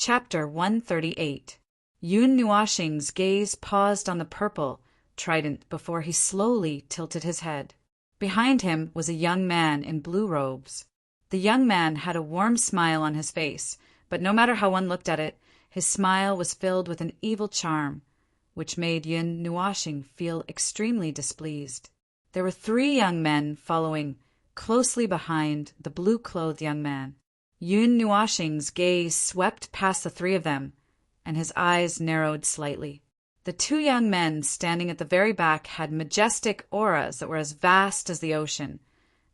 Chapter 138. Yun Nuoxing's gaze paused on the purple trident before he slowly tilted his head. Behind him was a young man in blue robes. The young man had a warm smile on his face, but no matter how one looked at it, his smile was filled with an evil charm, which made Yun Nuoxing feel extremely displeased. There were 3 young men following closely behind the blue-clothed young man. Yun Nuoxing's gaze swept past the 3 of them, and his eyes narrowed slightly. The 2 young men standing at the very back had majestic auras that were as vast as the ocean,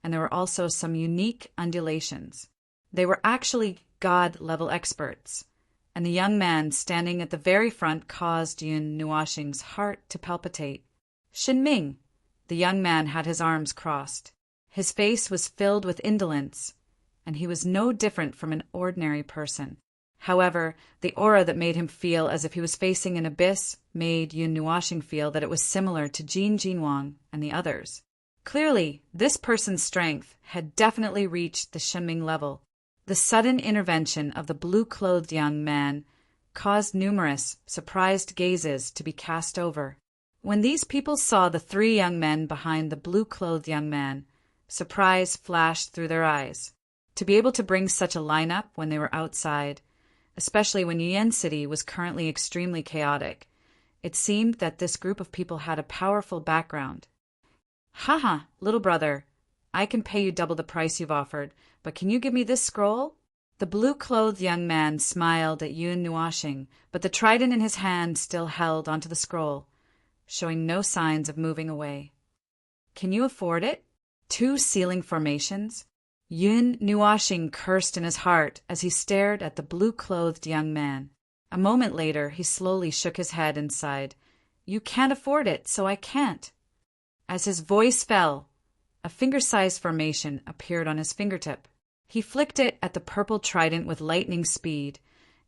and there were also some unique undulations. They were actually god-level experts, and the young man standing at the very front caused Yun Nuoxing's heart to palpitate. Shinming! The young man had his arms crossed. His face was filled with indolence, and he was no different from an ordinary person. However, the aura that made him feel as if he was facing an abyss made Yun Nuoxing feel that it was similar to Jin Jinwang and the others. Clearly, this person's strength had definitely reached the Shinming level. The sudden intervention of the blue-clothed young man caused numerous, surprised gazes to be cast over. When these people saw the 3 young men behind the blue-clothed young man, surprise flashed through their eyes. To be able to bring such a lineup when they were outside, especially when Yen City was currently extremely chaotic, it seemed that this group of people had a powerful background. Haha, little brother, I can pay you double the price you've offered, but can you give me this scroll? The blue-clothed young man smiled at Yun Nuoxing, but the trident in his hand still held onto the scroll, showing no signs of moving away. Can you afford it? 2 ceiling formations? Yun Nuoxing cursed in his heart as he stared at the blue-clothed young man. A moment later, he slowly shook his head and sighed, "You can't afford it, so I can't." As his voice fell, a finger-sized formation appeared on his fingertip. He flicked it at the purple trident with lightning speed,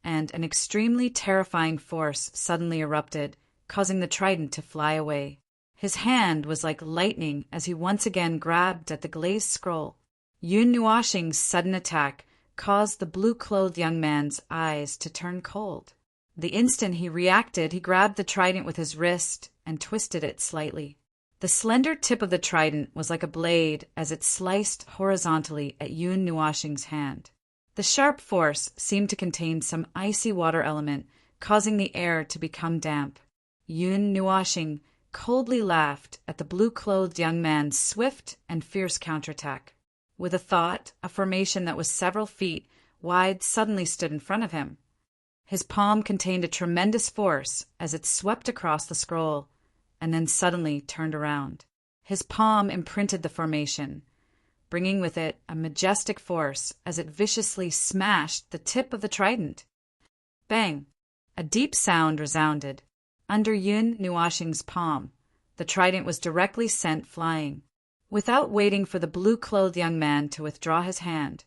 and an extremely terrifying force suddenly erupted, causing the trident to fly away. His hand was like lightning as he once again grabbed at the glazed scroll. Yun Nuoxing's sudden attack caused the blue-clothed young man's eyes to turn cold. The instant he reacted, he grabbed the trident with his wrist and twisted it slightly. The slender tip of the trident was like a blade as it sliced horizontally at Yun Nuoxing's hand. The sharp force seemed to contain some icy water element, causing the air to become damp. Yun Nuoxing coldly laughed at the blue-clothed young man's swift and fierce counterattack. With a thought, a formation that was several feet wide suddenly stood in front of him. His palm contained a tremendous force as it swept across the scroll, and then suddenly turned around. His palm imprinted the formation, bringing with it a majestic force as it viciously smashed the tip of the trident. Bang! A deep sound resounded. Under Yun Nuoxing's palm, the trident was directly sent flying. Without waiting for the blue-clothed young man to withdraw his hand,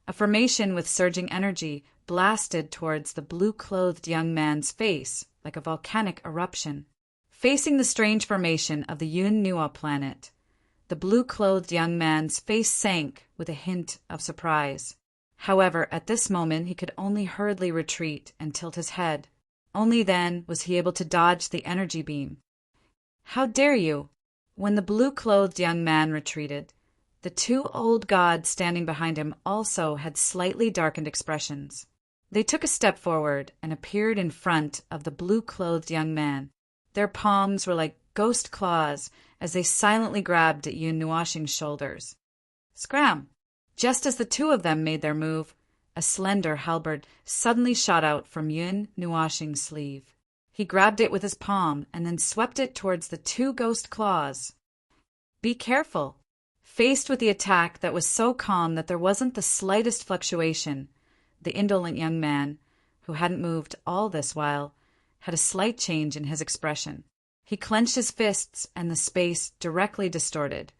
a formation with surging energy blasted towards the blue-clothed young man's face like a volcanic eruption. Facing the strange formation of the Yun Nuo planet, the blue-clothed young man's face sank with a hint of surprise. However, at this moment he could only hurriedly retreat and tilt his head. Only then was he able to dodge the energy beam. "How dare you!" When the blue-clothed young man retreated, the 2 old gods standing behind him also had slightly darkened expressions. They took a step forward and appeared in front of the blue-clothed young man. Their palms were like ghost claws as they silently grabbed at Yun Nuoxing's shoulders. Scram! Just as the 2 of them made their move, a slender halberd suddenly shot out from Yun Nuoxing's sleeve. He grabbed it with his palm and then swept it towards the 2 ghost claws. Be careful! Faced with the attack that was so calm that there wasn't the slightest fluctuation, the indolent young man, who hadn't moved all this while, had a slight change in his expression. He clenched his fists and the space directly distorted,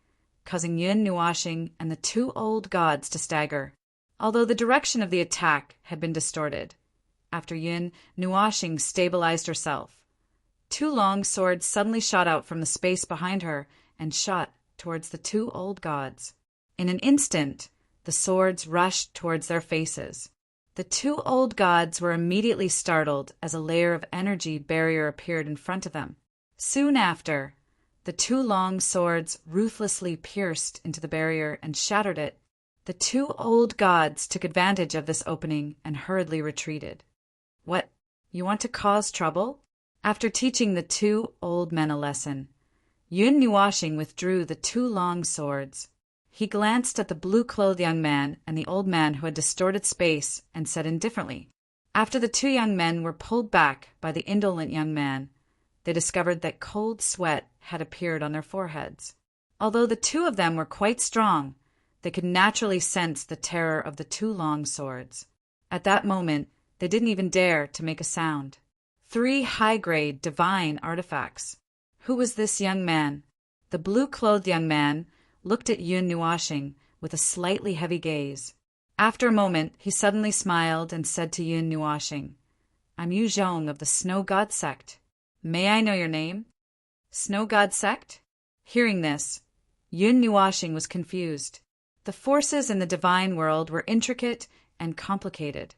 causing Yun Nuoxing and the 2 old gods to stagger, although the direction of the attack had been distorted. After Yun Nuoxing stabilized herself, 2 long swords suddenly shot out from the space behind her and shot towards the 2 old gods. In an instant, the swords rushed towards their faces. The The two old gods were immediately startled as a layer of energy barrier appeared in front of them. Soon after, the two long swords ruthlessly pierced into the barrier and shattered it. The two old gods took advantage of this opening and hurriedly retreated. What, you want to cause trouble? After teaching the two old men a lesson, Yun Nuashing withdrew the two long swords. He glanced at the blue-clothed young man and the old man who had distorted space and said indifferently, after the two young men were pulled back by the indolent young man, they discovered that cold sweat had appeared on their foreheads. Although the two of them were quite strong, they could naturally sense the terror of the two long swords. At that moment, they didn't even dare to make a sound. 3 high-grade divine artifacts. Who was this young man? The blue-clothed young man looked at Yun Nuashing with a slightly heavy gaze. After a moment, he suddenly smiled and said to Yun Nuashing, I'm Yu Zhong of the Snow God Sect. May I know your name? Snow God Sect? Hearing this, Yun Nuashing was confused. The forces in the divine world were intricate and complicated,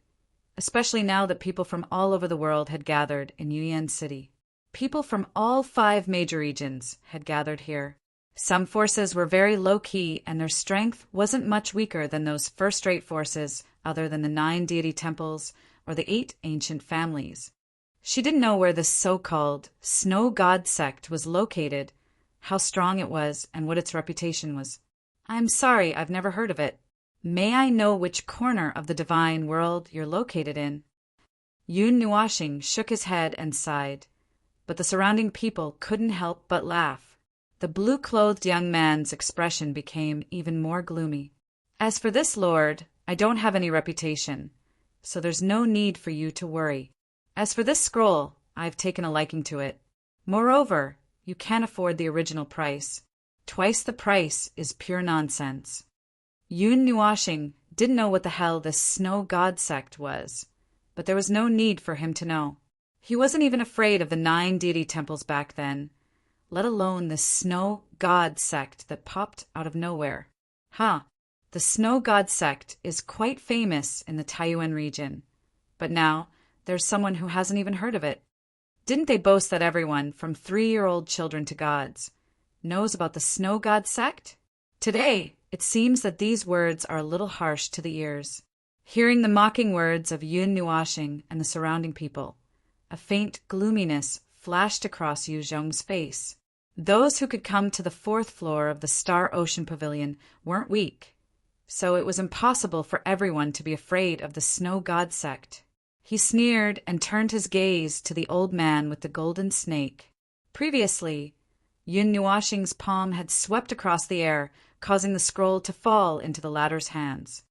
especially now that people from all over the world had gathered in Yuyan City. People from all 5 major regions had gathered here. Some forces were very low-key, and their strength wasn't much weaker than those first-rate forces other than the 9 deity temples or the 8 ancient families. She didn't know where this so-called Snow God Sect was located, how strong it was, and what its reputation was. I'm sorry, I've never heard of it. May I know which corner of the divine world you're located in? Yun Nuashing shook his head and sighed, but the surrounding people couldn't help but laugh. The blue-clothed young man's expression became even more gloomy. As for this lord, I don't have any reputation, so there's no need for you to worry. As for this scroll, I've taken a liking to it. Moreover, you can't afford the original price. Twice the price is pure nonsense. Yun Nuashing didn't know what the hell this Snow God Sect was, but there was no need for him to know. He wasn't even afraid of the 9 deity temples back then, let alone the Snow God Sect that popped out of nowhere. The Snow God Sect is quite famous in the Taiyuan region, but now there's someone who hasn't even heard of it. Didn't they boast that everyone, from 3-year-old children to gods, knows about the Snow God Sect? Today, it seems that these words are a little harsh to the ears. Hearing the mocking words of Yun Nuashing and the surrounding people, a faint gloominess flashed across Yu Zhong's face. Those who could come to the 4th floor of the Star Ocean Pavilion weren't weak, so it was impossible for everyone to be afraid of the Snow God Sect. He sneered and turned his gaze to the old man with the golden snake. Previously, Yun Nuashing's palm had swept across the air, causing the scroll to fall into the latter's hands.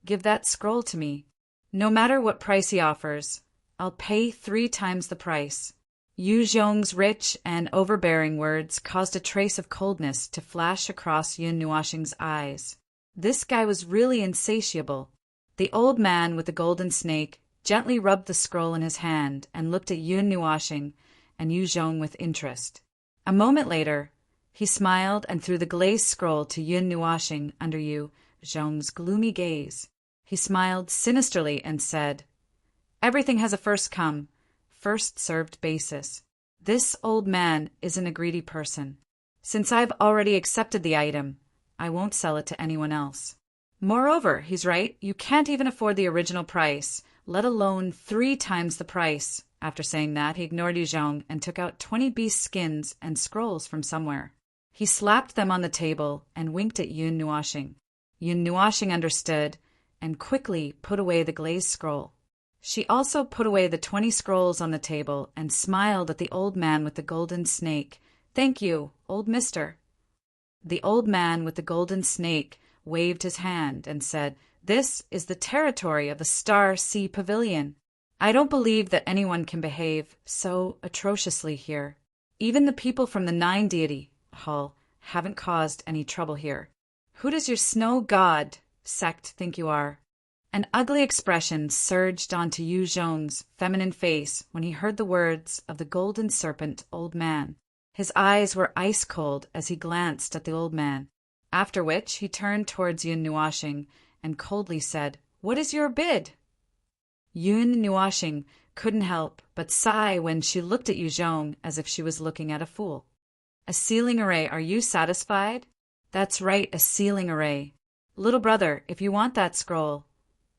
Give that scroll to me. No matter what price he offers, I'll pay 3 times the price. Yu Zhong's rich and overbearing words caused a trace of coldness to flash across Yun Nuashing's eyes. This guy was really insatiable. The old man with the golden snake gently rubbed the scroll in his hand and looked at Yun Nuashing and Yu Zhong with interest. A moment later, he smiled and threw the glazed scroll to Yun Nuashing under Yu Zhong's gloomy gaze. He smiled sinisterly and said, Everything has a first come, first served basis. This old man isn't a greedy person. Since I've already accepted the item, I won't sell it to anyone else. Moreover, he's right, you can't even afford the original price, let alone 3 times the price. After saying that, he ignored Yu Zhong and took out 20 beast skins and scrolls from somewhere. He slapped them on the table and winked at Yun Nuashing. Yun Nuashing understood and quickly put away the glazed scroll. She also put away the 20 scrolls on the table and smiled at the old man with the golden snake. Thank you, old mister. The old man with the golden snake waved his hand and said, This is the territory of the Star Sea Pavilion. I don't believe that anyone can behave so atrociously here. Even the people from the 9 deity hall haven't caused any trouble here. Who does your Snow God Sect think you are? An ugly expression surged onto Yu Zhong's feminine face when he heard the words of the golden serpent old man. His eyes were ice cold as he glanced at the old man, after which he turned towards Yun Nuashing and coldly said, What is your bid? Yun Nuashing couldn't help but sigh when she looked at Yu Zhong as if she was looking at a fool. A sealing array, are you satisfied? That's right, a sealing array. Little brother, if you want that scroll,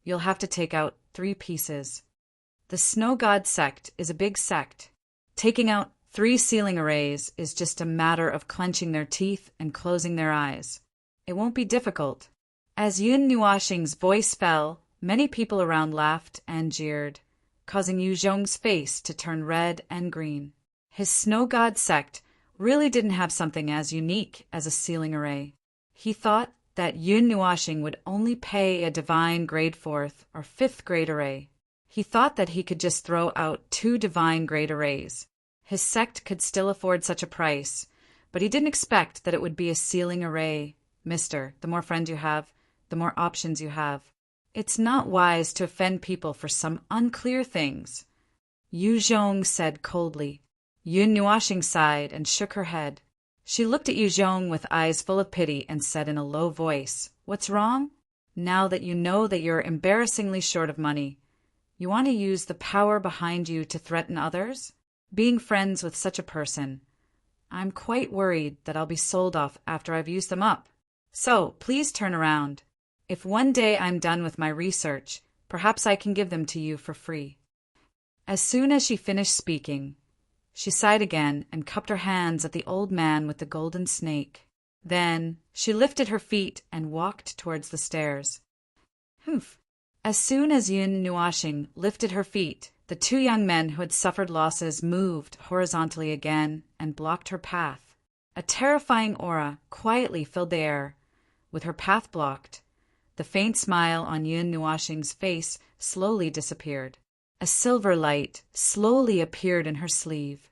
you'll have to take out 3 pieces. The Snow God sect is a big sect. Taking out 3 sealing arrays is just a matter of clenching their teeth and closing their eyes. It won't be difficult. As Yun Nuashing's voice fell, many people around laughed and jeered, causing Yu Zhong's face to turn red and green. His Snow God sect really didn't have something as unique as a sealing array. He thought that Yun Nuashing would only pay a divine grade 4th or 5th grade array. He thought that he could just throw out 2 divine grade arrays. His sect could still afford such a price, but he didn't expect that it would be a sealing array. Mister, the more friends you have, the more options you have. It's not wise to offend people for some unclear things. Yu Zhong said coldly. Yun Nuashing sighed and shook her head. She looked at Yu Zhong with eyes full of pity and said in a low voice, "What's wrong? Now that you know that you're embarrassingly short of money, you want to use the power behind you to threaten others? Being friends with such a person, I'm quite worried that I'll be sold off after I've used them up. So, please turn around. If one day I'm done with my research, perhaps I can give them to you for free." As soon as she finished speaking, she sighed again and cupped her hands at the old man with the golden snake. Then she lifted her feet and walked towards the stairs. Humph! As soon as Yun Nuashing lifted her feet, the 2 young men who had suffered losses moved horizontally again and blocked her path. A terrifying aura quietly filled the air. With her path blocked, the faint smile on Yun Nuashing's face slowly disappeared. A silver light slowly appeared in her sleeve.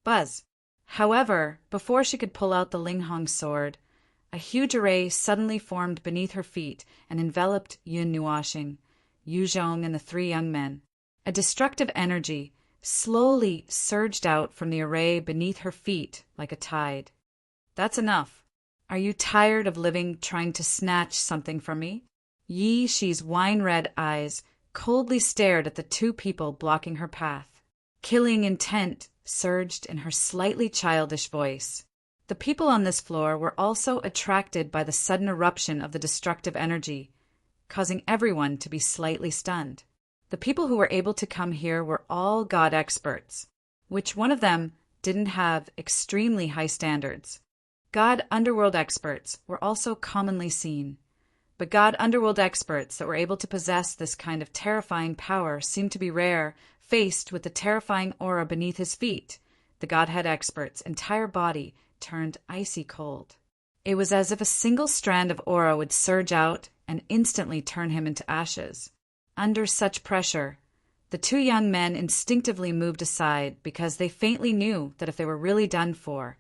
Buzz! However, before she could pull out the Linghong sword, a huge array suddenly formed beneath her feet and enveloped Yun Nuashing, Yu Zhong, and the 3 young men. A destructive energy slowly surged out from the array beneath her feet like a tide. That's enough. Are you tired of living trying to snatch something from me? Yi Shi's wine-red eyes coldly stared at the 2 people blocking her path. Killing intent surged in her slightly childish voice. The people on this floor were also attracted by the sudden eruption of the destructive energy, causing everyone to be slightly stunned. The people who were able to come here were all God experts, which one of them didn't have extremely high standards. God underworld experts were also commonly seen, but God underworld experts that were able to possess this kind of terrifying power seemed to be rare. Faced with the terrifying aura beneath his feet, the Godhead expert's entire body turned icy cold. It was as if a single strand of aura would surge out and instantly turn him into ashes. Under such pressure, the 2 young men instinctively moved aside because they faintly knew that if they were really done for,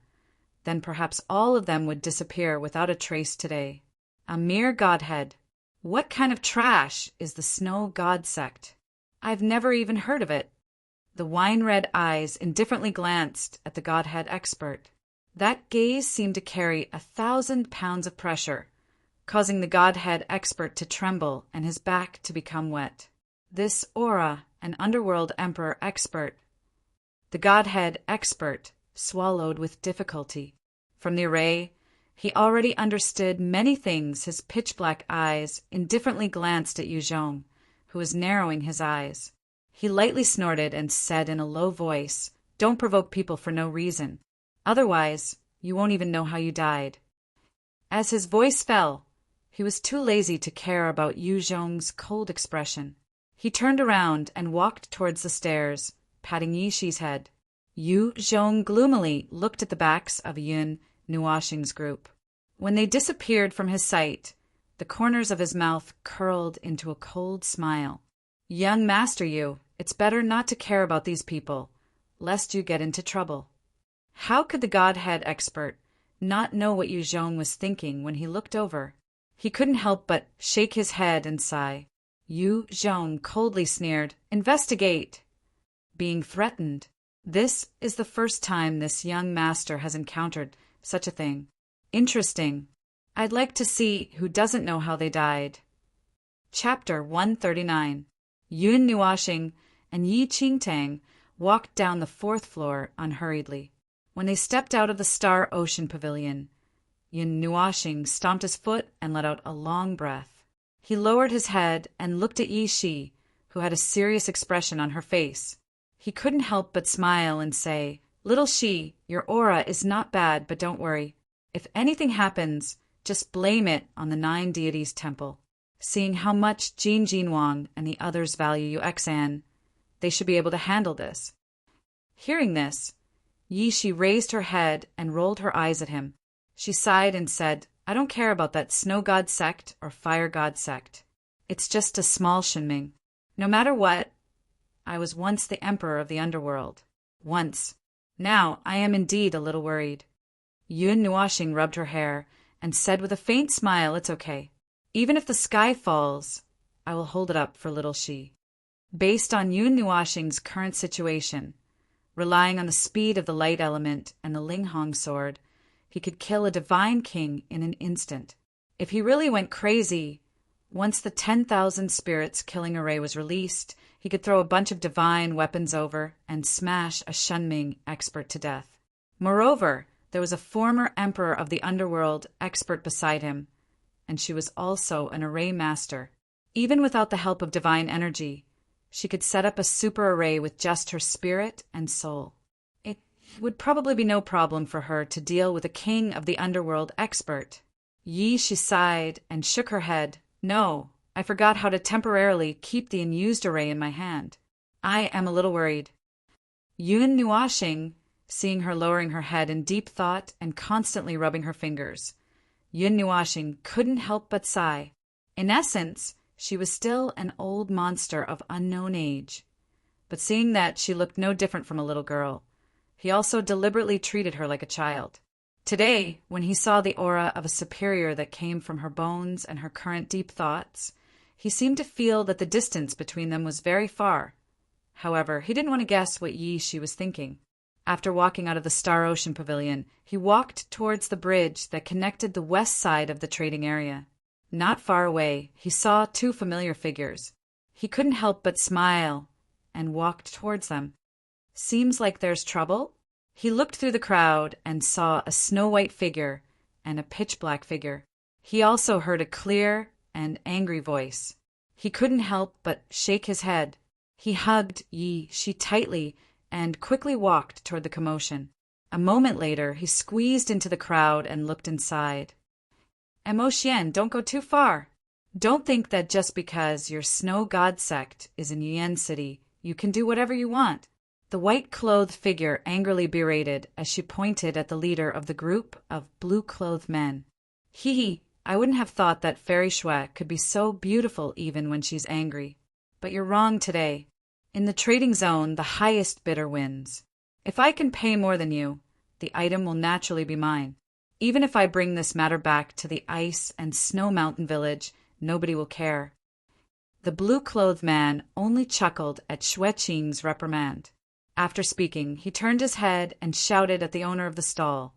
then perhaps all of them would disappear without a trace today. A mere Godhead. What kind of trash is the Snow God sect? I've never even heard of it. The wine-red eyes indifferently glanced at the Godhead expert. That gaze seemed to carry 1,000 pounds of pressure, causing the Godhead expert to tremble and his back to become wet. This aura, an underworld emperor expert. The Godhead expert swallowed with difficulty. From the array, he already understood many things. His pitch-black eyes indifferently glanced at Yu Zhong, who was narrowing his eyes. He lightly snorted and said in a low voice, "Don't provoke people for no reason. Otherwise, you won't even know how you died." As his voice fell, he was too lazy to care about Yu Zhong's cold expression. He turned around and walked towards the stairs, patting Yi Shi's head. Yu Zhong gloomily looked at the backs of Yun Nuashing's group. When they disappeared from his sight, the corners of his mouth curled into a cold smile. "Young Master Yu, it's better not to care about these people, lest you get into trouble." How could the Godhead expert not know what Yu Zhong was thinking when he looked over? He couldn't help but shake his head and sigh. Yu Zhong coldly sneered, "Investigate!" Being threatened. This is the first time this young master has encountered such a thing. Interesting. I'd like to see who doesn't know how they died. Chapter 139. Yun Nuashing and Yi Qingtang walked down the 4th floor unhurriedly. When they stepped out of the Star Ocean Pavilion, Yun Nuashing stomped his foot and let out a long breath. He lowered his head and looked at Yi Shi, who had a serious expression on her face. He couldn't help but smile and say, "Little Shi, your aura is not bad, but don't worry. If anything happens, just blame it on the 9 deities' temple. Seeing how much Jin Jinwang and the others value you, Xan, they should be able to handle this." Hearing this, Yi Shi raised her head and rolled her eyes at him. She sighed and said, "I don't care about that snow god sect or fire god sect. It's just a small Shinming. No matter what, I was once the emperor of the underworld. Once. Now I am indeed a little worried." Yun Nuashing rubbed her hair and said with a faint smile, "It's okay. Even if the sky falls, I will hold it up for little Shi." Based on Yun Nuashing's current situation, relying on the speed of the light element and the Linghong sword, he could kill a divine king in an instant. If he really went crazy, once the 10,000 spirits killing array was released, he could throw a bunch of divine weapons over and smash a Shunming expert to death. Moreover, there was a former emperor of the underworld expert beside him, and she was also an array master. Even without the help of divine energy, she could set up a super array with just her spirit and soul. It would probably be no problem for her to deal with a king of the underworld expert. Yi Shi sighed and shook her head. "No, I forgot how to temporarily keep the unused array in my hand. I am a little worried." Yun Nuashing, seeing her lowering her head in deep thought and constantly rubbing her fingers, Yun Nuashing couldn't help but sigh. In essence, she was still an old monster of unknown age. But seeing that she looked no different from a little girl, he also deliberately treated her like a child. Today, when he saw the aura of a superior that came from her bones and her current deep thoughts, he seemed to feel that the distance between them was very far. However, he didn't want to guess what Yi Shi was thinking. After walking out of the Star Ocean Pavilion, he walked towards the bridge that connected the west side of the trading area. Not far away, he saw 2 familiar figures. He couldn't help but smile and walked towards them. "Seems like there's trouble?" He looked through the crowd and saw a snow-white figure and a pitch-black figure. He also heard a clear and angry voice. He couldn't help but shake his head. He hugged Yi Shi tightly and quickly walked toward the commotion. A moment later, he squeezed into the crowd and looked inside. "Mo Xian, don't go too far. Don't think that just because your snow god sect is in Yuan City, you can do whatever you want." The white-clothed figure angrily berated as she pointed at the leader of the group of blue-clothed men. "Hee, I wouldn't have thought that Fairy Shui could be so beautiful even when she's angry. But you're wrong today. In the trading zone, the highest bidder wins. If I can pay more than you, the item will naturally be mine. Even if I bring this matter back to the Ice and Snow Mountain Village, nobody will care." The blue-clothed man only chuckled at Shui Qing's reprimand. After speaking, he turned his head and shouted at the owner of the stall,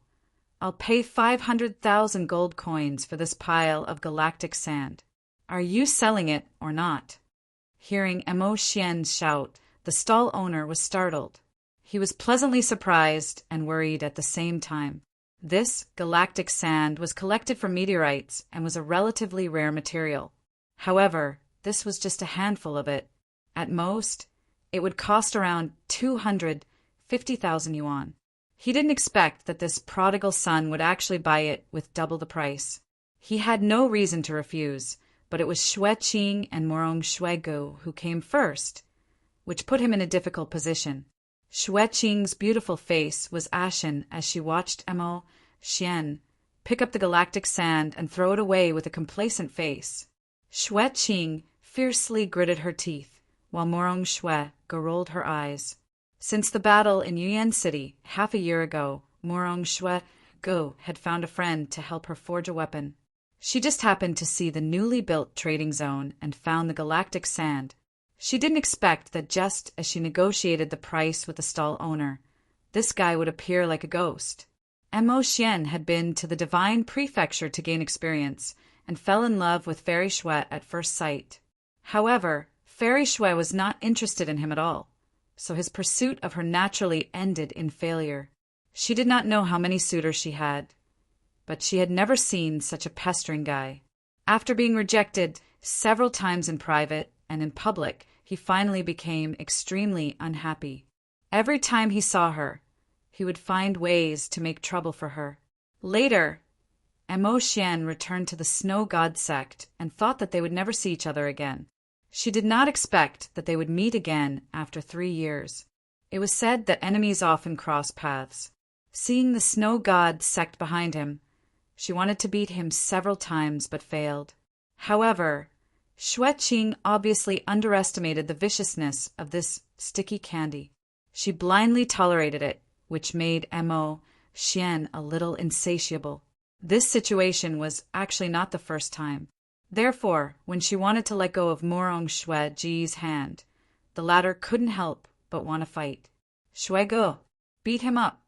"I'll pay 500,000 gold coins for this pile of galactic sand. Are you selling it or not?" Hearing Mo Xian's shout, the stall owner was startled. He was pleasantly surprised and worried at the same time. This galactic sand was collected from meteorites and was a relatively rare material. However, this was just a handful of it. At most, it would cost around 250,000 yuan. He didn't expect that this prodigal son would actually buy it with double the price. He had no reason to refuse, but it was Shui Qing and Morong Shuigu who came first, which put him in a difficult position. Shui Qing's beautiful face was ashen as she watched Mo Xian pick up the galactic sand and throw it away with a complacent face. Shui Qing fiercely gritted her teeth, while Morong Shui rolled her eyes. Since the battle in Yuan City half a year ago, Morong Shui had found a friend to help her forge a weapon. She just happened to see the newly built trading zone and found the galactic sand. She didn't expect that just as she negotiated the price with the stall owner, this guy would appear like a ghost. Mo Xian had been to the Divine Prefecture to gain experience and fell in love with Fairy Shui at first sight. However, Fairy Shui was not interested in him at all, so his pursuit of her naturally ended in failure. She did not know how many suitors she had, but she had never seen such a pestering guy. After being rejected several times in private and in public, he finally became extremely unhappy. Every time he saw her, he would find ways to make trouble for her. Later, Mo Xian returned to the Snow God sect and thought that they would never see each other again. She did not expect that they would meet again after 3 years. It was said that enemies often cross paths. Seeing the Snow God sect behind him, she wanted to beat him several times but failed. However, Xueqing obviously underestimated the viciousness of this sticky candy. She blindly tolerated it, which made Mo Xian a little insatiable. This situation was actually not the first time. Therefore, when she wanted to let go of Morong Xue Ji's hand, the latter couldn't help but want to fight. Shui go, beat him up.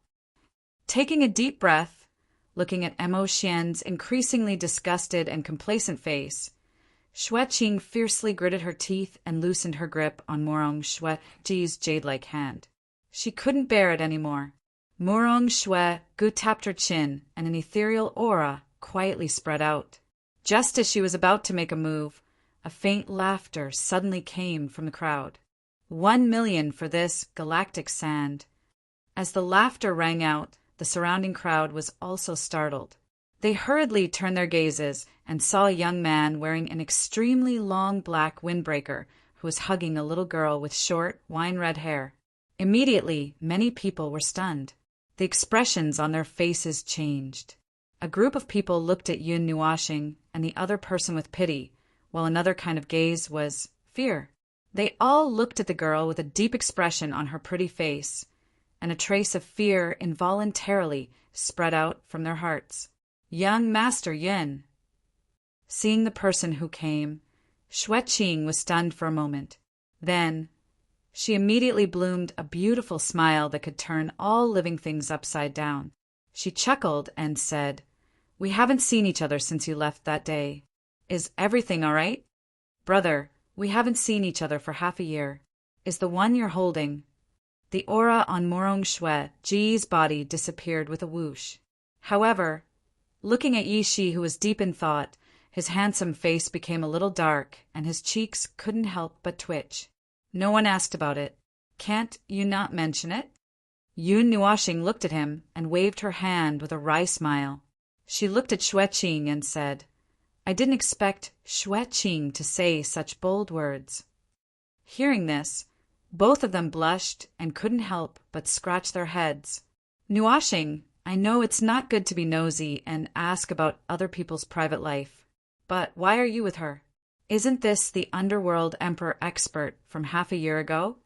Taking a deep breath, looking at Mo Xian's increasingly disgusted and complacent face, Xueqing fiercely gritted her teeth and loosened her grip on Morong Xue Ji's jade-like hand. She couldn't bear it anymore. Morong Xue Gu tapped her chin, and an ethereal aura quietly spread out. Just as she was about to make a move, a faint laughter suddenly came from the crowd. 1 million for this galactic sand. As the laughter rang out, the surrounding crowd was also startled. They hurriedly turned their gazes and saw a young man wearing an extremely long black windbreaker who was hugging a little girl with short, wine-red hair. Immediately, many people were stunned. The expressions on their faces changed. A group of people looked at Yun Nuashing and the other person with pity, while another kind of gaze was fear. They all looked at the girl with a deep expression on her pretty face, and a trace of fear involuntarily spread out from their hearts. Young Master Yin. Seeing the person who came, Xueqing was stunned for a moment. Then, she immediately bloomed a beautiful smile that could turn all living things upside down. She chuckled and said, "We haven't seen each other since you left that day. Is everything all right? Brother, we haven't seen each other for half a year. Is the one you're holding?" The aura on Morong Xue Ji's body disappeared with a whoosh. However, looking at Yi Shi, who was deep in thought, his handsome face became a little dark, and his cheeks couldn't help but twitch. No one asked about it. Can't you not mention it? Yun Nuashing looked at him and waved her hand with a wry smile. She looked at Xueqing and said, "I didn't expect Xueqing to say such bold words." Hearing this, both of them blushed and couldn't help but scratch their heads. "Nuashing, I know it's not good to be nosy and ask about other people's private life, but why are you with her? Isn't this the underworld emperor expert from half a year ago?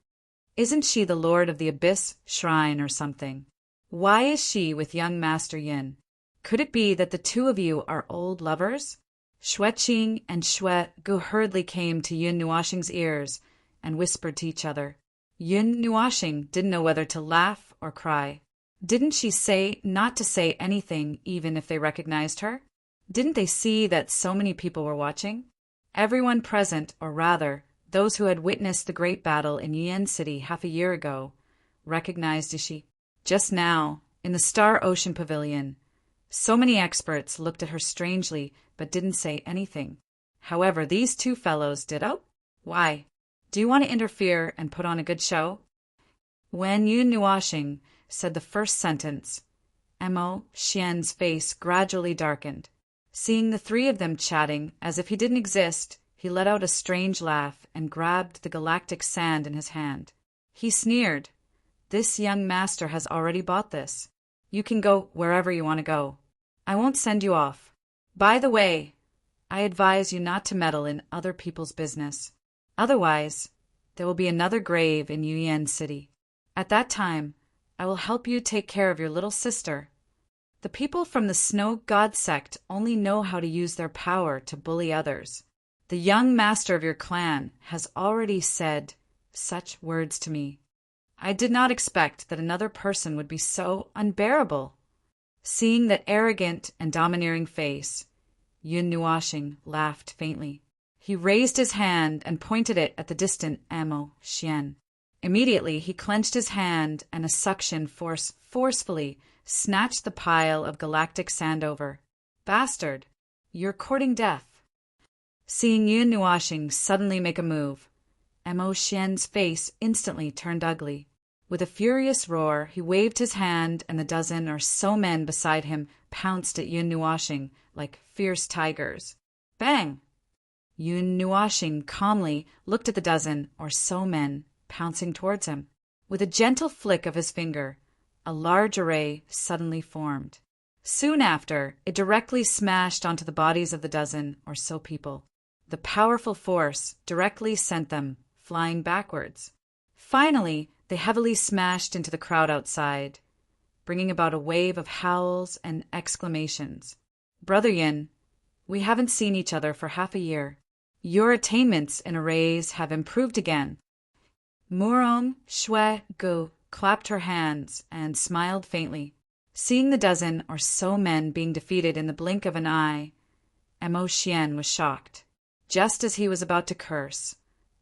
Isn't she the lord of the Abyss Shrine or something? Why is she with young Master Yin? Could it be that the two of you are old lovers?" Xueqing and Xue Gu hurriedly came to Yun Nuashing's ears and whispered to each other. Yun Nuashing didn't know whether to laugh or cry. Didn't she say not to say anything even if they recognized her? Didn't they see that so many people were watching? Everyone present, or rather, those who had witnessed the great battle in Yin City half a year ago, recognized Ishi. Just now, in the Star Ocean Pavilion, so many experts looked at her strangely but didn't say anything. However, these two fellows did. "Oh, why? Do you want to interfere and put on a good show?" When Yun Nuashing said the first sentence, Mo Xian's face gradually darkened. Seeing the three of them chatting as if he didn't exist, he let out a strange laugh and grabbed the galactic sand in his hand. He sneered. "This young master has already bought this. You can go wherever you want to go. I won't send you off. By the way, I advise you not to meddle in other people's business. Otherwise, there will be another grave in Yuyan City. At that time, I will help you take care of your little sister. The people from the Snow God sect only know how to use their power to bully others. The young master of your clan has already said such words to me. I did not expect that another person would be so unbearable." Seeing that arrogant and domineering face, Yun Nuashing laughed faintly. He raised his hand and pointed it at the distant Amo Xian. Immediately he clenched his hand and a suction force forcefully snatched the pile of galactic sand over. Bastard, you're courting death. Seeing Yun Nuashing suddenly make a move, Amo Xian's face instantly turned ugly. With a furious roar, he waved his hand and the dozen or so men beside him pounced at Yun Nuashing like fierce tigers. Bang! Yun Nuashing calmly looked at the dozen or so men pouncing towards him. With a gentle flick of his finger, a large array suddenly formed. Soon after, it directly smashed onto the bodies of the dozen or so people. The powerful force directly sent them flying backwards. Finally, they heavily smashed into the crowd outside, bringing about a wave of howls and exclamations. Brother Yin, we haven't seen each other for half a year. Your attainments in arrays have improved again. Murong Shui Gu clapped her hands and smiled faintly. Seeing the dozen or so men being defeated in the blink of an eye, Amo Xian was shocked. Just as he was about to curse,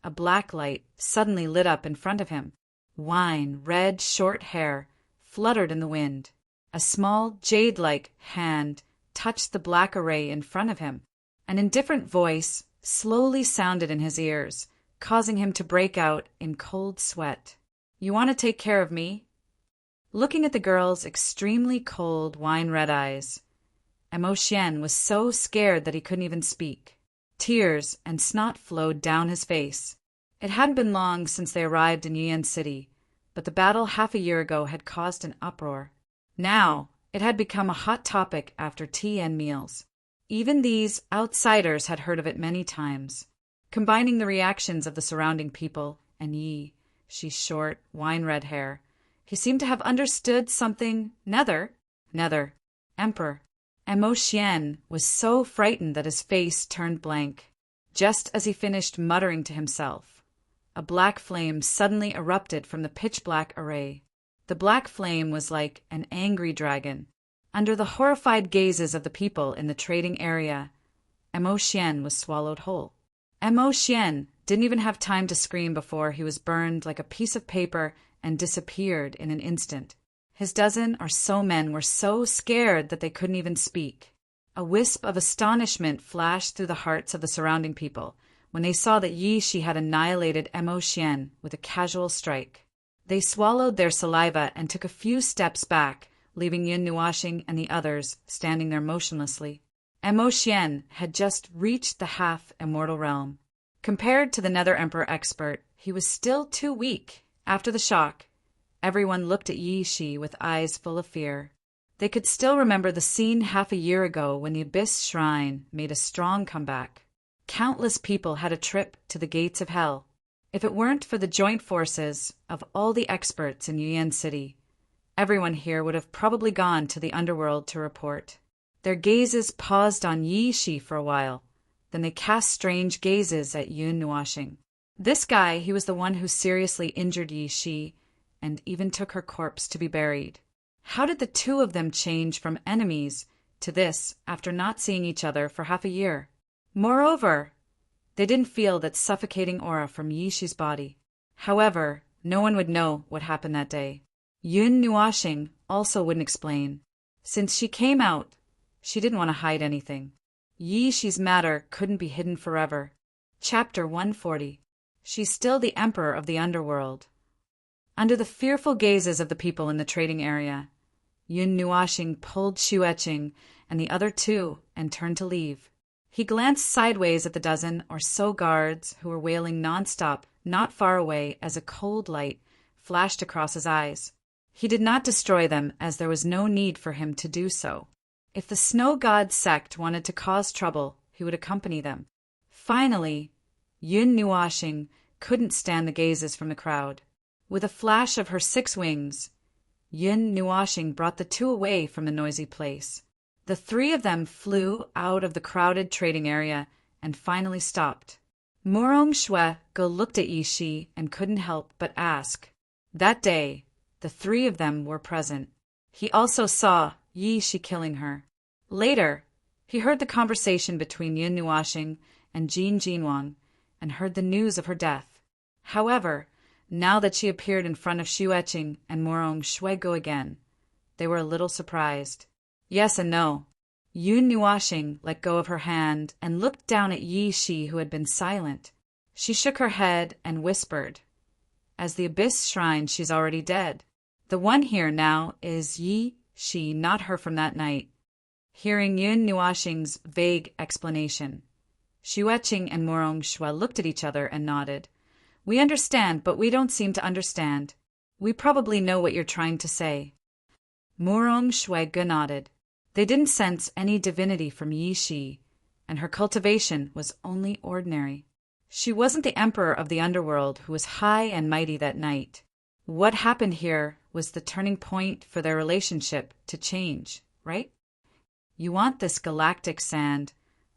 a black light suddenly lit up in front of him. Wine red short hair fluttered in the wind. A small jade-like hand touched the black array in front of him. An indifferent voice slowly sounded in his ears, causing him to break out in cold sweat. You want to take care of me? Looking at the girl's extremely cold wine-red eyes, Amo Xian was so scared that he couldn't even speak. Tears and snot flowed down his face. It hadn't been long since they arrived in Yuan City, but the battle half a year ago had caused an uproar. Now, it had become a hot topic after tea and meals. Even these outsiders had heard of it many times. Combining the reactions of the surrounding people and Yi, she's short, wine-red hair, he seemed to have understood something. Nether, Emperor. Amo Xian was so frightened that his face turned blank. Just as he finished muttering to himself, a black flame suddenly erupted from the pitch-black array. The black flame was like an angry dragon. Under the horrified gazes of the people in the trading area, Amo Xian was swallowed whole. Amo Xian didn't even have time to scream before he was burned like a piece of paper and disappeared in an instant. His dozen or so men were so scared that they couldn't even speak. A wisp of astonishment flashed through the hearts of the surrounding people when they saw that Yi Shi had annihilated Amo Xian with a casual strike. They swallowed their saliva and took a few steps back, leaving Yun Nuashing and the others standing there motionlessly. Amo Xian had just reached the half-immortal realm. Compared to the Nether Emperor expert, he was still too weak. After the shock, everyone looked at Yi Shi with eyes full of fear. They could still remember the scene half a year ago when the Abyss Shrine made a strong comeback. Countless people had a trip to the gates of hell. If it weren't for the joint forces of all the experts in Yuan City, everyone here would have probably gone to the underworld to report. Their gazes paused on Yi Shi for a while, then they cast strange gazes at Yun Nuashing. This guy, he was the one who seriously injured Yi Shi and even took her corpse to be buried. How did the two of them change from enemies to this after not seeing each other for half a year? Moreover, they didn't feel that suffocating aura from Yi Shi's body. However, no one would know what happened that day. Yun Nuashing also wouldn't explain. Since she came out, she didn't want to hide anything. Yi Shi's matter couldn't be hidden forever. Chapter 140. She's still the emperor of the underworld. Under the fearful gazes of the people in the trading area, Yun Nuashing pulled Shueching and the other two and turned to leave. He glanced sideways at the dozen or so guards who were wailing nonstop not far away as a cold light flashed across his eyes. He did not destroy them as there was no need for him to do so. If the Snow God sect wanted to cause trouble, he would accompany them. Finally, Yun Nuashing couldn't stand the gazes from the crowd. With a flash of her 6 wings, Yun Nuashing brought the two away from the noisy place. The 3 of them flew out of the crowded trading area and finally stopped. Murong Shui Go looked at Yi Shi and couldn't help but ask. That day, the 3 of them were present. He also saw Yi Shi killing her. Later, he heard the conversation between Yun Nuashing and Jin Jinwang and heard the news of her death. However, now that she appeared in front of Xueqing and Morong Shuego again, they were a little surprised. Yes and no. Yun Nuashing let go of her hand and looked down at Yi Shi, who had been silent. She shook her head and whispered, "As the Abyss Shrine, she's already dead. The one here now is Yi Shi, not her from that night." Hearing Yun Nuashing's vague explanation, Xueqing and Morong Shui looked at each other and nodded. "We understand, but we don't seem to understand. We probably know what you're trying to say." Morong Shui nodded. They didn't sense any divinity from Yi Shi, and her cultivation was only ordinary. She wasn't the emperor of the underworld who was high and mighty that night. What happened here was the turning point for their relationship to change, right? "You want this galactic sand.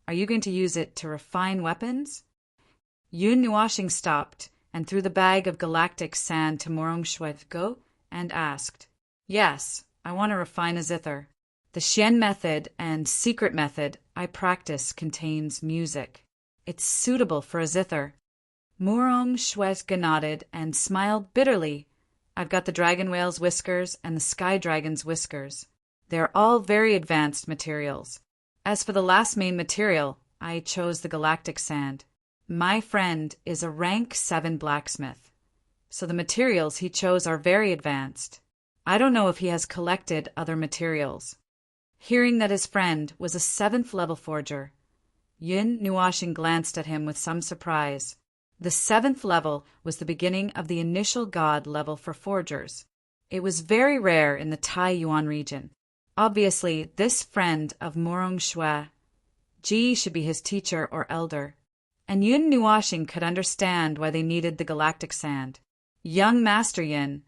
Are you going to use it to refine weapons?" Yun Nuashing stopped and threw the bag of galactic sand to Morong Shuego and asked, "Yes, I want to refine a zither. The Xian method and secret method I practice contains music. It's suitable for a zither." Morong Shuego nodded and smiled bitterly. "I've got the dragon whale's whiskers and the sky dragon's whiskers. They're all very advanced materials. As for the last main material, I chose the galactic sand. My friend is a rank 7 blacksmith, so the materials he chose are very advanced. I don't know if he has collected other materials." Hearing that his friend was a 7th level forger, Yun Nuashing glanced at him with some surprise. The 7th level was the beginning of the initial god level for forgers. It was very rare in the Taiyuan region. Obviously, this friend of Morong Shui, Ji, should be his teacher or elder, and Yun Nuashing could understand why they needed the galactic sand. "Young Master Yin,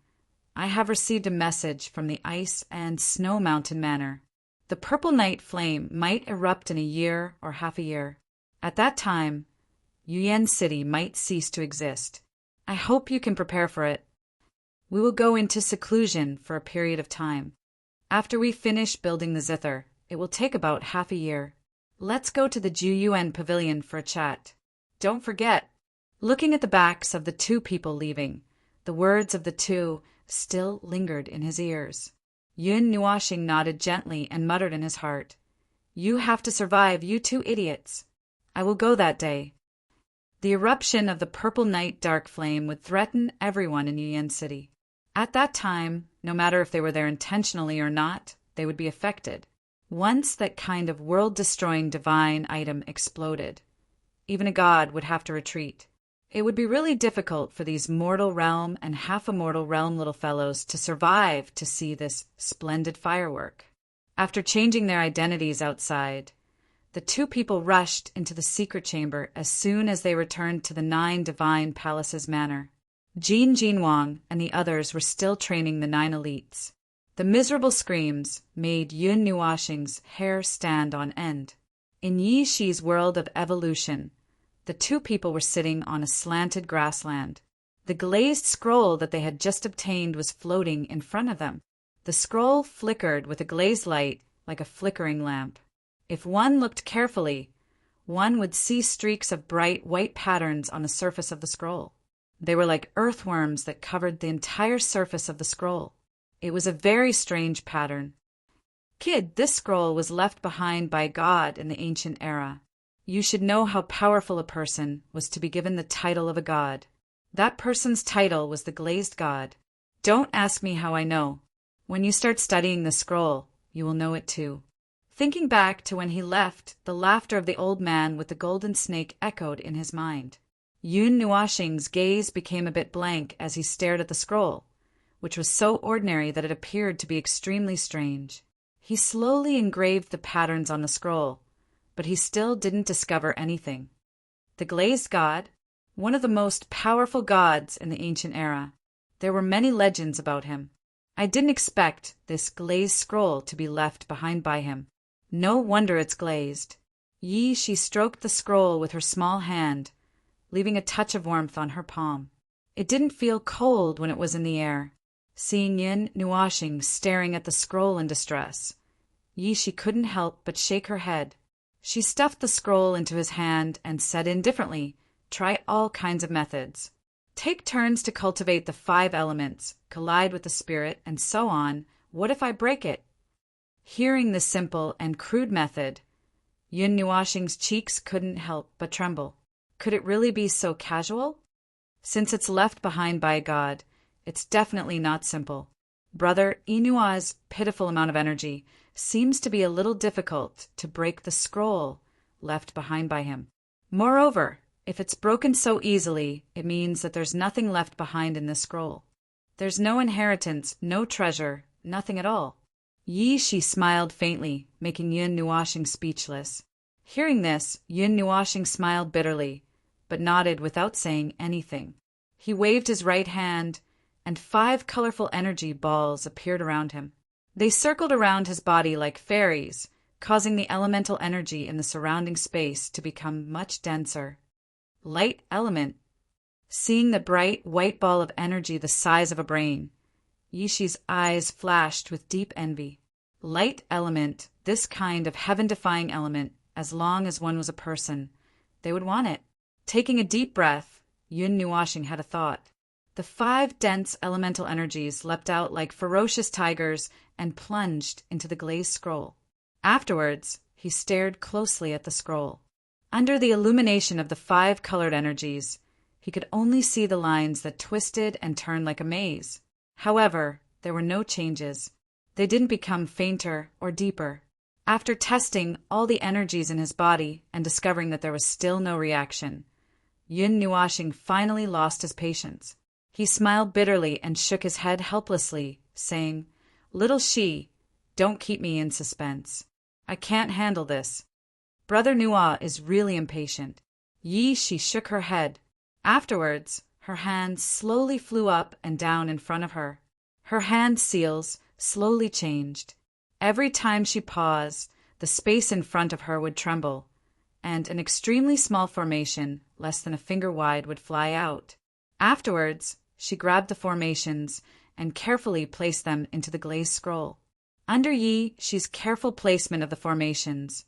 I have received a message from the Ice and Snow Mountain Manor. The Purple Night Flame might erupt in a year or half a year. At that time, Yuan City might cease to exist. I hope you can prepare for it. We will go into seclusion for a period of time. After we finish building the zither, it will take about half a year. Let's go to the Juyuan Pavilion for a chat. Don't forget." Looking at the backs of the two people leaving, the words of the two still lingered in his ears. Yun Nuashing nodded gently and muttered in his heart, "You have to survive, you two idiots. I will go that day." The eruption of the purple night dark flame would threaten everyone in Yuan City. At that time, no matter if they were there intentionally or not, they would be affected. Once that kind of world-destroying divine item exploded, even a god would have to retreat. It would be really difficult for these mortal realm and half-immortal realm little fellows to survive to see this splendid firework. After changing their identities outside, the two people rushed into the secret chamber as soon as they returned to the 9 Divine Palaces Manor. Jin Jinwang and the others were still training the 9 elites. The miserable screams made Yun Nuashing's hair stand on end. In Yi Shi's world of evolution, the two people were sitting on a slanted grassland. The glazed scroll that they had just obtained was floating in front of them. The scroll flickered with a glazed light like a flickering lamp. If one looked carefully, one would see streaks of bright white patterns on the surface of the scroll. They were like earthworms that covered the entire surface of the scroll. It was a very strange pattern. "Kid, this scroll was left behind by God in the ancient era. You should know how powerful a person was to be given the title of a god. That person's title was the glazed god. Don't ask me how I know. When you start studying the scroll, you will know it too." Thinking back to when he left, the laughter of the old man with the golden snake echoed in his mind. Yun Nuashing's gaze became a bit blank as he stared at the scroll, which was so ordinary that it appeared to be extremely strange. He slowly engraved the patterns on the scroll, but he still didn't discover anything. The glazed god, one of the most powerful gods in the ancient era. There were many legends about him. I didn't expect this glazed scroll to be left behind by him. No wonder it's glazed. She stroked the scroll with her small hand, leaving a touch of warmth on her palm. It didn't feel cold when it was in the air. Seeing Yun Nuashing staring at the scroll in distress, she couldn't help but shake her head. She stuffed the scroll into his hand and said indifferently, "Try all kinds of methods. Take turns to cultivate the 5 elements, collide with the spirit, and so on. What if I break it?" Hearing this simple and crude method, Yun Nuashing's cheeks couldn't help but tremble. Could it really be so casual? Since it's left behind by God, it's definitely not simple. Brother Inua's pitiful amount of energy seems to be a little difficult to break the scroll left behind by him. Moreover, if it's broken so easily, it means that there's nothing left behind in this scroll. There's no inheritance, no treasure, nothing at all. Yi Shi smiled faintly, making Yun Nuashing speechless. Hearing this, Yun Nuashing smiled bitterly, but nodded without saying anything. He waved his right hand, and 5 colorful energy balls appeared around him. They circled around his body like fairies, causing the elemental energy in the surrounding space to become much denser. Light element. Seeing the bright white ball of energy the size of a brain, Yishi's eyes flashed with deep envy. Light element, this kind of heaven-defying element, as long as one was a person, they would want it. Taking a deep breath, Yun Nuashing had a thought. The 5 dense elemental energies leapt out like ferocious tigers and plunged into the glazed scroll. Afterwards, he stared closely at the scroll. Under the illumination of the 5 colored energies, he could only see the lines that twisted and turned like a maze. However, there were no changes. They didn't become fainter or deeper. After testing all the energies in his body and discovering that there was still no reaction, Yun Nuashing finally lost his patience. He smiled bitterly and shook his head helplessly, saying, "Little Shi, don't keep me in suspense. I can't handle this." Brother Nua is really impatient. Yi Shi shook her head. Afterwards, her hand slowly flew up and down in front of her. Her hand seals slowly changed. Every time she paused, the space in front of her would tremble, and an extremely small formation, less than a finger wide, would fly out. Afterwards, she grabbed the formations and carefully placed them into the glazed scroll. Under Yi Shi's careful placement of the formations,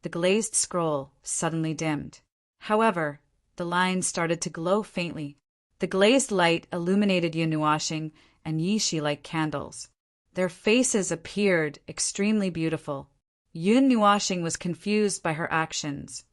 the glazed scroll suddenly dimmed. However, the lines started to glow faintly. The glazed light illuminated Yun Nuashing and Yi Shi like candles. Their faces appeared extremely beautiful. Yun Nuashing was confused by her actions,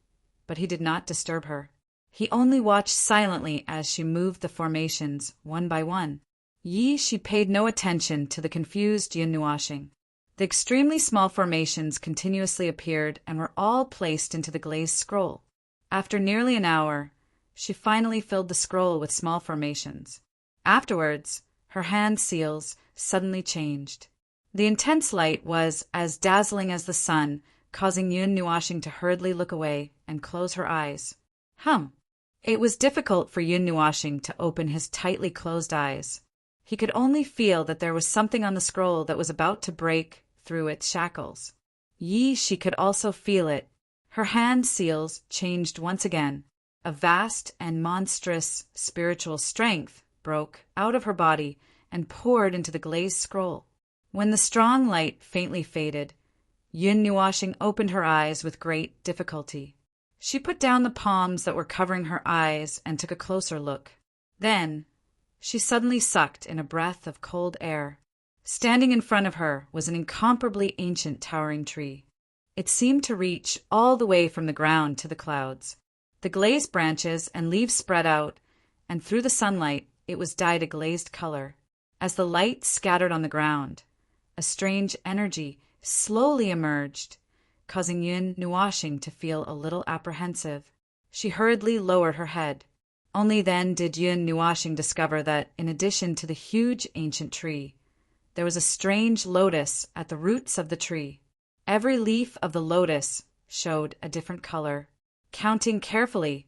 but he did not disturb her. He only watched silently as she moved the formations one by one. Yi Shi paid no attention to the confused Yun Nuashing. The extremely small formations continuously appeared and were all placed into the glazed scroll. After nearly an hour, she finally filled the scroll with small formations. Afterwards, her hand seals suddenly changed. The intense light was as dazzling as the sun, causing Yun Nuashing to hurriedly look away and close her eyes. It was difficult for Yun Nuashing to open his tightly closed eyes. He could only feel that there was something on the scroll that was about to break through its shackles. Yi Shi could also feel it. Her hand seals changed once again. A vast and monstrous spiritual strength broke out of her body and poured into the glazed scroll. When the strong light faintly faded, Yun Nuashing opened her eyes with great difficulty. She put down the palms that were covering her eyes and took a closer look. Then, she suddenly sucked in a breath of cold air. Standing in front of her was an incomparably ancient towering tree. It seemed to reach all the way from the ground to the clouds. The glazed branches and leaves spread out, and through the sunlight it was dyed a glazed color. As the light scattered on the ground, a strange energy slowly emerged, causing Yun Nuashing to feel a little apprehensive. She hurriedly lowered her head. Only then did Yun Nuashing discover that, in addition to the huge ancient tree, there was a strange lotus at the roots of the tree. Every leaf of the lotus showed a different color. Counting carefully,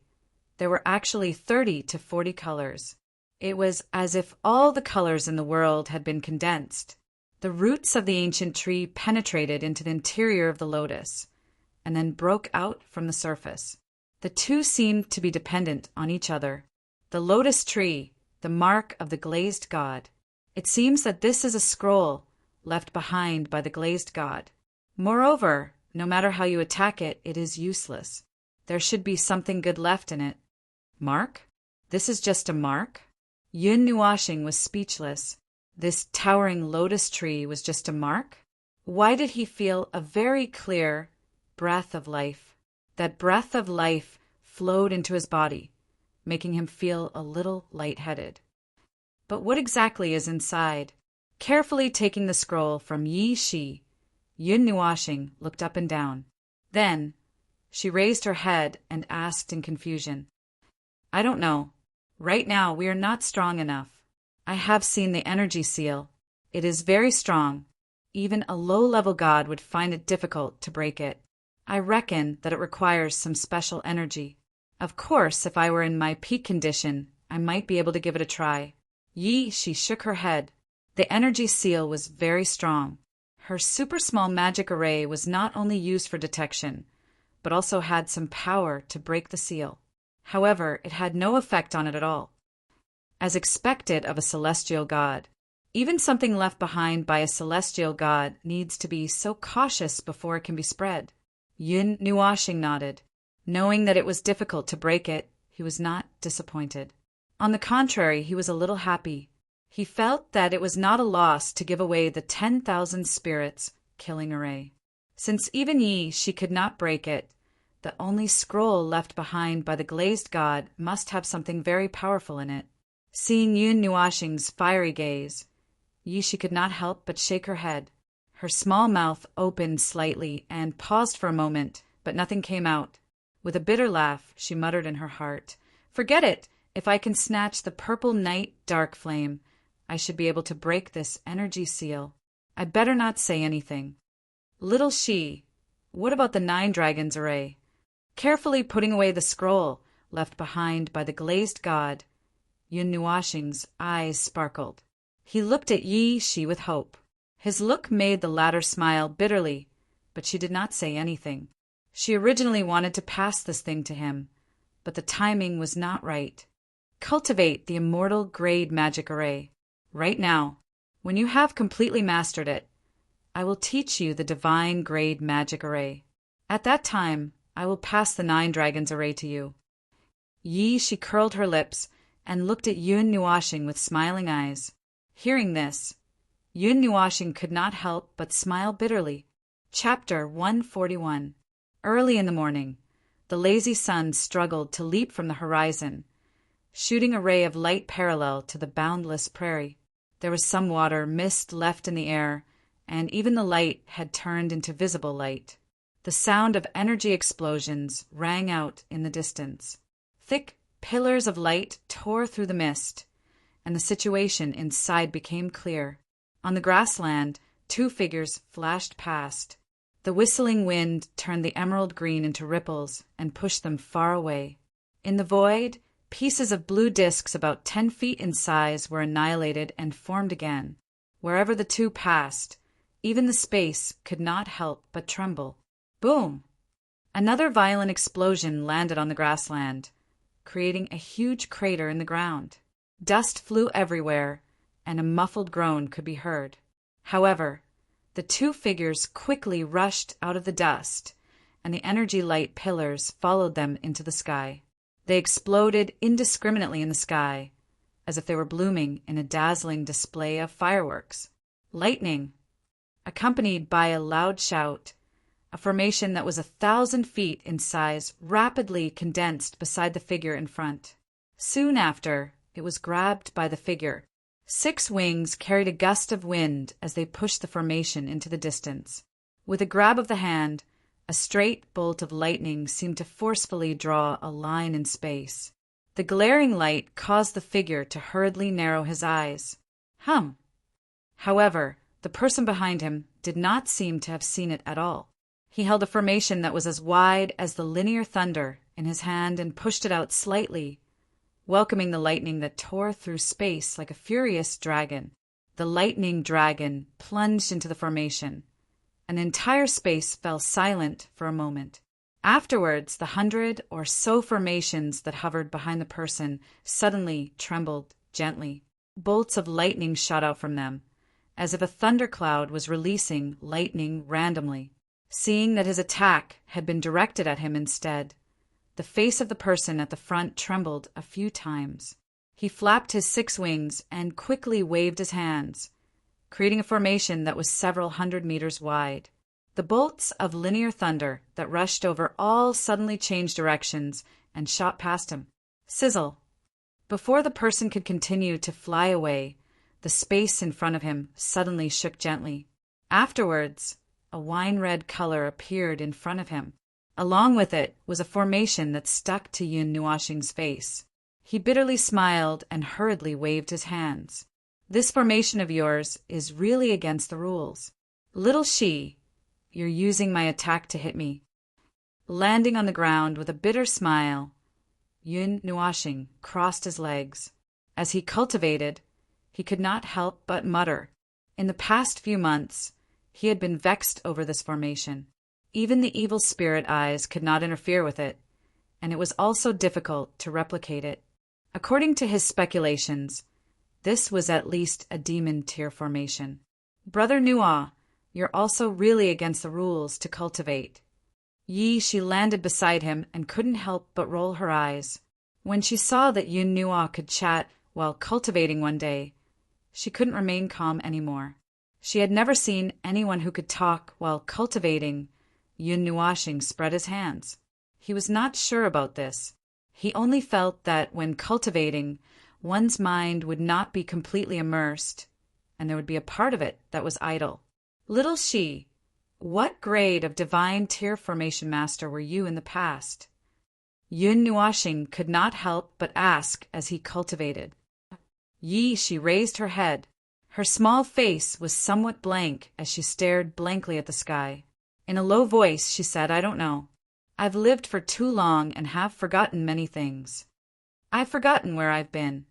there were actually 30 to 40 colors. It was as if all the colors in the world had been condensed. The roots of the ancient tree penetrated into the interior of the lotus, and then broke out from the surface. The two seemed to be dependent on each other. The lotus tree, the mark of the glazed god. It seems that this is a scroll left behind by the glazed god. Moreover, No matter how you attack it, it is useless. There should be something good left in it. Mark? This is just a mark? Yun Nuashing was speechless. This towering lotus tree was just a mark? Why did he feel a very clear breath of life? That breath of life flowed into his body, making him feel a little lightheaded. But what exactly is inside? Carefully taking the scroll from Yi Shi, Yun Nuashing looked up and down. Then she raised her head and asked in confusion, I don't know. Right now we are not strong enough. I have seen the energy seal. It is very strong. Even a low-level god would find it difficult to break it. I reckon that it requires some special energy. Of course, if I were in my peak condition, I might be able to give it a try. She shook her head. The energy seal was very strong. Her super small magic array was not only used for detection, but also had some power to break the seal. However, it had no effect on it at all. As expected of a celestial god, even something left behind by a celestial god needs to be so cautious before it can be spread. Yun Nuashing nodded. Knowing that it was difficult to break it, he was not disappointed. On the contrary, he was a little happy. He felt that it was not a loss to give away the 10,000 spirits killing array. Since even she could not break it, the only scroll left behind by the glazed god must have something very powerful in it. Seeing Yun Nuashing's fiery gaze, she could not help but shake her head. Her small mouth opened slightly and paused for a moment, but nothing came out. With a bitter laugh, she muttered in her heart, Forget it! If I can snatch the purple night dark flame, I should be able to break this energy seal. I better not say anything. Little she, what about the 9 dragons array? Carefully putting away the scroll left behind by the glazed god, Yun Nuashing's eyes sparkled. He looked at Shi with hope. His look made the latter smile bitterly, but she did not say anything. She originally wanted to pass this thing to him, but the timing was not right. Cultivate the immortal grade magic array. Right now, when you have completely mastered it, I will teach you the divine grade magic array. At that time, I will pass the 9 dragons array to you. She curled her lips and looked at Yun Nuashing with smiling eyes. Hearing this, Yun Nuashing could not help but smile bitterly. Chapter 141. Early in the morning, the lazy sun struggled to leap from the horizon, shooting a ray of light parallel to the boundless prairie. There was some water mist left in the air, and even the light had turned into visible light. The sound of energy explosions rang out in the distance. Thick pillars of light tore through the mist, and the situation inside became clear. On the grassland, 2 figures flashed past. The whistling wind turned the emerald green into ripples and pushed them far away. In the void, pieces of blue discs about 10 feet in size were annihilated and formed again. Wherever the 2 passed, even the space could not help but tremble. Boom! Another violent explosion landed on the grassland, creating a huge crater in the ground. Dust flew everywhere, and a muffled groan could be heard. However, the 2 figures quickly rushed out of the dust, and the energy light pillars followed them into the sky. They exploded indiscriminately in the sky, as if they were blooming in a dazzling display of fireworks. Lightning, accompanied by a loud shout, a formation that was 1,000 feet in size rapidly condensed beside the figure in front. Soon after, it was grabbed by the figure. 6 wings carried a gust of wind as they pushed the formation into the distance. With a grab of the hand, a straight bolt of lightning seemed to forcefully draw a line in space. The glaring light caused the figure to hurriedly narrow his eyes. However, the person behind him did not seem to have seen it at all. He held a formation that was as wide as the linear thunder in his hand and pushed it out slightly, welcoming the lightning that tore through space like a furious dragon. The lightning dragon plunged into the formation, and the entire space fell silent for a moment. Afterwards, the 100 or so formations that hovered behind the person suddenly trembled gently. Bolts of lightning shot out from them, as if a thundercloud was releasing lightning randomly. Seeing that his attack had been directed at him instead, the face of the person at the front trembled a few times. He flapped his 6 wings and quickly waved his hands, creating a formation that was several hundred meters wide. The bolts of linear thunder that rushed over all suddenly changed directions and shot past him. Sizzle! Before the person could continue to fly away, the space in front of him suddenly shook gently. Afterwards, a wine-red color appeared in front of him. Along with it was a formation that stuck to Yun Nuashing's face. He bitterly smiled and hurriedly waved his hands. This formation of yours is really against the rules. Little she, you're using my attack to hit me. Landing on the ground with a bitter smile, Yun Nuashing crossed his legs. As he cultivated, he could not help but mutter. In the past few months, he had been vexed over this formation. Even the evil spirit eyes could not interfere with it, and it was also difficult to replicate it. According to his speculations, this was at least a demon tear formation. Brother Nua, you're also really against the rules to cultivate. She landed beside him and couldn't help but roll her eyes. When she saw that Yun Nua could chat while cultivating one day, she couldn't remain calm anymore. She had never seen anyone who could talk while cultivating. Yun Nuashing spread his hands. He was not sure about this. He only felt that when cultivating, one's mind would not be completely immersed, and there would be a part of it that was idle. Little she, what grade of divine tear formation master were you in the past? Yun Nuashing could not help but ask as he cultivated. She raised her head. Her small face was somewhat blank as she stared blankly at the sky. In a low voice, she said, I don't know. I've lived for too long and have forgotten many things. I've forgotten where I've been.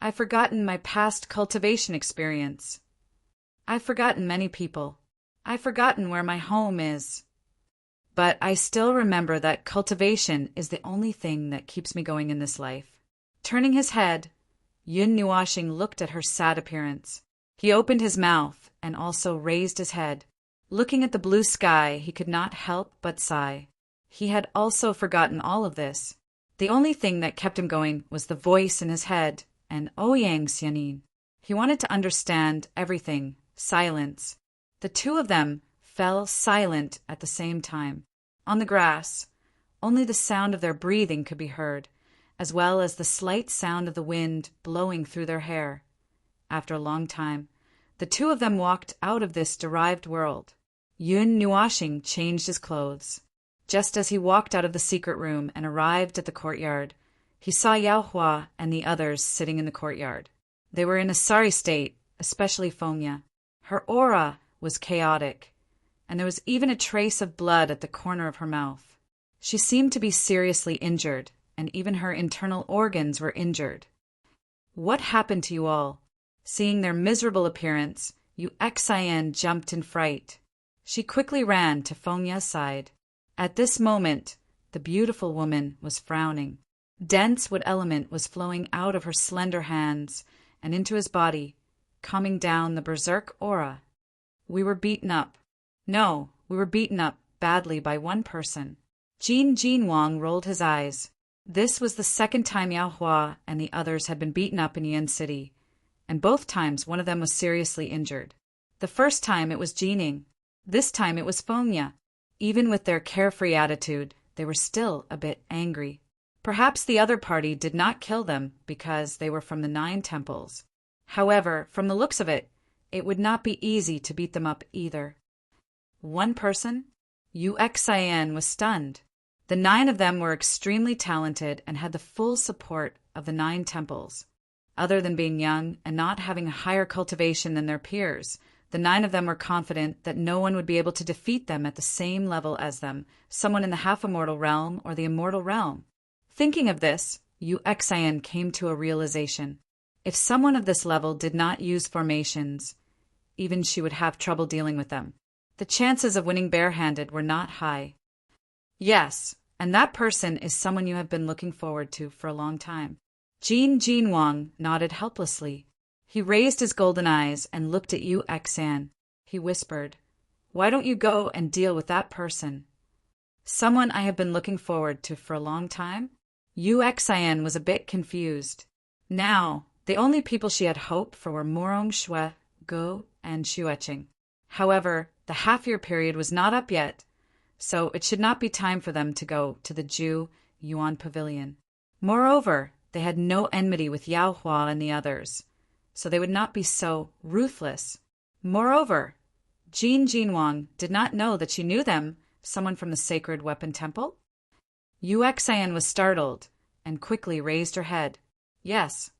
I've forgotten my past cultivation experience. I've forgotten many people. I've forgotten where my home is. But I still remember that cultivation is the only thing that keeps me going in this life. Turning his head, Yun Nuashing looked at her sad appearance. He opened his mouth and also raised his head. Looking at the blue sky, he could not help but sigh. He had also forgotten all of this. The only thing that kept him going was the voice in his head and Ouyang Xianin. He wanted to understand everything, silence. The two of them fell silent at the same time. On the grass, only the sound of their breathing could be heard, as well as the slight sound of the wind blowing through their hair. After a long time, the two of them walked out of this derived world. Yun Nuashing changed his clothes. Just as he walked out of the secret room and arrived at the courtyard, he saw Yao Hua and the others sitting in the courtyard. They were in a sorry state, especially Fengya. Her aura was chaotic, and there was even a trace of blood at the corner of her mouth. She seemed to be seriously injured, and even her internal organs were injured. What happened to you all? Seeing their miserable appearance, Yu Xian jumped in fright. She quickly ran to Fengya's side. At this moment, the beautiful woman was frowning. Dense wood element was flowing out of her slender hands and into his body, calming down the berserk aura. We were beaten up. No, we were beaten up badly by one person. Jin Wang rolled his eyes. This was the second time Yao Hua and the others had been beaten up in Yin City, and both times one of them was seriously injured. The first time it was Jining. This time it was Fengya. Even with their carefree attitude, they were still a bit angry. Perhaps the other party did not kill them because they were from the 9 temples. However, from the looks of it, it would not be easy to beat them up either. One person? Yu Xian was stunned. The 9 of them were extremely talented and had the full support of the 9 temples. Other than being young and not having a higher cultivation than their peers, the 9 of them were confident that no one would be able to defeat them at the same level as them, someone in the half-immortal realm or the immortal realm. Thinking of this, Yu Xian came to a realization. If someone of this level did not use formations, even she would have trouble dealing with them. The chances of winning barehanded were not high. Yes, and that person is someone you have been looking forward to for a long time. Jin Wang nodded helplessly. He raised his golden eyes and looked at Yu Xian. He whispered, Why don't you go and deal with that person? Someone I have been looking forward to for a long time? Uxian was a bit confused. Now, the only people she had hoped for were Morong Shui, Go, and Xueqing. However, the half-year period was not up yet, so it should not be time for them to go to the Ju Yuan Pavilion. Moreover, they had no enmity with Yao Hua and the others, so they would not be so ruthless. Moreover, Jin Jinwang did not know that she knew them, someone from the Sacred Weapon Temple. Uxian was startled and quickly raised her head. Yes.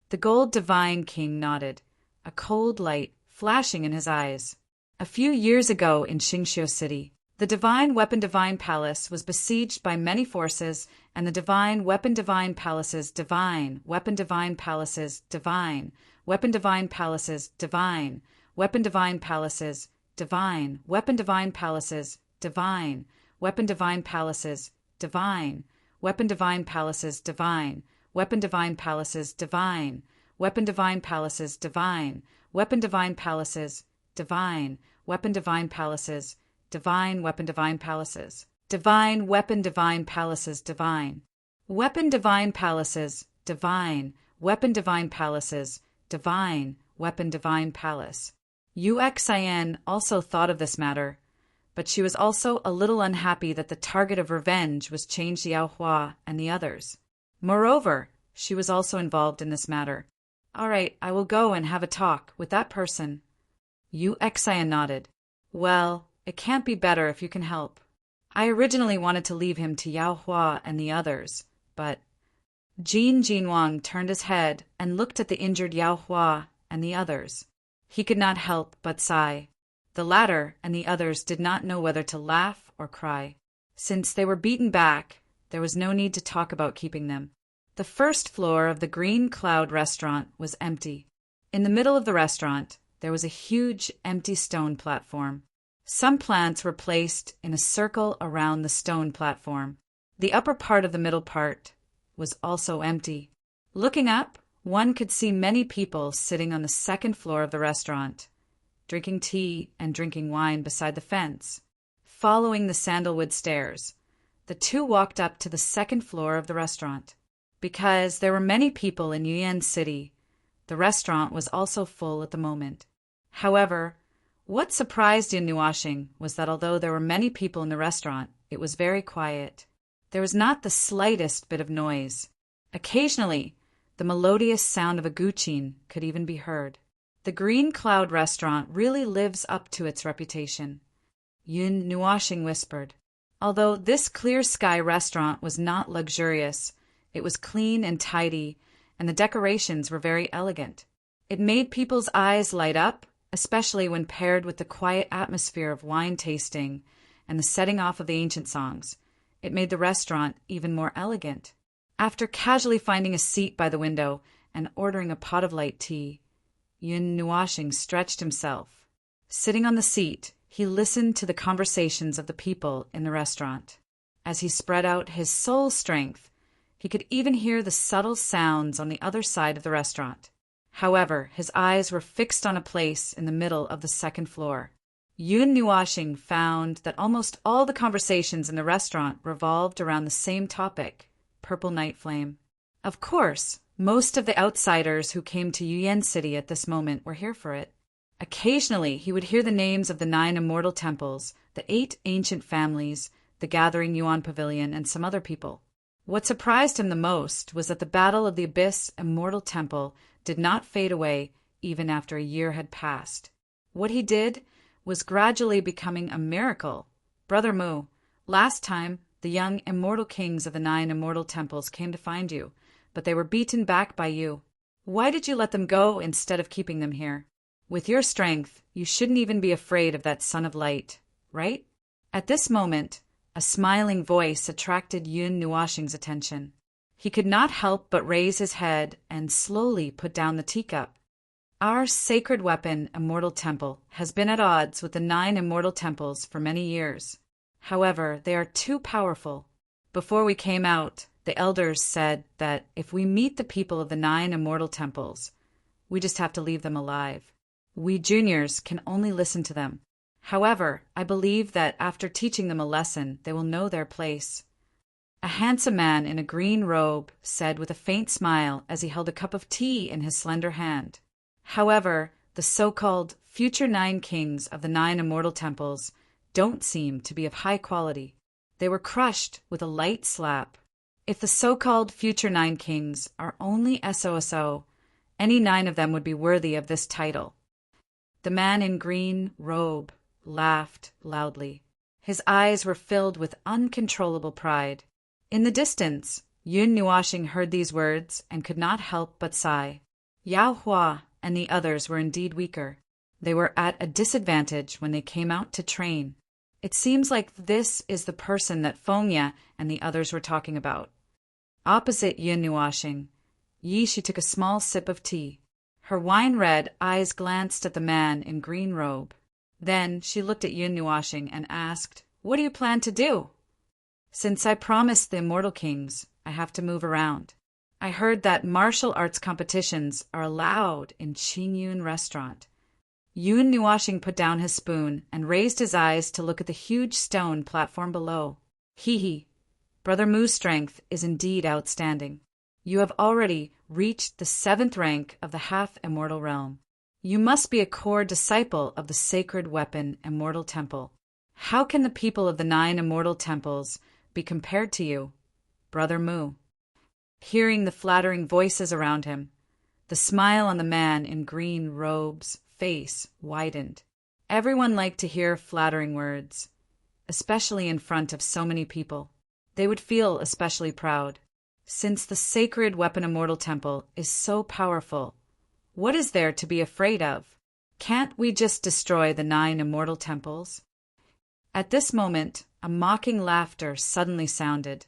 The gold divine king nodded, a cold light flashing in his eyes. A few years ago in Xingqiu City, the Divine Weapon Divine Palace was besieged by many forces, and the Divine Weapon Divine Palace's Divine Weapon Divine Palace's Divine Weapon Divine Palace's Divine Weapon Divine Palace's Divine Weapon Divine Palace's Divine Weapon Divine Palace's Divine Weapon Divine Palace's Divine Weapon Divine Palace's Divine Weapon Divine Palace's Divine Weapon Divine Palace's Divine Weapon Divine Palace's Divine Weapon Divine Palaces Divine Weapon Divine Palaces Divine Weapon Divine Palaces Divine Weapon Divine Palaces Divine Weapon Divine Palace. Uxian also thought of this matter, but she was also a little unhappy that the target of revenge was changed Yao Hua and the others. Moreover, she was also involved in this matter. All right, I will go and have a talk with that person. Uxian nodded. Well, it can't be better if you can help. I originally wanted to leave him to Yao Hua and the others, but... Jin Jinwang turned his head and looked at the injured Yao Hua and the others. He could not help but sigh. The latter and the others did not know whether to laugh or cry. Since they were beaten back, there was no need to talk about keeping them. The first floor of the Green Cloud restaurant was empty. In the middle of the restaurant, there was a huge empty stone platform. Some plants were placed in a circle around the stone platform. The upper part of the middle part was also empty. Looking up, one could see many people sitting on the second floor of the restaurant, drinking tea and drinking wine beside the fence. Following the sandalwood stairs, the two walked up to the second floor of the restaurant. Because there were many people in Yuan City, the restaurant was also full at the moment. However, what surprised Yin Nuashing was that although there were many people in the restaurant, it was very quiet. There was not the slightest bit of noise. Occasionally, the melodious sound of a guqin could even be heard. The Green Cloud restaurant really lives up to its reputation. Yun Nuashing whispered. Although this clear sky restaurant was not luxurious, it was clean and tidy, and the decorations were very elegant. It made people's eyes light up, especially when paired with the quiet atmosphere of wine tasting and the setting off of the ancient songs. It made the restaurant even more elegant. After casually finding a seat by the window and ordering a pot of light tea, Yun Nuashing stretched himself. Sitting on the seat, he listened to the conversations of the people in the restaurant. As he spread out his soul strength, he could even hear the subtle sounds on the other side of the restaurant. However, his eyes were fixed on a place in the middle of the second floor. Yun Nuashing found that almost all the conversations in the restaurant revolved around the same topic, Purple Night Flame. Of course, most of the outsiders who came to Yuan City at this moment were here for it. Occasionally, he would hear the names of the 9 immortal temples, the 8 ancient families, the Gathering Yuan Pavilion, and some other people. What surprised him the most was that the Battle of the Abyss Immortal Temple did not fade away even after a year had passed. What he did was gradually becoming a miracle. Brother Mu, last time the young immortal kings of the 9 immortal temples came to find you, but they were beaten back by you. Why did you let them go instead of keeping them here? With your strength, you shouldn't even be afraid of that Son of Light, right? At this moment, a smiling voice attracted Yun Nuashing's attention. He could not help but raise his head and slowly put down the teacup. Our sacred weapon, Immortal Temple, has been at odds with the 9 immortal temples for many years. However, they are too powerful. Before we came out, the elders said that if we meet the people of the 9 immortal temples, we just have to leave them alive. We juniors can only listen to them. However, I believe that after teaching them a lesson, they will know their place. A handsome man in a green robe said with a faint smile as he held a cup of tea in his slender hand. However, the so-called future 9 kings of the 9 immortal temples don't seem to be of high quality. They were crushed with a light slap. If the so-called future 9 kings are only SOSO, any 9 of them would be worthy of this title. The man in green robe laughed loudly. His eyes were filled with uncontrollable pride. In the distance, Yun Nuashing heard these words and could not help but sigh. Yao Hua and the others were indeed weaker. They were at a disadvantage when they came out to train. It seems like this is the person that Fengya and the others were talking about. Opposite Yun Nuashing, Yi Shi took a small sip of tea. Her wine-red eyes glanced at the man in green robe. Then she looked at Yun Nuashing and asked, "What do you plan to do?" "Since I promised the immortal kings, I have to move around. I heard that martial arts competitions are allowed in Qinyun restaurant." Yun Nuashing put down his spoon and raised his eyes to look at the huge stone platform below. Hee. Brother Mu's strength is indeed outstanding. You have already reached the 7th rank of the half-immortal realm. You must be a core disciple of the sacred weapon Immortal Temple. How can the people of the 9 immortal temples be compared to you, Brother Mu? Hearing the flattering voices around him, the smile on the man in green robes' face widened. Everyone liked to hear flattering words, especially in front of so many people. They would feel especially proud. Since the sacred weapon Immortal Temple is so powerful, what is there to be afraid of? Can't we just destroy the 9 immortal temples? At this moment, a mocking laughter suddenly sounded,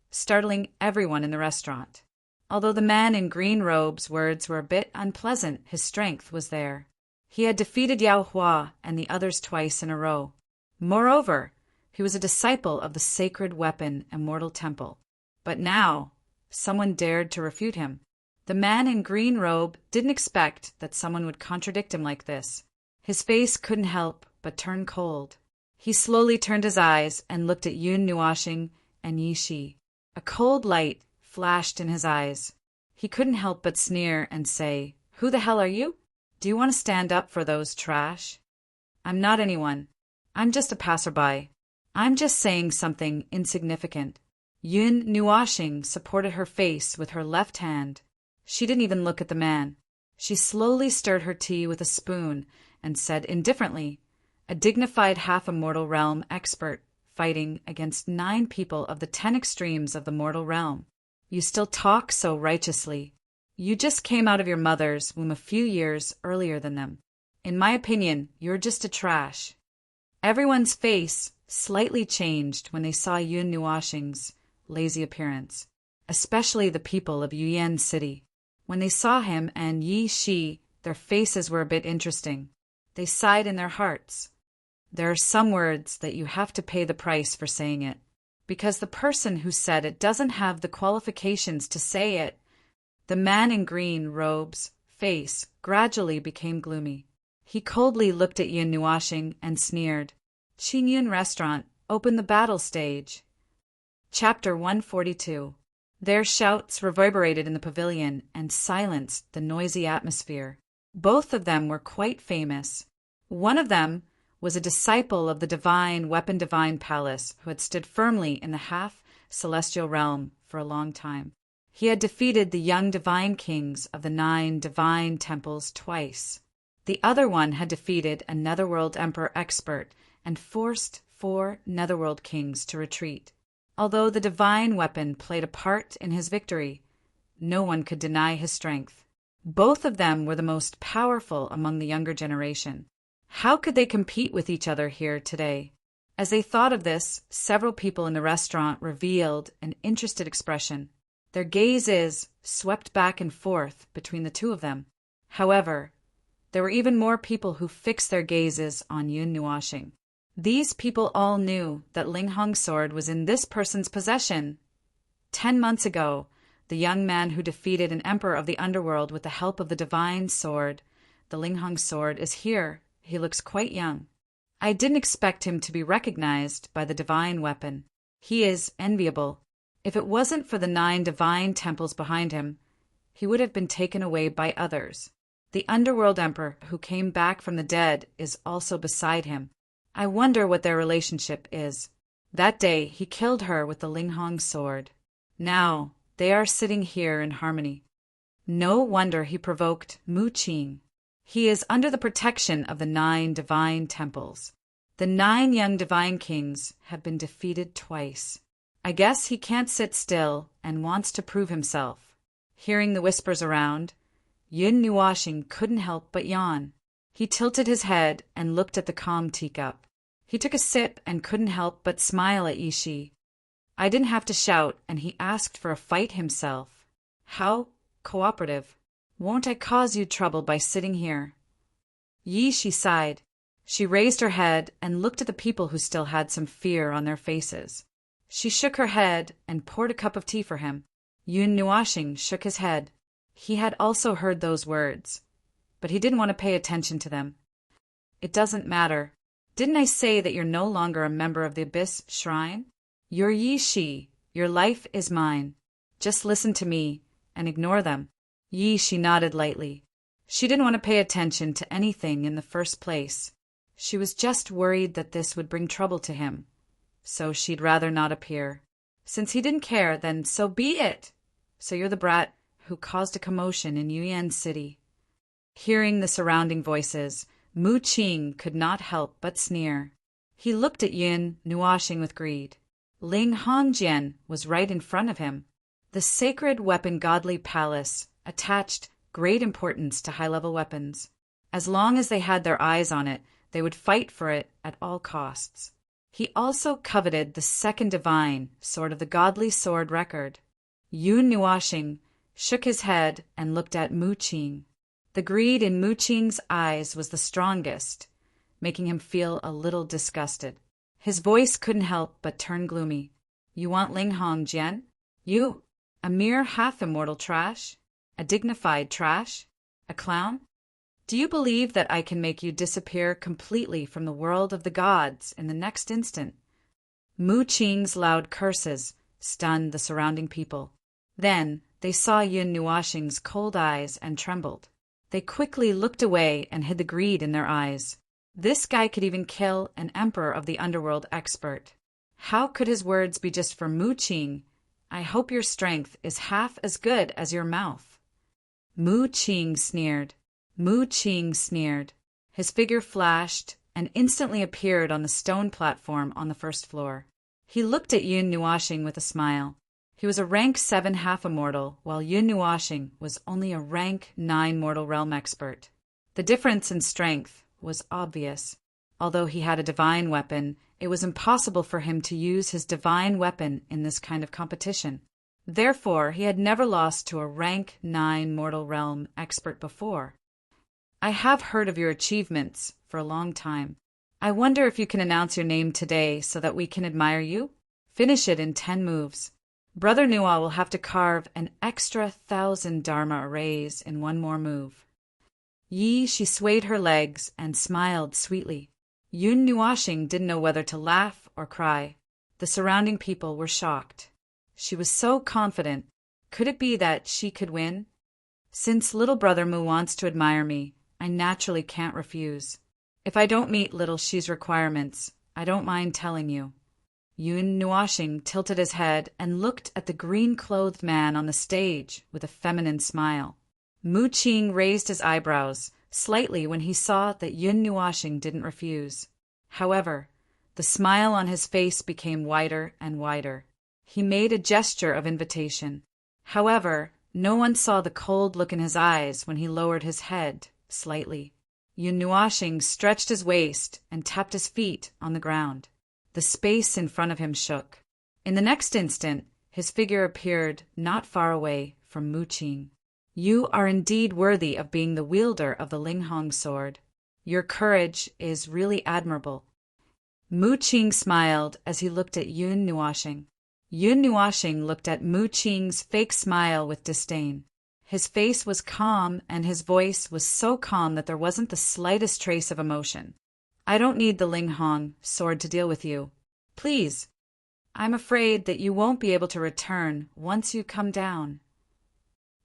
startling everyone in the restaurant. Although the man in green robes' words were a bit unpleasant, his strength was there. He had defeated Yao Hua and the others twice in a row. Moreover, he was a disciple of the sacred weapon Immortal Temple. But now, someone dared to refute him. The man in green robe didn't expect that someone would contradict him like this. His face couldn't help but turn cold. He slowly turned his eyes and looked at Yun Nuashing and Yi Shi. A cold light flashed in his eyes. He couldn't help but sneer and say, "Who the hell are you? Do you want to stand up for those trash?" "I'm not anyone. I'm just a passerby. I'm just saying something insignificant." Yun Nuashing supported her face with her left hand. She didn't even look at the man. She slowly stirred her tea with a spoon and said indifferently, "A dignified half-immortal realm expert fighting against 9 people of the 10 extremes of the mortal realm. You still talk so righteously. You just came out of your mother's womb a few years earlier than them. In my opinion, you're just a trash." Everyone's face slightly changed when they saw Yun Nuashing's lazy appearance, especially the people of Yuyan City. When they saw him and Yi Shi, their faces were a bit interesting. They sighed in their hearts. There are some words that you have to pay the price for saying it, because the person who said it doesn't have the qualifications to say it. The man in green robes' face gradually became gloomy. He coldly looked at Yun Nuashing and sneered. Qinyun Restaurant opened the battle stage. Chapter 142. Their shouts reverberated in the pavilion and silenced the noisy atmosphere. Both of them were quite famous. One of them was a disciple of the divine Weapon Divine Palace who had stood firmly in the half-celestial realm for a long time. He had defeated the young divine kings of the 9 divine temples twice. The other one had defeated a Netherworld Emperor expert and forced 4 Netherworld kings to retreat. Although the divine weapon played a part in his victory, no one could deny his strength. Both of them were the most powerful among the younger generation. How could they compete with each other here today? As they thought of this, several people in the restaurant revealed an interested expression. Their gazes swept back and forth between the two of them. However, there were even more people who fixed their gazes on Yun Nuashing. These people all knew that Ling Hong's sword was in this person's possession. 10 months ago, the young man who defeated an emperor of the underworld with the help of the divine sword, the Ling Hong sword, is here. He looks quite young. I didn't expect him to be recognized by the divine weapon. He is enviable. If it wasn't for the 9 divine temples behind him, he would have been taken away by others. The underworld emperor who came back from the dead is also beside him. I wonder what their relationship is. That day he killed her with the Linghong sword. Now they are sitting here in harmony. No wonder he provoked Mu Qing. He is under the protection of the 9 divine temples. The 9 young divine kings have been defeated twice. I guess he can't sit still and wants to prove himself. Hearing the whispers around, Yun Nuoxing couldn't help but yawn. He tilted his head and looked at the calm teacup. He took a sip and couldn't help but smile at Yishi. I didn't have to shout, and he asked for a fight himself. How cooperative. Won't I cause you trouble by sitting here? Yishi sighed. She raised her head and looked at the people who still had some fear on their faces. She shook her head and poured a cup of tea for him. Yun Nuoxing shook his head. He had also heard those words, but he didn't want to pay attention to them. It doesn't matter. Didn't I say that you're no longer a member of the Abyss Shrine? You're Yi Shi. Your life is mine. Just listen to me and ignore them. Yi Shi nodded lightly. She didn't want to pay attention to anything in the first place. She was just worried that this would bring trouble to him, so she'd rather not appear. Since he didn't care, then so be it. So you're the brat who caused a commotion in Yuyan City. Hearing the surrounding voices, Mu Qing could not help but sneer. He looked at Yun Nuoxing with greed. Ling Hongjian was right in front of him. The sacred weapon godly palace attached great importance to high-level weapons. As long as they had their eyes on it, they would fight for it at all costs. He also coveted the second divine sword of the godly sword record. Yun Nuoxing shook his head and looked at Mu Qing. The greed in Mu Qing's eyes was the strongest, making him feel a little disgusted. His voice couldn't help but turn gloomy. You want Ling Hongjian? You? A mere half-immortal trash? A dignified trash? A clown? Do you believe that I can make you disappear completely from the world of the gods in the next instant? Mu Qing's loud curses stunned the surrounding people. Then they saw Yun Nuoxing's cold eyes and trembled. They quickly looked away and hid the greed in their eyes. This guy could even kill an emperor of the underworld expert. How could his words be just for Mu Qing? I hope your strength is half as good as your mouth. Mu Qing sneered. Mu Qing sneered. His figure flashed and instantly appeared on the stone platform on the first floor. He looked at Yun Nuoxing with a smile. He was a rank 7 half-immortal, while Yun Nuoxing was only a rank 9 mortal realm expert. The difference in strength was obvious. Although he had a divine weapon, it was impossible for him to use his divine weapon in this kind of competition. Therefore, he had never lost to a rank 9 mortal realm expert before. I have heard of your achievements for a long time. I wonder if you can announce your name today so that we can admire you? Finish it in 10 moves. Brother Nua will have to carve an extra 1,000 Dharma arrays in one more move. She swayed her legs and smiled sweetly. Yun Nuoxing didn't know whether to laugh or cry. The surrounding people were shocked. She was so confident. Could it be that she could win? Since little brother Mu wants to admire me, I naturally can't refuse. If I don't meet little Shi's requirements, I don't mind telling you. Yun Nuoxing tilted his head and looked at the green-clothed man on the stage with a feminine smile. Mu Qing raised his eyebrows slightly when he saw that Yun Nuoxing didn't refuse. However, the smile on his face became wider and wider. He made a gesture of invitation. However, no one saw the cold look in his eyes when he lowered his head slightly. Yun Nuoxing stretched his waist and tapped his feet on the ground. The space in front of him shook. In the next instant, his figure appeared not far away from Mu Qing. You are indeed worthy of being the wielder of the Linghong sword. Your courage is really admirable. Mu Qing smiled as he looked at Yun Nuoxing. Yun Nuoxing looked at Mu Qing's fake smile with disdain. His face was calm and his voice was so calm that there wasn't the slightest trace of emotion. I don't need the Ling Hong sword to deal with you. Please, I'm afraid that you won't be able to return once you come down."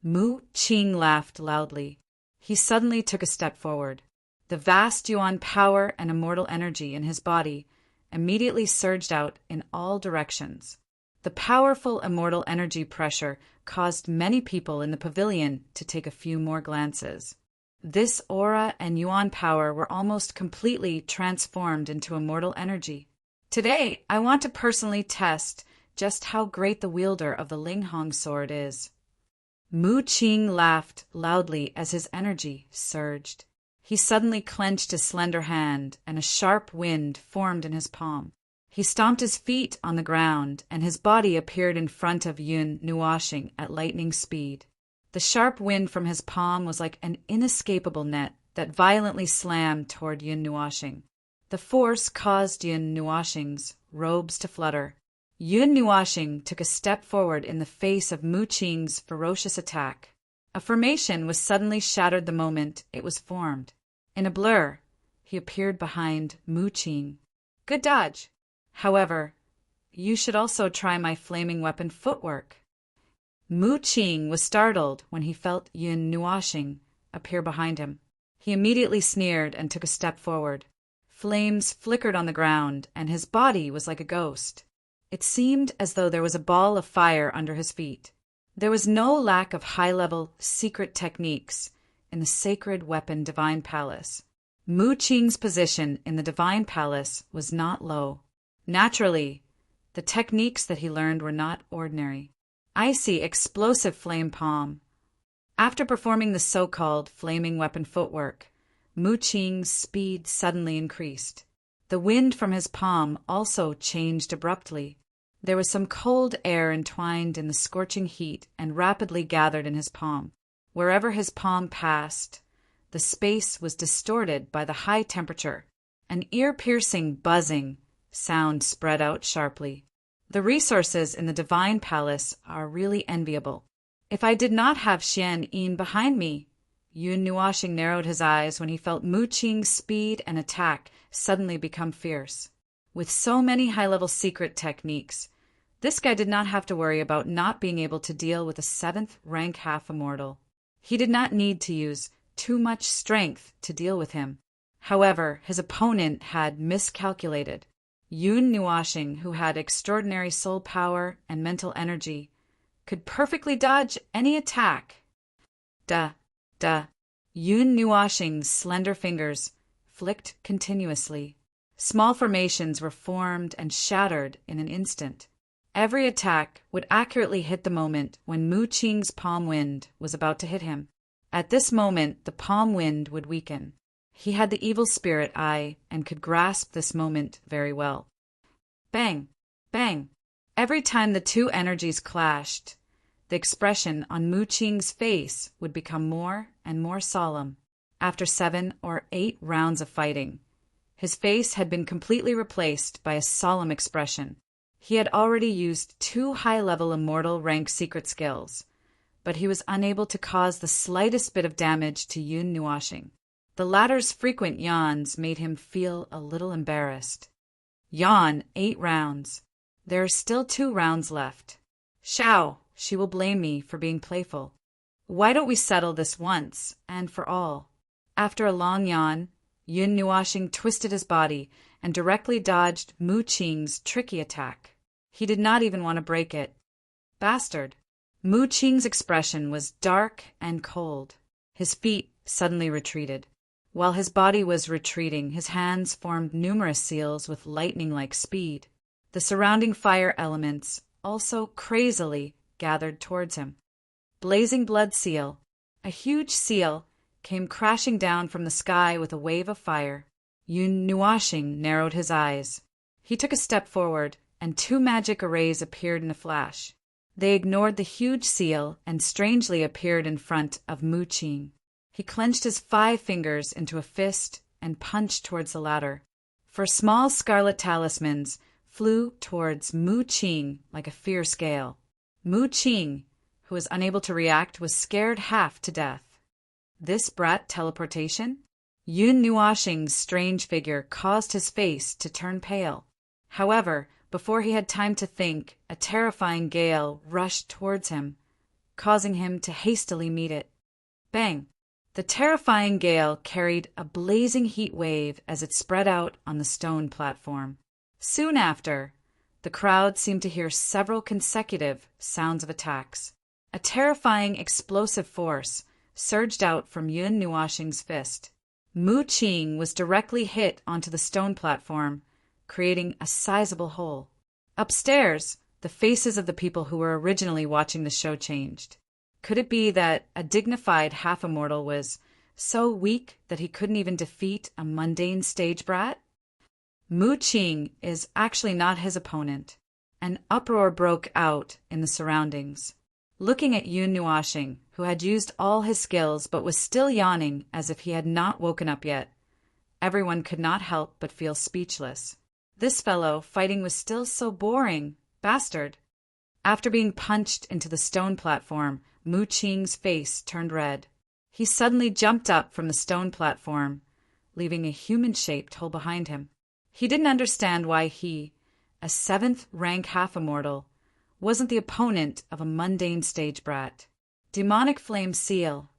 Mu Qing laughed loudly. He suddenly took a step forward. The vast Yuan power and immortal energy in his body immediately surged out in all directions. The powerful immortal energy pressure caused many people in the pavilion to take a few more glances. This aura and Yuan power were almost completely transformed into immortal energy. Today, I want to personally test just how great the wielder of the Ling Hong sword is. Mu Qing laughed loudly as his energy surged. He suddenly clenched his slender hand, and a sharp wind formed in his palm. He stomped his feet on the ground, and his body appeared in front of Yun Nuoxing at lightning speed. The sharp wind from his palm was like an inescapable net that violently slammed toward Yun Nuoxing. The force caused Yun Nuoxing's robes to flutter. Yun Nuoxing took a step forward in the face of Mu Qing's ferocious attack. A formation was suddenly shattered the moment it was formed. In a blur, he appeared behind Mu Qing. Good dodge. However, you should also try my flaming weapon footwork. Mu Qing was startled when he felt Yun Nuoxing appear behind him. He immediately sneered and took a step forward. Flames flickered on the ground, and his body was like a ghost. It seemed as though there was a ball of fire under his feet. There was no lack of high-level, secret techniques in the sacred weapon Divine Palace. Mu Qing's position in the Divine Palace was not low. Naturally, the techniques that he learned were not ordinary. Icy, explosive flame palm. After performing the so-called flaming weapon footwork, Mu Qing's speed suddenly increased. The wind from his palm also changed abruptly. There was some cold air entwined in the scorching heat and rapidly gathered in his palm. Wherever his palm passed, the space was distorted by the high temperature. An ear-piercing buzzing sound spread out sharply. The resources in the Divine Palace are really enviable. If I did not have Xian Yin behind me— Yun Nuoxing narrowed his eyes when he felt Mu Qing's speed and attack suddenly become fierce. With so many high-level secret techniques, this guy did not have to worry about not being able to deal with a 7th rank half-immortal. He did not need to use too much strength to deal with him. However, his opponent had miscalculated. Yun Nuoxing, who had extraordinary soul power and mental energy, could perfectly dodge any attack. Duh. Yun Nuoxing's slender fingers flicked continuously. Small formations were formed and shattered in an instant. Every attack would accurately hit the moment when Mu Qing's palm wind was about to hit him. At this moment, the palm wind would weaken. He had the evil spirit eye and could grasp this moment very well. Bang! Bang! Every time the two energies clashed, the expression on Mu Qing's face would become more and more solemn. After 7 or 8 rounds of fighting, his face had been completely replaced by a solemn expression. He had already used 2 high-level immortal rank secret skills, but he was unable to cause the slightest bit of damage to Yun Nuoxing. The latter's frequent yawns made him feel a little embarrassed. Yawn 8 rounds. There are still 2 rounds left. Shao, she will blame me for being playful. Why don't we settle this once and for all? After a long yawn, Yun Nuoxing twisted his body and directly dodged Mu Qing's tricky attack. He did not even want to break it. Bastard. Mu Qing's expression was dark and cold. His feet suddenly retreated. While his body was retreating, his hands formed numerous seals with lightning-like speed. The surrounding fire elements also crazily gathered towards him. Blazing blood seal. A huge seal came crashing down from the sky with a wave of fire. Yun Nuoxing narrowed his eyes. He took a step forward, and 2 magic arrays appeared in a flash. They ignored the huge seal and strangely appeared in front of Mu Qing. He clenched his 5 fingers into a fist and punched towards the latter. 4 small scarlet talismans flew towards Mu Qing like a fierce gale. Mu Qing, who was unable to react, was scared half to death. This brat teleportation? Yun Nuoxing's strange figure caused his face to turn pale. However, before he had time to think, a terrifying gale rushed towards him, causing him to hastily meet it. Bang! The terrifying gale carried a blazing heat wave as it spread out on the stone platform. Soon after, the crowd seemed to hear several consecutive sounds of attacks. A terrifying explosive force surged out from Yun Nuoxing's fist. Mu Qing was directly hit onto the stone platform, creating a sizable hole. Upstairs, the faces of the people who were originally watching the show changed. Could it be that a dignified half-immortal was so weak that he couldn't even defeat a mundane stage brat? Mu Qing is actually not his opponent. An uproar broke out in the surroundings. Looking at Yun Nuoxing, who had used all his skills but was still yawning as if he had not woken up yet, everyone could not help but feel speechless. This fellow fighting was still so boring. Bastard. After being punched into the stone platform, Mu Qing's face turned red. He suddenly jumped up from the stone platform, leaving a human-shaped hole behind him. He didn't understand why he, a 7th-rank half-immortal, wasn't the opponent of a mundane stage brat. Demonic flame seal.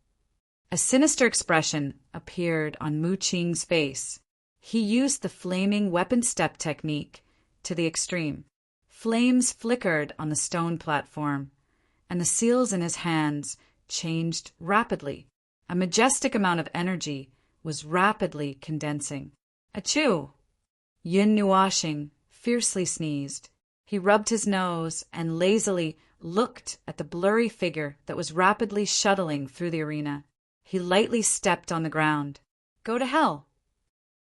A sinister expression appeared on Mu Qing's face. He used the flaming weapon step technique to the extreme. Flames flickered on the stone platform, and the seals in his hands changed rapidly. A majestic amount of energy was rapidly condensing. Achoo! Yun Nuoxing fiercely sneezed. He rubbed his nose and lazily looked at the blurry figure that was rapidly shuttling through the arena. He lightly stepped on the ground. Go to hell!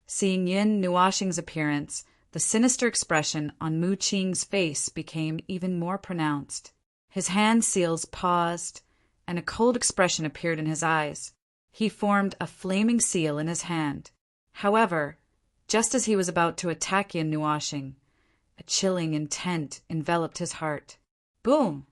Seeing Yun Nuoxing's appearance, the sinister expression on Mu Qing's face became even more pronounced. His hand seals paused, and a cold expression appeared in his eyes. He formed a flaming seal in his hand. However, just as he was about to attack Yun Nuoxing, a chilling intent enveloped his heart. Boom!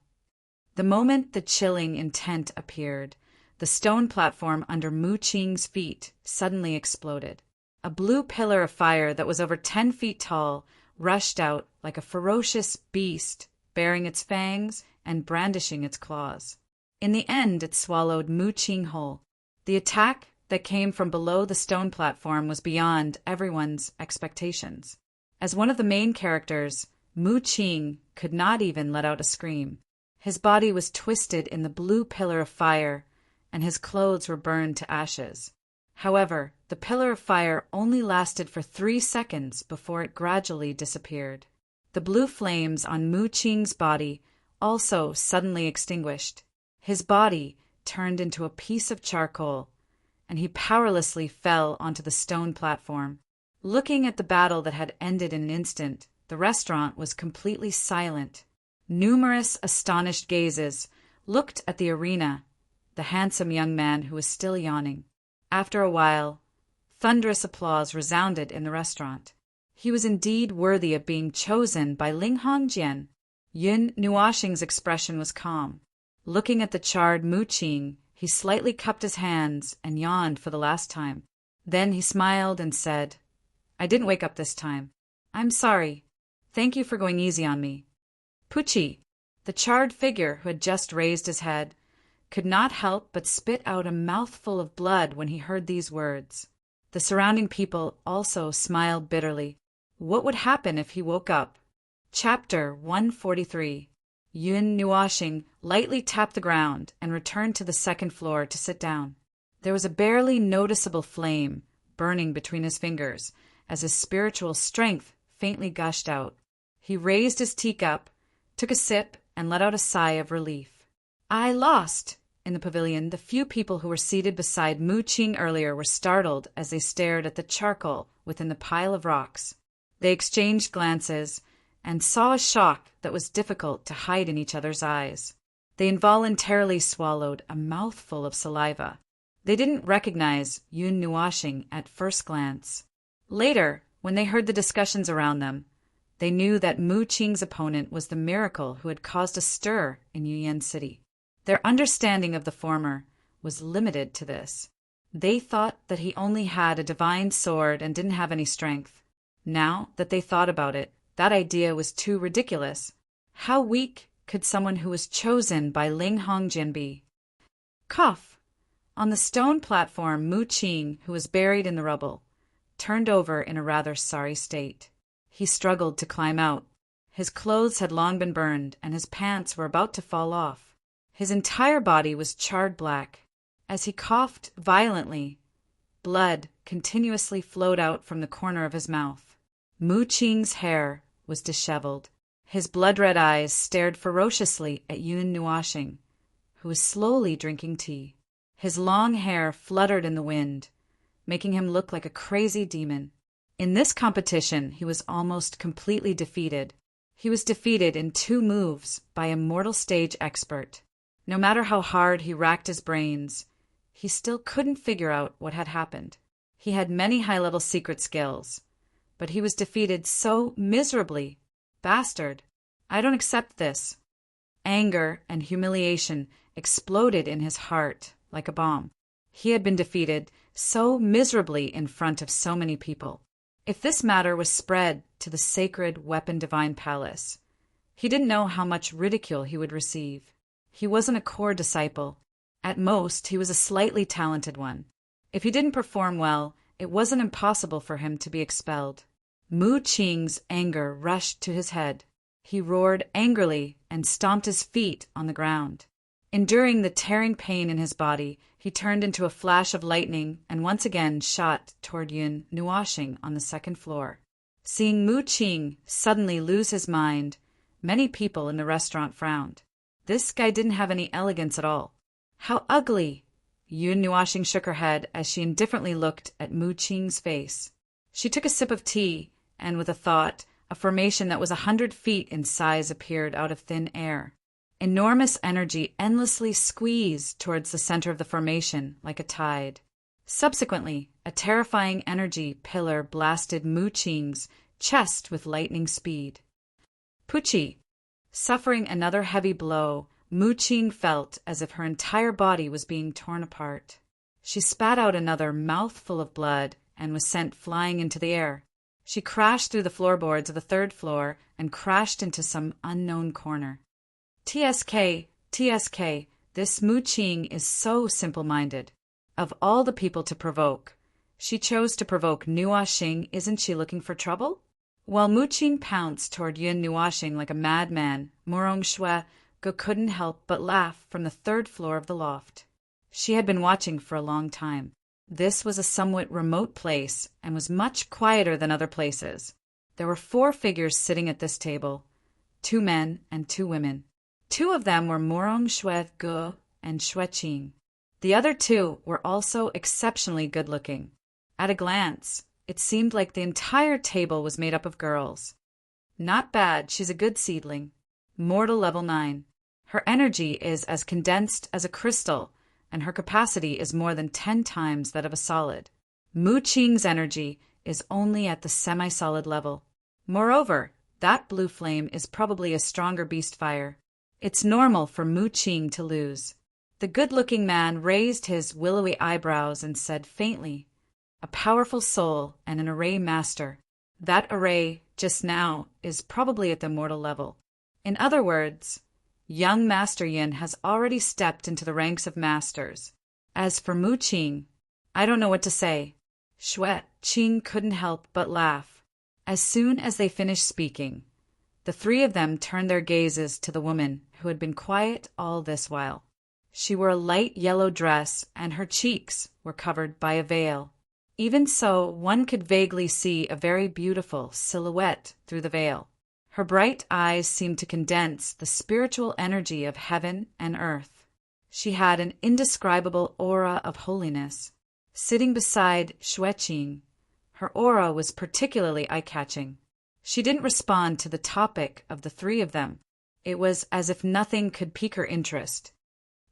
The moment the chilling intent appeared, the stone platform under Mu Qing's feet suddenly exploded. A blue pillar of fire that was over 10 feet tall rushed out like a ferocious beast, baring its fangs and brandishing its claws. In the end, it swallowed Mu Qing whole. The attack that came from below the stone platform was beyond everyone's expectations. As one of the main characters, Mu Qing could not even let out a scream. His body was twisted in the blue pillar of fire, and his clothes were burned to ashes. However, the pillar of fire only lasted for 3 seconds before it gradually disappeared. The blue flames on Mu Qing's body also suddenly extinguished. His body turned into a piece of charcoal, and he powerlessly fell onto the stone platform. Looking at the battle that had ended in an instant, the restaurant was completely silent. Numerous astonished gazes looked at the arena, the handsome young man who was still yawning. After a while, thunderous applause resounded in the restaurant. He was indeed worthy of being chosen by Ling Hongjian. Yun Nuoxing's expression was calm. Looking at the charred Mu Qing, he slightly cupped his hands and yawned for the last time. Then he smiled and said, I didn't wake up this time. I'm sorry. Thank you for going easy on me. Pucci, the charred figure who had just raised his head, could not help but spit out a mouthful of blood when he heard these words. The surrounding people also smiled bitterly. What would happen if he woke up? Chapter 143. Yun Nuoxing lightly tapped the ground and returned to the second floor to sit down. There was a barely noticeable flame burning between his fingers as his spiritual strength faintly gushed out. He raised his teacup, took a sip, and let out a sigh of relief. I lost! In the pavilion, the few people who were seated beside Mu Qing earlier were startled as they stared at the charcoal within the pile of rocks. They exchanged glances and saw a shock that was difficult to hide in each other's eyes. They involuntarily swallowed a mouthful of saliva. They didn't recognize Yun Nuoxing at first glance. Later, when they heard the discussions around them, they knew that Mu Qing's opponent was the miracle who had caused a stir in Yuyan City. Their understanding of the former was limited to this. They thought that he only had a divine sword and didn't have any strength. Now that they thought about it, that idea was too ridiculous. How weak could someone who was chosen by Ling Hongjin be? Cough! On the stone platform, Mu Qing, who was buried in the rubble, turned over in a rather sorry state. He struggled to climb out. His clothes had long been burned, and his pants were about to fall off. His entire body was charred black. As he coughed violently, blood continuously flowed out from the corner of his mouth. Mu Qing's hair was disheveled. His blood-red eyes stared ferociously at Yun Nuoxing, who was slowly drinking tea. His long hair fluttered in the wind, making him look like a crazy demon. In this competition, he was almost completely defeated. He was defeated in 2 moves by a mortal stage expert. No matter how hard he racked his brains, he still couldn't figure out what had happened. He had many high-level secret skills, but he was defeated so miserably. Bastard! I don't accept this. Anger and humiliation exploded in his heart like a bomb. He had been defeated so miserably in front of so many people. If this matter was spread to the sacred Weapon Divine Palace, he didn't know how much ridicule he would receive. He wasn't a core disciple. At most, he was a slightly talented one. If he didn't perform well, it wasn't impossible for him to be expelled. Mu Qing's anger rushed to his head. He roared angrily and stomped his feet on the ground. Enduring the tearing pain in his body, he turned into a flash of lightning and once again shot toward Yun Nuoxing on the 2nd floor. Seeing Mu Qing suddenly lose his mind, many people in the restaurant frowned. This guy didn't have any elegance at all. How ugly! Yun Nuoxing shook her head as she indifferently looked at Mu Qing's face. She took a sip of tea, and with a thought, a formation that was 100 feet in size appeared out of thin air. Enormous energy endlessly squeezed towards the center of the formation like a tide. Subsequently, a terrifying energy pillar blasted Mu Qing's chest with lightning speed. Pucci! Suffering another heavy blow, Mu Qing felt as if her entire body was being torn apart. She spat out another mouthful of blood and was sent flying into the air. She crashed through the floorboards of the 3rd floor and crashed into some unknown corner. TSK, this Mu Qing is so simple-minded. Of all the people to provoke, she chose to provoke Nuoxing. Isn't she looking for trouble? While Mu Qing pounced toward Yun Nuoxing like a madman, Morong Shui couldn't help but laugh from the 3rd floor of the loft. She had been watching for a long time. This was a somewhat remote place and was much quieter than other places. There were 4 figures sitting at this table, 2 men and 2 women. 2 of them were Morong Shui and Shui Qing. The other 2 were also exceptionally good-looking. At a glance, it seemed like the entire table was made up of girls. Not bad, she's a good seedling. Mortal level 9. Her energy is as condensed as a crystal, and her capacity is more than 10 times that of a solid. Mu Qing's energy is only at the semi-solid level. Moreover, that blue flame is probably a stronger beast fire. It's normal for Mu Qing to lose. The good-looking man raised his willowy eyebrows and said faintly, "A powerful soul and an array master. That array, just now, is probably at the mortal level. In other words, young Master Yin has already stepped into the ranks of masters. As for Mu Qing, I don't know what to say." Shui Qing couldn't help but laugh. As soon as they finished speaking, the 3 of them turned their gazes to the woman who had been quiet all this while. She wore a light yellow dress, and her cheeks were covered by a veil. Even so, one could vaguely see a very beautiful silhouette through the veil. Her bright eyes seemed to condense the spiritual energy of heaven and earth. She had an indescribable aura of holiness. Sitting beside Shui Qing, her aura was particularly eye-catching. She didn't respond to the topic of the 3 of them. It was as if nothing could pique her interest.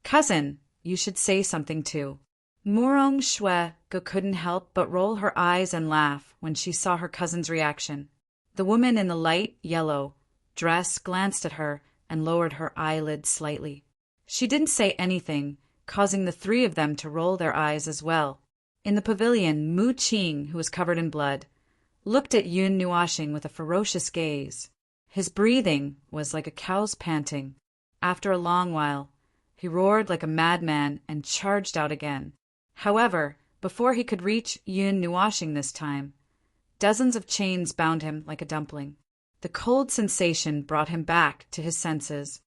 "Cousin, you should say something too." Morong Shui couldn't help but roll her eyes and laugh when she saw her cousin's reaction. The woman in the light yellow dress glanced at her and lowered her eyelids slightly. She didn't say anything, causing the 3 of them to roll their eyes as well. In the pavilion, Mu Qing, who was covered in blood, looked at Yun Nuashing with a ferocious gaze. His breathing was like a cow's panting. After a long while, he roared like a madman and charged out again. However, before he could reach Yun Nuashing this time, dozens of chains bound him like a dumpling. The cold sensation brought him back to his senses.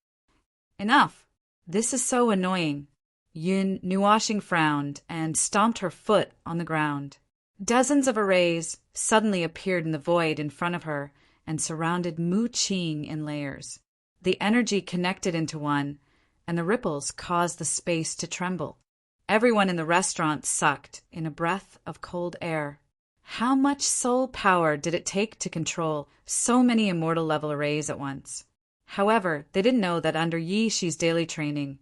Enough! This is so annoying. Yun Nuashing frowned and stomped her foot on the ground. Dozens of arrays suddenly appeared in the void in front of her and surrounded Mu Qing in layers. The energy connected into one, and the ripples caused the space to tremble. Everyone in the restaurant sucked in a breath of cold air. How much soul power did it take to control so many immortal-level arrays at once? However, they didn't know that under Yi Shi's daily training,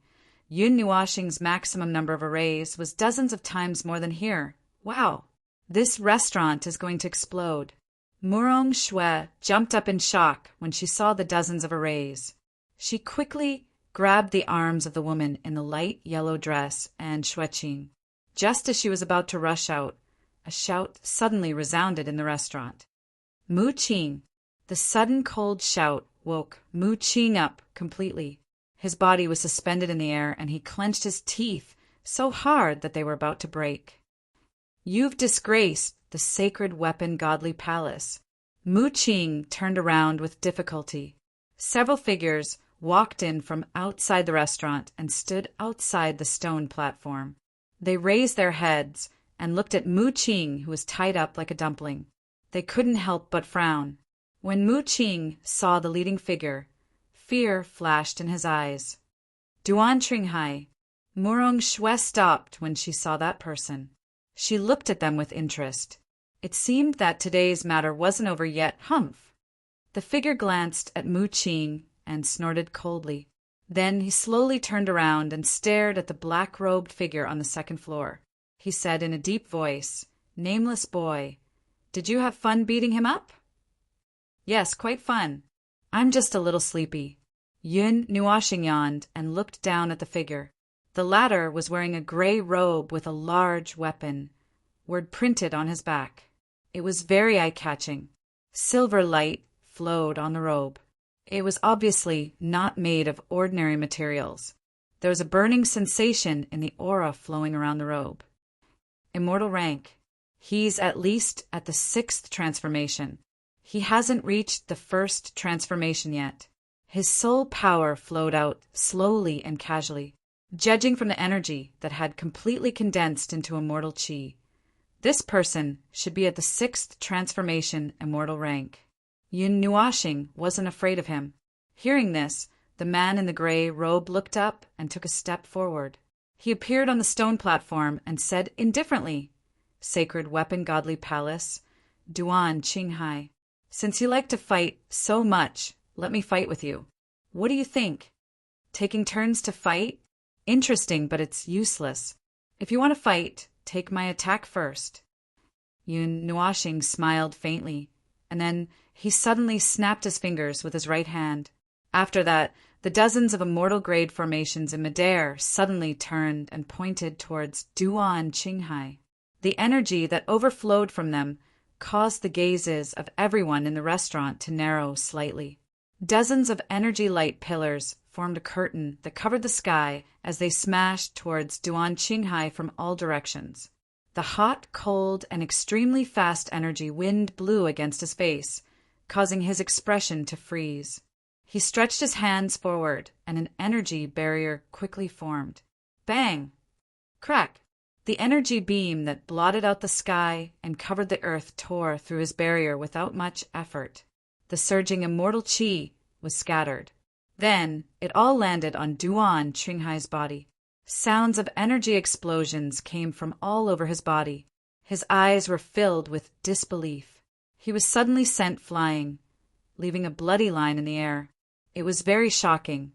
Yun Nuashing's maximum number of arrays was dozens of times more than here. Wow! This restaurant is going to explode. Murong Shui jumped up in shock when she saw the dozens of arrays. She quickly grabbed the arms of the woman in the light yellow dress and Shueqing. Just as she was about to rush out, a shout suddenly resounded in the restaurant. Mu Qing! The sudden cold shout woke Mu Qing up completely. His body was suspended in the air, and he clenched his teeth so hard that they were about to break. You've disgraced the sacred weapon godly palace. Mu Qing turned around with difficulty. Several figures walked in from outside the restaurant and stood outside the stone platform. They raised their heads and looked at Mu Qing, who was tied up like a dumpling. They couldn't help but frown. When Mu Qing saw the leading figure, fear flashed in his eyes. Duan Qinghai. Murong Shui stopped when she saw that person. She looked at them with interest. It seemed that today's matter wasn't over yet. Humph! The figure glanced at Mu Qing and snorted coldly. Then he slowly turned around and stared at the black-robed figure on the second floor. He said in a deep voice, "Nameless boy, did you have fun beating him up?" "Yes, quite fun. I'm just a little sleepy." Yun Nuashing yawned and looked down at the figure. The latter was wearing a gray robe with a large weapon, word printed on his back. It was very eye-catching. Silver light flowed on the robe. It was obviously not made of ordinary materials. There was a burning sensation in the aura flowing around the robe. Immortal rank. He's at least at the 6th transformation. He hasn't reached the 1st transformation yet. His soul power flowed out slowly and casually, judging from the energy that had completely condensed into immortal qi. This person should be at the 6th transformation immortal rank. Yun Nuashing wasn't afraid of him. Hearing this, the man in the gray robe looked up and took a step forward. He appeared on the stone platform and said indifferently, "Sacred weapon godly palace, Duan Qinghai. Since you like to fight so much, let me fight with you. What do you think? Taking turns to fight? Interesting, but it's useless. If you want to fight, take my attack first." Yun Nuashing smiled faintly, and then he suddenly snapped his fingers with his right hand. After that, the dozens of immortal grade formations in midair suddenly turned and pointed towards Duan Qinghai. The energy that overflowed from them caused the gazes of everyone in the restaurant to narrow slightly. Dozens of energy light pillars formed a curtain that covered the sky as they smashed towards Duan Qinghai from all directions. The hot, cold, and extremely fast energy wind blew against his face, causing his expression to freeze. He stretched his hands forward, and an energy barrier quickly formed. Bang! Crack! The energy beam that blotted out the sky and covered the earth tore through his barrier without much effort. The surging immortal qi was scattered. Then it all landed on Duan Qinghai's body. Sounds of energy explosions came from all over his body. His eyes were filled with disbelief. He was suddenly sent flying, leaving a bloody line in the air. It was very shocking.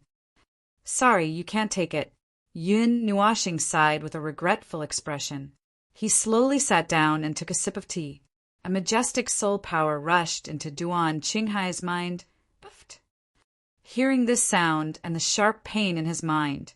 "Sorry, you can't take it." Yun Nuashing sighed with a regretful expression. He slowly sat down and took a sip of tea. A majestic soul power rushed into Duan Qinghai's mind. Buffed. Hearing this sound and the sharp pain in his mind,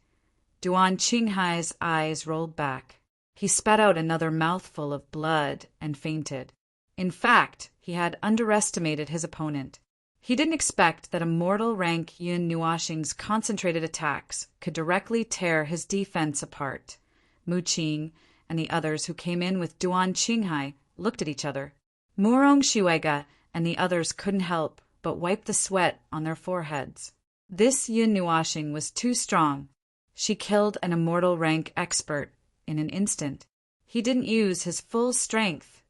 Duan Qinghai's eyes rolled back. He spat out another mouthful of blood and fainted. In fact, he had underestimated his opponent. He didn't expect that a mortal rank Yun Nuashing's concentrated attacks could directly tear his defense apart. Mu Qing and the others who came in with Duan Qinghai looked at each other. Murong Shuiga and the others couldn't help but wipe the sweat on their foreheads. This Yun Nuashing was too strong. She killed an immortal rank expert in an instant. He didn't use his full strength.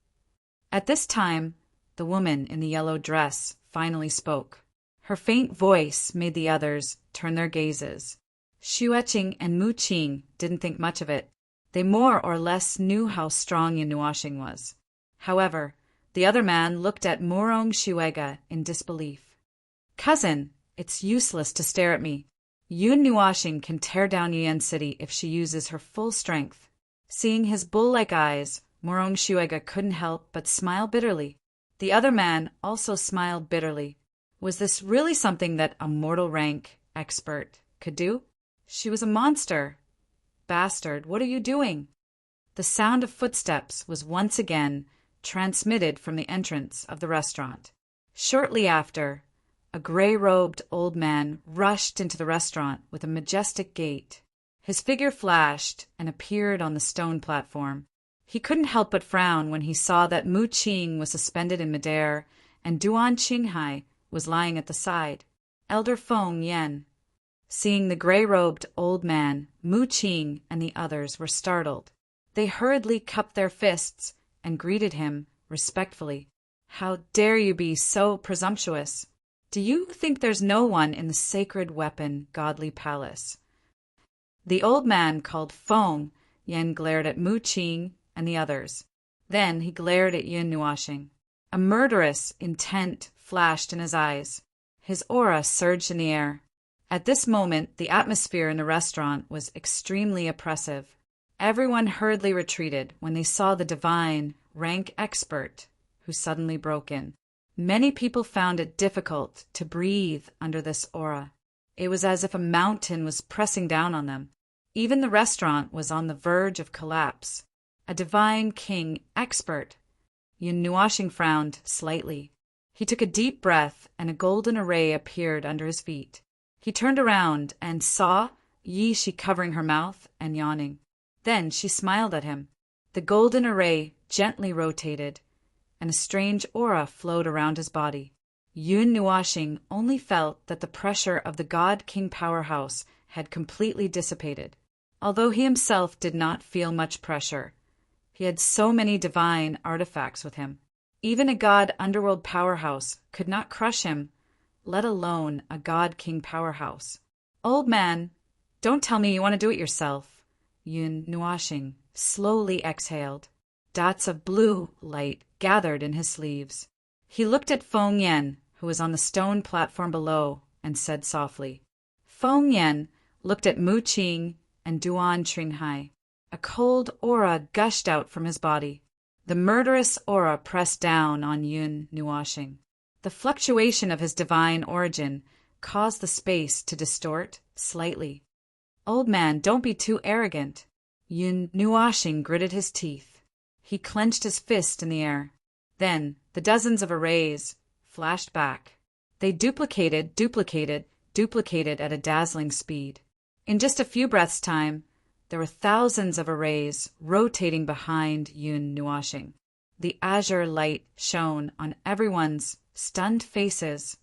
At this time, the woman in the yellow dress finally spoke. Her faint voice made the others turn their gazes. Xueqing and Mu Qing didn't think much of it. They more or less knew how strong Yun Nuashing was. However, the other man looked at Murong Shuiga in disbelief. "Cousin, it's useless to stare at me. Yun Nuashing can tear down Yuan City if she uses her full strength." Seeing his bull-like eyes, Murong Shuiga couldn't help but smile bitterly. The other man also smiled bitterly. Was this really something that a mortal rank expert could do? She was a monster. "Bastard, what are you doing?" The sound of footsteps was once again transmitted from the entrance of the restaurant. Shortly after, a gray-robed old man rushed into the restaurant with a majestic gait. His figure flashed and appeared on the stone platform. He couldn't help but frown when he saw that Mu Qing was suspended in midair and Duan Qinghai was lying at the side. Elder Feng Yan. Seeing the gray-robed old man, Mu Qing and the others were startled. They hurriedly cupped their fists and greeted him respectfully. "How dare you be so presumptuous? Do you think there's no one in the sacred weapon godly palace?" The old man called Feng Yan glared at Mu Qing and the others. Then he glared at Yun Nuashing. A murderous intent flashed in his eyes. His aura surged in the air. At this moment, the atmosphere in the restaurant was extremely oppressive. Everyone hurriedly retreated when they saw the divine, rank expert who suddenly broke in. Many people found it difficult to breathe under this aura. It was as if a mountain was pressing down on them. Even the restaurant was on the verge of collapse. A divine king expert. Yun Nuashing frowned slightly. He took a deep breath and a golden array appeared under his feet. He turned around and saw Yi Shi covering her mouth and yawning. Then she smiled at him. The golden array gently rotated, and a strange aura flowed around his body. Yun Nuashing only felt that the pressure of the God-King powerhouse had completely dissipated. Although he himself did not feel much pressure, he had so many divine artifacts with him. Even a God underworld powerhouse could not crush him, let alone a God-King powerhouse. "Old man, don't tell me you want to do it yourself." Yun Nuashing slowly exhaled. Dots of blue light gathered in his sleeves. He looked at Feng Yan, who was on the stone platform below, and said softly. Feng Yan looked at Mu Qing and Duan Qinghai. A cold aura gushed out from his body. The murderous aura pressed down on Yun Nuashing. The fluctuation of his divine origin caused the space to distort slightly. "Old man, don't be too arrogant." Yun Nuashing gritted his teeth. He clenched his fist in the air. Then the dozens of arrays flashed back. They duplicated at a dazzling speed. In just a few breaths' time, there were thousands of arrays rotating behind Yun Nuashing. The azure light shone on everyone's stunned faces.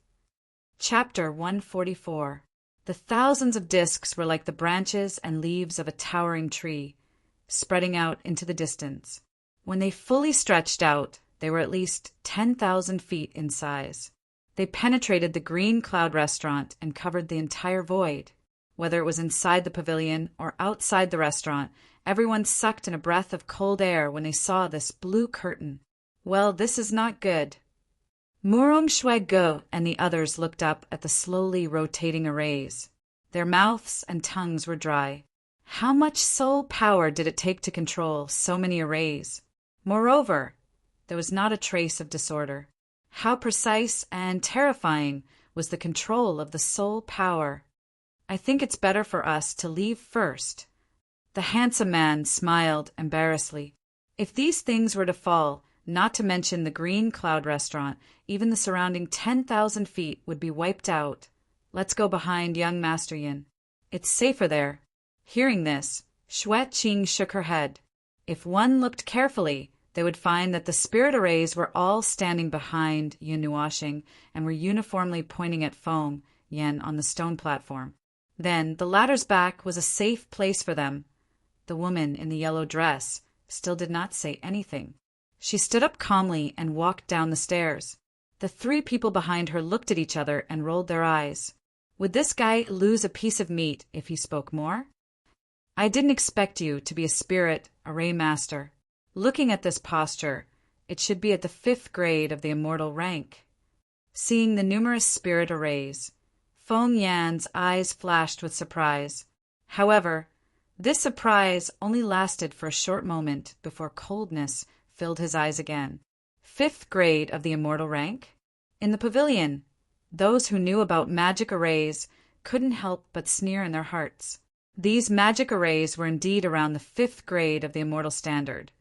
Chapter 144. The thousands of discs were like the branches and leaves of a towering tree, spreading out into the distance. When they fully stretched out, they were at least 10,000 feet in size. They penetrated the green cloud restaurant and covered the entire void. Whether it was inside the pavilion or outside the restaurant, everyone sucked in a breath of cold air when they saw this blue curtain. Well, this is not good. Murong Shuai and the others looked up at the slowly rotating arrays. Their mouths and tongues were dry. How much soul power did it take to control so many arrays? Moreover, there was not a trace of disorder. How precise and terrifying was the control of the soul power. "I think it's better for us to leave first." The handsome man smiled embarrassedly. If these things were to fall, not to mention the Green Cloud restaurant, even the surrounding 10,000 feet would be wiped out. Let's go behind young Master Yin. It's safer there. Hearing this, Shuet Qing shook her head. If one looked carefully, they would find that the spirit arrays were all standing behind Yun Nuashing and were uniformly pointing at Feng Yen on the stone platform. Then the latter's back was a safe place for them. The woman in the yellow dress still did not say anything. She stood up calmly and walked down the stairs. The three people behind her looked at each other and rolled their eyes. Would this guy lose a piece of meat if he spoke more? I didn't expect you to be a spirit array master. Looking at this posture, it should be at the 5th grade of the immortal rank. Seeing the numerous spirit arrays, Feng Yan's eyes flashed with surprise. However, this surprise only lasted for a short moment before coldness filled his eyes again. 5th grade of the immortal rank? In the pavilion, those who knew about magic arrays couldn't help but sneer in their hearts. These magic arrays were indeed around the 5th grade of the immortal standard.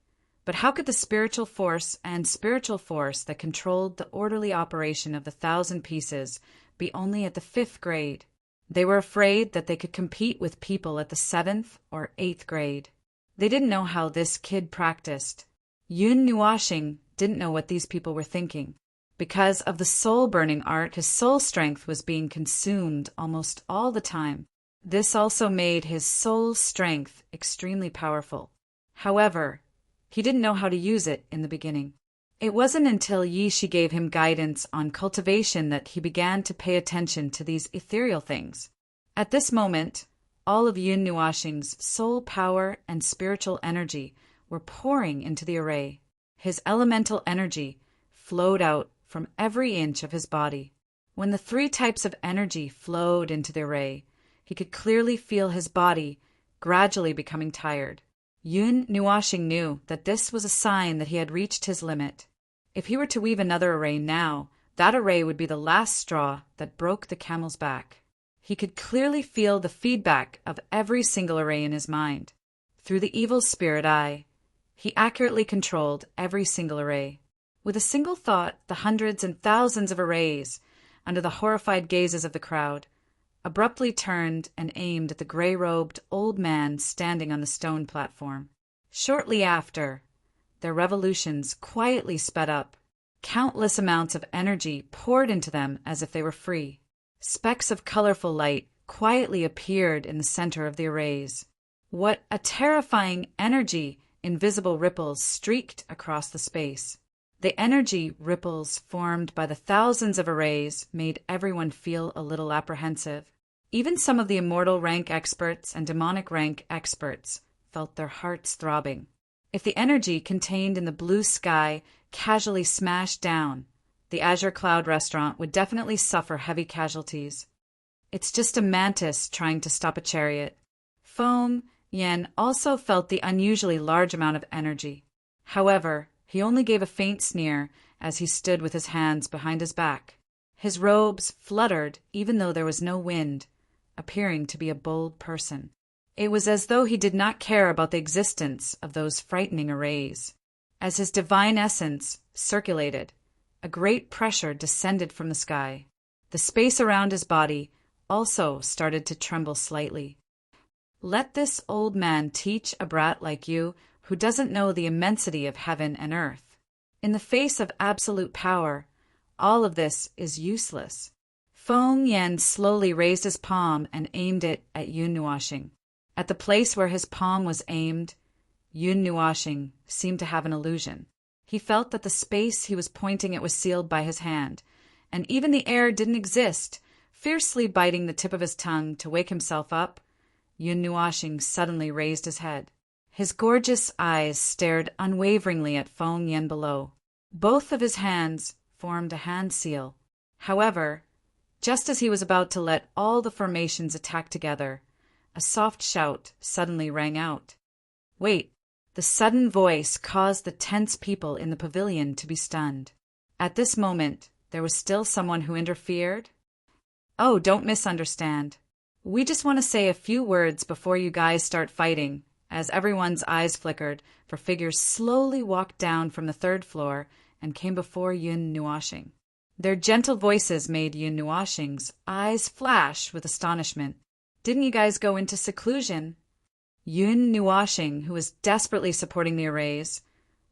But how could the spiritual force that controlled the orderly operation of the 1,000 pieces be only at the 5th grade? They were afraid that they could compete with people at the 7th or 8th grade. They didn't know how this kid practiced. Yun Nuashing didn't know what these people were thinking. Because of the soul-burning art, his soul strength was being consumed almost all the time. This also made his soul strength extremely powerful. However, he didn't know how to use it in the beginning. It wasn't until Yi Shi gave him guidance on cultivation that he began to pay attention to these ethereal things. At this moment, all of Yun Nuashing's soul power and spiritual energy were pouring into the array. His elemental energy flowed out from every inch of his body. When the 3 types of energy flowed into the array, he could clearly feel his body gradually becoming tired. Yun Nuashing knew that this was a sign that he had reached his limit. If he were to weave another array now, that array would be the last straw that broke the camel's back. He could clearly feel the feedback of every single array in his mind. Through the evil spirit eye, he accurately controlled every single array. With a single thought, the hundreds and thousands of arrays, under the horrified gazes of the crowd, abruptly turned and aimed at the gray-robed old man standing on the stone platform. Shortly after, their revolutions quietly sped up. Countless amounts of energy poured into them as if they were free. Specks of colorful light quietly appeared in the center of the arrays. What a terrifying energy! Invisible ripples streaked across the space. The energy ripples formed by the thousands of arrays made everyone feel a little apprehensive. Even some of the immortal rank experts and demonic rank experts felt their hearts throbbing. If the energy contained in the blue sky casually smashed down, the Azure Cloud restaurant would definitely suffer heavy casualties. It's just a mantis trying to stop a chariot. Feng Yen also felt the unusually large amount of energy. However, he only gave a faint sneer as he stood with his hands behind his back. His robes fluttered even though there was no wind, appearing to be a bold person. It was as though he did not care about the existence of those frightening arrays. As his divine essence circulated, a great pressure descended from the sky. The space around his body also started to tremble slightly. Let this old man teach a brat like you who doesn't know the immensity of heaven and earth. In the face of absolute power, all of this is useless. Feng Yen slowly raised his palm and aimed it at Yun Nuashing. At the place where his palm was aimed, Yun Nuashing seemed to have an illusion. He felt that the space he was pointing at was sealed by his hand, and even the air didn't exist. Fiercely biting the tip of his tongue to wake himself up, Yun Nuashing suddenly raised his head. His gorgeous eyes stared unwaveringly at Feng Yen below. Both of his hands formed a hand seal. However, just as he was about to let all the formations attack together, a soft shout suddenly rang out. Wait! The sudden voice caused the tense people in the pavilion to be stunned. At this moment, there was still someone who interfered. Oh, don't misunderstand. We just want to say a few words before you guys start fighting, As everyone's eyes flickered, for figures slowly walked down from the third floor and came before Yun Nuashing. Their gentle voices made Yun Nuashing's eyes flash with astonishment. "Didn't you guys go into seclusion?" Yun Nuashing, who was desperately supporting the arrays,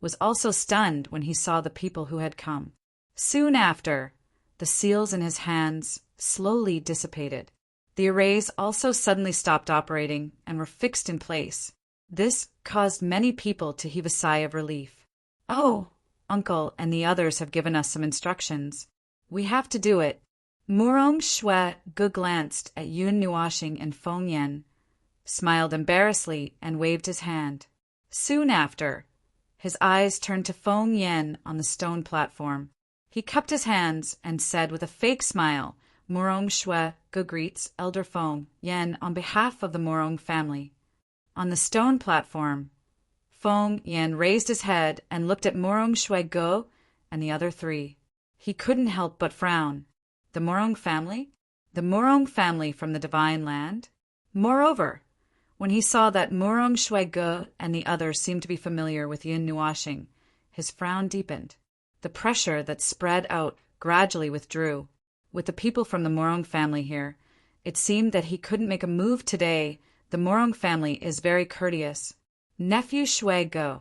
was also stunned when he saw the people who had come. Soon after, the seals in his hands slowly dissipated. The arrays also suddenly stopped operating and were fixed in place. This caused many people to heave a sigh of relief. "Oh, Uncle and the others have given us some instructions. We have to do it." Murong Shue Gu glanced at Yun Nuashing and Feng Yen, smiled embarrassedly, and waved his hand. Soon after, his eyes turned to Feng Yen on the stone platform. He cupped his hands and said with a fake smile, "Murong Shue Gu greets Elder Feng Yen on behalf of the Murong family." On the stone platform, Feng Yen raised his head and looked at Murong Shue Gu and the other three. He couldn't help but frown. The Murong family? The Murong family from the Divine Land? Moreover, when he saw that Murong Shue Gu and the others seemed to be familiar with Yun Nuashing, his frown deepened. The pressure that spread out gradually withdrew. With the people from the Murong family here, it seemed that he couldn't make a move today. The Murong family is very courteous. "Nephew Shue Gu,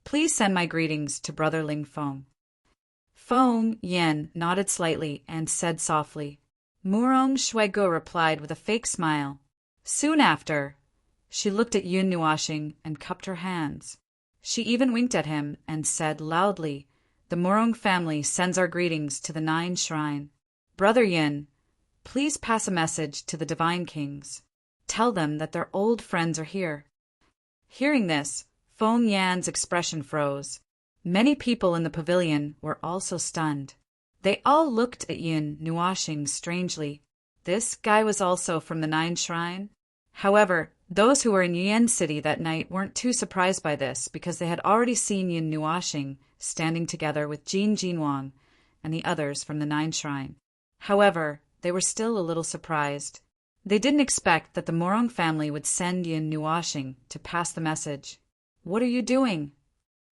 please send my greetings to Brother Ling Feng." Feng Yen nodded slightly and said softly. Murong Shue Gu replied with a fake smile. Soon after, she looked at Yun Nuashing and cupped her hands. She even winked at him and said loudly, "The Murong family sends our greetings to the 9 Shrine. Brother Yin, please pass a message to the Divine Kings. Tell them that their old friends are here." Hearing this, Feng Yan's expression froze. Many people in the pavilion were also stunned. They all looked at Yun Nuashing strangely. This guy was also from the 9 Shrine? However, those who were in Yuan City that night weren't too surprised by this because they had already seen Yun Nuashing standing together with Jin Jinwang and the others from the 9 Shrine. However, they were still a little surprised. They didn't expect that the Murong family would send Yun Nuashing to pass the message. "What are you doing?"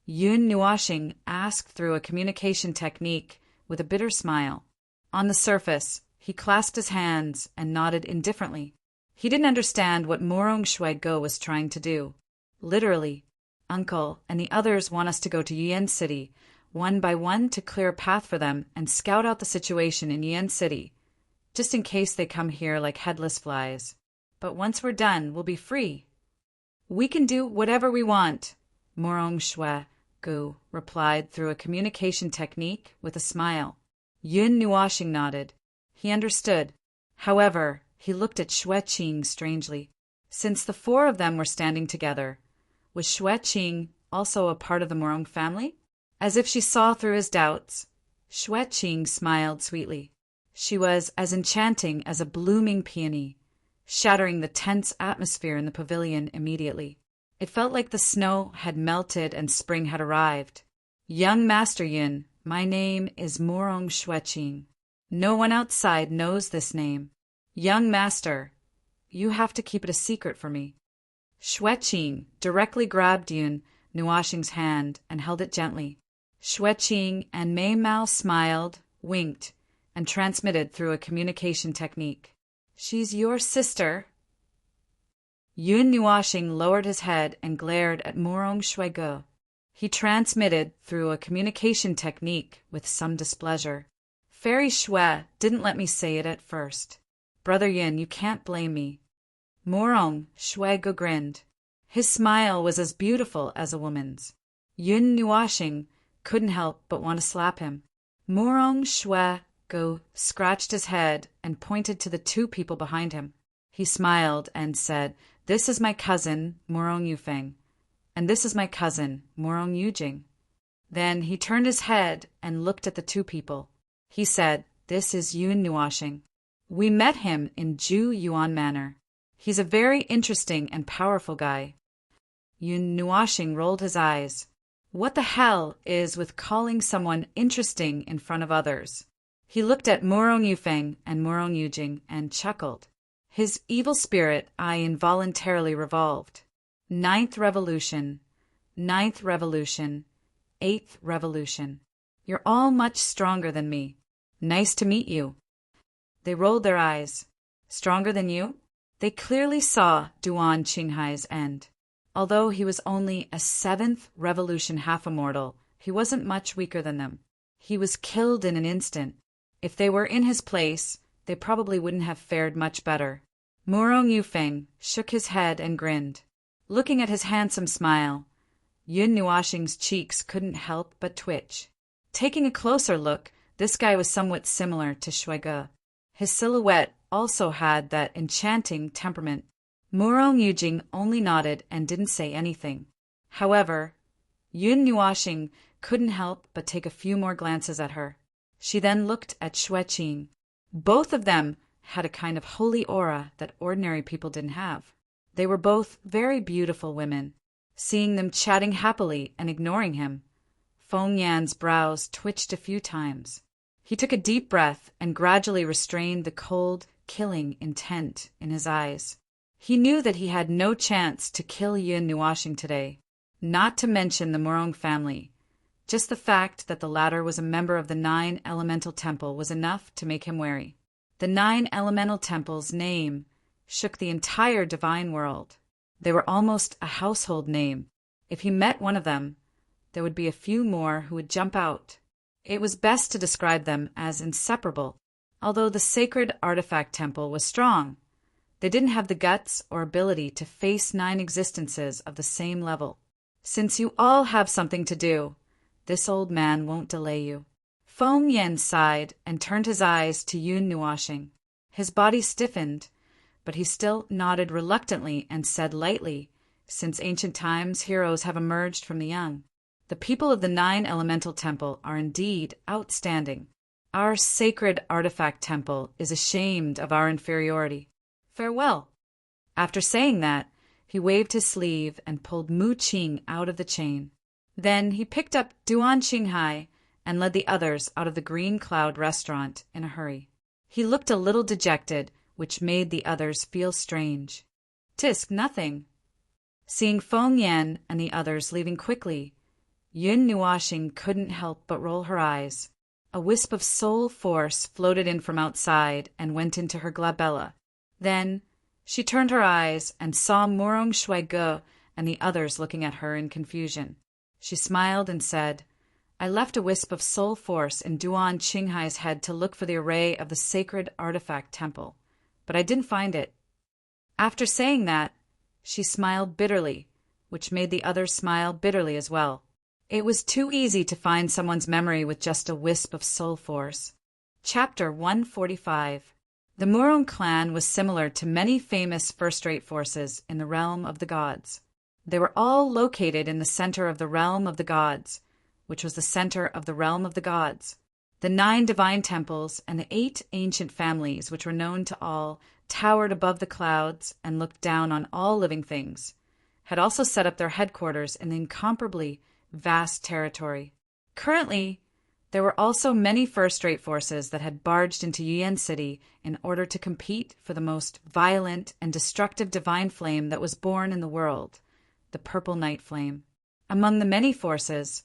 Yun Nuashing asked through a communication technique with a bitter smile. On the surface, he clasped his hands and nodded indifferently. He didn't understand what Murong Shue Gu was trying to do. Literally, "Uncle and the others want us to go to Yuan City, one by one, to clear a path for them and scout out the situation in Yuan City, just in case they come here like headless flies. But once we're done, we'll be free." "We can do whatever we want," Murong Shue Gu replied through a communication technique with a smile. Yun Nuashing nodded. He understood. However, he looked at Shue Qing strangely. Since the 4 of them were standing together, was Shue Qing also a part of the Murong family? As if she saw through his doubts, Shue Qing smiled sweetly. She was as enchanting as a blooming peony, shattering the tense atmosphere in the pavilion immediately. It felt like the snow had melted and spring had arrived. "Young Master Yin, my name is Murong Shue Qing. No one outside knows this name. Young Master, you have to keep it a secret for me." Shue Qing directly grabbed Yun Nuashing's hand and held it gently. Shue Qing and Mei Mao smiled, winked, and transmitted through a communication technique. "She's your sister." Yun Nuashing lowered his head and glared at Murong Shue Gu. He transmitted through a communication technique with some displeasure. "Fairy Shue didn't let me say it at first. Brother Yin, you can't blame me." Murong Shue Gu grinned. His smile was as beautiful as a woman's. Yun Nuashing couldn't help but want to slap him. Murong Shue Gu scratched his head and pointed to the 2 people behind him. He smiled and said, "This is my cousin, Murong Yufeng, and this is my cousin, Murong Yujing." Then he turned his head and looked at the 2 people. He said, "This is Yun Nuashing. We met him in Ju Yuan Manor. He's a very interesting and powerful guy." Yun Nuashing rolled his eyes. What the hell is with calling someone interesting in front of others? He looked at Murong Yufeng and Murong Yujing and chuckled. His evil spirit eye involuntarily revolved. Ninth revolution, ninth revolution, eighth revolution. You're all much stronger than me. Nice to meet you. They rolled their eyes. Stronger than you? They clearly saw Duan Qinghai's end. Although he was only a seventh revolution half-immortal, he wasn't much weaker than them. He was killed in an instant. If they were in his place, they probably wouldn't have fared much better. Murong Yufeng shook his head and grinned. Looking at his handsome smile, Yun Nuoxing's cheeks couldn't help but twitch. Taking a closer look, this guy was somewhat similar to Shuige. His silhouette also had that enchanting temperament. Murong Yujing only nodded and didn't say anything. However, Yun Nuoxing couldn't help but take a few more glances at her. She then looked at Xueqing. Both of them had a kind of holy aura that ordinary people didn't have. They were both very beautiful women. Seeing them chatting happily and ignoring him, Feng Yan's brows twitched a few times. He took a deep breath and gradually restrained the cold, killing intent in his eyes. He knew that he had no chance to kill Yun Nuoxing today, not to mention the Murong family. Just the fact that the latter was a member of the 9 Elemental Temple was enough to make him wary. The 9 Elemental Temple's name shook the entire divine world. They were almost a household name. If he met one of them, there would be a few more who would jump out. It was best to describe them as inseparable. Although the sacred artifact temple was strong, they didn't have the guts or ability to face 9 existences of the same level. Since you all have something to do, this old man won't delay you. Feng Yan sighed and turned his eyes to Yun Nuoxing. His body stiffened, but he still nodded reluctantly and said lightly, "Since ancient times, heroes have emerged from the young. The people of the 9 Elemental Temple are indeed outstanding. Our sacred artifact temple is ashamed of our inferiority. Farewell." After saying that, he waved his sleeve and pulled Mu Qing out of the chain. Then he picked up Duan Qinghai and led the others out of the Green Cloud restaurant in a hurry. He looked a little dejected, which made the others feel strange. "Tisk, nothing." Seeing Feng Yan and the others leaving quickly, Yun Nuoxing couldn't help but roll her eyes. A wisp of soul force floated in from outside and went into her glabella. Then she turned her eyes and saw Murong Shuige and the others looking at her in confusion. She smiled and said, "I left a wisp of soul force in Duan Qinghai's head to look for the array of the sacred artifact temple, but I didn't find it." After saying that, she smiled bitterly, which made the others smile bitterly as well. It was too easy to find someone's memory with just a wisp of soul force. Chapter 145. The Murong clan was similar to many famous first-rate forces in the realm of the gods. They were all located in the center of the realm of the gods, which was the center of the realm of the gods. The 9 divine temples and the 8 ancient families, which were known to all, towered above the clouds and looked down on all living things, had also set up their headquarters in the incomparably vast territory. Currently, there were also many first-rate forces that had barged into Yuan City in order to compete for the most violent and destructive divine flame that was born in the world, the Purple Night Flame. Among the many forces,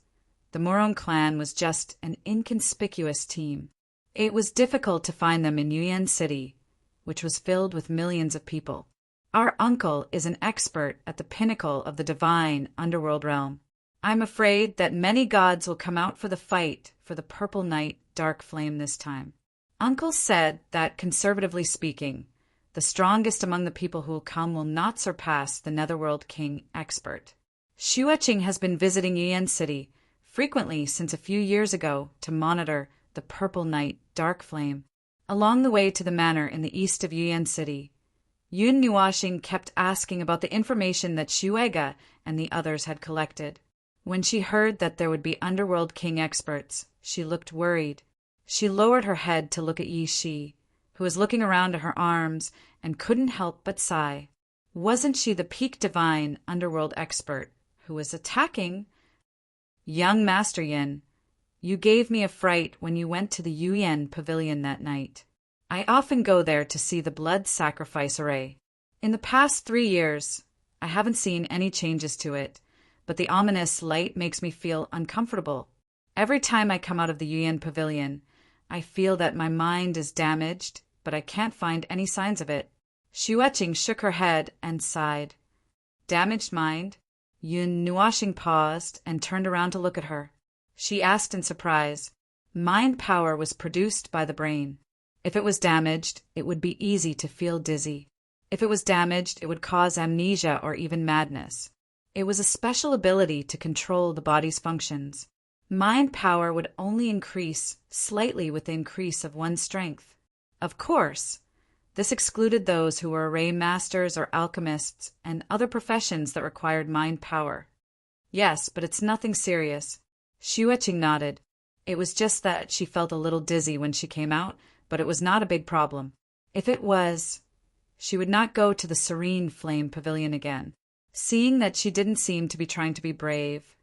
the Murong clan was just an inconspicuous team. It was difficult to find them in Yuan City, which was filled with millions of people. Our uncle is an expert at the pinnacle of the divine underworld realm. I'm afraid that many gods will come out for the fight for the Purple Night Dark Flame this time. Uncle said that, conservatively speaking, the strongest among the people who will come will not surpass the Netherworld King expert. Xueqing has been visiting Yuan City frequently since a few years ago to monitor the Purple Night Dark Flame. Along the way to the manor in the east of Yuan City, Yun Nuoxing kept asking about the information that Shuige and the others had collected. When she heard that there would be Underworld King experts, she looked worried. She lowered her head to look at Yi Shi, who was looking around at her arms and couldn't help but sigh. Wasn't she the peak divine underworld expert who was attacking? "Young Master Yin, you gave me a fright when you went to the Yuyan Pavilion that night. I often go there to see the blood sacrifice array. In the past 3 years, I haven't seen any changes to it, but the ominous light makes me feel uncomfortable. Every time I come out of the Yuan pavilion, I feel that my mind is damaged, but I can't find any signs of it. Xueqing shook her head and sighed. Damaged mind? Yun Nuashing paused and turned around to look at her. She asked in surprise. Mind power was produced by the brain. If it was damaged, it would be easy to feel dizzy. If it was damaged, it would cause amnesia or even madness. It was a special ability to control the body's functions. Mind power would only increase slightly with the increase of one's strength. Of course, this excluded those who were array masters or alchemists and other professions that required mind power. Yes, but it's nothing serious. Xueqing nodded. It was just that she felt a little dizzy when she came out, but it was not a big problem. If it was, she would not go to the Serene Flame Pavilion again. Seeing that she didn't seem to be trying to be brave,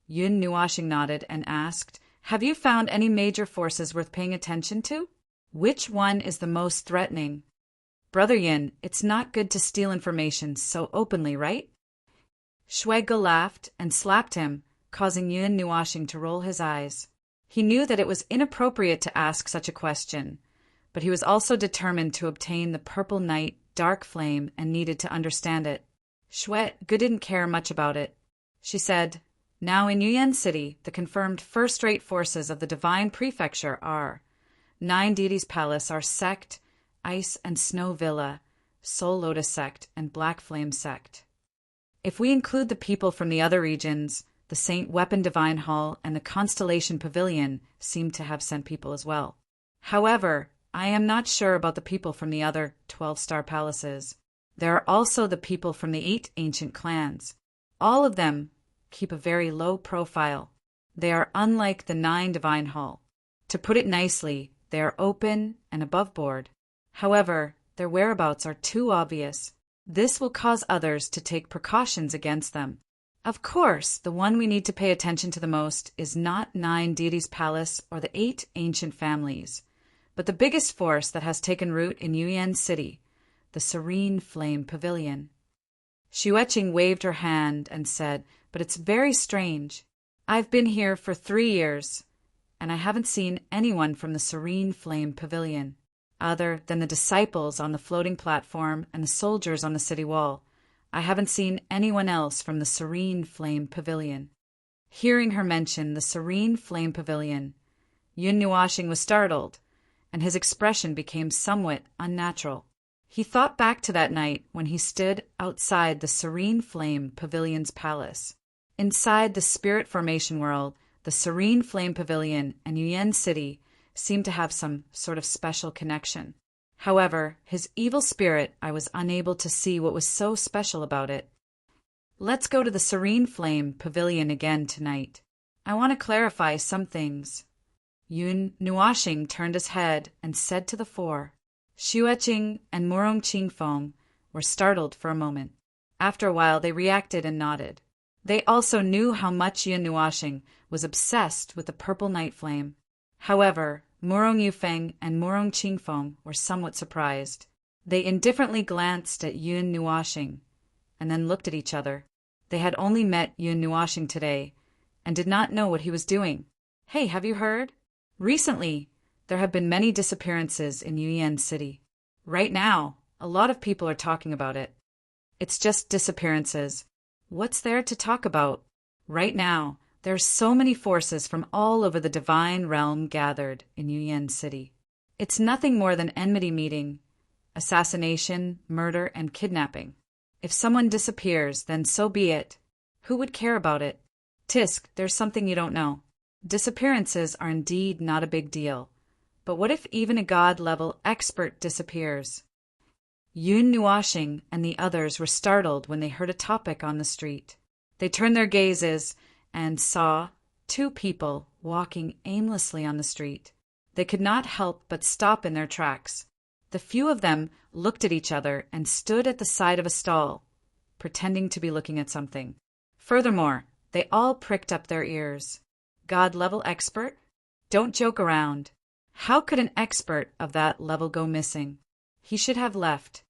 Yun Nuashing nodded and asked, Have you found any major forces worth paying attention to? Which one is the most threatening? Brother Yin, it's not good to steal information so openly, right? Shuege laughed and slapped him, causing Yun Nuashing to roll his eyes. He knew that it was inappropriate to ask such a question, but he was also determined to obtain the Purple Night dark flame and needed to understand it. Shuege didn't care much about it. She said, Now in Yuan City, the confirmed first-rate forces of the Divine Prefecture are 9 Deities Palace, our sect, Ice and Snow Villa, Soul Lotus Sect, and Black Flame Sect. If we include the people from the other regions, the Saint Weapon Divine Hall and the Constellation Pavilion seem to have sent people as well. However, I am not sure about the people from the other 12-star palaces. There are also the people from the 8 ancient clans. All of them keep a very low profile. They are unlike the 9 Divine Hall. To put it nicely, they are open and above board. However, their whereabouts are too obvious. This will cause others to take precautions against them. Of course, the one we need to pay attention to the most is not 9 Deities Palace or the 8 ancient families, but the biggest force that has taken root in Yuan City, the Serene Flame Pavilion. Xueqing waved her hand and said, But it's very strange. I've been here for 3 years, and I haven't seen anyone from the Serene Flame Pavilion, other than the disciples on the floating platform and the soldiers on the city wall. I haven't seen anyone else from the Serene Flame Pavilion. Hearing her mention the Serene Flame Pavilion, Yun Nuashing was startled, and his expression became somewhat unnatural. He thought back to that night when he stood outside the Serene Flame Pavilion's palace. Inside the Spirit Formation world, the Serene Flame Pavilion and Yuan City seemed to have some sort of special connection. However, his evil spirit, I was unable to see what was so special about it. Let's go to the Serene Flame Pavilion again tonight. I want to clarify some things. Yun Nuashing turned his head and said to the 4. Xueqing and Murong Qingfeng were startled for a moment. After a while, they reacted and nodded. They also knew how much Yun Nuashing was obsessed with the Purple Night Flame. However, Murong Yufeng and Murong Qingfeng were somewhat surprised. They indifferently glanced at Yun Nuashing and then looked at each other. They had only met Yun Nuashing today and did not know what he was doing. Hey, have you heard? Recently, there have been many disappearances in Yuan City. Right now, a lot of people are talking about it. It's just disappearances. What's there to talk about? Right now, there are so many forces from all over the divine realm gathered in Yuan City. It's nothing more than enmity meeting, assassination, murder, and kidnapping. If someone disappears, then so be it. Who would care about it? Tisk, there's something you don't know. Disappearances are indeed not a big deal. But what if even a god-level expert disappears? Yun Nuashing and the others were startled when they heard a topic on the street. They turned their gazes and saw 2 people walking aimlessly on the street. They could not help but stop in their tracks. The few of them looked at each other and stood at the side of a stall, pretending to be looking at something. Furthermore, they all pricked up their ears. God-level expert? Don't joke around. How could an expert of that level go missing? He should have left.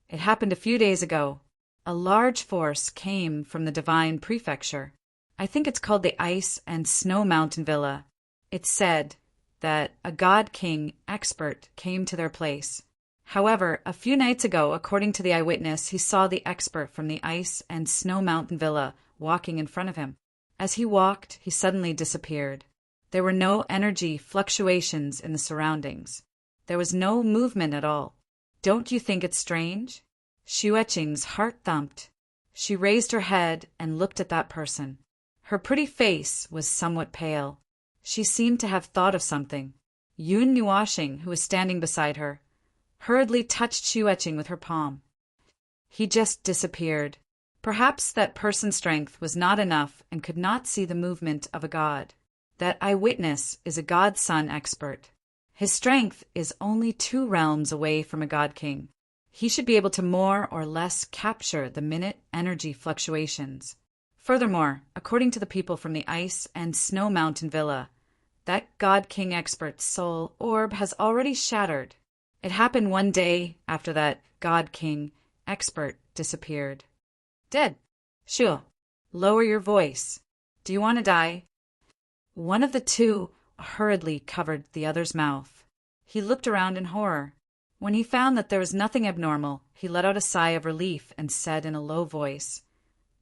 It happened a few days ago. a large force came from the divine prefecture. I think it's called the Ice and Snow Mountain Villa. It said that a god king expert came to their place. However, a few nights ago, according to the eyewitness, he saw the expert from the Ice and Snow Mountain Villa walking in front of him. As he walked, he suddenly disappeared. There were no energy fluctuations in the surroundings. There was no movement at all. Don't you think it's strange? Xueqing's heart thumped. She raised her head and looked at that person. Her pretty face was somewhat pale. She seemed to have thought of something. Yun Nuoxing, who was standing beside her, hurriedly touched Xueqing with her palm. He just disappeared. Perhaps that person's strength was not enough and could not see the movement of a god. That eyewitness is a god-son expert. His strength is only 2 realms away from a god king. He should be able to more or less capture the minute energy fluctuations. Furthermore, according to the people from the Ice and Snow Mountain Villa, that god king expert's soul orb has already shattered. It happened one day after that god king expert disappeared. Dead. Sure. Lower your voice. Do you want to die? One of the two hurriedly covered the other's mouth. He looked around in horror. When he found that there was nothing abnormal, he let out a sigh of relief and said in a low voice,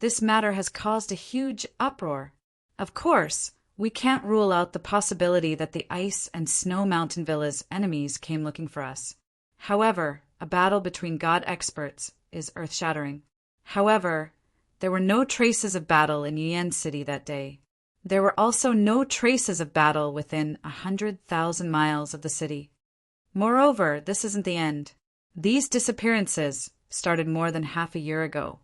"This matter has caused a huge uproar. Of course, we can't rule out the possibility that the Ice and Snow Mountain Villa's enemies came looking for us. However, a battle between god experts is earth-shattering. However, there were no traces of battle in Yuan City that day. There were also no traces of battle within 100,000 miles of the city. Moreover, this isn't the end. These disappearances started more than half a year ago.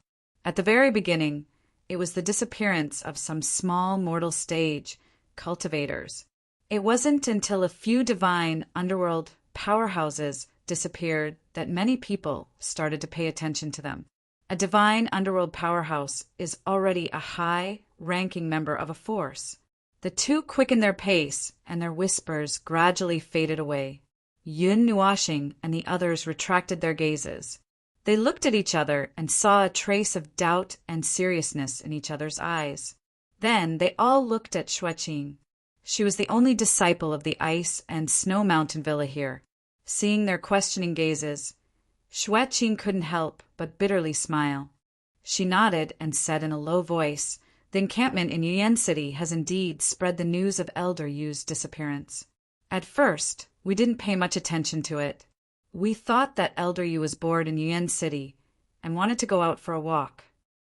At the very beginning, it was the disappearance of some small mortal stage cultivators. It wasn't until a few divine underworld powerhouses disappeared that many people started to pay attention to them. A divine underworld powerhouse is already a high-ranking member of a force. The two quickened their pace, and their whispers gradually faded away. Yun Nuoxing and the others retracted their gazes. They looked at each other and saw a trace of doubt and seriousness in each other's eyes. Then they all looked at Xueqing. She was the only disciple of the Ice and Snow Mountain Villa here. Seeing their questioning gazes, Xueqing couldn't help but bitterly smile. She nodded and said in a low voice, "The encampment in Yuan City has indeed spread the news of Elder Yu's disappearance. At first, we didn't pay much attention to it. We thought that Elder Yu was bored in Yuan City and wanted to go out for a walk.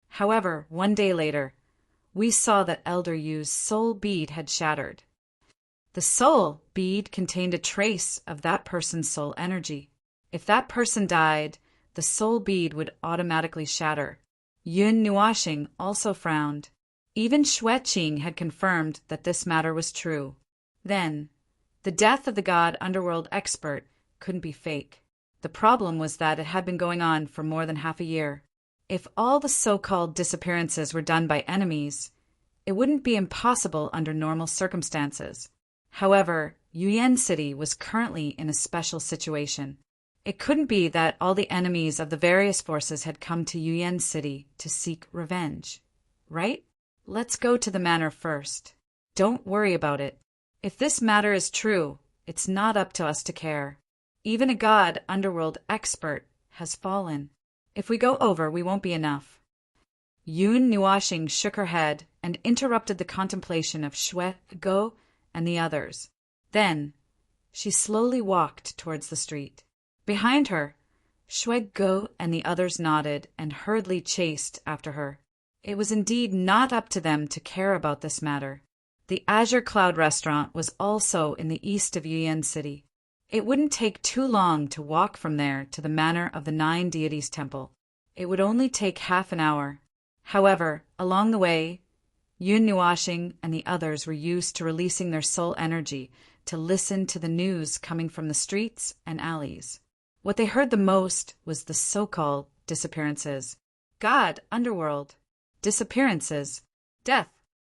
However, one day later, we saw that Elder Yu's soul bead had shattered. The soul bead contained a trace of that person's soul energy. If that person died, the soul bead would automatically shatter." Yun Nuoxing also frowned. Even Xueqing had confirmed that this matter was true. Then, the death of the god underworld expert couldn't be fake. The problem was that it had been going on for more than half a year. If all the so-called disappearances were done by enemies, it wouldn't be impossible under normal circumstances. However, Yuan City was currently in a special situation. It couldn't be that all the enemies of the various forces had come to Yuan City to seek revenge, right? Let's go to the manor first. Don't worry about it. If this matter is true, it's not up to us to care. Even a god underworld expert has fallen. If we go over, we won't be enough." Yun Nuoxing shook her head and interrupted the contemplation of Xuego and the others. Then, she slowly walked towards the street. Behind her, Xuego and the others nodded and hurriedly chased after her. It was indeed not up to them to care about this matter. The Azure Cloud restaurant was also in the east of Yuan City. It wouldn't take too long to walk from there to the Manor of the Nine Deities Temple. It would only take half an hour. However, along the way, Yun Nuoxing and the others were used to releasing their soul energy to listen to the news coming from the streets and alleys. What they heard the most was the so-called disappearances. God, underworld. Disappearances. Death.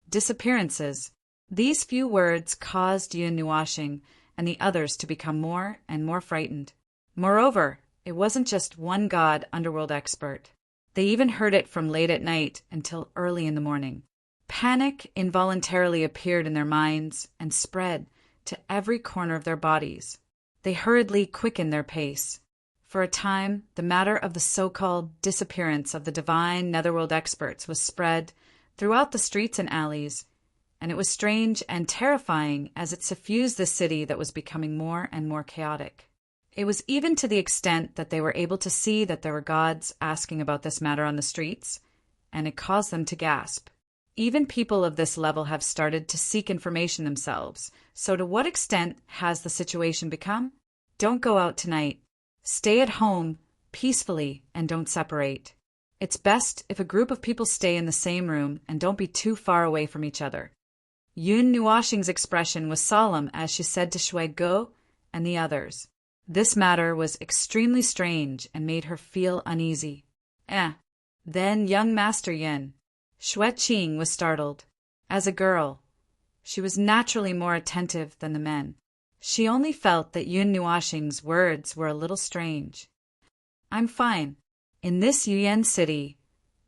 Disappearances. These few words caused Yun Nuoxing and the others to become more and more frightened. Moreover, it wasn't just one god underworld expert. They even heard it from late at night until early in the morning. Panic involuntarily appeared in their minds and spread to every corner of their bodies. They hurriedly quickened their pace. For a time, the matter of the so-called disappearance of the divine netherworld experts was spread throughout the streets and alleys, and it was strange and terrifying as it suffused the city that was becoming more and more chaotic. It was even to the extent that they were able to see that there were gods asking about this matter on the streets, and it caused them to gasp. Even people of this level have started to seek information themselves, so to what extent has the situation become? Don't go out tonight. Stay at home, peacefully, and don't separate. It's best if a group of people stay in the same room and don't be too far away from each other. Yun Nuoxing's expression was solemn as she said to Shui Go and the others. This matter was extremely strange and made her feel uneasy. Then young Master Yin. Shui Qing was startled. As a girl, she was naturally more attentive than the men. She only felt that Yun Nuoxing's words were a little strange. I'm fine. In this Yuyan city,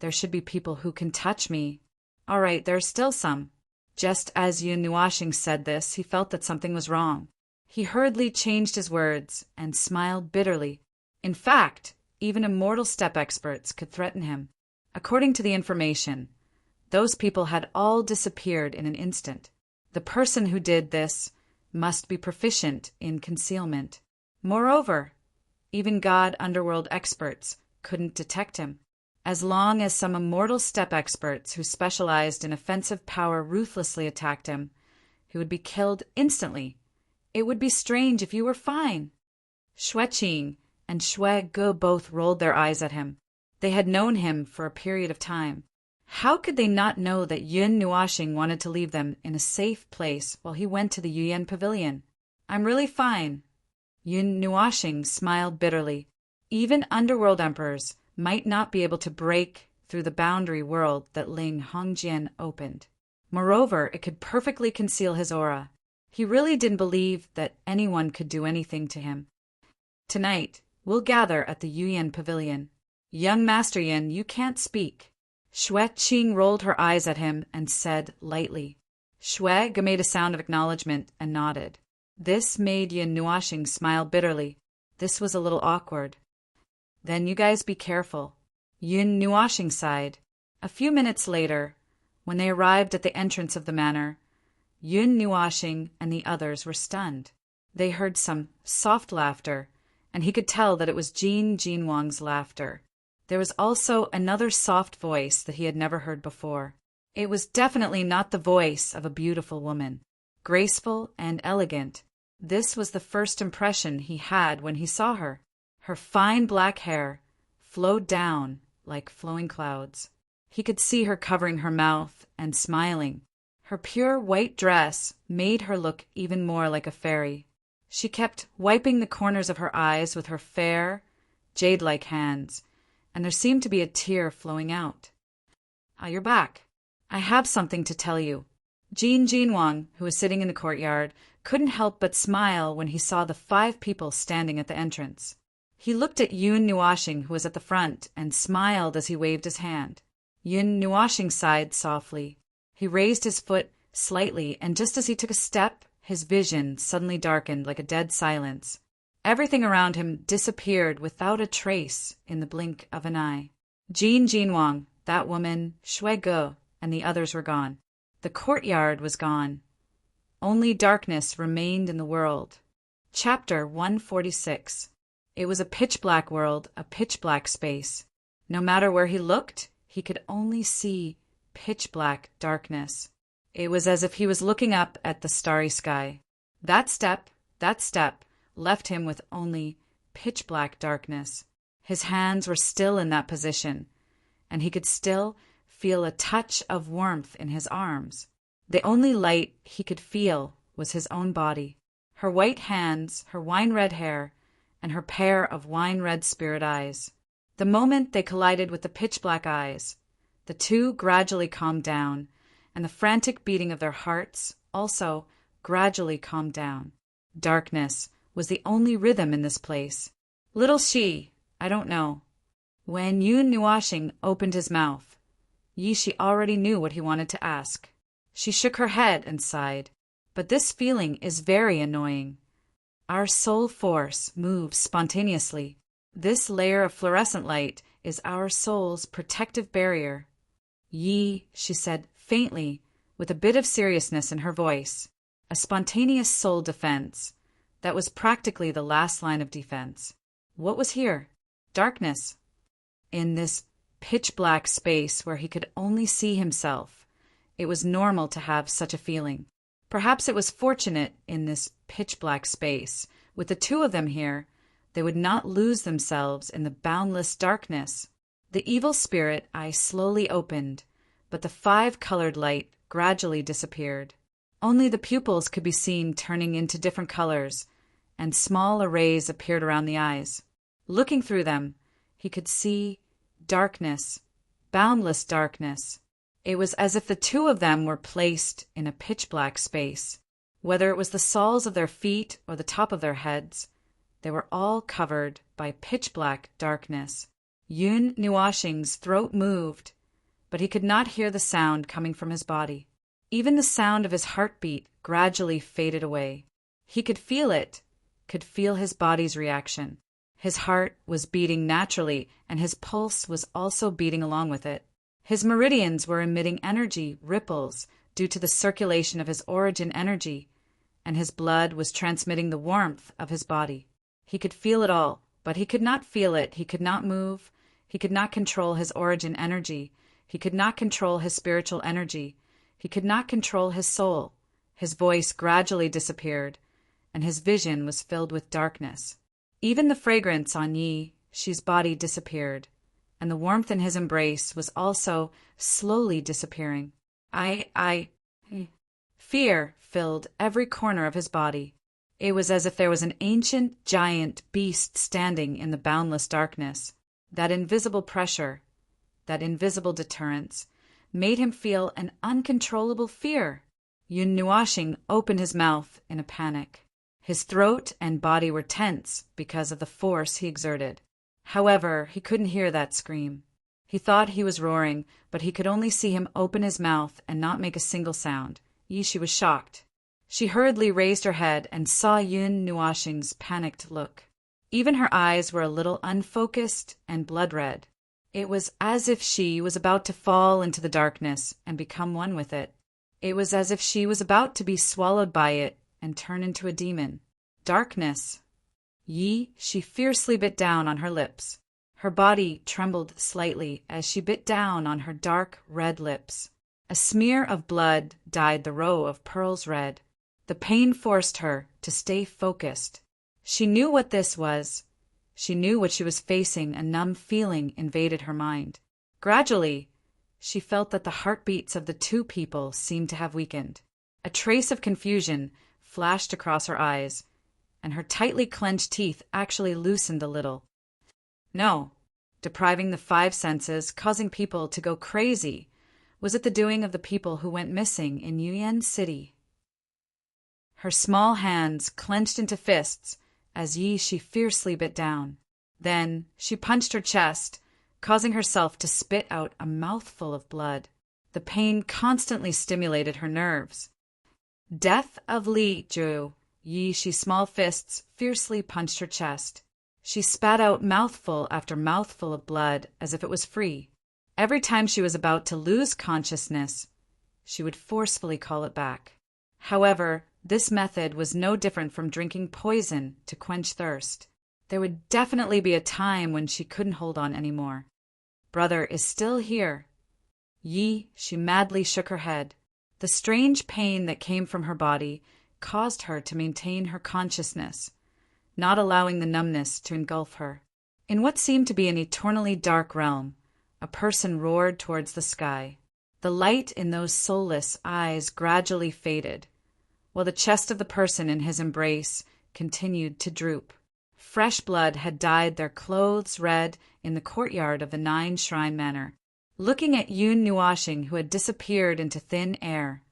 there should be people who can touch me. All right, there are still some. Just as Yun Nuoxing said this, he felt that something was wrong. He hurriedly changed his words and smiled bitterly. In fact, even immortal step experts could threaten him. According to the information, those people had all disappeared in an instant. The person who did this must be proficient in concealment. Moreover, even God underworld experts couldn't detect him. As long as some immortal step experts who specialized in offensive power ruthlessly attacked him, he would be killed instantly. It would be strange if you were fine. Shui Qing and Shui Ge both rolled their eyes at him. They had known him for a period of time. How could they not know that Yun Nuoxing wanted to leave them in a safe place while he went to the Yuyan Pavilion? I'm really fine. Yun Nuoxing smiled bitterly. Even underworld emperors might not be able to break through the boundary world that Ling Hongjian opened. Moreover, it could perfectly conceal his aura. He really didn't believe that anyone could do anything to him. Tonight, we'll gather at the Yuyan Pavilion. Young Master Yin, you can't speak. Shui Qing rolled her eyes at him and said lightly. Shui Ge made a sound of acknowledgement and nodded. This made Yun Nuoxing smile bitterly. This was a little awkward. Then you guys be careful. Yun Nuoxing sighed. A few minutes later, when they arrived at the entrance of the manor, Yun Nuoxing and the others were stunned. They heard some soft laughter, and he could tell that it was Jin Jinwang's laughter. There was also another soft voice that he had never heard before. It was definitely not the voice of a beautiful woman. Graceful and elegant, this was the first impression he had when he saw her. Her fine black hair flowed down like flowing clouds. He could see her covering her mouth and smiling. Her pure white dress made her look even more like a fairy. She kept wiping the corners of her eyes with her fair, jade-like hands, and there seemed to be a tear flowing out. You're back. I have something to tell you. Jin Jinwang, who was sitting in the courtyard, couldn't help but smile when he saw the 5 people standing at the entrance. He looked at Yun Nuoxing, who was at the front, and smiled as he waved his hand. Yun Nuoxing sighed softly. He raised his foot slightly, and just as he took a step, his vision suddenly darkened like a dead silence. Everything around him disappeared without a trace in the blink of an eye. Jin Jinwang, that woman, Shui Ge, and the others were gone. The courtyard was gone. Only darkness remained in the world. Chapter 146. It was a pitch-black world, a pitch-black space. No matter where he looked, he could only see pitch-black darkness. It was as if he was looking up at the starry sky. That step left him with only pitch-black darkness. His hands were still in that position, and he could still feel a touch of warmth in his arms. The only light he could feel was his own body, her white hands, her wine-red hair, and her pair of wine-red spirit eyes. The moment they collided with the pitch-black eyes, the two gradually calmed down, and the frantic beating of their hearts also gradually calmed down. Darkness was the only rhythm in this place. Little she, I don't know. When Yun Nuashing opened his mouth, Yishi already knew what he wanted to ask. She shook her head and sighed. But this feeling is very annoying. Our soul force moves spontaneously. This layer of fluorescent light is our soul's protective barrier. Yi, she said faintly, with a bit of seriousness in her voice. A spontaneous soul defense. That was practically the last line of defense. What was here? Darkness. In this pitch-black space where he could only see himself, it was normal to have such a feeling. Perhaps it was fortunate in this pitch-black space, with the two of them here, they would not lose themselves in the boundless darkness. The evil spirit eye slowly opened, but the five-colored light gradually disappeared. Only the pupils could be seen turning into different colors, and small arrays appeared around the eyes. Looking through them, he could see darkness, boundless darkness. It was as if the two of them were placed in a pitch-black space. Whether it was the soles of their feet or the top of their heads, they were all covered by pitch-black darkness. Yun Nuashing's throat moved, but he could not hear the sound coming from his body. Even the sound of his heartbeat gradually faded away. He could feel it, could feel his body's reaction. His heart was beating naturally, and his pulse was also beating along with it. His meridians were emitting energy ripples due to the circulation of his origin energy, and his blood was transmitting the warmth of his body. He could feel it all, but he could not feel it. He could not move. He could not control his origin energy. He could not control his spiritual energy. He could not control his soul. His voice gradually disappeared, and his vision was filled with darkness. Even the fragrance on Yi's body disappeared, and the warmth in his embrace was also slowly disappearing. Fear filled every corner of his body. It was as if there was an ancient, giant beast standing in the boundless darkness. That invisible pressure, that invisible deterrence, made him feel an uncontrollable fear. Yun Nuashing opened his mouth in a panic. His throat and body were tense because of the force he exerted. However, he couldn't hear that scream. He thought he was roaring, but he could only see him open his mouth and not make a single sound. Yishi was shocked. She hurriedly raised her head and saw Yun Nuashing's panicked look. Even her eyes were a little unfocused and blood-red. It was as if she was about to fall into the darkness and become one with it. It was as if she was about to be swallowed by it and turn into a demon. Darkness. She fiercely bit down on her lips. Her body trembled slightly as she bit down on her dark red lips. A smear of blood dyed the row of pearls red. The pain forced her to stay focused. She knew what this was. She knew what she was facing. A numb feeling invaded her mind. Gradually, she felt that the heartbeats of the two people seemed to have weakened. A trace of confusion flashed across her eyes, and her tightly clenched teeth actually loosened a little. No, depriving the five senses, causing people to go crazy, was it the doing of the people who went missing in Yuyan City? Her small hands clenched into fists as she fiercely bit down. Then she punched her chest, causing herself to spit out a mouthful of blood. The pain constantly stimulated her nerves. Death of Li Zhu. She's small fists fiercely punched her chest. She spat out mouthful after mouthful of blood as if it was free. Every time she was about to lose consciousness, she would forcefully call it back. However, this method was no different from drinking poison to quench thirst. There would definitely be a time when she couldn't hold on anymore. Brother is still here. She madly shook her head. The strange pain that came from her body caused her to maintain her consciousness, not allowing the numbness to engulf her. In what seemed to be an eternally dark realm, a person roared towards the sky. The light in those soulless eyes gradually faded, while the chest of the person in his embrace continued to droop. Fresh blood had dyed their clothes red in the courtyard of the Nine Shrine Manor. Looking at Yun Nuashing, who had disappeared into thin air,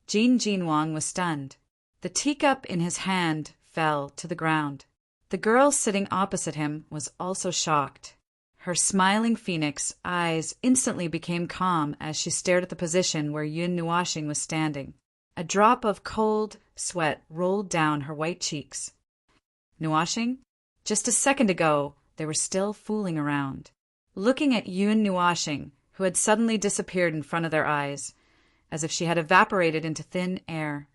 Jin Jinwang was stunned. The teacup in his hand fell to the ground. The girl sitting opposite him was also shocked. Her smiling phoenix eyes instantly became calm as she stared at the position where Yun Nuashing was standing. A drop of cold sweat rolled down her white cheeks. Nuashing? Just a second ago, they were still fooling around. Looking at Yun Nuashing, who had suddenly disappeared in front of their eyes, as if she had evaporated into thin air.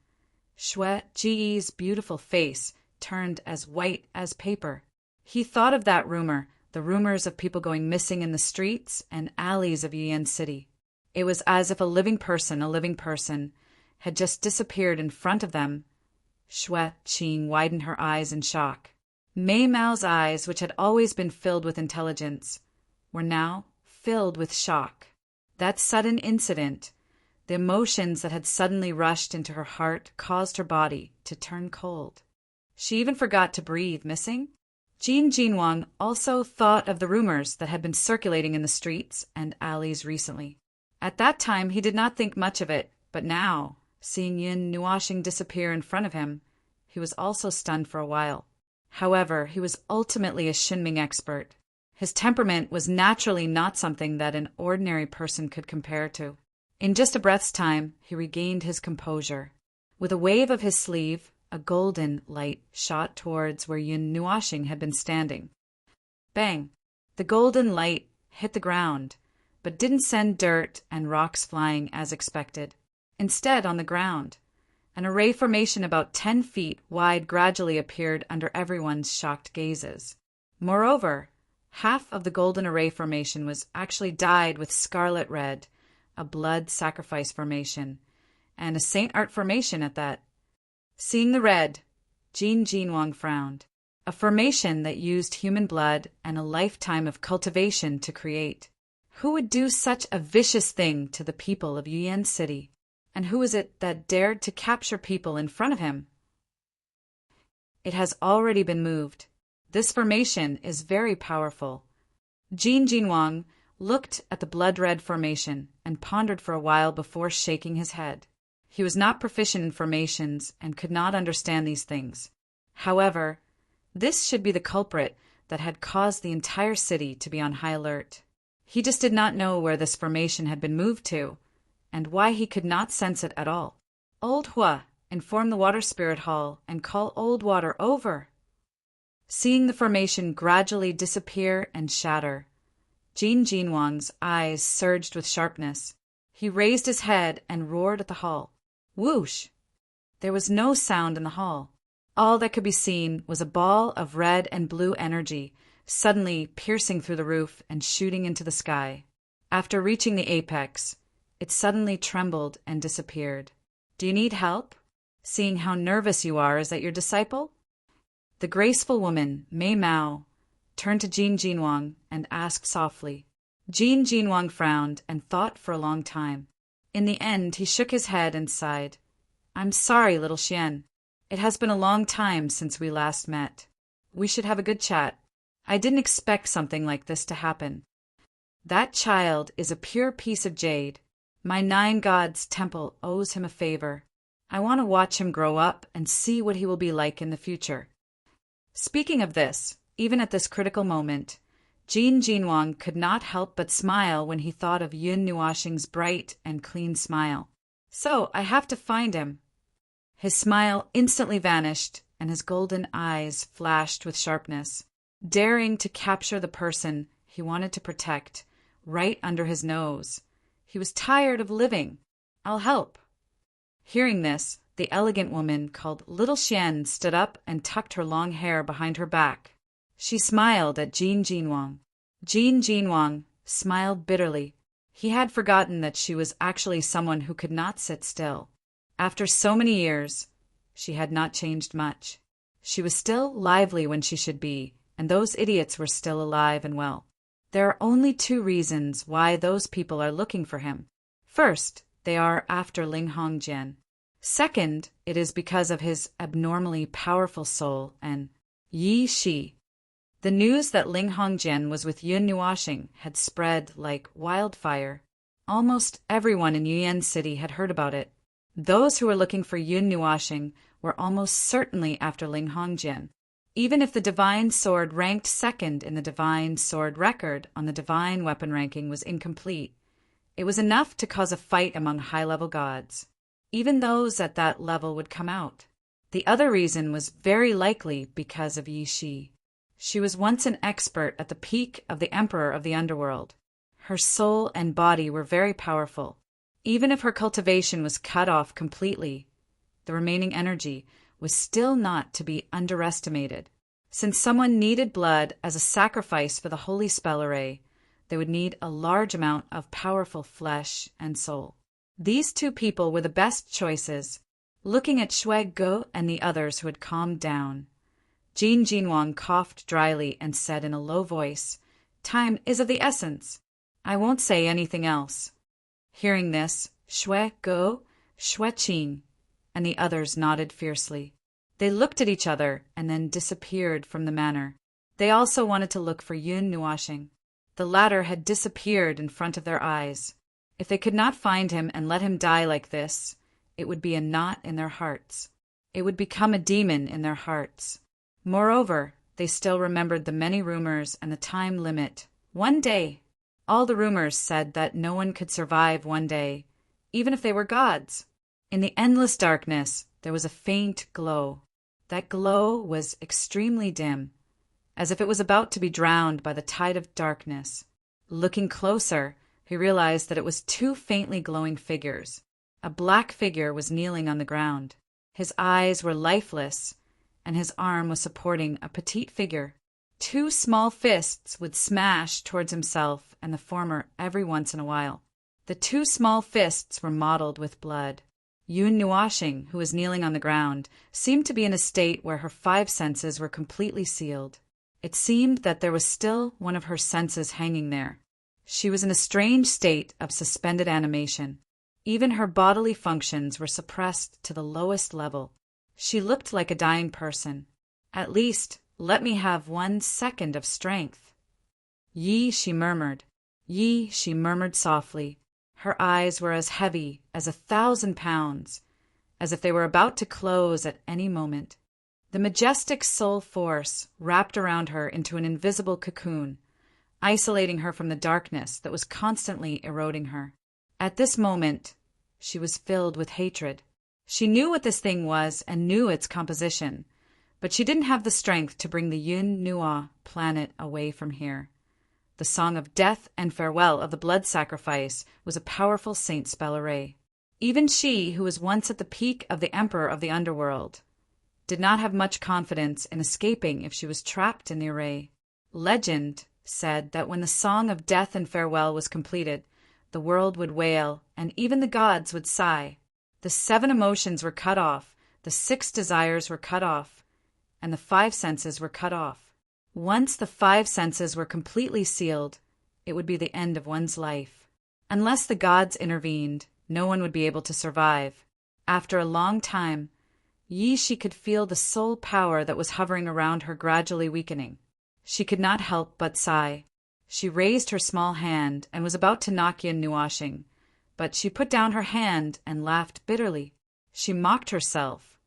Xue Ji's beautiful face turned as white as paper. He thought of that rumor, the rumors of people going missing in the streets and alleys of Yuan City. It was as if a living person, had just disappeared in front of them. Xue Qing widened her eyes in shock. Mei Mao's eyes, which had always been filled with intelligence, were now filled with shock. That sudden incident, the emotions that had suddenly rushed into her heart, caused her body to turn cold. She even forgot to breathe. Missing? Jin Jinwang also thought of the rumors that had been circulating in the streets and alleys recently. At that time, he did not think much of it, but now, seeing Yun Nuashing disappear in front of him, he was also stunned for a while. However, he was ultimately a Xinming expert. His temperament was naturally not something that an ordinary person could compare to. In just a breath's time, he regained his composure. With a wave of his sleeve, a golden light shot towards where Yun Nuashing had been standing. Bang! The golden light hit the ground, but didn't send dirt and rocks flying as expected. Instead, on the ground, an array formation about 10 feet wide gradually appeared under everyone's shocked gazes. Moreover, half of the golden array formation was actually dyed with scarlet red, a blood sacrifice formation, and a saint art formation at that. Seeing the red, Jin Jinwang frowned. A formation that used human blood and a lifetime of cultivation to create. Who would do such a vicious thing to the people of Yuan City? And who is it that dared to capture people in front of him? It has already been moved. This formation is very powerful. Jin Jinwang looked at the blood-red formation and pondered for a while before shaking his head. He was not proficient in formations and could not understand these things. However, this should be the culprit that had caused the entire city to be on high alert. He just did not know where this formation had been moved to, and why he could not sense it at all. Old Hua, inform the Water Spirit Hall and call Old Water over. Seeing the formation gradually disappear and shatter, Jin Jinwang's eyes surged with sharpness. He raised his head and roared at the hall. Whoosh! There was no sound in the hall. All that could be seen was a ball of red and blue energy, suddenly piercing through the roof and shooting into the sky. After reaching the apex, it suddenly trembled and disappeared. Do you need help? Seeing how nervous you are, is that your disciple? The graceful woman, Mei Mao, turned to Jin Jinwang and asked softly. Jin Jinwang frowned and thought for a long time. In the end, he shook his head and sighed. I'm sorry, little Xian. It has been a long time since we last met. We should have a good chat. I didn't expect something like this to happen. That child is a pure piece of jade. My 9 gods temple owes him a favor. I want to watch him grow up and see what he will be like in the future. Speaking of this, even at this critical moment, Jin Jinwang could not help but smile when he thought of Yun Nuashing's bright and clean smile. So I have to find him. His smile instantly vanished, and his golden eyes flashed with sharpness, daring to capture the person he wanted to protect right under his nose. He was tired of living. I'll help. Hearing this, the elegant woman called Little Xian stood up and tucked her long hair behind her back. She smiled at Jin Jinwang. Jin Jinwang smiled bitterly. He had forgotten that she was actually someone who could not sit still. After so many years, she had not changed much. She was still lively when she should be, and those idiots were still alive and well. There are only 2 reasons why those people are looking for him. First, they are after Ling Hongjian. Second, it is because of his abnormally powerful soul and Yi Shi. The news that Ling Hongjian was with Yun Nuashing had spread like wildfire. Almost everyone in Yuan City had heard about it. Those who were looking for Yun Nuashing were almost certainly after Ling Hongjian. Even if the divine sword ranked second in the divine sword record on the divine weapon ranking was incomplete, it was enough to cause a fight among high-level gods. Even those at that level would come out. The other reason was very likely because of Yi Shi. She was once an expert at the peak of the Emperor of the Underworld. Her soul and body were very powerful. Even if her cultivation was cut off completely, the remaining energy was still not to be underestimated. Since someone needed blood as a sacrifice for the holy spell array, they would need a large amount of powerful flesh and soul. These two people were the best choices. Looking at Shui Ge and the others who had calmed down, Jin Jinwang coughed dryly and said in a low voice, "Time is of the essence. I won't say anything else." Hearing this, Shui Ge, Shui Qing, and the others nodded fiercely. They looked at each other and then disappeared from the manor. They also wanted to look for Yun Nuashing. The latter had disappeared in front of their eyes. If they could not find him and let him die like this, it would be a knot in their hearts. It would become a demon in their hearts. Moreover, they still remembered the many rumors and the time limit. One day. All the rumors said that no one could survive one day, even if they were gods. In the endless darkness, there was a faint glow. That glow was extremely dim, as if it was about to be drowned by the tide of darkness. Looking closer, he realized that it was two faintly glowing figures. A black figure was kneeling on the ground. His eyes were lifeless, and his arm was supporting a petite figure. Two small fists would smash towards himself and the former every once in a while. The two small fists were mottled with blood. Yun Nuashing, who was kneeling on the ground, seemed to be in a state where her 5 senses were completely sealed. It seemed that there was still one of her senses hanging there. She was in a strange state of suspended animation. Even her bodily functions were suppressed to the lowest level. She looked like a dying person. "At least, let me have 1 second of strength." "Yi," she murmured. "Yi," she murmured softly. Her eyes were as heavy as 1,000 pounds, as if they were about to close at any moment. The majestic soul force wrapped around her into an invisible cocoon, isolating her from the darkness that was constantly eroding her. At this moment, she was filled with hatred. She knew what this thing was and knew its composition, but she didn't have the strength to bring the Yun Nua planet away from here. The song of death and farewell of the blood sacrifice was a powerful saint spell array. Even she, who was once at the peak of the Emperor of the Underworld, did not have much confidence in escaping if she was trapped in the array. Legend said that when the song of death and farewell was completed, the world would wail and even the gods would sigh. The 7 emotions were cut off, the 6 desires were cut off, and the 5 senses were cut off. Once the 5 senses were completely sealed, it would be the end of one's life. Unless the gods intervened, no one would be able to survive. After a long time, Yi Shi could feel the soul power that was hovering around her gradually weakening. She could not help but sigh. She raised her small hand and was about to knock Yun Nuashing, but she put down her hand and laughed bitterly. She mocked herself.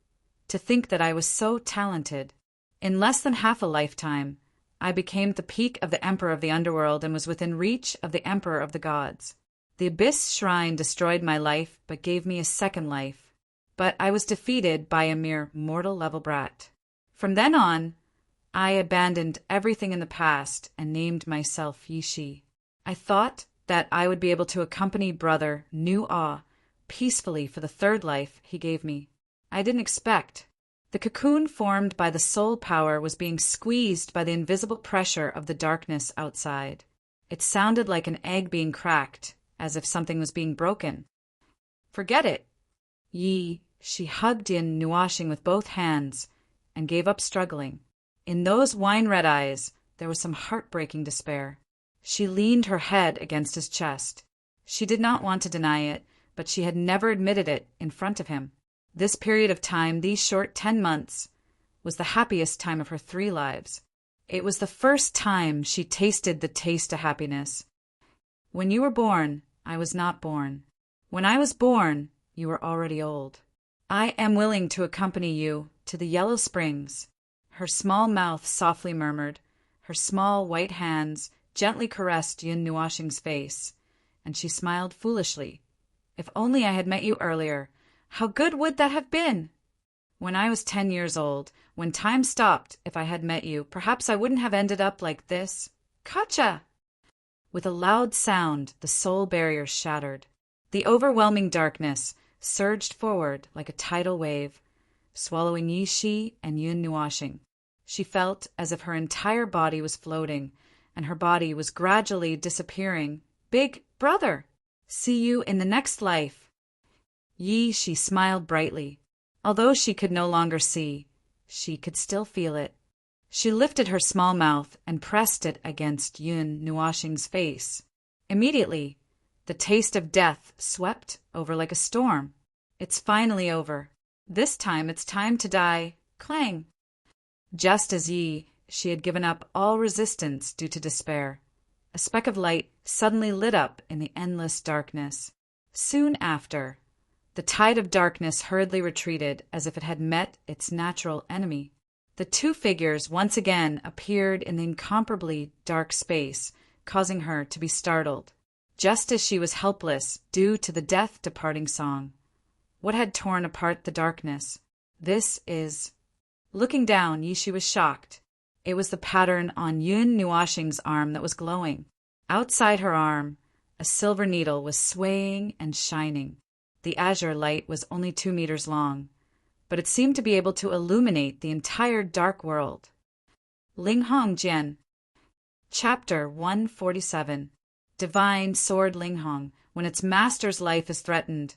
To think that I was so talented. In less than half a lifetime, I became the peak of the Emperor of the Underworld and was within reach of the Emperor of the Gods. The Abyss Shrine destroyed my life but gave me a second life. But I was defeated by a mere mortal-level brat. From then on, I abandoned everything in the past and named myself Yi Shi. I thought that I would be able to accompany Brother Nu Ah peacefully for the 3rd life he gave me. I didn't expect. The cocoon formed by the soul power was being squeezed by the invisible pressure of the darkness outside. It sounded like an egg being cracked, as if something was being broken. Forget it. Yi, she hugged in Nuashing with both hands and gave up struggling. In those wine-red eyes, there was some heartbreaking despair. She leaned her head against his chest. She did not want to deny it, but she had never admitted it in front of him. This period of time, these short 10 months, was the happiest time of her 3 lives. It was the first time she tasted the taste of happiness. When you were born, I was not born. When I was born, you were already old. I am willing to accompany you to the Yellow Springs. Her small mouth softly murmured. Her small white hands gently caressed Yun Nuashing's face, and she smiled foolishly. If only I had met you earlier. How good would that have been? When I was 10 years old, when time stopped, if I had met you, perhaps I wouldn't have ended up like this. Kacha! With a loud sound, the soul barrier shattered. The overwhelming darkness surged forward like a tidal wave, swallowing Yi Shi and Yun Nuashing. She felt as if her entire body was floating, and her body was gradually disappearing. Big brother! See you in the next life. Yi Shi smiled brightly. Although she could no longer see, she could still feel it. She lifted her small mouth and pressed it against Yun Nuashing's face. Immediately, the taste of death swept over like a storm. It's finally over. This time it's time to die. Clang! Just as she had given up all resistance due to despair, a speck of light suddenly lit up in the endless darkness. Soon after, the tide of darkness hurriedly retreated as if it had met its natural enemy. The two figures once again appeared in the incomparably dark space, causing her to be startled, just as she was helpless due to the death-departing song. What had torn apart the darkness? This is... Looking down, Yi Shi was shocked. It was the pattern on Yun Nuashing's arm that was glowing. Outside her arm, a silver needle was swaying and shining. The azure light was only 2 meters long, but it seemed to be able to illuminate the entire dark world. Linghong Jian. Chapter 147. Divine Sword Linghong. When its master's life is threatened,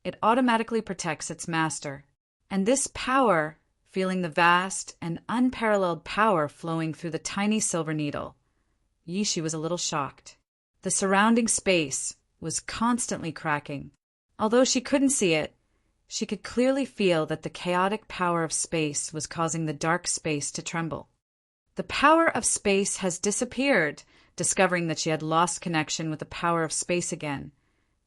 it automatically protects its master. And this power, feeling the vast and unparalleled power flowing through the tiny silver needle, Yi Shi was a little shocked. The surrounding space was constantly cracking. Although she couldn't see it, she could clearly feel that the chaotic power of space was causing the dark space to tremble. The power of space has disappeared. Discovering that she had lost connection with the power of space again,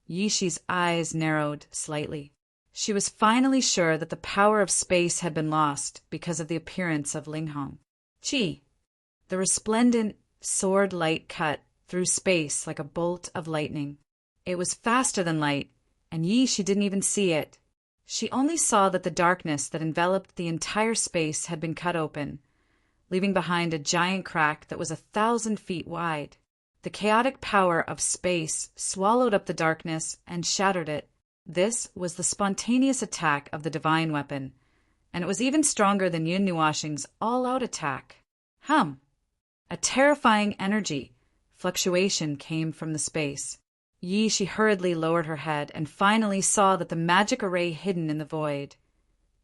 Yi Shi's eyes narrowed slightly. She was finally sure that the power of space had been lost because of the appearance of Linghong. Chi! The resplendent sword light cut through space like a bolt of lightning. It was faster than light, and Yi Shi didn't even see it. She only saw that the darkness that enveloped the entire space had been cut open, leaving behind a giant crack that was 1,000 feet wide. The chaotic power of space swallowed up the darkness and shattered it. This was the spontaneous attack of the divine weapon, and it was even stronger than Yun Nuashing's all-out attack. A terrifying energy fluctuation came from the space. Yi Shi hurriedly lowered her head and finally saw that the magic array hidden in the void.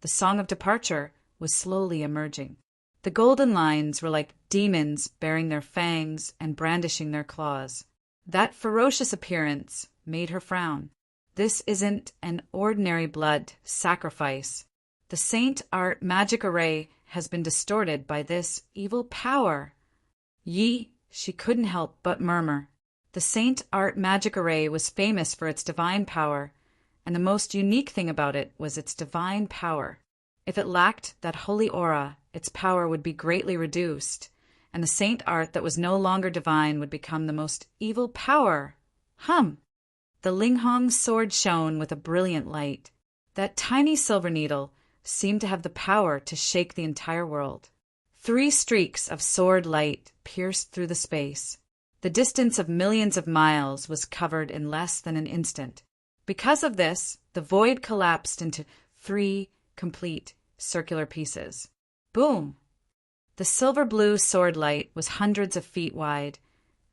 The song of departure was slowly emerging. The golden lines were like demons baring their fangs and brandishing their claws. That ferocious appearance made her frown. This isn't an ordinary blood sacrifice. The Saint Art magic array has been distorted by this evil power. She couldn't help but murmur. The Saint Art magic array was famous for its divine power, and the most unique thing about it was its divine power. If it lacked that holy aura, its power would be greatly reduced, and the Saint Art that was no longer divine would become the most evil power. The Linghong sword shone with a brilliant light. That tiny silver needle seemed to have the power to shake the entire world. 3 streaks of sword light pierced through the space. The distance of millions of miles was covered in less than an instant. Because of this, the void collapsed into 3 complete circular pieces. Boom! The silver-blue sword light was hundreds of feet wide,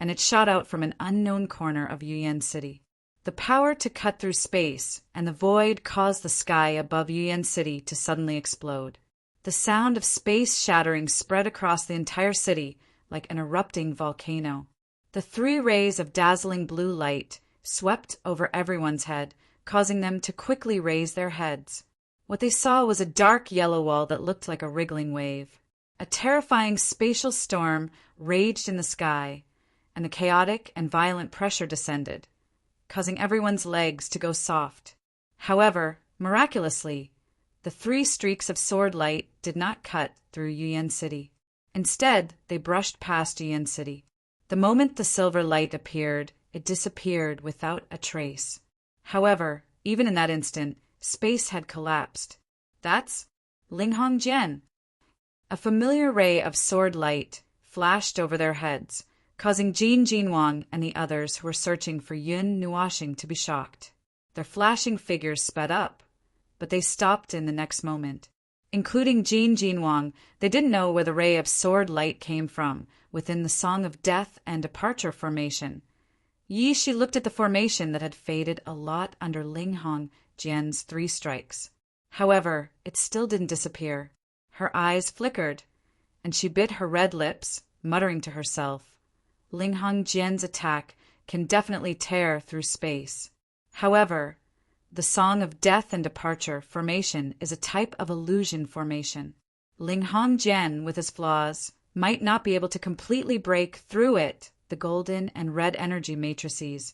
and it shot out from an unknown corner of Yuyan City. The power to cut through space and the void caused the sky above Yuyan City to suddenly explode. The sound of space shattering spread across the entire city like an erupting volcano. The 3 rays of dazzling blue light swept over everyone's head, causing them to quickly raise their heads. What they saw was a dark yellow wall that looked like a wriggling wave. A terrifying spatial storm raged in the sky, and the chaotic and violent pressure descended, causing everyone's legs to go soft. However, miraculously, The 3 streaks of sword light did not cut through Yuan City. Instead, they brushed past Yuan City. The moment the silver light appeared, it disappeared without a trace. However, even in that instant, space had collapsed. That's Linghong Jian. A familiar ray of sword light flashed over their heads, causing Jin Jinwang and the others who were searching for Yun Nuoxing to be shocked. Their flashing figures sped up, but they stopped in the next moment. Including Jin Jinwang, they didn't know where the ray of sword light came from within the Song of Death and Departure formation. Yi Shi looked at the formation that had faded a lot under Linghong Jian's 3 strikes. However, it still didn't disappear. Her eyes flickered, and she bit her red lips, muttering to herself, Linghong Jian's attack can definitely tear through space. However, the Song of Death and Departure formation is a type of illusion formation. Linghong Jian, with his flaws, might not be able to completely break through it, the golden and red energy matrices,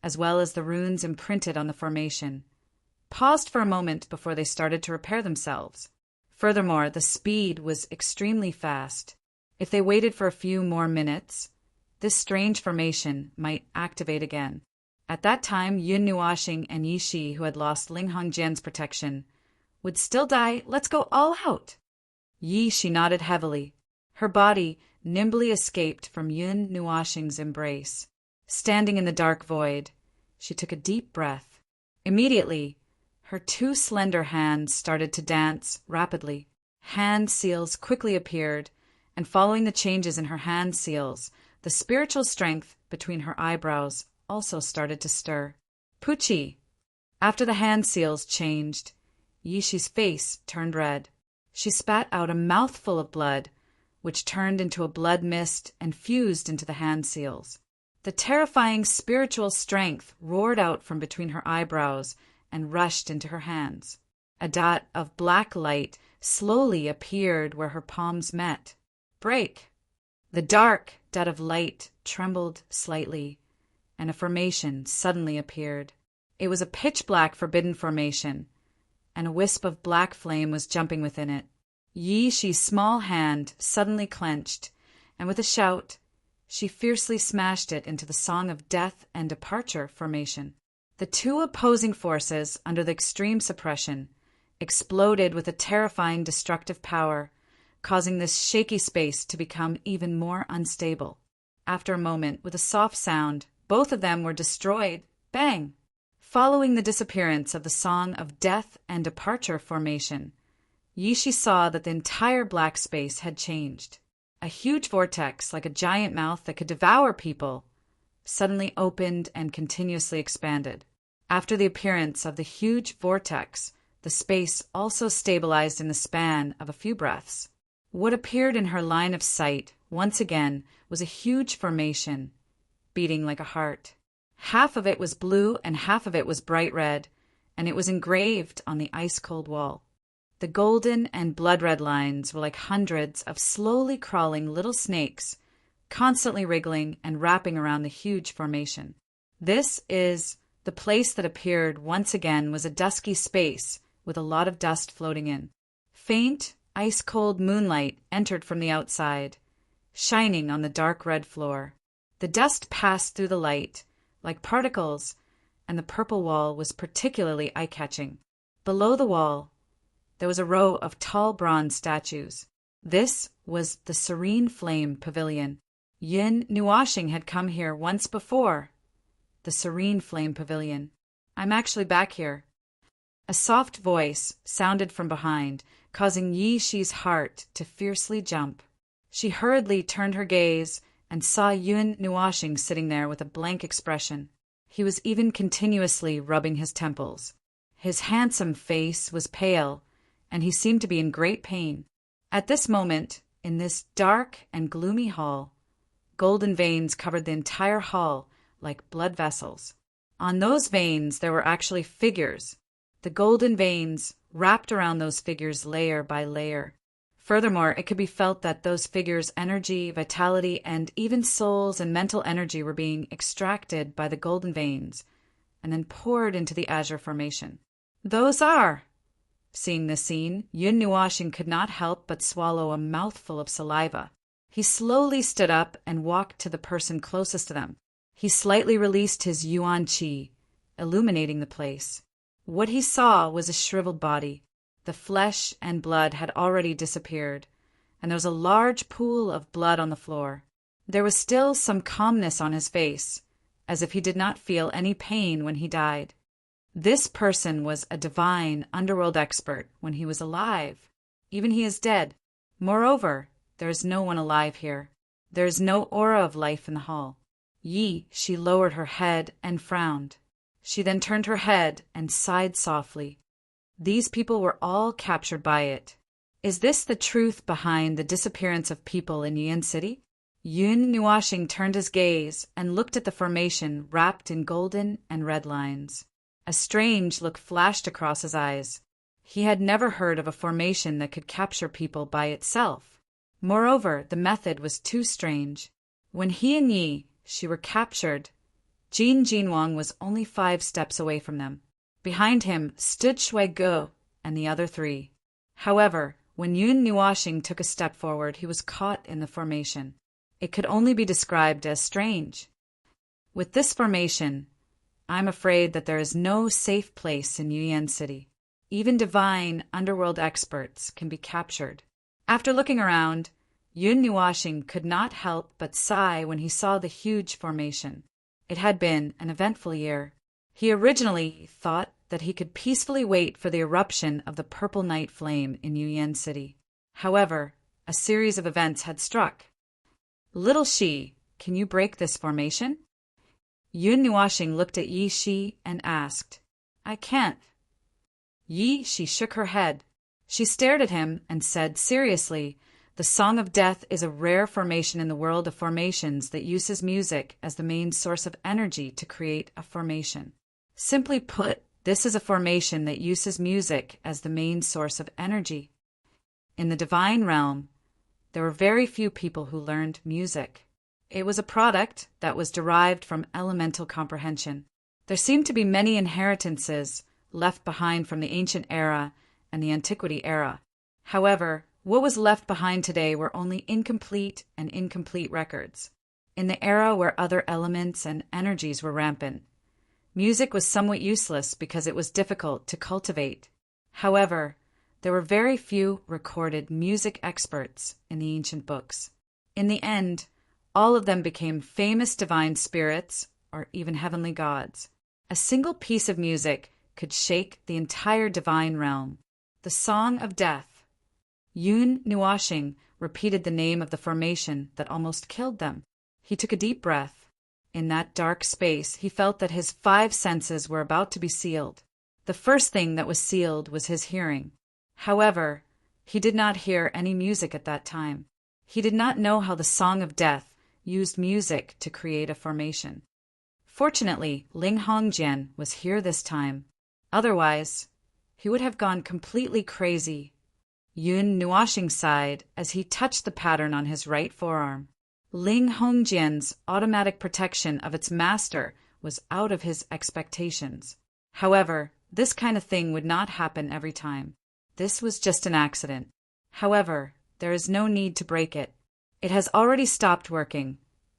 as well as the runes imprinted on the formation, paused for a moment before they started to repair themselves. Furthermore, the speed was extremely fast. If they waited for a few more minutes, this strange formation might activate again. At that time, Yun Nuoxing and Yi Shi, who had lost Linghong Jian's protection, would still die. Let's go all out. Yi Shi nodded heavily. Her body nimbly escaped from Yun Nuoxing's embrace. Standing in the dark void, she took a deep breath. Immediately, her 2 slender hands started to dance rapidly. Hand seals quickly appeared, and following the changes in her hand seals, the spiritual strength between her eyebrows also started to stir. Puchi! After the hand seals changed, Yi Shi's face turned red. She spat out a mouthful of blood, which turned into a blood mist and fused into the hand seals. The terrifying spiritual strength roared out from between her eyebrows and rushed into her hands. A dot of black light slowly appeared where her palms met. Break! The dark dot of light trembled slightly, and a formation suddenly appeared. It was a pitch-black forbidden formation, and a wisp of black flame was jumping within it. Yi Shi's small hand suddenly clenched, and with a shout, she fiercely smashed it into the Song of Death and Departure formation. The 2 opposing forces, under the extreme suppression, exploded with a terrifying destructive power, causing this shaky space to become even more unstable. After a moment, with a soft sound, both of them were destroyed. Bang! Following the disappearance of the Song of Death and Departure formation, Yi Shi saw that the entire black space had changed. A huge vortex, like a giant mouth that could devour people, suddenly opened and continuously expanded. After the appearance of the huge vortex, the space also stabilized in the span of a few breaths. What appeared in her line of sight, once again, was a huge formation, beating like a heart. Half of it was blue and half of it was bright red, and it was engraved on the ice-cold wall. The golden and blood-red lines were like hundreds of slowly crawling little snakes, constantly wriggling and wrapping around the huge formation. This is the place that appeared once again was a dusky space with a lot of dust floating in. Faint, ice-cold moonlight entered from the outside, shining on the dark red floor. The dust passed through the light, like particles, and the purple wall was particularly eye-catching. Below the wall, there was a row of tall bronze statues. This was the Serene Flame Pavilion. Yun Nuoxing had come here once before. The Serene Flame Pavilion. I'm actually back here. A soft voice sounded from behind, causing Yi Shi's heart to fiercely jump. She hurriedly turned her gaze and saw Yun Nuoxing sitting there with a blank expression. He was even continuously rubbing his temples. His handsome face was pale, and he seemed to be in great pain. At this moment, in this dark and gloomy hall, golden veins covered the entire hall like blood vessels. On those veins there were actually figures. The golden veins wrapped around those figures layer by layer. Furthermore, it could be felt that those figures' energy, vitality, and even souls and mental energy were being extracted by the golden veins and then poured into the azure formation. Those are Seeing this scene, Yun Nuashing could not help but swallow a mouthful of saliva. He slowly stood up and walked to the person closest to them. He slightly released his yuan qi, illuminating the place. What he saw was a shriveled body. The flesh and blood had already disappeared, and there was a large pool of blood on the floor. There was still some calmness on his face, as if he did not feel any pain when he died. This person was a divine underworld expert when he was alive. Even he is dead. Moreover, there is no one alive here. There is no aura of life in the hall. She lowered her head and frowned. She then turned her head and sighed softly. These people were all captured by it. Is this the truth behind the disappearance of people in Yuan City? Yun Nuashing turned his gaze and looked at the formation wrapped in golden and red lines. A strange look flashed across his eyes. He had never heard of a formation that could capture people by itself. Moreover, the method was too strange. When he and she were captured, Jin Jinwang was only 5 steps away from them. Behind him stood Shui Ge and the other 3. However, when Yun Nuashing took a step forward, he was caught in the formation. It could only be described as strange. With this formation, I'm afraid that there is no safe place in Yuan City. Even divine underworld experts can be captured. After looking around, Yun Nuashing could not help but sigh when he saw the huge formation. It had been an eventful year. He originally thought that he could peacefully wait for the eruption of the purple night flame in Yuan City. However, a series of events had struck. Little Shi, can you break this formation? Yun Nuashing looked at Yi Shi and asked. I can't. Yi Shi shook her head. She stared at him and said seriously, the Song of Death is a rare formation in the world of formations that uses music as the main source of energy to create a formation. Simply put, this is a formation that uses music as the main source of energy. In the divine realm, there were very few people who learned music. It was a product that was derived from elemental comprehension. There seemed to be many inheritances left behind from the ancient era and the antiquity era. However, what was left behind today were only incomplete records. In the era where other elements and energies were rampant, music was somewhat useless because it was difficult to cultivate. However, there were very few recorded music experts in the ancient books. In the end, all of them became famous divine spirits or even heavenly gods. A single piece of music could shake the entire divine realm. The Song of Death. Yun Nuashing repeated the name of the formation that almost killed them. He took a deep breath. In that dark space, he felt that his 5 senses were about to be sealed. The first thing that was sealed was his hearing. However, he did not hear any music at that time. He did not know how the Song of Death used music to create a formation. Fortunately, Ling Hongjian was here this time. Otherwise, he would have gone completely crazy. Yun Nuashing sighed as he touched the pattern on his right forearm. Ling Hongjian's automatic protection of its master was out of his expectations. However, this kind of thing would not happen every time. This was just an accident. However, there is no need to break it. It has already stopped working.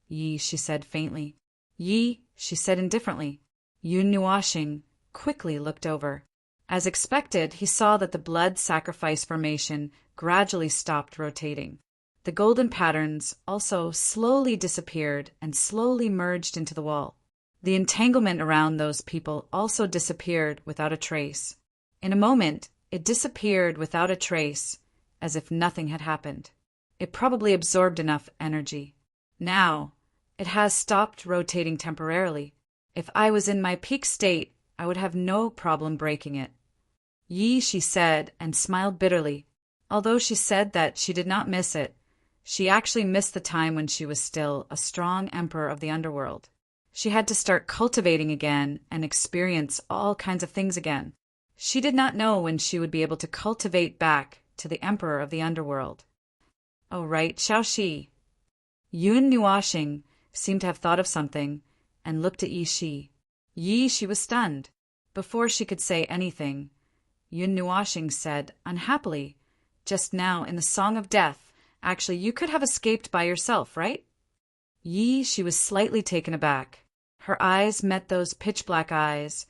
She said faintly. She said indifferently. Yun Nuashing quickly looked over. As expected, he saw that the blood sacrifice formation gradually stopped rotating. The golden patterns also slowly disappeared and slowly merged into the wall. The entanglement around those people also disappeared without a trace. In a moment, it disappeared without a trace, as if nothing had happened. It probably absorbed enough energy. Now, it has stopped rotating temporarily. If I was in my peak state, I would have no problem breaking it. She said, and smiled bitterly. Although she said that she did not miss it, she actually missed the time when she was still a strong emperor of the underworld. She had to start cultivating again and experience all kinds of things again. She did not know when she would be able to cultivate back to the emperor of the underworld. Oh, right, Xiaoxi. Yun Nuashing seemed to have thought of something and looked at Yi Shi. She was stunned. Before she could say anything, Yun Nuashing said unhappily. Just now, in the Song of Death, actually, you could have escaped by yourself, right? Yi, she was slightly taken aback. Her eyes met those pitch-black eyes,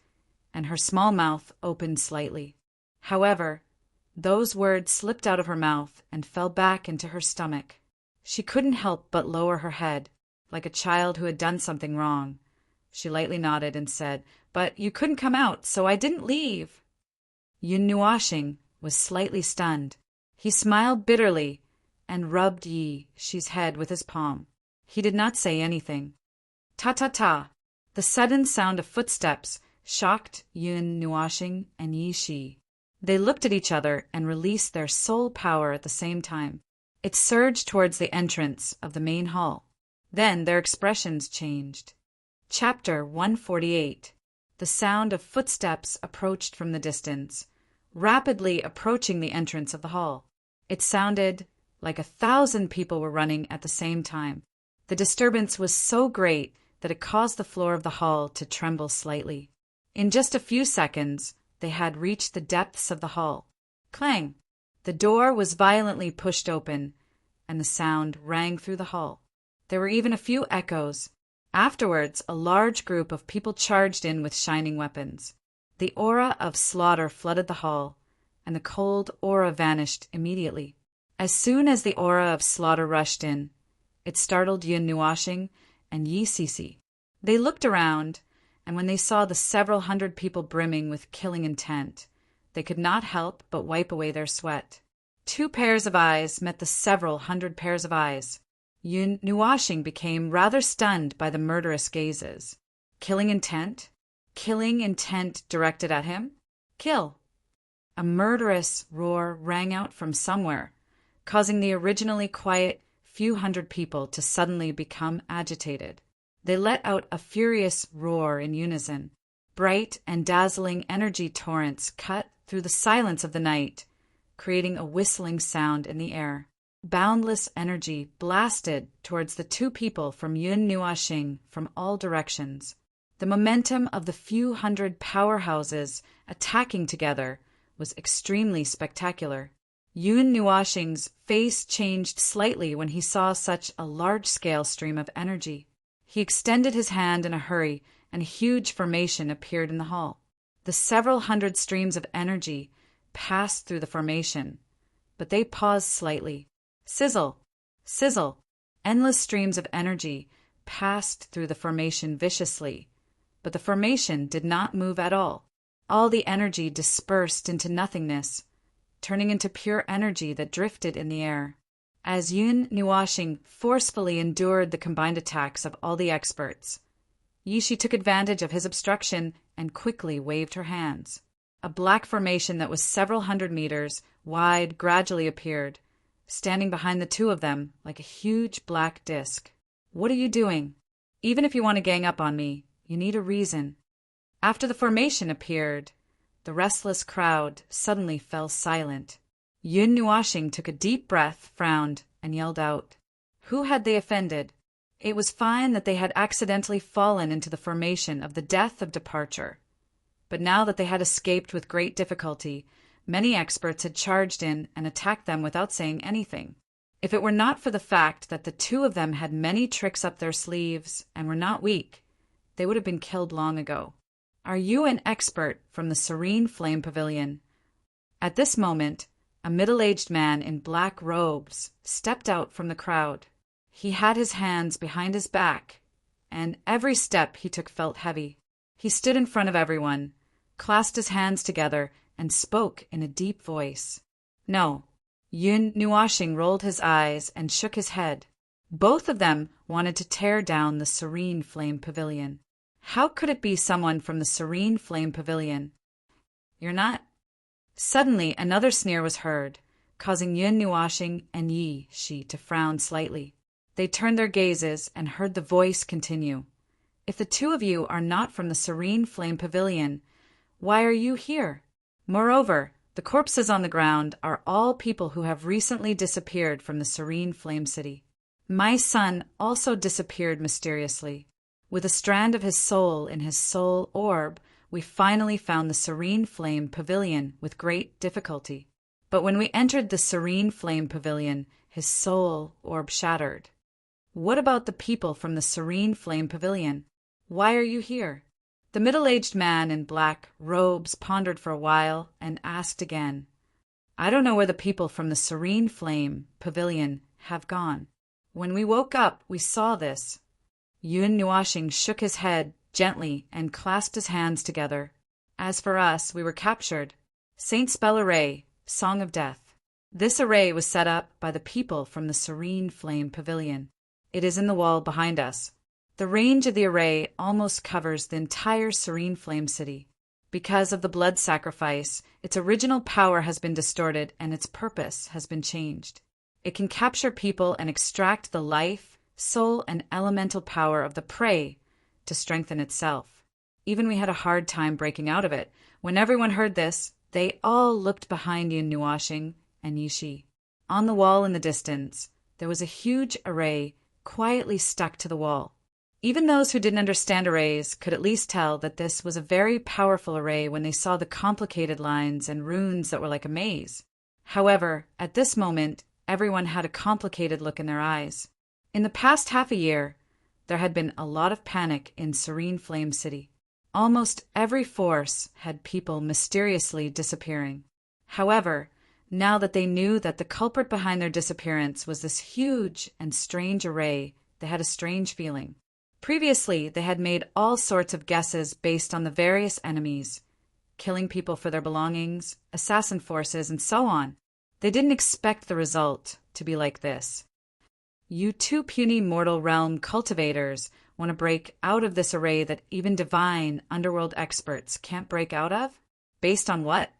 and her small mouth opened slightly. However, those words slipped out of her mouth and fell back into her stomach. She couldn't help but lower her head, like a child who had done something wrong. She lightly nodded and said, "But you couldn't come out, so I didn't leave." Yun Nuashing was slightly stunned. He smiled bitterly and rubbed Yi-Shi's head with his palm. He did not say anything. Ta-ta-ta! The sudden sound of footsteps shocked Yun Nuashing and Yi-Shi. They looked at each other and released their soul power at the same time. It surged towards the entrance of the main hall. Then their expressions changed. Chapter 148. The sound of footsteps approached from the distance, rapidly approaching the entrance of the hall. It sounded like 1,000 people were running at the same time. The disturbance was so great that it caused the floor of the hall to tremble slightly. In just a few seconds, they had reached the depths of the hall. Clang! The door was violently pushed open, and the sound rang through the hall. There were even a few echoes. Afterwards, a large group of people charged in with shining weapons. The aura of slaughter flooded the hall, and the cold aura vanished immediately. As soon as the aura of slaughter rushed in, it startled Yun Nuashing and Yi-Shi. They looked around, and when they saw the several hundred people brimming with killing intent, they could not help but wipe away their sweat. 2 pairs of eyes met the several hundred pairs of eyes. Yun Nuashing became rather stunned by the murderous gazes. Killing intent? Killing intent directed at him? Kill! A murderous roar rang out from somewhere, causing the originally quiet few hundred people to suddenly become agitated. They let out a furious roar in unison. Bright and dazzling energy torrents cut through the silence of the night, creating a whistling sound in the air. Boundless energy blasted towards the 2 people from Yun Nuashing from all directions. The momentum of the few hundred powerhouses attacking together was extremely spectacular. Yun Nuashing's face changed slightly when he saw such a large-scale stream of energy. He extended his hand in a hurry, and a huge formation appeared in the hall. The several hundred streams of energy passed through the formation, but they paused slightly. Sizzle! Sizzle! Endless streams of energy passed through the formation viciously, but the formation did not move at all. All the energy dispersed into nothingness, turning into pure energy that drifted in the air. As Yun Nuashing forcefully endured the combined attacks of all the experts, Yi-Shi took advantage of his obstruction and quickly waved her hands. A black formation that was several hundred meters wide gradually appeared, standing behind the 2 of them like a huge black disk. "What are you doing? Even if you want to gang up on me, you need a reason." After the formation appeared, the restless crowd suddenly fell silent. Yun Nuashing took a deep breath, frowned, and yelled out. Who had they offended? It was fine that they had accidentally fallen into the formation of the death of departure. But now that they had escaped with great difficulty, many experts had charged in and attacked them without saying anything. If it were not for the fact that the 2 of them had many tricks up their sleeves and were not weak, they would have been killed long ago. "Are you an expert from the Serene Flame Pavilion?" At this moment, a middle-aged man in black robes stepped out from the crowd. He had his hands behind his back, and every step he took felt heavy. He stood in front of everyone, clasped his hands together, and spoke in a deep voice. No. Yun Nuashing rolled his eyes and shook his head. Both of them wanted to tear down the Serene Flame Pavilion. How could it be someone from the Serene Flame Pavilion? You're not... Suddenly another sneer was heard, causing Yun Nuashing and Yi-Shi to frown slightly. They turned their gazes and heard the voice continue. If the 2 of you are not from the Serene Flame Pavilion, why are you here? Moreover, the corpses on the ground are all people who have recently disappeared from the Serene Flame City. My son also disappeared mysteriously. With a strand of his soul in his soul orb we finally found the Serene Flame Pavilion with great difficulty. But when we entered the Serene Flame Pavilion, his soul orb shattered. What about the people from the Serene Flame Pavilion? Why are you here? The middle-aged man in black robes pondered for a while and asked again. I don't know where the people from the Serene Flame Pavilion have gone. When we woke up, we saw this. Yun Nuashing shook his head gently and clasped his hands together. As for us, we were captured. Saint Spell Array, Song of Death. This array was set up by the people from the Serene Flame Pavilion. It is in the wall behind us. The range of the array almost covers the entire Serene Flame City. Because of the blood sacrifice, its original power has been distorted and its purpose has been changed. It can capture people and extract the life, soul, and elemental power of the prey to strengthen itself. Even we had a hard time breaking out of it. When everyone heard this, they all looked behind Yun Nuashing and Yishi. On the wall in the distance, there was a huge array quietly stuck to the wall. Even those who didn't understand arrays could at least tell that this was a very powerful array when they saw the complicated lines and runes that were like a maze. However, at this moment, everyone had a complicated look in their eyes. In the past half a year, there had been a lot of panic in Serene Flame City. Almost every force had people mysteriously disappearing. However, now that they knew that the culprit behind their disappearance was this huge and strange array, they had a strange feeling. Previously, they had made all sorts of guesses based on the various enemies, killing people for their belongings, assassin forces, and so on. They didn't expect the result to be like this. You two puny mortal realm cultivators want to break out of this array that even divine underworld experts can't break out of? Based on what?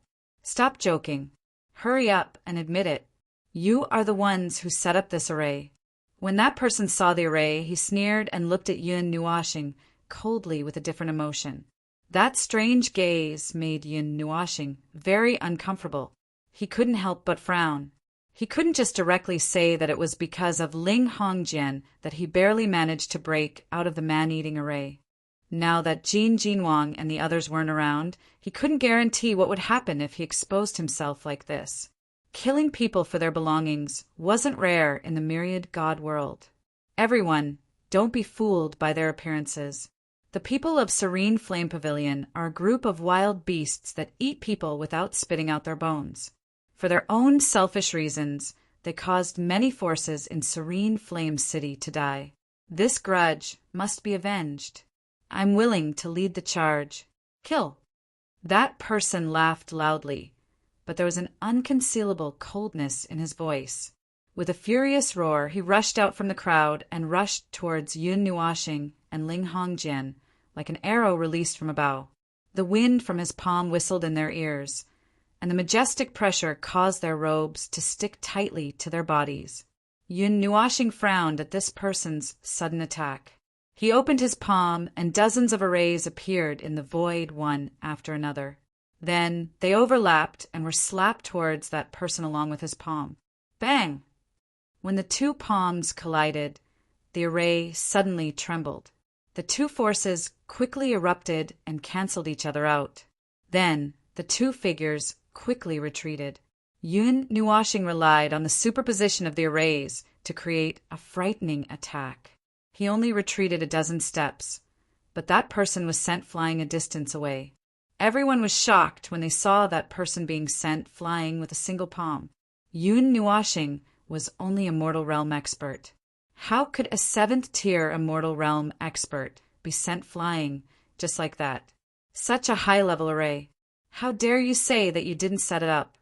Stop joking. Hurry up and admit it. You are the ones who set up this array. When that person saw the array, he sneered and looked at Yun Nuashing coldly with a different emotion. That strange gaze made Yun Nuashing very uncomfortable. He couldn't help but frown. He couldn't just directly say that it was because of Ling Hongjian that he barely managed to break out of the man-eating array. Now that Jin Jinwang and the others weren't around, he couldn't guarantee what would happen if he exposed himself like this. Killing people for their belongings wasn't rare in the myriad god world. Everyone, don't be fooled by their appearances. The people of Serene Flame Pavilion are a group of wild beasts that eat people without spitting out their bones. For their own selfish reasons, they caused many forces in Serene Flame City to die. This grudge must be avenged. I'm willing to lead the charge. Kill. That person laughed loudly, but there was an unconcealable coldness in his voice. With a furious roar, he rushed out from the crowd and rushed towards Yun Nuashing and Ling Hongjian like an arrow released from a bow. The wind from his palm whistled in their ears, and the majestic pressure caused their robes to stick tightly to their bodies. Yun Nuashing frowned at this person's sudden attack. He opened his palm, and dozens of arrays appeared in the void one after another. Then they overlapped and were slapped towards that person along with his palm. Bang! When the two palms collided, the array suddenly trembled. The two forces quickly erupted and canceled each other out. Then the two figures quickly retreated. Yun Nuashing relied on the superposition of the arrays to create a frightening attack. He only retreated a dozen steps, but that person was sent flying a distance away. Everyone was shocked when they saw that person being sent flying with a single palm. Yun Nuashing was only a mortal realm expert. How could a 7th-tier immortal realm expert be sent flying just like that? Such a high-level array. How dare you say that you didn't set it up?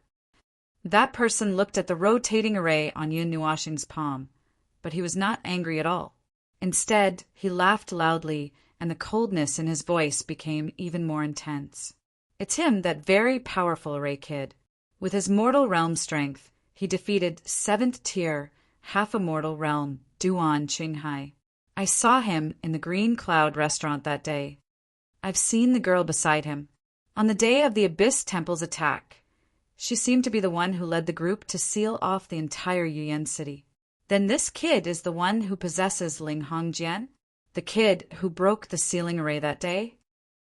That person looked at the rotating array on Yun Nuashing's palm, but he was not angry at all. Instead, he laughed loudly, and the coldness in his voice became even more intense. It's him, that very powerful array kid. With his mortal realm strength, he defeated 7th-tier, half-immortal realm Duan Qinghai. I saw him in the Green Cloud restaurant that day. I've seen the girl beside him. On the day of the Abyss Temple's attack, she seemed to be the one who led the group to seal off the entire Yuyan city. Then this kid is the one who possesses Ling Hongjian? The kid who broke the sealing array that day?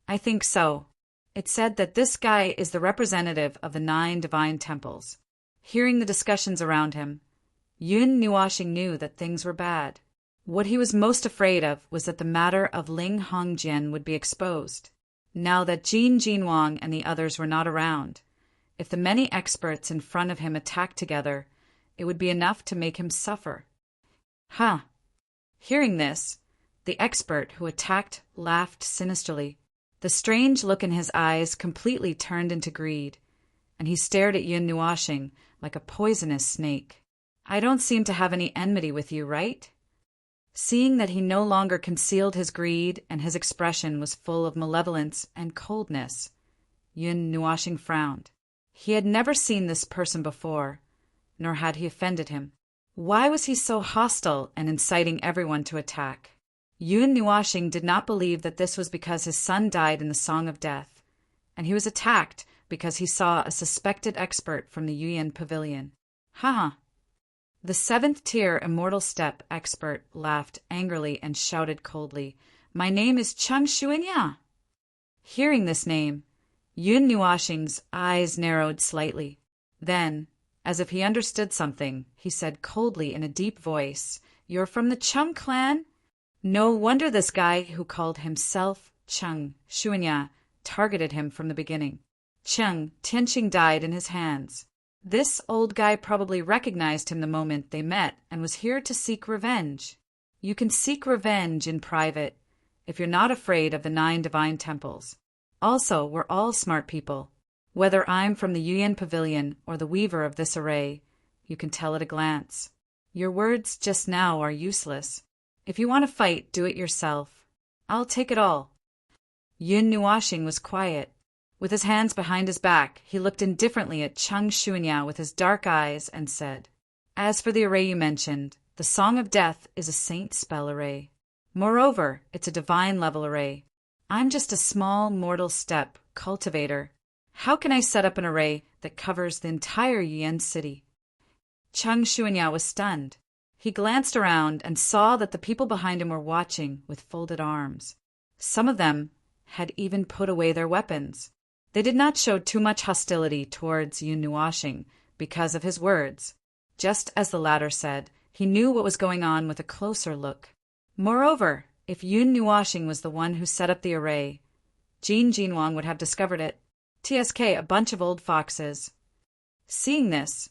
I think so. It said that this guy is the representative of the 9 divine temples. Hearing the discussions around him, Yun Nuashing knew that things were bad. What he was most afraid of was that the matter of Ling Hongjian would be exposed. Now that Jin Jinwang and the others were not around, if the many experts in front of him attacked together, it would be enough to make him suffer. Huh. Hearing this, the expert who attacked laughed sinisterly. The strange look in his eyes completely turned into greed, and he stared at Yun Nuashing like a poisonous snake. I don't seem to have any enmity with you, right? Seeing that he no longer concealed his greed and his expression was full of malevolence and coldness, Yun Nuashing frowned. He had never seen this person before, nor had he offended him. Why was he so hostile and inciting everyone to attack? Yun Nuashing did not believe that this was because his son died in the Song of Death, and he was attacked because he saw a suspected expert from the Yuyan Pavilion. Ha! The 7th-tier immortal step expert laughed angrily and shouted coldly, "My name is Cheng Shuinya." Hearing this name, Yun Nuashing's eyes narrowed slightly. Then, as if he understood something, he said coldly in a deep voice, "You're from the Cheng clan?" No wonder this guy who called himself Cheng Shuinya targeted him from the beginning. Cheng Tianqing died in his hands. This old guy probably recognized him the moment they met and was here to seek revenge. You can seek revenge in private if you're not afraid of the 9 divine temples. Also, we're all smart people. Whether I'm from the Yuyan Pavilion or the weaver of this array, you can tell at a glance. Your words just now are useless. If you want to fight, do it yourself. I'll take it all. Yun Nuashing was quiet. With his hands behind his back, he looked indifferently at Cheng Shuinya with his dark eyes and said, "As for the array you mentioned, the Song of Death is a saint spell array. Moreover, it's a divine level array. I'm just a small mortal step cultivator. How can I set up an array that covers the entire Yuan city?" Cheng Shuinya was stunned. He glanced around and saw that the people behind him were watching with folded arms. Some of them had even put away their weapons. They did not show too much hostility towards Yun Nuashing because of his words. Just as the latter said, he knew what was going on with a closer look. Moreover, if Yun Nuashing was the one who set up the array, Jin Jinwang would have discovered it. TSK, a bunch of old foxes. Seeing this,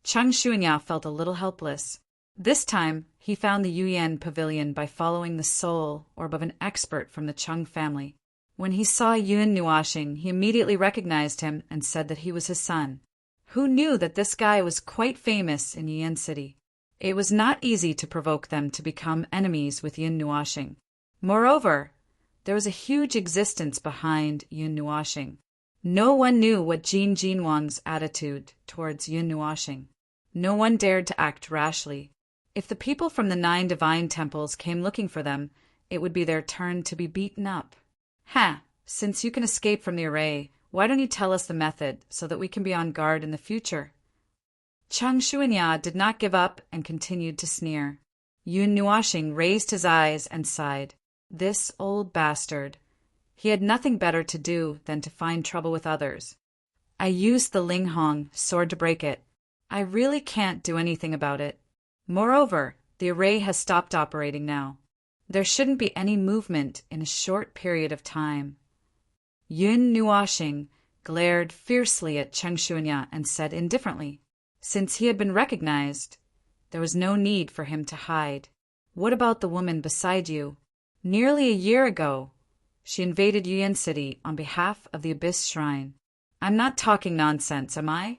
Cheng Shuinya felt a little helpless. This time, he found the Yuyan Pavilion by following the soul orb of an expert from the Cheng family. When he saw Yun Nuashing, he immediately recognized him and said that he was his son. Who knew that this guy was quite famous in Yuan City? It was not easy to provoke them to become enemies with Yun Nuashing. Moreover, there was a huge existence behind Yun Nuashing. No one knew what Jin Jinwang's attitude towards Yun Nuashing. No one dared to act rashly. If the people from the 9 divine temples came looking for them, it would be their turn to be beaten up. Since you can escape from the array, why don't you tell us the method so that we can be on guard in the future? Cheng Shuinya did not give up and continued to sneer. Yun Nuashing raised his eyes and sighed. This old bastard. He had nothing better to do than to find trouble with others. I used the Linghong sword to break it. I really can't do anything about it. Moreover, the array has stopped operating now. There shouldn't be any movement in a short period of time. Yun Nuashing glared fiercely at Cheng Shuinya and said indifferently, since he had been recognized, there was no need for him to hide. What about the woman beside you? Nearly a year ago, she invaded Yuan City on behalf of the Abyss Shrine. I'm not talking nonsense, am I?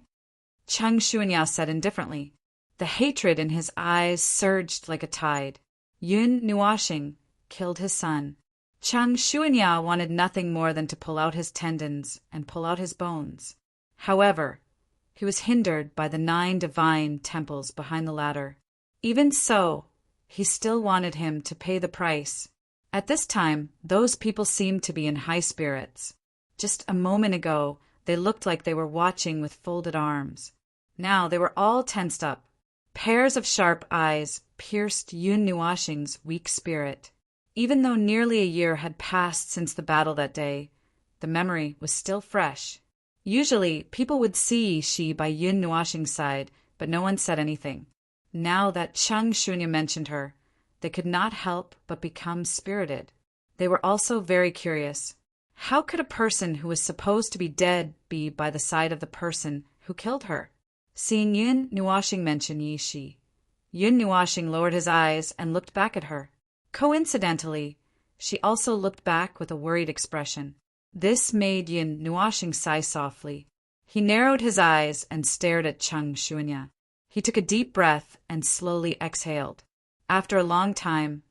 Cheng Shuinya said indifferently. The hatred in his eyes surged like a tide. Yun Nuashing killed his son. Cheng Shuinya wanted nothing more than to pull out his tendons and pull out his bones. However, he was hindered by the 9 divine temples behind the ladder. Even so, he still wanted him to pay the price. At this time, those people seemed to be in high spirits. Just a moment ago, they looked like they were watching with folded arms. Now they were all tensed up. Pairs of sharp eyes pierced Yun Nuashing's weak spirit. Even though nearly a year had passed since the battle that day, The memory was still fresh. Usually, people would see Shi by Yun Nuashing's side, but no one said anything. Now that Cheng Shunya mentioned her, they could not help but become spirited. They were also very curious. How could a person who was supposed to be dead be by the side of the person who killed her? Seeing Yun Nuashing mention Yi Shi, Yun Nuashing lowered his eyes and looked back at her. Coincidentally, she also looked back with a worried expression. This made Yun Nuashing sigh softly. He narrowed his eyes and stared at Cheng Shunya. He took a deep breath and slowly exhaled. After a long time,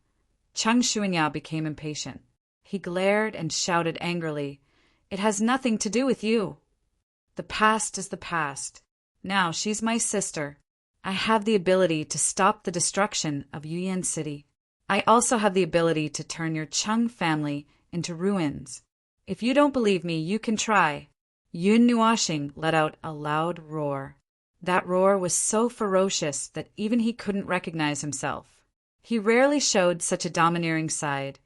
Cheng Shunya became impatient. He glared and shouted angrily, "It has nothing to do with you. The past is the past. Now she's my sister. I have the ability to stop the destruction of Yuyan City. I also have the ability to turn your Cheng family into ruins. If you don't believe me, you can try." Yun Nuashing let out a loud roar. That roar was so ferocious that even he couldn't recognize himself. He rarely showed such a domineering side,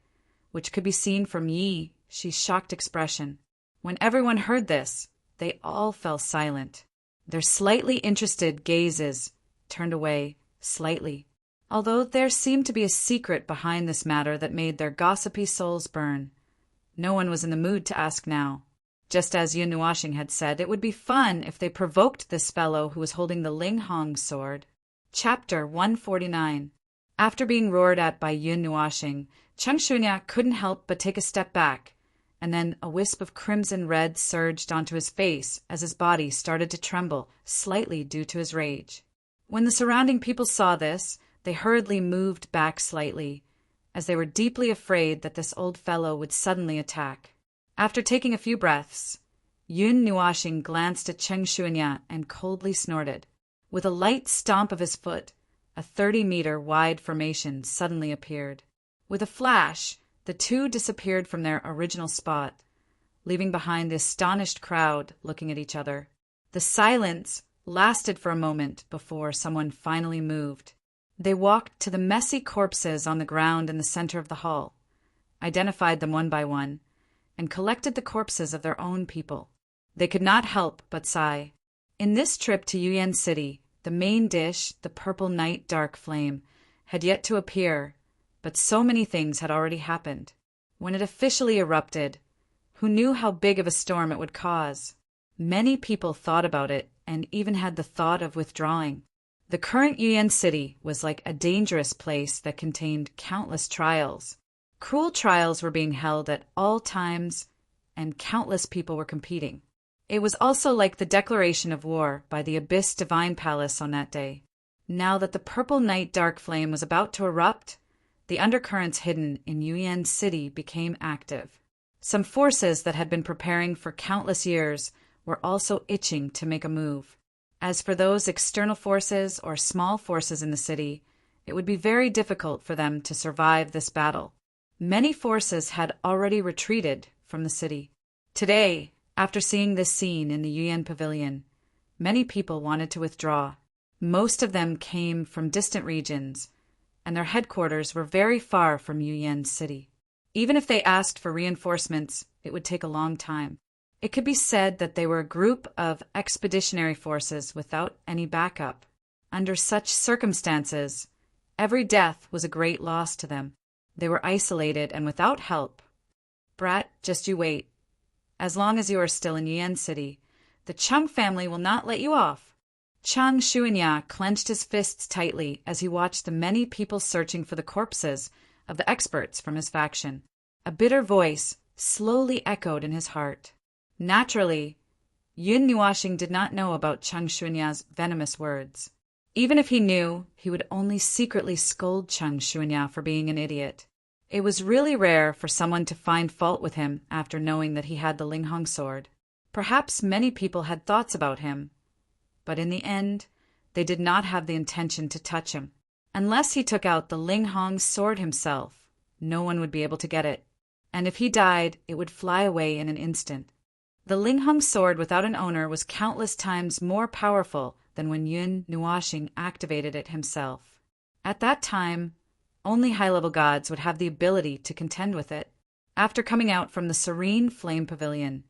which could be seen from Yi Shi's shocked expression. When everyone heard this, they all fell silent. Their slightly interested gazes turned away slightly, although there seemed to be a secret behind this matter that made their gossipy souls burn. No one was in the mood to ask now. Just as Yun Nuashing had said, it would be fun if they provoked this fellow who was holding the Ling Hong sword. Chapter 149. After being roared at by Yun Nuashing, Cheng Shunya couldn't help but take a step back, and then a wisp of crimson red surged onto his face as his body started to tremble slightly due to his rage. When the surrounding people saw this, they hurriedly moved back slightly, as they were deeply afraid that this old fellow would suddenly attack. After taking a few breaths, Yun Nuashing glanced at Cheng Shunya and coldly snorted. With a light stomp of his foot, a 30-meter wide formation suddenly appeared. With a flash, the two disappeared from their original spot, leaving behind the astonished crowd looking at each other. The silence lasted for a moment before someone finally moved. They walked to the messy corpses on the ground in the center of the hall, identified them one by one, and collected the corpses of their own people. They could not help but sigh. In this trip to Yuyan City, the main dish, the purple night dark flame, had yet to appear, but so many things had already happened. When it officially erupted, who knew how big of a storm it would cause? Many people thought about it and even had the thought of withdrawing. The current Yuyan City was like a dangerous place that contained countless trials. Cruel trials were being held at all times, and countless people were competing. It was also like the declaration of war by the Abyss Divine Palace on that day. Now that the purple night dark flame was about to erupt, the undercurrents hidden in Yuyan City became active. Some forces that had been preparing for countless years were also itching to make a move. As for those external forces or small forces in the city, it would be very difficult for them to survive this battle. Many forces had already retreated from the city. Today, after seeing this scene in the Yuyan Pavilion, many people wanted to withdraw. Most of them came from distant regions, and their headquarters were very far from Yuyan City. Even if they asked for reinforcements, it would take a long time. It could be said that they were a group of expeditionary forces without any backup. Under such circumstances, every death was a great loss to them. They were isolated and without help. "Brat, just you wait. As long as you are still in Yuyan City, the Cheng family will not let you off." Cheng Shunya clenched his fists tightly as he watched the many people searching for the corpses of the experts from his faction. A bitter voice slowly echoed in his heart. Naturally, Yun Nuashing did not know about Cheng Shunya's venomous words. Even if he knew, he would only secretly scold Cheng Shunya for being an idiot. It was really rare for someone to find fault with him after knowing that he had the Ling Hong sword. Perhaps many people had thoughts about him, but in the end, they did not have the intention to touch him. Unless he took out the Ling Hong sword himself, no one would be able to get it, and if he died, it would fly away in an instant. The Ling Hong sword without an owner was countless times more powerful than when Yun Nuashing activated it himself. At that time, only high-level gods would have the ability to contend with it. After coming out from the serene flame pavilion,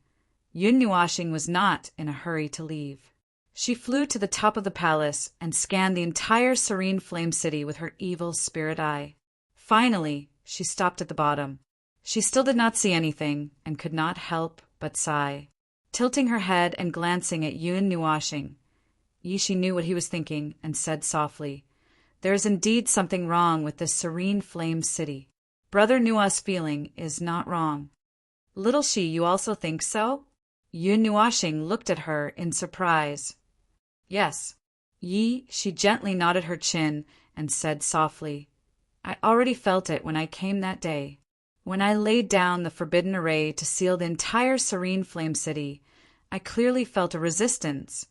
Yun Nuashing was not in a hurry to leave. She flew to the top of the palace and scanned the entire serene flame city with her evil spirit eye. Finally, she stopped at the bottom. She still did not see anything and could not help but sigh. Tilting her head and glancing at Yun Nuashing, Yishi knew what he was thinking and said softly, "There is indeed something wrong with this serene flame city. Brother Nua's feeling is not wrong." "Little Shi, you also think so?" Yun Nuashing looked at her in surprise. "Yes." She gently nodded her chin and said softly, "I already felt it when I came that day. When I laid down the forbidden array to seal the entire serene flame city, I clearly felt a resistance,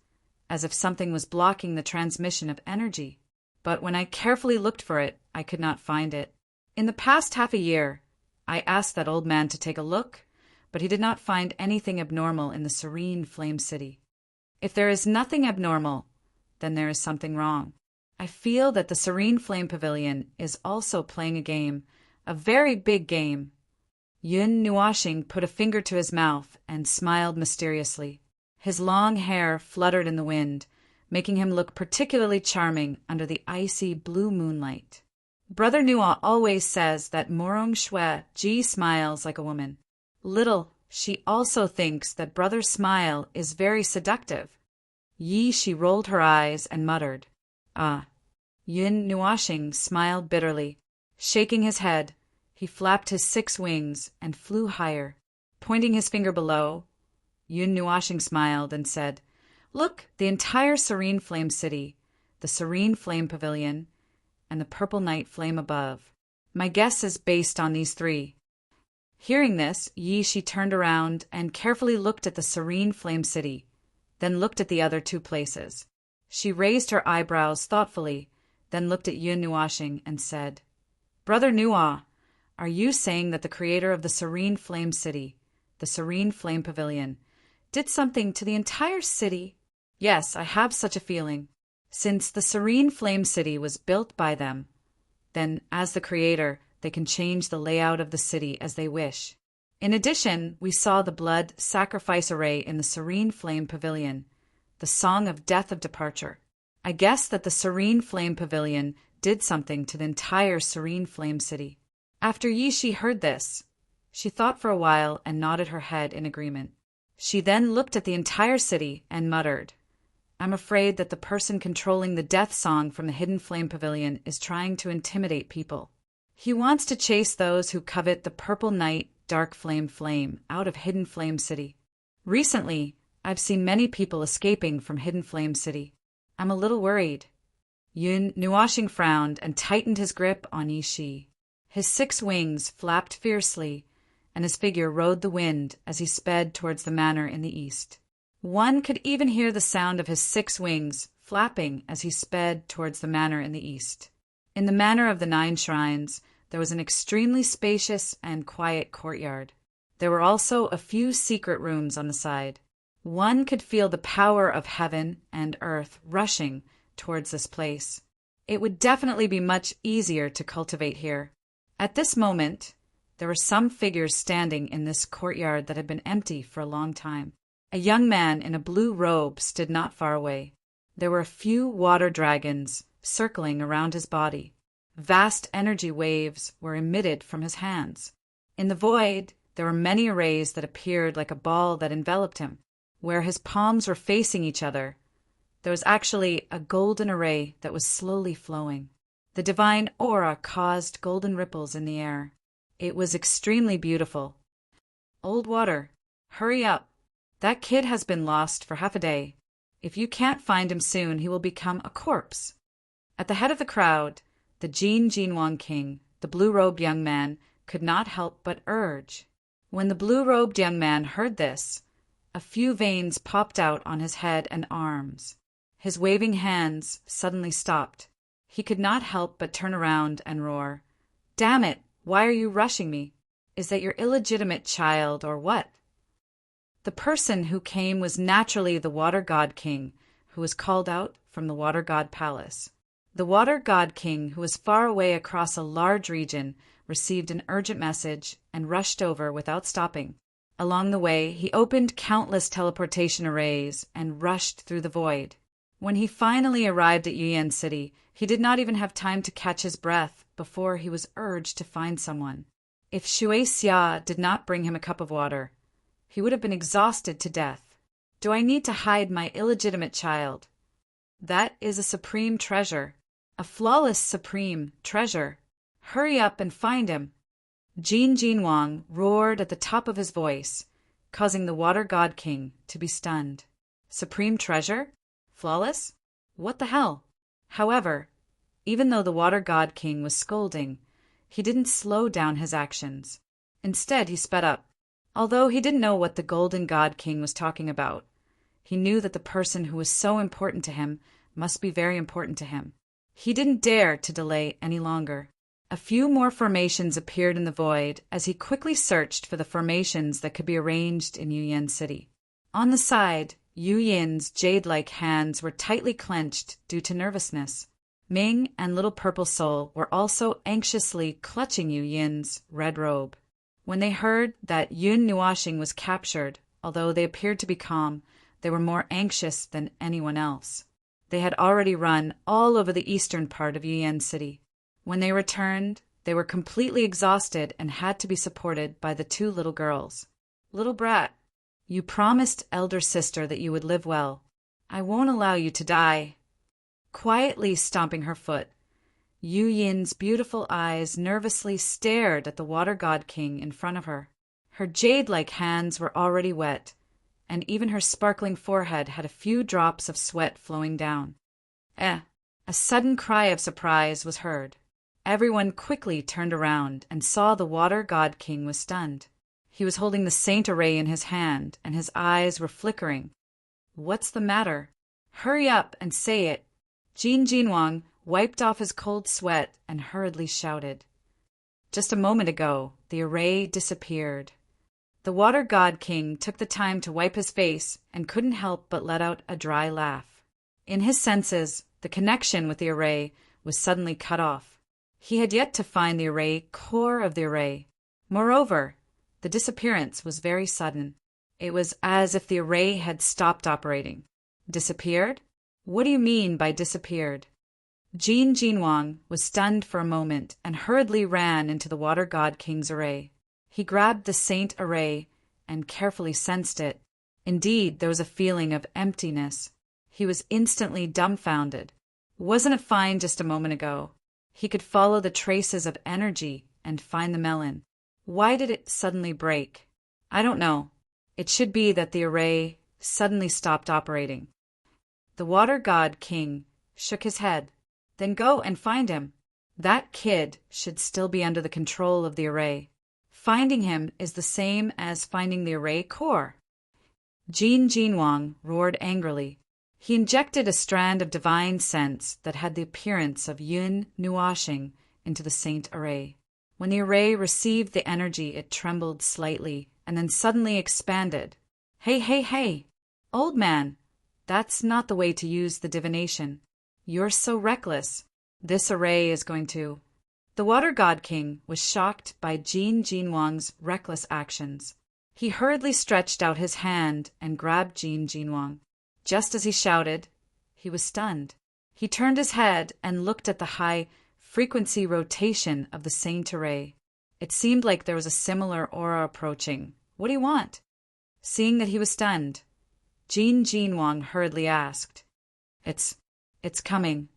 as if something was blocking the transmission of energy. But when I carefully looked for it, I could not find it. In the past half a year, I asked that old man to take a look, but he did not find anything abnormal in the serene flame city. If there is nothing abnormal, then there is something wrong. I feel that the serene flame pavilion is also playing a game, a very big game." Yun Nuashing put a finger to his mouth and smiled mysteriously. His long hair fluttered in the wind, making him look particularly charming under the icy blue moonlight. "Brother Nua always says that Morong Shue Ji smiles like a woman. Little, she also thinks that Brother's smile is very seductive." She rolled her eyes and muttered, "Ah." Yun Nuashing smiled bitterly. Shaking his head, he flapped his 6 wings and flew higher. Pointing his finger below, Yun Nuashing smiled and said, "Look, the entire serene flame city, the serene flame pavilion, and the purple night flame above. My guess is based on these 3. Hearing this, She turned around and carefully looked at the serene flame city, then looked at the other 2 places. She raised her eyebrows thoughtfully, then looked at Yun Nuashing and said, "Brother Nua, are you saying that the creator of the serene flame city, the serene flame pavilion, did something to the entire city?" "Yes, I have such a feeling. Since the serene flame city was built by them, then as the creator, they can change the layout of the city as they wish. In addition, we saw the blood sacrifice array in the serene flame pavilion, the song of death of departure. I guess that the serene flame pavilion did something to the entire serene flame city." After Yishi heard this, she thought for a while and nodded her head in agreement. She then looked at the entire city and muttered, "I'm afraid that the person controlling the death song from the hidden flame pavilion is trying to intimidate people. He wants to chase those who covet the purple night dark flame out of hidden flame city. Recently, I've seen many people escaping from hidden flame city. I'm a little worried." Yun Nuashing frowned and tightened his grip on Yishi. His 6 wings flapped fiercely, and his figure rode the wind as he sped towards the manor in the east. One could even hear the sound of his 6 wings flapping as he sped towards the manor in the east. In the manor of the 9 shrines, there was an extremely spacious and quiet courtyard. There were also a few secret rooms on the side. One could feel the power of heaven and earth rushing towards this place. It would definitely be much easier to cultivate here. At this moment, there were some figures standing in this courtyard that had been empty for a long time. A young man in a blue robe stood not far away. There were a few water dragons circling around his body. Vast energy waves were emitted from his hands. In the void, there were many arrays that appeared like a ball that enveloped him. Where his palms were facing each other, there was actually a golden array that was slowly flowing. The divine aura caused golden ripples in the air. It was extremely beautiful. "Old water, hurry up. That kid has been lost for half a day. If you can't find him soon, he will become a corpse." At the head of the crowd, the Jinwang King, the blue-robed young man, could not help but urge. When the blue-robed young man heard this, a few veins popped out on his head and arms. His waving hands suddenly stopped. He could not help but turn around and roar, "Damn it! Why are you rushing me? Is that your illegitimate child or what?" The person who came was naturally the Water God King, who was called out from the Water God Palace. The Water God King, who was far away across a large region, received an urgent message and rushed over without stopping. Along the way, he opened countless teleportation arrays and rushed through the void. When he finally arrived at Yuyan City, he did not even have time to catch his breath before he was urged to find someone. If Shui Xia did not bring him a cup of water, he would have been exhausted to death. Do I need to hide my illegitimate child? That is a supreme treasure, a flawless supreme treasure. Hurry up and find him. Jin Jinwang roared at the top of his voice, causing the Water God King to be stunned. Supreme treasure? Flawless? What the hell? However, even though the Water God King was scolding, he didn't slow down his actions. Instead, he sped up. Although he didn't know what the Golden God King was talking about, he knew that the person who was so important to him must be very important to him. He didn't dare to delay any longer. A few more formations appeared in the void as he quickly searched for the formations that could be arranged in Yuyan City. On the side, Yu Yin's jade-like hands were tightly clenched due to nervousness. Ming and Little Purple Soul were also anxiously clutching Yu Yin's red robe. When they heard that Yun Nuashing was captured, although they appeared to be calm, they were more anxious than anyone else. They had already run all over the eastern part of Yuyan City. When they returned, they were completely exhausted and had to be supported by the two little girls. Little brat, you promised elder sister that you would live well. I won't allow you to die. Quietly stomping her foot, Yu Yin's beautiful eyes nervously stared at the Water God King in front of her. Her jade-like hands were already wet, and even her sparkling forehead had a few drops of sweat flowing down. A sudden cry of surprise was heard. Everyone quickly turned around and saw the Water God King was stunned. He was holding the Saint Array in his hand, and his eyes were flickering. What's the matter? Hurry up and say it. Jin Jinwang wiped off his cold sweat and hurriedly shouted. Just a moment ago, the array disappeared. The Water God King took the time to wipe his face and couldn't help but let out a dry laugh. In his senses, the connection with the array was suddenly cut off. He had yet to find the array core of the array. Moreover, the disappearance was very sudden. It was as if the array had stopped operating. Disappeared? What do you mean by disappeared? Jin Jinwang was stunned for a moment and hurriedly ran into the Water God King's array. He grabbed the Saint Array and carefully sensed it. Indeed, there was a feeling of emptiness. He was instantly dumbfounded. Wasn't it fine just a moment ago? He could follow the traces of energy and find the melon. Why did it suddenly break? I don't know. It should be that the array suddenly stopped operating. The Water God King shook his head. Then go and find him. That kid should still be under the control of the array. Finding him is the same as finding the array core. Jin Jinwang roared angrily. He injected a strand of divine sense that had the appearance of Yun Nuashing into the Saint Array. When the array received the energy, it trembled slightly and then suddenly expanded. Hey! Old man, that's not the way to use the divination. You're so reckless. This array is going to... The Water God King was shocked by Jin Jinwang's reckless actions. He hurriedly stretched out his hand and grabbed Jin Jinwang. Just as he shouted, he was stunned. He turned his head and looked at the high-frequency rotation of the Saint Array. It seemed like there was a similar aura approaching. What do you want? Seeing that he was stunned, Jin Jinwang hurriedly asked. It's coming.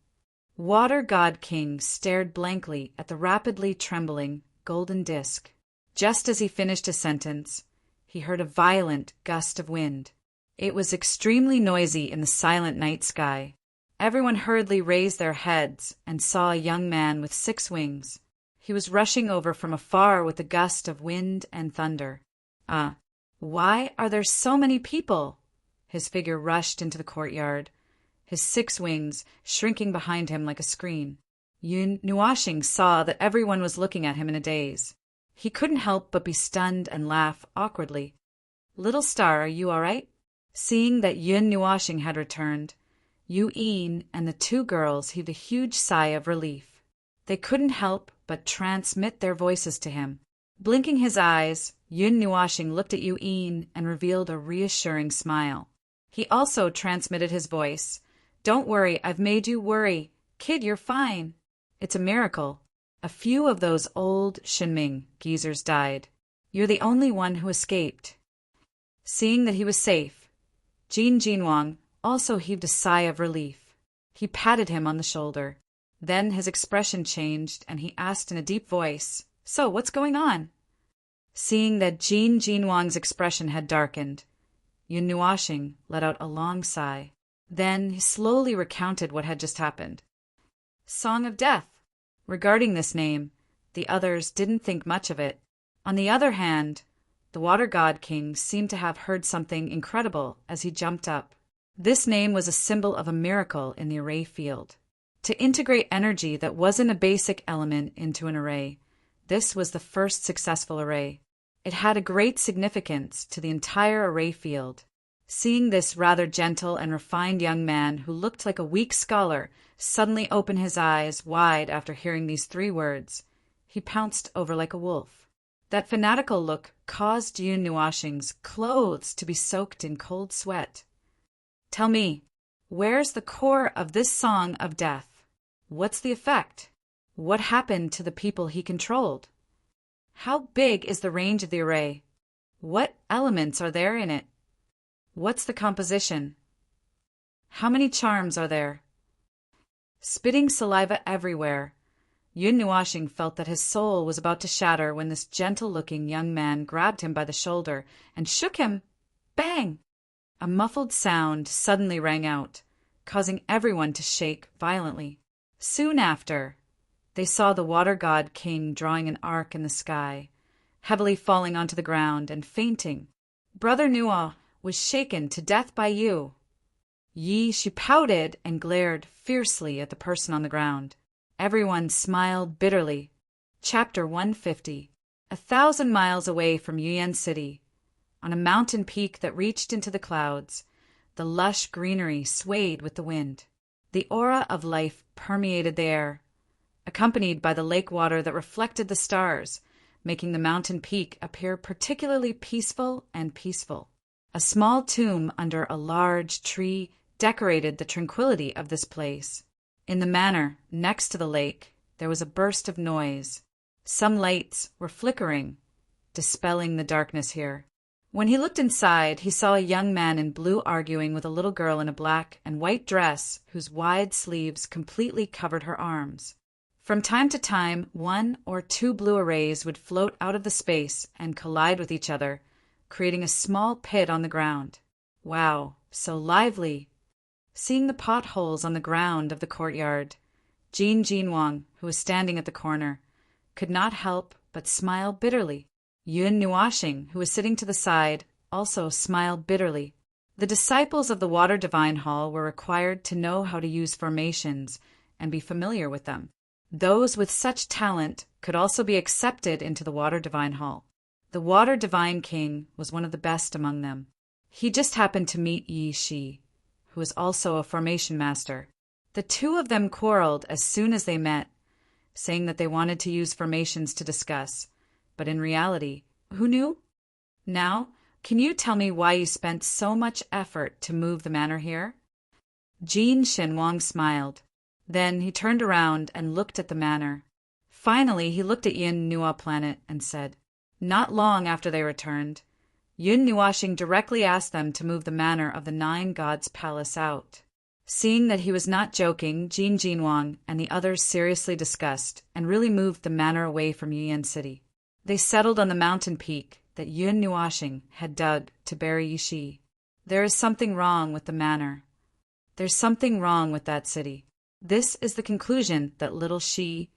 Water God King stared blankly at the rapidly trembling golden disk. Just as he finished his sentence, he heard a violent gust of wind. It was extremely noisy in the silent night sky. Everyone hurriedly raised their heads and saw a young man with 6 wings. He was rushing over from afar with a gust of wind and thunder. Why are there so many people? His figure rushed into the courtyard, his 6 wings shrinking behind him like a screen. Yun Nuashing saw that everyone was looking at him in a daze. He couldn't help but be stunned and laugh awkwardly. Little Star, are you all right? Seeing that Yun Nuashing had returned, Yu Yin and the 2 girls heaved a huge sigh of relief. They couldn't help but transmit their voices to him. Blinking his eyes, Yun Nuashing looked at Yin and revealed a reassuring smile. He also transmitted his voice. "Don't worry, I've made you worry. Kid, you're fine. It's a miracle. A few of those old Shinming geezers died. You're the only one who escaped." Seeing that he was safe, Jin Jinwang also heaved a sigh of relief. He patted him on the shoulder. Then his expression changed and he asked in a deep voice, "So, what's going on?" Seeing that Jin Jinwang's expression had darkened, Yun Nuashing let out a long sigh. Then he slowly recounted what had just happened. Song of Death. Regarding this name, the others didn't think much of it. On the other hand, the Water God King seemed to have heard something incredible as he jumped up. This name was a symbol of a miracle in the array field. To integrate energy that wasn't a basic element into an array, this was the first successful array. It had a great significance to the entire array field. Seeing this rather gentle and refined young man who looked like a weak scholar suddenly open his eyes wide after hearing these 3 words, he pounced over like a wolf. That fanatical look caused Yun Nuashing's clothes to be soaked in cold sweat. "Tell me, where's the core of this song of death? What's the effect? What happened to the people he controlled? How big is the range of the array? What elements are there in it? What's the composition? How many charms are there?" Spitting saliva everywhere, Yun Nuashing felt that his soul was about to shatter when this gentle-looking young man grabbed him by the shoulder and shook him. Bang! A muffled sound suddenly rang out, causing everyone to shake violently. Soon after, they saw the Water God King drawing an arc in the sky, heavily falling onto the ground and fainting. Brother Nua was shaken to death by you. She pouted and glared fiercely at the person on the ground. Everyone smiled bitterly. Chapter 150. 1,000 miles away from Yuan City, on a mountain peak that reached into the clouds, the lush greenery swayed with the wind. The aura of life permeated the air, accompanied by the lake water that reflected the stars, making the mountain peak appear particularly peaceful and peaceful. A small tomb under a large tree decorated the tranquility of this place. In the manor next to the lake, there was a burst of noise. Some lights were flickering, dispelling the darkness here. When he looked inside, he saw a young man in blue arguing with a little girl in a black and white dress whose wide sleeves completely covered her arms. From time to time, 1 or 2 blue arrays would float out of the space and collide with each other, creating a small pit on the ground. Wow, so lively! Seeing the potholes on the ground of the courtyard, Jin Jinwang, who was standing at the corner, could not help but smile bitterly. Yun Nuashing, who was sitting to the side, also smiled bitterly. The disciples of the Water Divine Hall were required to know how to use formations and be familiar with them. Those with such talent could also be accepted into the Water Divine Hall. The Water Divine King was one of the best among them. He just happened to meet Yi Shi, who was also a formation master. The 2 of them quarreled as soon as they met, saying that they wanted to use formations to discuss. But in reality, who knew? Now, can you tell me why you spent so much effort to move the manor here? Jin Shenwang smiled. Then he turned around and looked at the manor. Finally, he looked at Yin Nua Planet and said, not long after they returned, Yun Nuashing directly asked them to move the manor of the 9 gods' palace out. Seeing that he was not joking, Jin Jinwang and the others seriously discussed and really moved the manor away from Yuan City. They settled on the mountain peak that Yun Nuashing had dug to bury Yishi. There is something wrong with the manor. There's something wrong with that city. This is the conclusion that little Shi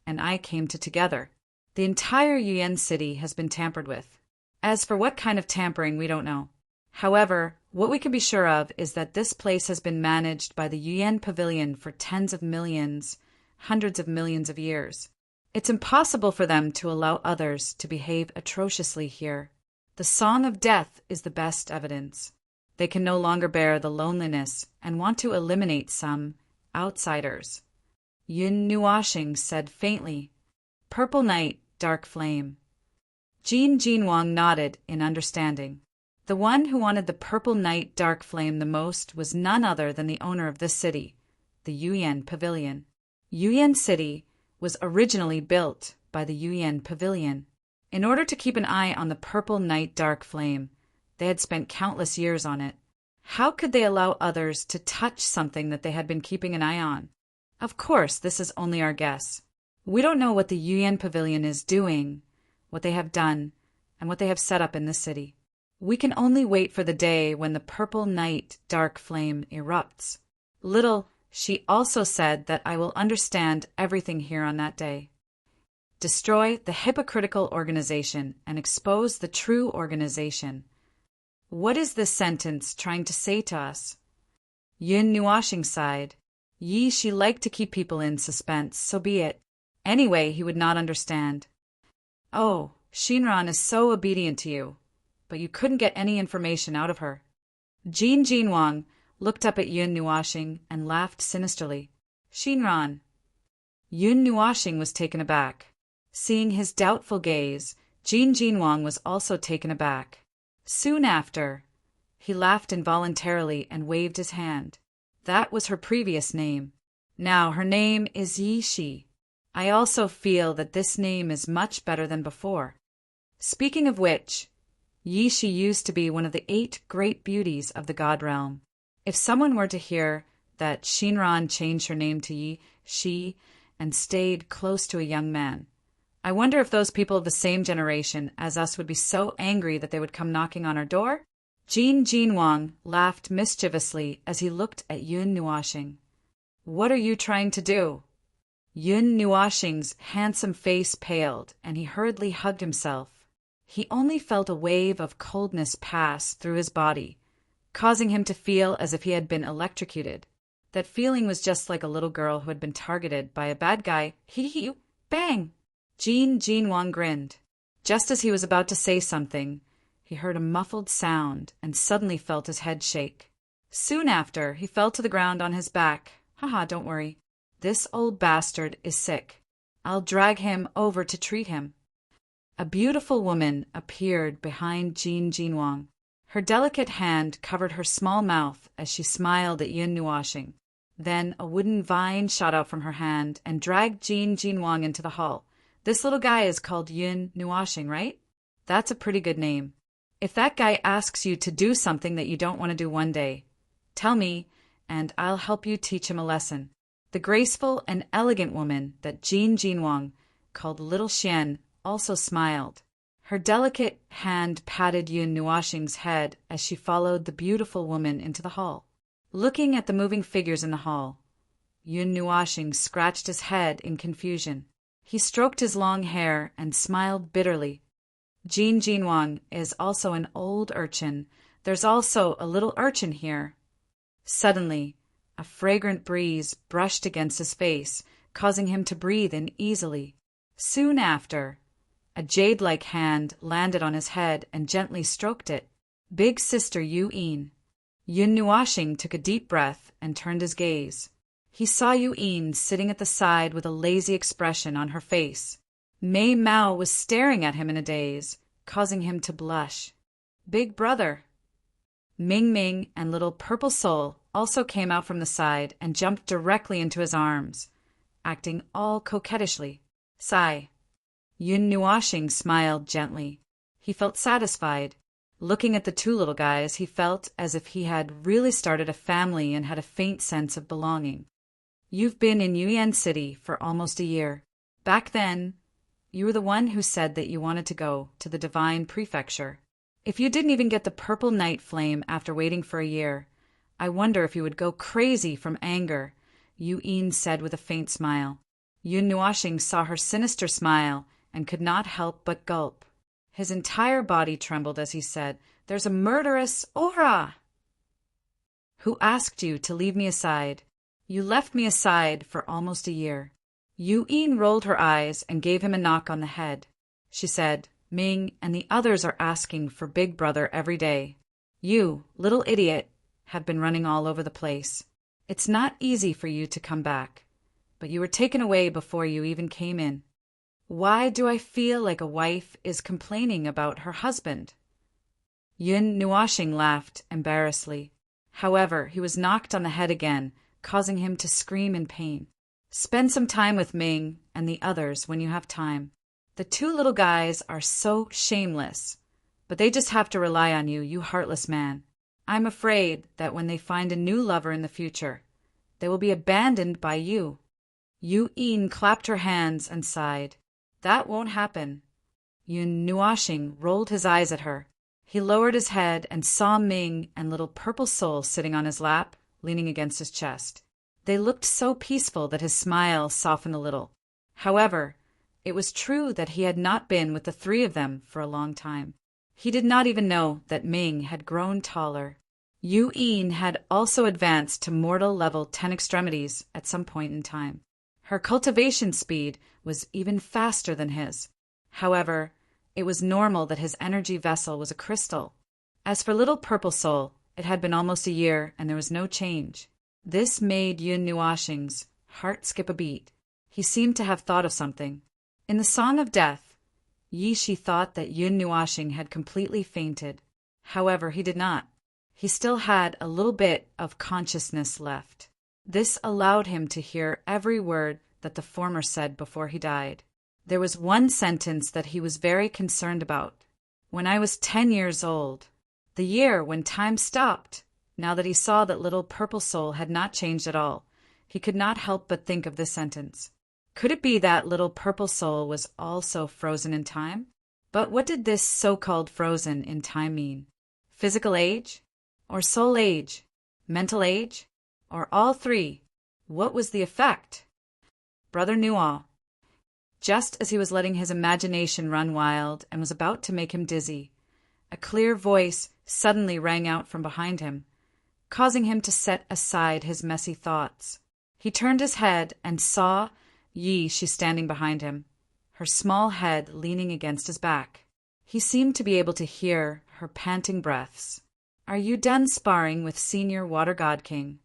and I came to together. The entire Yuan City has been tampered with. As for what kind of tampering, we don't know. However, what we can be sure of is that this place has been managed by the Yuan Pavilion for tens of millions, hundreds of millions of years. It's impossible for them to allow others to behave atrociously here. The Song of Death is the best evidence. They can no longer bear the loneliness and want to eliminate some outsiders. Yun Nuashing said faintly, Purple night, dark flame. Jin Wang nodded in understanding. The one who wanted the purple night dark flame the most was none other than the owner of this city, the Yuyan Pavilion. Yuyan City was originally built by the Yuyan Pavilion. In order to keep an eye on the purple night dark flame, they had spent countless years on it. How could they allow others to touch something that they had been keeping an eye on? Of course, this is only our guess. We don't know what the Yuyan Pavilion is doing, what they have done, and what they have set up in the city. We can only wait for the day when the purple night dark flame erupts. Little, she also said that I will understand everything here on that day. Destroy the hypocritical organization and expose the true organization. What is this sentence trying to say to us? Yun Nuashing sighed. She liked to keep people in suspense, so be it. Anyway, he would not understand. Oh, Shinran is so obedient to you, but you couldn't get any information out of her. Jin Wang looked up at Yun Nuashing and laughed sinisterly. Shinran. Yun Nuashing was taken aback. Seeing his doubtful gaze, Jin Wang was also taken aback. Soon after, he laughed involuntarily and waved his hand. That was her previous name. Now her name is Yi Shi. I also feel that this name is much better than before. Speaking of which, Yi Shi used to be one of the 8 great beauties of the God realm. If someone were to hear that Shinran changed her name to Yi Shi and stayed close to a young man, I wonder if those people of the same generation as us would be so angry that they would come knocking on our door? Jin Wang laughed mischievously as he looked at Yun Nuashing. What are you trying to do? Yun Nuashing's handsome face paled, and he hurriedly hugged himself. He only felt a wave of coldness pass through his body, causing him to feel as if he had been electrocuted. That feeling was just like a little girl who had been targeted by a bad guy. Bang! Jin Wang grinned. Just as he was about to say something, he heard a muffled sound and suddenly felt his head shake. Soon after, he fell to the ground on his back. Haha, don't worry. This old bastard is sick. I'll drag him over to treat him. A beautiful woman appeared behind Jin Wang. Her delicate hand covered her small mouth as she smiled at Yun Nuashing. Then a wooden vine shot out from her hand and dragged Jin Wang into the hall. This little guy is called Yun Nuashing, right? That's a pretty good name. If that guy asks you to do something that you don't want to do one day, tell me, and I'll help you teach him a lesson. The graceful and elegant woman that Jin Wang called Little Xian also smiled. Her delicate hand patted Yun Nuashing's head as she followed the beautiful woman into the hall. Looking at the moving figures in the hall, Yun Nuashing scratched his head in confusion. He stroked his long hair and smiled bitterly. Jin Wang is also an old urchin. There's also a little urchin here. Suddenly, a fragrant breeze brushed against his face, causing him to breathe in easily. Soon after, a jade-like hand landed on his head and gently stroked it. Big Sister Yun. Yun Nuashing took a deep breath and turned his gaze. He saw Yun sitting at the side with a lazy expression on her face. Mei Mao was staring at him in a daze, causing him to blush. Big brother. Ming Ming and little Purple Soul also came out from the side and jumped directly into his arms, acting all coquettishly. Sigh. Yun Nuashing smiled gently. He felt satisfied. Looking at the 2 little guys, he felt as if he had really started a family and had a faint sense of belonging. You've been in Yuyan City for almost a year. Back then, you were the one who said that you wanted to go to the Divine Prefecture. If you didn't even get the purple night flame after waiting for a year, I wonder if you would go crazy from anger, Yun said with a faint smile. Yun Nuashing saw her sinister smile and could not help but gulp. His entire body trembled as he said, "There's a murderous aura!" Who asked you to leave me aside? You left me aside for almost a year. Yun rolled her eyes and gave him a knock on the head. She said, Ming and the others are asking for Big Brother every day. You, little idiot, have been running all over the place. It's not easy for you to come back, but you were taken away before you even came in. Why do I feel like a wife is complaining about her husband? Yun Nuashing laughed embarrassedly. However, he was knocked on the head again, causing him to scream in pain. Spend some time with Ming and the others when you have time. The two little guys are so shameless, but they just have to rely on you, you heartless man. I'm afraid that when they find a new lover in the future, they will be abandoned by you. Yu Yin clapped her hands and sighed. That won't happen. Yun Nuashing rolled his eyes at her. He lowered his head and saw Ming and little purple soul sitting on his lap, leaning against his chest. They looked so peaceful that his smile softened a little. However, it was true that he had not been with the three of them for a long time. He did not even know that Ming had grown taller. Yu Yin had also advanced to mortal level 10 extremities at some point in time. Her cultivation speed was even faster than his. However, it was normal that his energy vessel was a crystal. As for little purple soul, it had been almost a year and there was no change. This made Yun Nuashing's heart skip a beat. He seemed to have thought of something. In the Song of Death, Yi Shi thought that Yun Nuashing had completely fainted. However, he did not. He still had a little bit of consciousness left. This allowed him to hear every word that the former said before he died. There was one sentence that he was very concerned about. When I was 10 years old, the year when time stopped. Now that he saw that little purple soul had not changed at all, he could not help but think of this sentence. Could it be that little purple soul was also frozen in time? But what did this so-called frozen in time mean? Physical age? Or soul age? Mental age? Or all three? What was the effect? Brother knew all. Just as he was letting his imagination run wild and was about to make him dizzy, a clear voice suddenly rang out from behind him, causing him to set aside his messy thoughts. He turned his head and saw Yi Shi standing behind him, her small head leaning against his back. He seemed to be able to hear her panting breaths. Are you done sparring with Senior Water God King?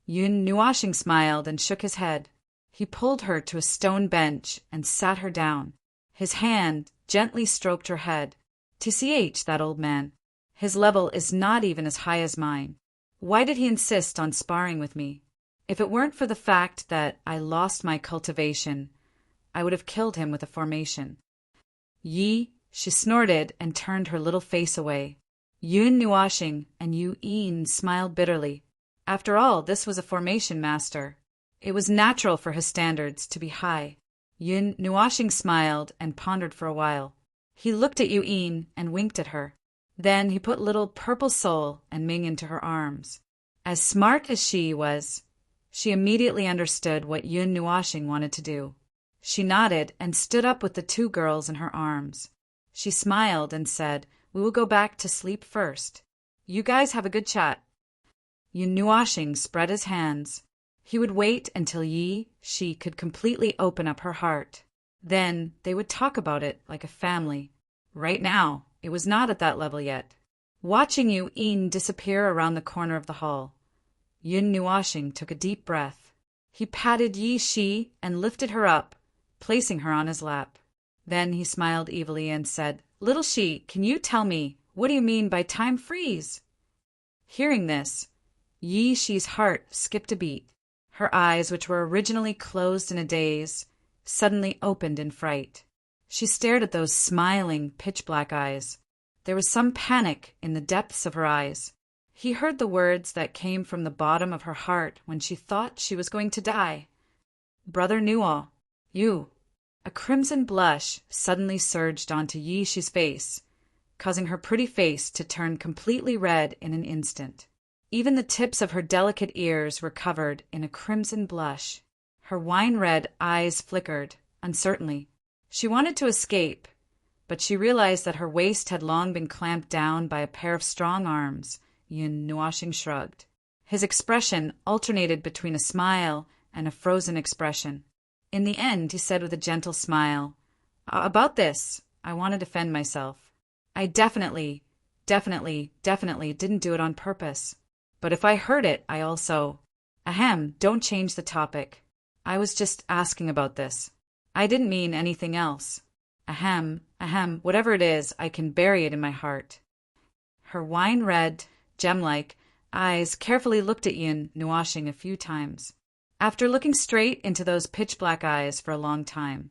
Yun Nuashing smiled and shook his head. He pulled her to a stone bench and sat her down. His hand gently stroked her head. TCH, that old man. His level is not even as high as mine. Why did he insist on sparring with me? If it weren't for the fact that I lost my cultivation, I would have killed him with a formation. Yi, she snorted and turned her little face away. Yun Nuashing and Yu Yin smiled bitterly. After all, this was a formation master. It was natural for his standards to be high. Yun Nuashing smiled and pondered for a while. He looked at Yu Yin and winked at her. Then he put little purple soul and Ming into her arms. As smart as she was, she immediately understood what Yun Nuashing wanted to do. She nodded and stood up with the two girls in her arms. She smiled and said, "We will go back to sleep first. You guys have a good chat." Yun Nuashing spread his hands. He would wait until Yi Shi could completely open up her heart. Then they would talk about it like a family. Right now, it was not at that level yet. Watching Yu Yin disappear around the corner of the hall, Yun Nuashing took a deep breath. He patted Yi Shi and lifted her up, placing her on his lap. Then he smiled evilly and said, "Little Shi, can you tell me, what do you mean by time freeze?" Hearing this, Yi Shi's heart skipped a beat. Her eyes, which were originally closed in a daze, suddenly opened in fright. She stared at those smiling, pitch-black eyes. There was some panic in the depths of her eyes. He heard the words that came from the bottom of her heart when she thought she was going to die. Brother knew all. You. A crimson blush suddenly surged onto Yi Shi's face, causing her pretty face to turn completely red in an instant. Even the tips of her delicate ears were covered in a crimson blush. Her wine-red eyes flickered, uncertainly. She wanted to escape, but she realized that her waist had long been clamped down by a pair of strong arms. Yun Nuashing shrugged. His expression alternated between a smile and a frozen expression. In the end, he said with a gentle smile, "About this, I want to defend myself. I definitely didn't do it on purpose. But if I heard it, I also... Ahem, don't change the topic. I was just asking about this. I didn't mean anything else. Ahem, ahem, whatever it is, I can bury it in my heart. Her wine-red, gem-like eyes carefully looked at Yun Nuashing a few times. After looking straight into those pitch-black eyes for a long time,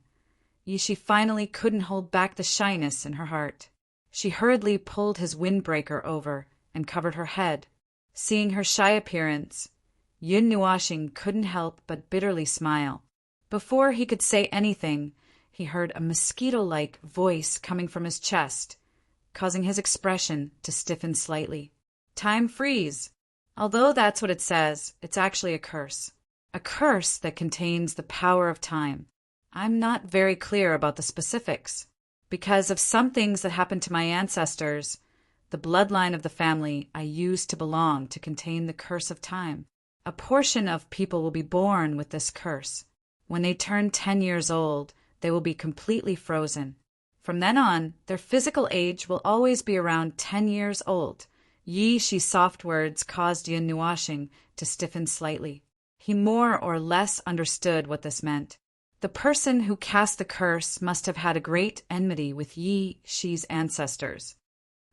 she finally couldn't hold back the shyness in her heart. She hurriedly pulled his windbreaker over and covered her head. Seeing her shy appearance, Yun Nuashing couldn't help but bitterly smile. Before he could say anything, he heard a mosquito-like voice coming from his chest, causing his expression to stiffen slightly. Time freeze. Although that's what it says, it's actually a curse. A curse that contains the power of time. I'm not very clear about the specifics. Because of some things that happened to my ancestors, the bloodline of the family I used to belong to contain the curse of time. A portion of people will be born with this curse. When they turn 10 years old, they will be completely frozen. From then on, their physical age will always be around 10 years old. Shi's soft words caused Yun Nuashing to stiffen slightly. He more or less understood what this meant. The person who cast the curse must have had a great enmity with Shi's ancestors.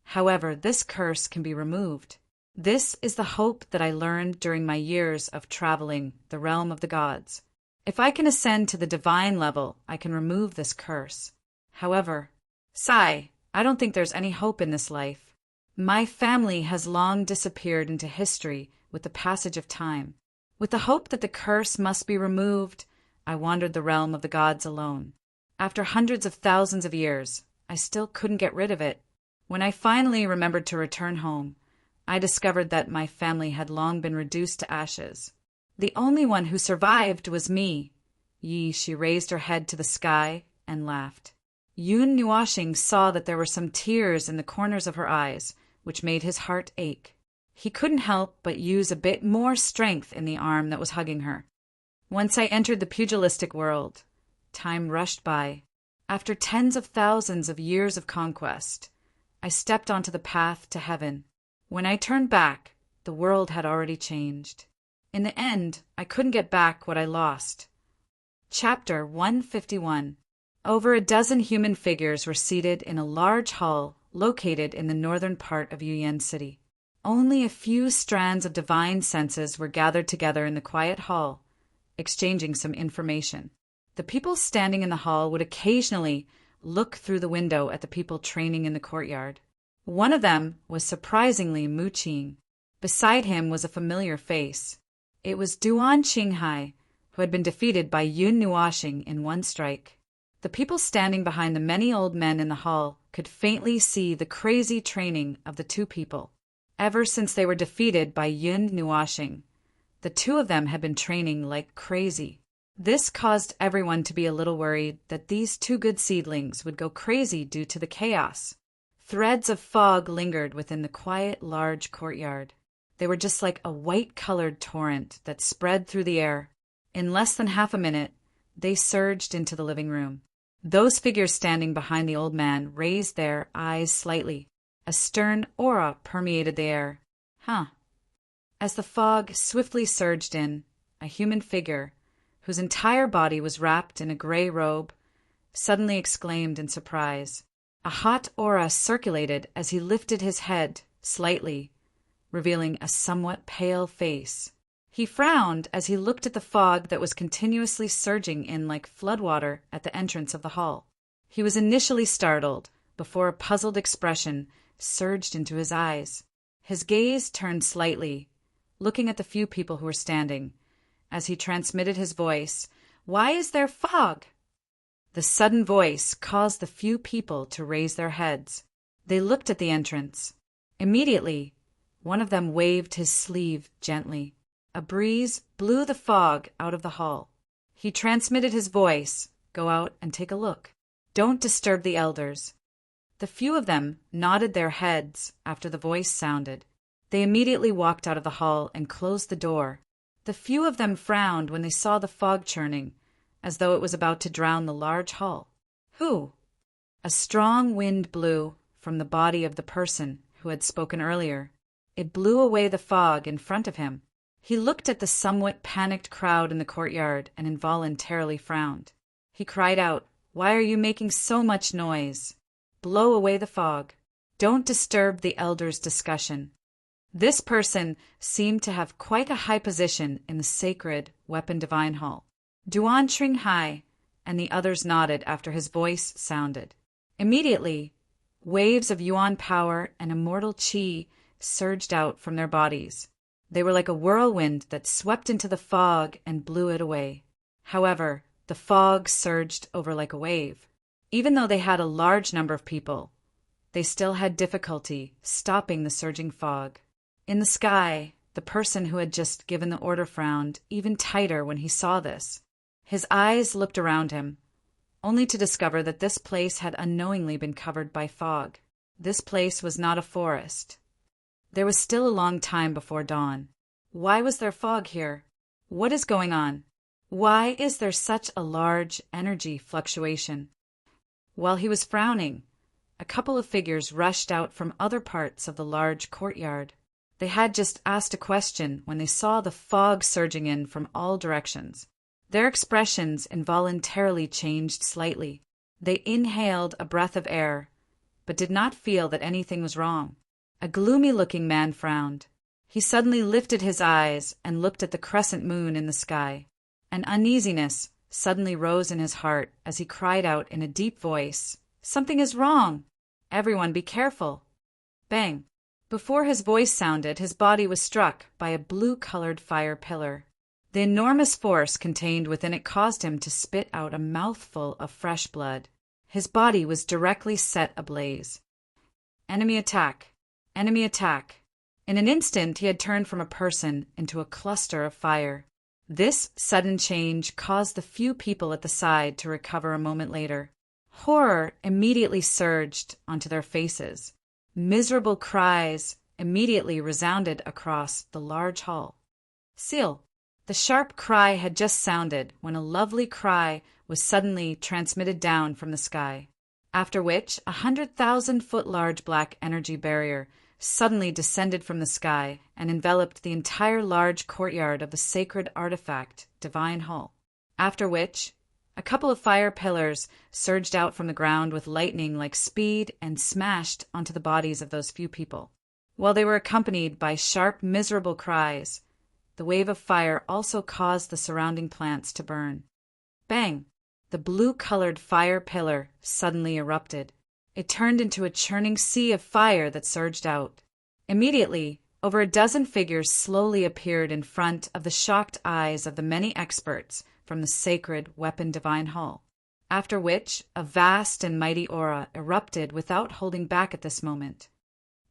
However, this curse can be removed. This is the hope that I learned during my years of traveling the realm of the gods. If I can ascend to the divine level, I can remove this curse. However, sigh, I don't think there's any hope in this life. My family has long disappeared into history with the passage of time. With the hope that the curse must be removed, I wandered the realm of the gods alone. After hundreds of thousands of years, I still couldn't get rid of it. When I finally remembered to return home, I discovered that my family had long been reduced to ashes. The only one who survived was me. She raised her head to the sky and laughed. Yun Nuashing saw that there were some tears in the corners of her eyes, which made his heart ache. He couldn't help but use a bit more strength in the arm that was hugging her. Once I entered the pugilistic world, time rushed by. After tens of thousands of years of conquest, I stepped onto the path to heaven. When I turned back, the world had already changed. In the end, I couldn't get back what I lost. Chapter 151. Over a dozen human figures were seated in a large hall located in the northern part of Yuyan City. Only a few strands of divine senses were gathered together in the quiet hall, exchanging some information. The people standing in the hall would occasionally look through the window at the people training in the courtyard. One of them was surprisingly Mu Qing. Beside him was a familiar face. It was Duan Qinghai, who had been defeated by Yun Nuashing in one strike. The people standing behind the many old men in the hall could faintly see the crazy training of the two people. Ever since they were defeated by Yun Nuashing, the two of them had been training like crazy. This caused everyone to be a little worried that these two good seedlings would go crazy due to the chaos. Threads of fog lingered within the quiet, large courtyard. They were just like a white-colored torrent that spread through the air. In less than half a minute, they surged into the living room. Those figures standing behind the old man raised their eyes slightly. A stern aura permeated the air. As the fog swiftly surged in, a human figure, whose entire body was wrapped in a gray robe, suddenly exclaimed in surprise. A hot aura circulated as he lifted his head slightly, revealing a somewhat pale face. He frowned as he looked at the fog that was continuously surging in like floodwater at the entrance of the hall. He was initially startled, before a puzzled expression surged into his eyes. His gaze turned slightly, looking at the few people who were standing, as he transmitted his voice, "Why is there fog?" The sudden voice caused the few people to raise their heads. They looked at the entrance. Immediately, one of them waved his sleeve gently. A breeze blew the fog out of the hall. He transmitted his voice, "Go out and take a look. Don't disturb the elders." The few of them nodded their heads after the voice sounded. They immediately walked out of the hall and closed the door. The few of them frowned when they saw the fog churning, as though it was about to drown the large hall. Who? A strong wind blew from the body of the person who had spoken earlier. It blew away the fog in front of him. He looked at the somewhat panicked crowd in the courtyard and involuntarily frowned. He cried out, "Why are you making so much noise? Blow away the fog. Don't disturb the elders' discussion." This person seemed to have quite a high position in the sacred Weapon Divine Hall. Duan Tringhai and the others nodded after his voice sounded. Immediately, waves of Yuan power and immortal qi surged out from their bodies. They were like a whirlwind that swept into the fog and blew it away. However, the fog surged over like a wave. Even though they had a large number of people, they still had difficulty stopping the surging fog. In the sky, the person who had just given the order frowned even tighter when he saw this. His eyes looked around him, only to discover that this place had unknowingly been covered by fog. This place was not a forest. There was still a long time before dawn. Why was there fog here? What is going on? Why is there such a large energy fluctuation? While he was frowning, a couple of figures rushed out from other parts of the large courtyard. They had just asked a question when they saw the fog surging in from all directions. Their expressions involuntarily changed slightly. They inhaled a breath of air, but did not feel that anything was wrong. A gloomy-looking man frowned. He suddenly lifted his eyes and looked at the crescent moon in the sky. An uneasiness suddenly rose in his heart as he cried out in a deep voice, "Something is wrong! Everyone be careful!" Bang! Before his voice sounded, his body was struck by a blue-colored fire pillar. The enormous force contained within it caused him to spit out a mouthful of fresh blood. His body was directly set ablaze. Enemy attack! Enemy attack! In an instant he had turned from a person into a cluster of fire. This sudden change caused the few people at the side to recover a moment later. Horror immediately surged onto their faces. Miserable cries immediately resounded across the large hall. Seal! The sharp cry had just sounded when a lovely cry was suddenly transmitted down from the sky, after which 100,000-foot large black energy barrier suddenly descended from the sky and enveloped the entire large courtyard of the sacred artifact Divine Hall, after which a couple of fire pillars surged out from the ground with lightning-like speed and smashed onto the bodies of those few people. While they were accompanied by sharp, miserable cries, the wave of fire also caused the surrounding plants to burn. Bang! The blue-colored fire pillar suddenly erupted. It turned into a churning sea of fire that surged out. Immediately, over a dozen figures slowly appeared in front of the shocked eyes of the many experts from the sacred Weapon Divine Hall, after which a vast and mighty aura erupted without holding back at this moment.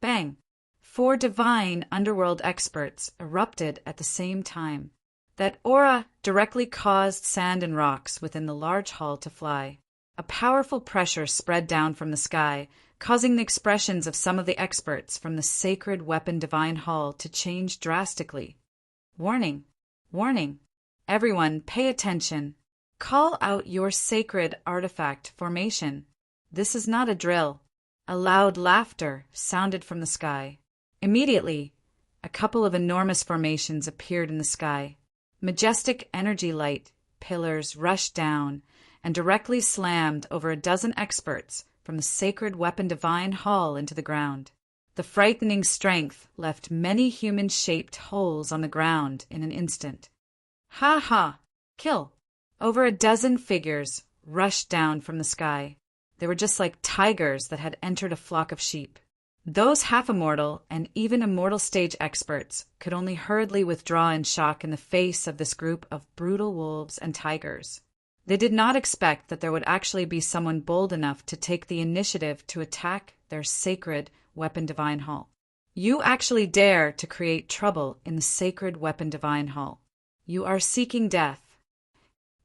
Bang! 4 divine underworld experts erupted at the same time. That aura directly caused sand and rocks within the large hall to fly. A powerful pressure spread down from the sky, causing the expressions of some of the experts from the sacred Weapon Divine Hall to change drastically. Warning! Warning! Everyone, pay attention. Call out your sacred artifact formation. This is not a drill. A loud laughter sounded from the sky. Immediately, a couple of enormous formations appeared in the sky. Majestic energy light pillars rushed down and directly slammed over a dozen experts from the sacred Weapon Divine Hall into the ground. The frightening strength left many human-shaped holes on the ground in an instant. Ha ha! Kill! Over a dozen figures rushed down from the sky. They were just like tigers that had entered a flock of sheep. Those half-immortal and even immortal stage experts could only hurriedly withdraw in shock in the face of this group of brutal wolves and tigers. They did not expect that there would actually be someone bold enough to take the initiative to attack their sacred Weapon Divine Hall. You actually dare to create trouble in the sacred Weapon Divine Hall. You are seeking death.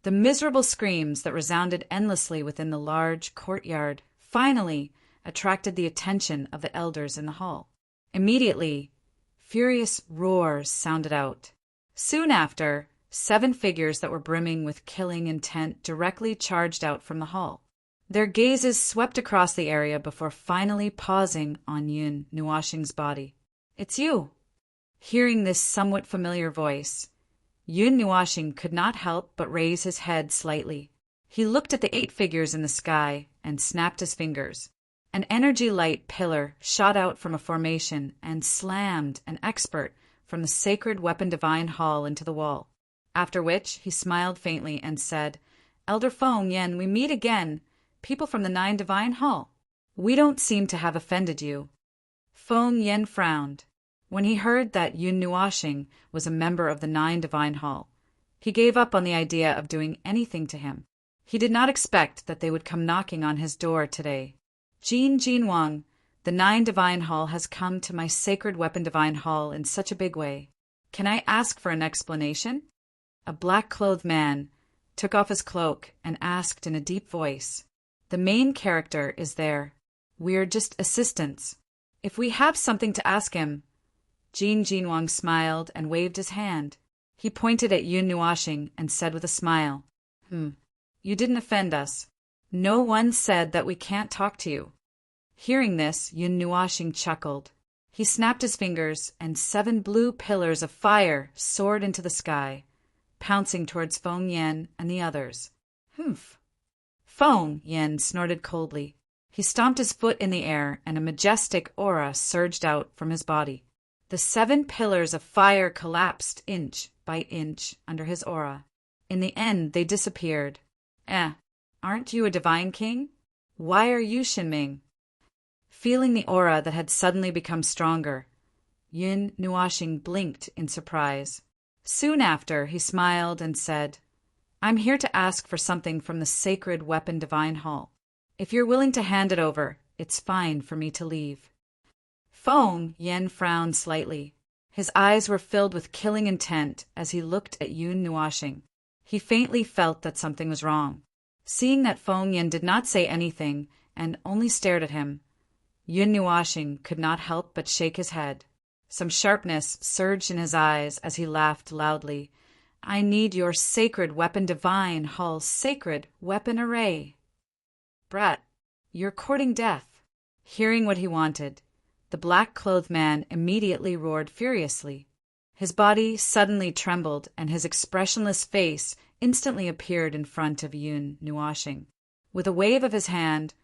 The miserable screams that resounded endlessly within the large courtyard finally attracted the attention of the elders in the hall. Immediately, furious roars sounded out. Soon after, 7 figures that were brimming with killing intent directly charged out from the hall. Their gazes swept across the area before finally pausing on Yun Nuoxing's body. "It's you!" Hearing this somewhat familiar voice, Yun Nuoxing could not help but raise his head slightly. He looked at the 8 figures in the sky and snapped his fingers. An energy light pillar shot out from a formation and slammed an expert from the sacred weapon divine hall into the wall. After which he smiled faintly and said, "Elder Feng Yen, we meet again, people from the 9 divine hall. We don't seem to have offended you." Feng Yen frowned. When he heard that Yun Nuoxing was a member of the 9 divine hall, he gave up on the idea of doing anything to him. He did not expect that they would come knocking on his door today. "Jin Jinwang, the 9 divine hall has come to my sacred weapon divine hall in such a big way. Can I ask for an explanation?" A black-clothed man took off his cloak and asked in a deep voice, "The main character is there. We're just assistants. If we have something to ask him—" Jin Jinwang smiled and waved his hand. He pointed at Yun Nuoxing and said with a smile, "You didn't offend us. No one said that we can't talk to you." Hearing this, Yun Nuoxing chuckled. He snapped his fingers, and 7 blue pillars of fire soared into the sky, pouncing towards Feng Yen and the others. "Humph!" Feng Yen snorted coldly. He stomped his foot in the air, and a majestic aura surged out from his body. The 7 pillars of fire collapsed inch by inch under his aura. In the end, they disappeared. Aren't you a divine king? Why are you Shinming?" Feeling the aura that had suddenly become stronger, Yun Nuoxing blinked in surprise. Soon after, he smiled and said, "I'm here to ask for something from the sacred weapon divine hall. If you're willing to hand it over, it's fine for me to leave." Feng Yen frowned slightly. His eyes were filled with killing intent as he looked at Yun Nuoxing. He faintly felt that something was wrong. Seeing that Feng Yen did not say anything and only stared at him, Yun Nuoxing could not help but shake his head. Some sharpness surged in his eyes as he laughed loudly. "I need your sacred weapon divine hall's sacred weapon array." "Brat, you're courting death." Hearing what he wanted, the black-clothed man immediately roared furiously. His body suddenly trembled, and his expressionless face instantly appeared in front of Yun Nuoxing. With a wave of his hand,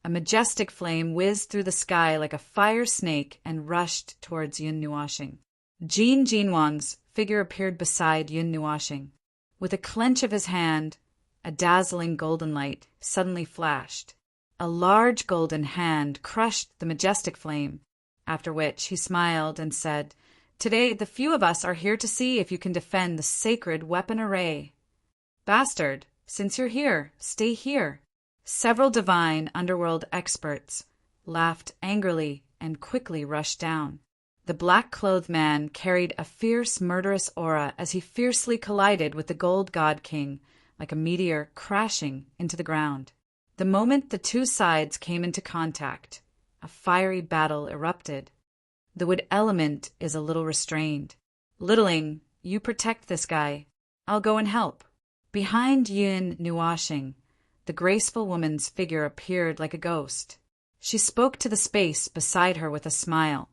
a majestic flame whizzed through the sky like a fire snake and rushed towards Yun Nuoxing. Jin Jinwang's figure appeared beside Yun Nuoxing. With a clench of his hand, a dazzling golden light suddenly flashed. A large golden hand crushed the majestic flame, after which he smiled and said, "Today the few of us are here to see if you can defend the sacred weapon array." "Bastard, since you're here, stay here." Several divine underworld experts laughed angrily and quickly rushed down. The black-clothed man carried a fierce, murderous aura as he fiercely collided with the Gold God King, like a meteor crashing into the ground. The moment the 2 sides came into contact, a fiery battle erupted. The wood element is a little restrained. "Littling, you protect this guy. I'll go and help." Behind Yun Nuoxing, the graceful woman's figure appeared like a ghost. She spoke to the space beside her with a smile.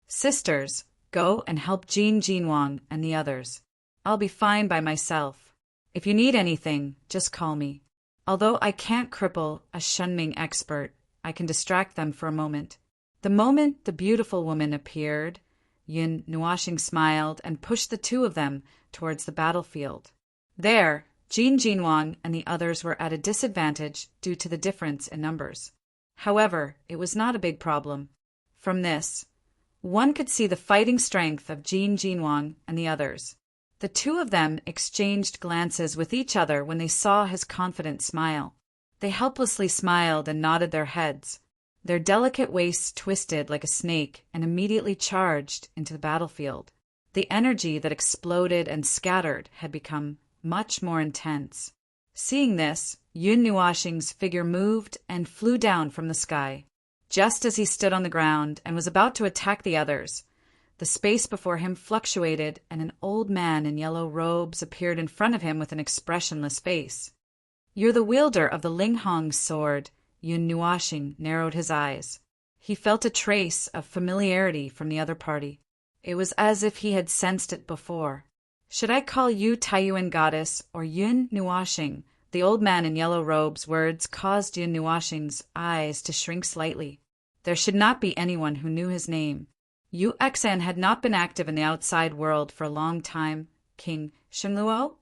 "Sisters, go and help Jin Jinwang and the others. I'll be fine by myself. If you need anything, just call me. Although I can't cripple a Shenming expert, I can distract them for a moment." The moment the beautiful woman appeared, Yun Nuoxing smiled and pushed the 2 of them towards the battlefield. There, Jin Jinwang and the others were at a disadvantage due to the difference in numbers. However, it was not a big problem. From this, one could see the fighting strength of Jin Jinwang and the others. The 2 of them exchanged glances with each other when they saw his confident smile. They helplessly smiled and nodded their heads. Their delicate waists twisted like a snake and immediately charged into the battlefield. The energy that exploded and scattered had become much more intense. Seeing this, Yun Nuoxing's figure moved and flew down from the sky. Just as he stood on the ground and was about to attack the others, the space before him fluctuated and an old man in yellow robes appeared in front of him with an expressionless face. "You're the wielder of the Linghong sword." Yun Nuoxing narrowed his eyes. He felt a trace of familiarity from the other party. It was as if he had sensed it before. "Should I call you Taiyuan goddess or Yun Nuoxing The old man in yellow robe's words caused Yun Nuashing's eyes to shrink slightly. There should not be anyone who knew his name. Yu Exan had not been active in the outside world for a long time. King Shenluo?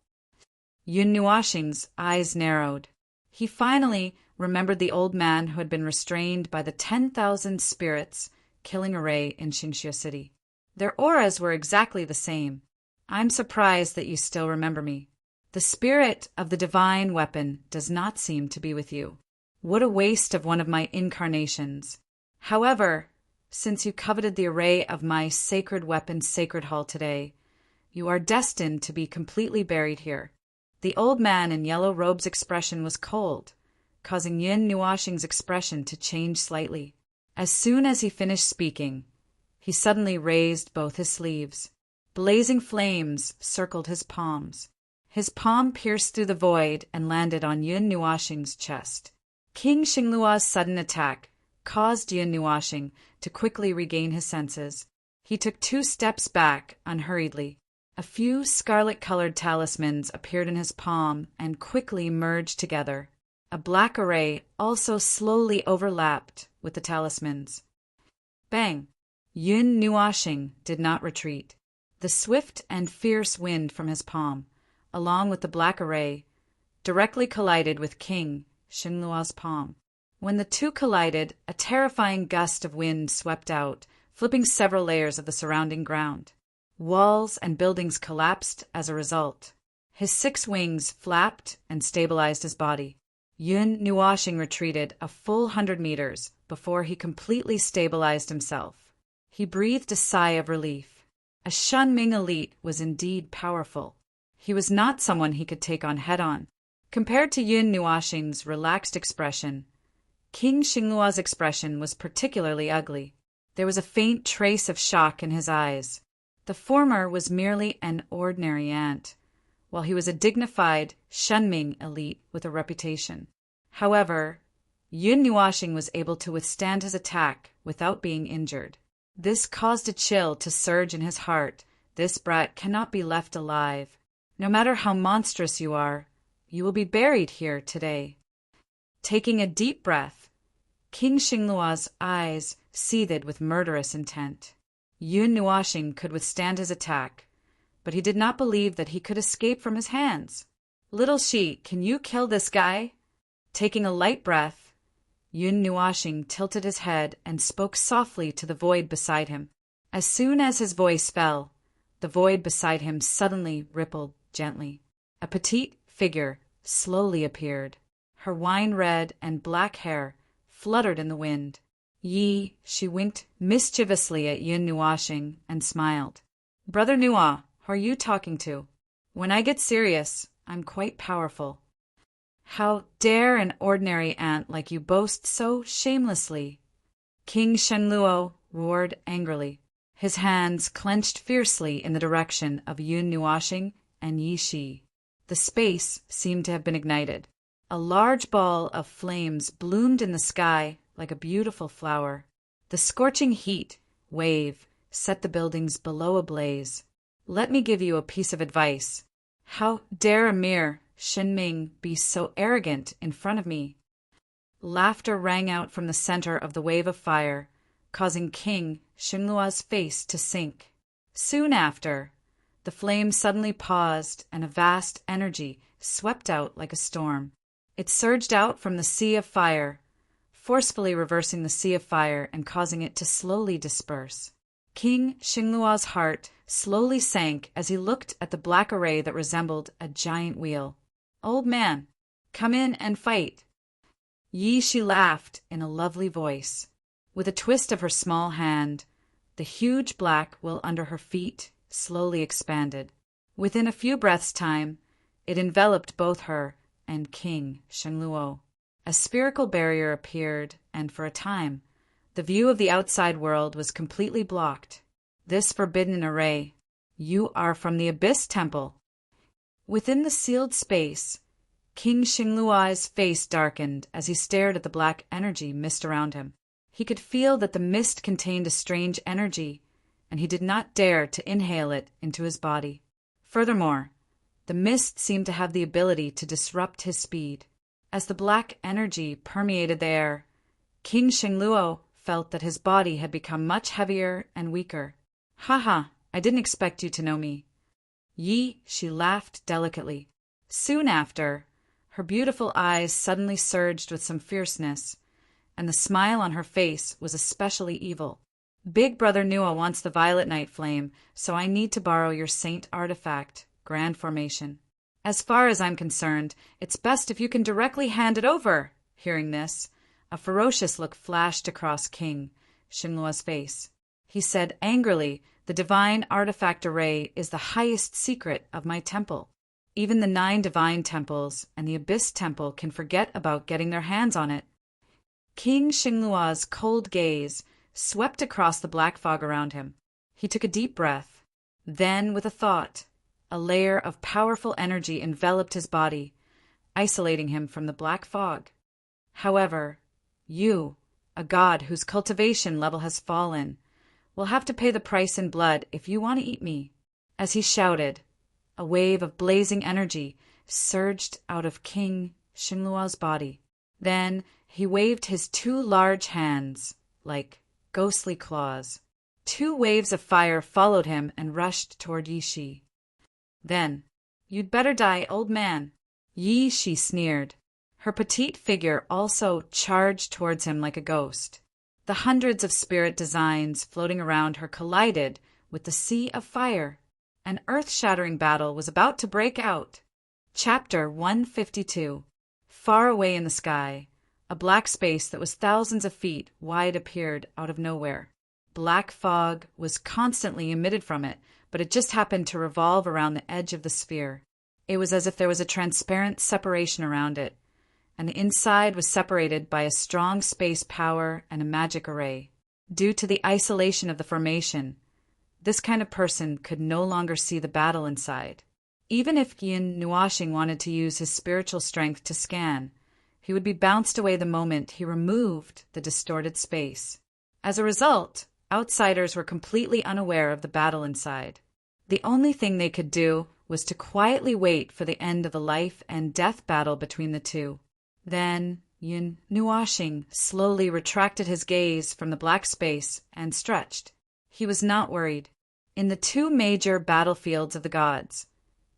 Yun Nuashing's eyes narrowed. He finally remembered the old man who had been restrained by the 10,000 spirits killing Array in Xingxia City. Their auras were exactly the same. I'm surprised that you still remember me. The spirit of the divine weapon does not seem to be with you. What a waste of one of my incarnations. However, since you coveted the array of my sacred weapon sacred hall today, you are destined to be completely buried here. The old man in yellow robe's expression was cold, causing Yun Nuashing's expression to change slightly. As soon as he finished speaking, he suddenly raised both his sleeves. Blazing flames circled his palms. His palm pierced through the void and landed on Yun Nuashing's chest. King Xingluo's sudden attack caused Yun Nuashing to quickly regain his senses. He took 2 steps back unhurriedly. A few scarlet-colored talismans appeared in his palm and quickly merged together. A black array also slowly overlapped with the talismans. Bang! Yun Nuashing did not retreat. The swift and fierce wind from his palm, along with the black array, directly collided with King Xingluo's palm. When the two collided, a terrifying gust of wind swept out, flipping several layers of the surrounding ground. Walls and buildings collapsed as a result. His 6 wings flapped and stabilized his body. Yun Nuashing retreated a full 100 meters before he completely stabilized himself. He breathed a sigh of relief. A Shunming elite was indeed powerful. He was not someone he could take on head-on. Compared to Yun Nuashing's relaxed expression, King Xingluo's expression was particularly ugly. There was a faint trace of shock in his eyes. The former was merely an ordinary ant, while he was a dignified Shunming elite with a reputation. However, Yun Nuashing was able to withstand his attack without being injured. This caused a chill to surge in his heart. This brat cannot be left alive. No matter how monstrous you are, you will be buried here today. Taking a deep breath, King Xingluo's eyes seethed with murderous intent. Yun Nuashing could withstand his attack, but he did not believe that he could escape from his hands. Little Shi, can you kill this guy? Taking a light breath, Yun Nuashing tilted his head and spoke softly to the void beside him. As soon as his voice fell, the void beside him suddenly rippled gently. A petite figure slowly appeared. Her wine-red and black hair fluttered in the wind. Yi, she winked mischievously at Yun Nuashing and smiled. Brother Nua, who are you talking to? When I get serious, I'm quite powerful. How dare an ordinary ant like you boast so shamelessly? King Shenluo roared angrily. His hands clenched fiercely in the direction of Yun Nuashing and Yi Shi. The space seemed to have been ignited. A large ball of flames bloomed in the sky like a beautiful flower. The scorching heat wave set the buildings below ablaze. Let me give you a piece of advice. How dare a mere Shenming be so arrogant in front of me? Laughter rang out from the center of the wave of fire, causing King Xingluo's face to sink. Soon after, the flame suddenly paused and a vast energy swept out like a storm. It surged out from the sea of fire, forcefully reversing the sea of fire and causing it to slowly disperse. King Xingluo's heart slowly sank as he looked at the black array that resembled a giant wheel. Old man, come in and fight. Yi Shi laughed in a lovely voice. With a twist of her small hand, the huge black wheel under her feet slowly expanded. Within a few breaths' time, it enveloped both her and King Xingluo. A spherical barrier appeared, and for a time, the view of the outside world was completely blocked. This forbidden array, you are from the Abyss Temple. Within the sealed space, King Xingluo's face darkened as he stared at the black energy mist around him. He could feel that the mist contained a strange energy, and he did not dare to inhale it into his body. Furthermore, The mist seemed to have the ability to disrupt his speed. As the black energy permeated the air, King Xingluo felt that his body had become much heavier and weaker. "Haha, I didn't expect you to know me." She laughed delicately. Soon after, her beautiful eyes suddenly surged with some fierceness, and the smile on her face was especially evil. "Big Brother Nua wants the Violet Night Flame, so I need to borrow your Saint artifact, Grand Formation. As far as I'm concerned, it's best if you can directly hand it over." Hearing this, a ferocious look flashed across King Xingluo's face. He said angrily, "The divine artifact array is the highest secret of my temple. Even the 9 divine temples and the Abyss Temple can forget about getting their hands on it." King Xingluo's cold gaze swept across the black fog around him. He took a deep breath. Then, with a thought, a layer of powerful energy enveloped his body, isolating him from the black fog. "However, you, a god whose cultivation level has fallen, will have to pay the price in blood if you want to eat me." As he shouted, a wave of blazing energy surged out of King Xingluo's body. Then he waved his 2 large hands, like ghostly claws. 2 waves of fire followed him and rushed toward Yi. Then, "You'd better die, old man." Yi sneered. Her petite figure also charged towards him like a ghost. The hundreds of spirit designs floating around her collided with the sea of fire. An earth-shattering battle was about to break out. Chapter 152. Far away in the sky, a black space that was thousands of feet wide appeared out of nowhere. Black fog was constantly emitted from it, but it just happened to revolve around the edge of the sphere. It was as if there was a transparent separation around it, and the inside was separated by a strong space power and a magic array. Due to the isolation of the formation, this kind of person could no longer see the battle inside. Even if Yin Nuashing wanted to use his spiritual strength to scan, he would be bounced away the moment he removed the distorted space. As a result, outsiders were completely unaware of the battle inside. The only thing they could do was to quietly wait for the end of the life and death battle between the two. Then Yin Nuashing slowly retracted his gaze from the black space and stretched. He was not worried. In the 2 major battlefields of the gods,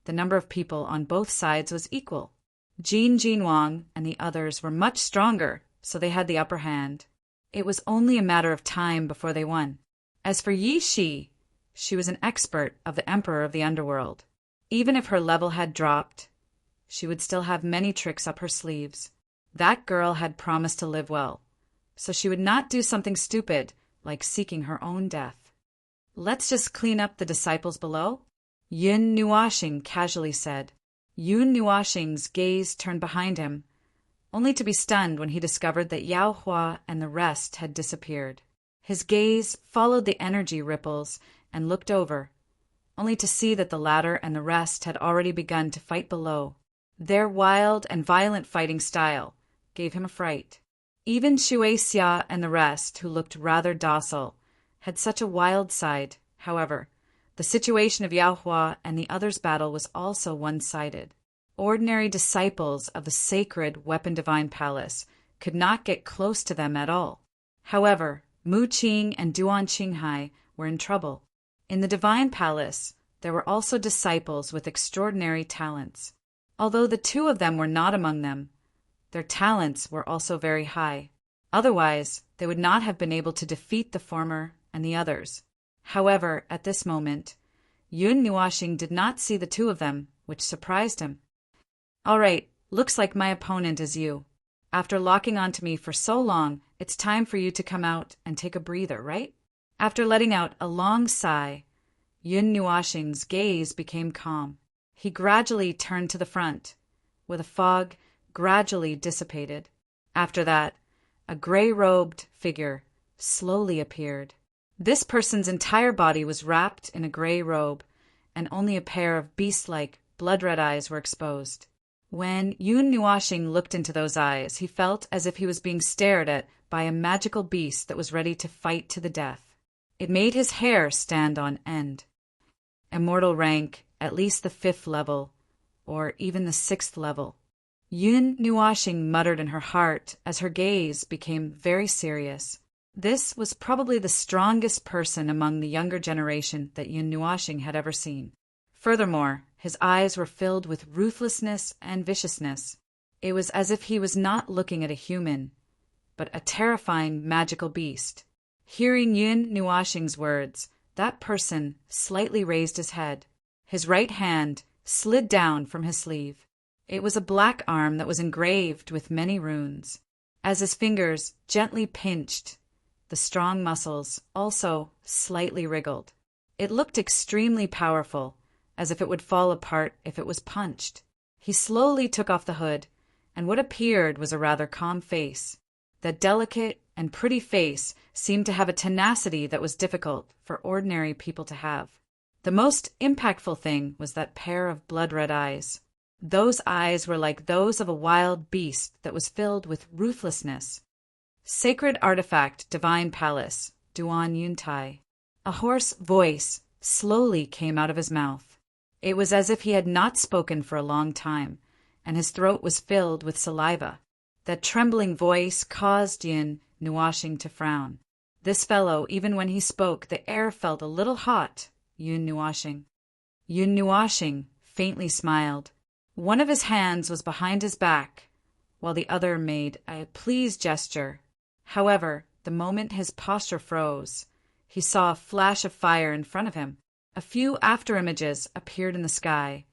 the number of people on both sides was equal. Jin Jinwang and the others were much stronger, so they had the upper hand. It was only a matter of time before they won. As for Yi Shi, she was an expert of the Emperor of the Underworld. Even if her level had dropped, she would still have many tricks up her sleeves. That girl had promised to live well, so she would not do something stupid like seeking her own death. "Let's just clean up the disciples below," Yin Nuashing casually said. Yun Nuashing's gaze turned behind him, only to be stunned when he discovered that Yao Hua and the rest had disappeared. His gaze followed the energy ripples and looked over, only to see that the latter and the rest had already begun to fight below. Their wild and violent fighting style gave him a fright. Even Shui Xia and the rest, who looked rather docile, had such a wild side. However, the situation of Yao Hua and the others' battle was also one-sided. Ordinary disciples of the sacred Weapon Divine Palace could not get close to them at all. However, Mu Qing and Duan Qinghai were in trouble. In the Divine Palace, there were also disciples with extraordinary talents. Although the 2 of them were not among them, their talents were also very high. Otherwise, they would not have been able to defeat the former and the others. However, at this moment, Yun Nuashing did not see the 2 of them, which surprised him. "All right, looks like my opponent is you. After locking onto me for so long, it's time for you to come out and take a breather, right?" After letting out a long sigh, Yun Nuashing's gaze became calm. He gradually turned to the front, where the fog gradually dissipated. After that, a gray-robed figure slowly appeared. This person's entire body was wrapped in a gray robe, and only a pair of beast-like, blood-red eyes were exposed. When Yun Nuashing looked into those eyes, he felt as if he was being stared at by a magical beast that was ready to fight to the death. It made his hair stand on end. Immortal rank, at least the 5th level, or even the 6th level. Yun Nuashing muttered in her heart as her gaze became very serious. This was probably the strongest person among the younger generation that Yun Nuashing had ever seen. Furthermore, his eyes were filled with ruthlessness and viciousness. It was as if he was not looking at a human, but a terrifying magical beast. Hearing Yun Nuashing's words, that person slightly raised his head. His right hand slid down from his sleeve. It was a black arm that was engraved with many runes. As his fingers gently pinched, the strong muscles also slightly wriggled. It looked extremely powerful, as if it would fall apart if it was punched. He slowly took off the hood, and what appeared was a rather calm face. That delicate and pretty face seemed to have a tenacity that was difficult for ordinary people to have. The most impactful thing was that pair of blood-red eyes. Those eyes were like those of a wild beast that was filled with ruthlessness. Sacred artifact, divine palace, Duan Yuntai. A hoarse voice slowly came out of his mouth. It was as if he had not spoken for a long time, and his throat was filled with saliva. That trembling voice caused Yun Nuashing to frown. This fellow, even when he spoke, the air felt a little hot. Yun Nuashing. Yun Nuashing faintly smiled. One of his hands was behind his back, while the other made a pleased gesture. However, the moment his posture froze, he saw a flash of fire in front of him. A few afterimages appeared in the sky,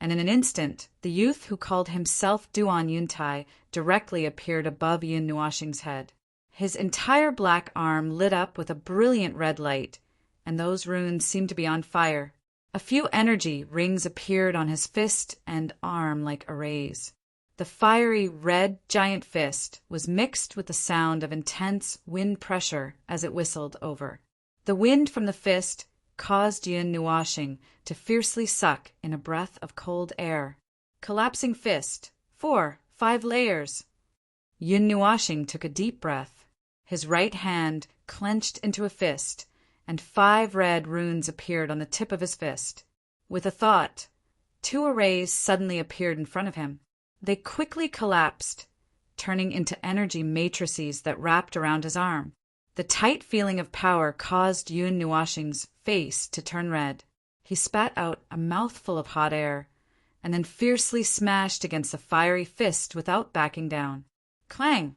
and in an instant, the youth who called himself Duan Yuntai directly appeared above Yun Nuashing's head. His entire black arm lit up with a brilliant red light, and those runes seemed to be on fire. A few energy rings appeared on his fist and arm like arrays. The fiery red giant fist was mixed with the sound of intense wind pressure as it whistled over. The wind from the fist caused Yun Nuashing to fiercely suck in a breath of cold air. Collapsing fist. 5 layers. Yun Nuashing took a deep breath. His right hand clenched into a fist, and 5 red runes appeared on the tip of his fist. With a thought, 2 arrays suddenly appeared in front of him. They quickly collapsed, turning into energy matrices that wrapped around his arm. The tight feeling of power caused Yun Nuashing's face to turn red. He spat out a mouthful of hot air, and then fiercely smashed against the fiery fist without backing down. Clang!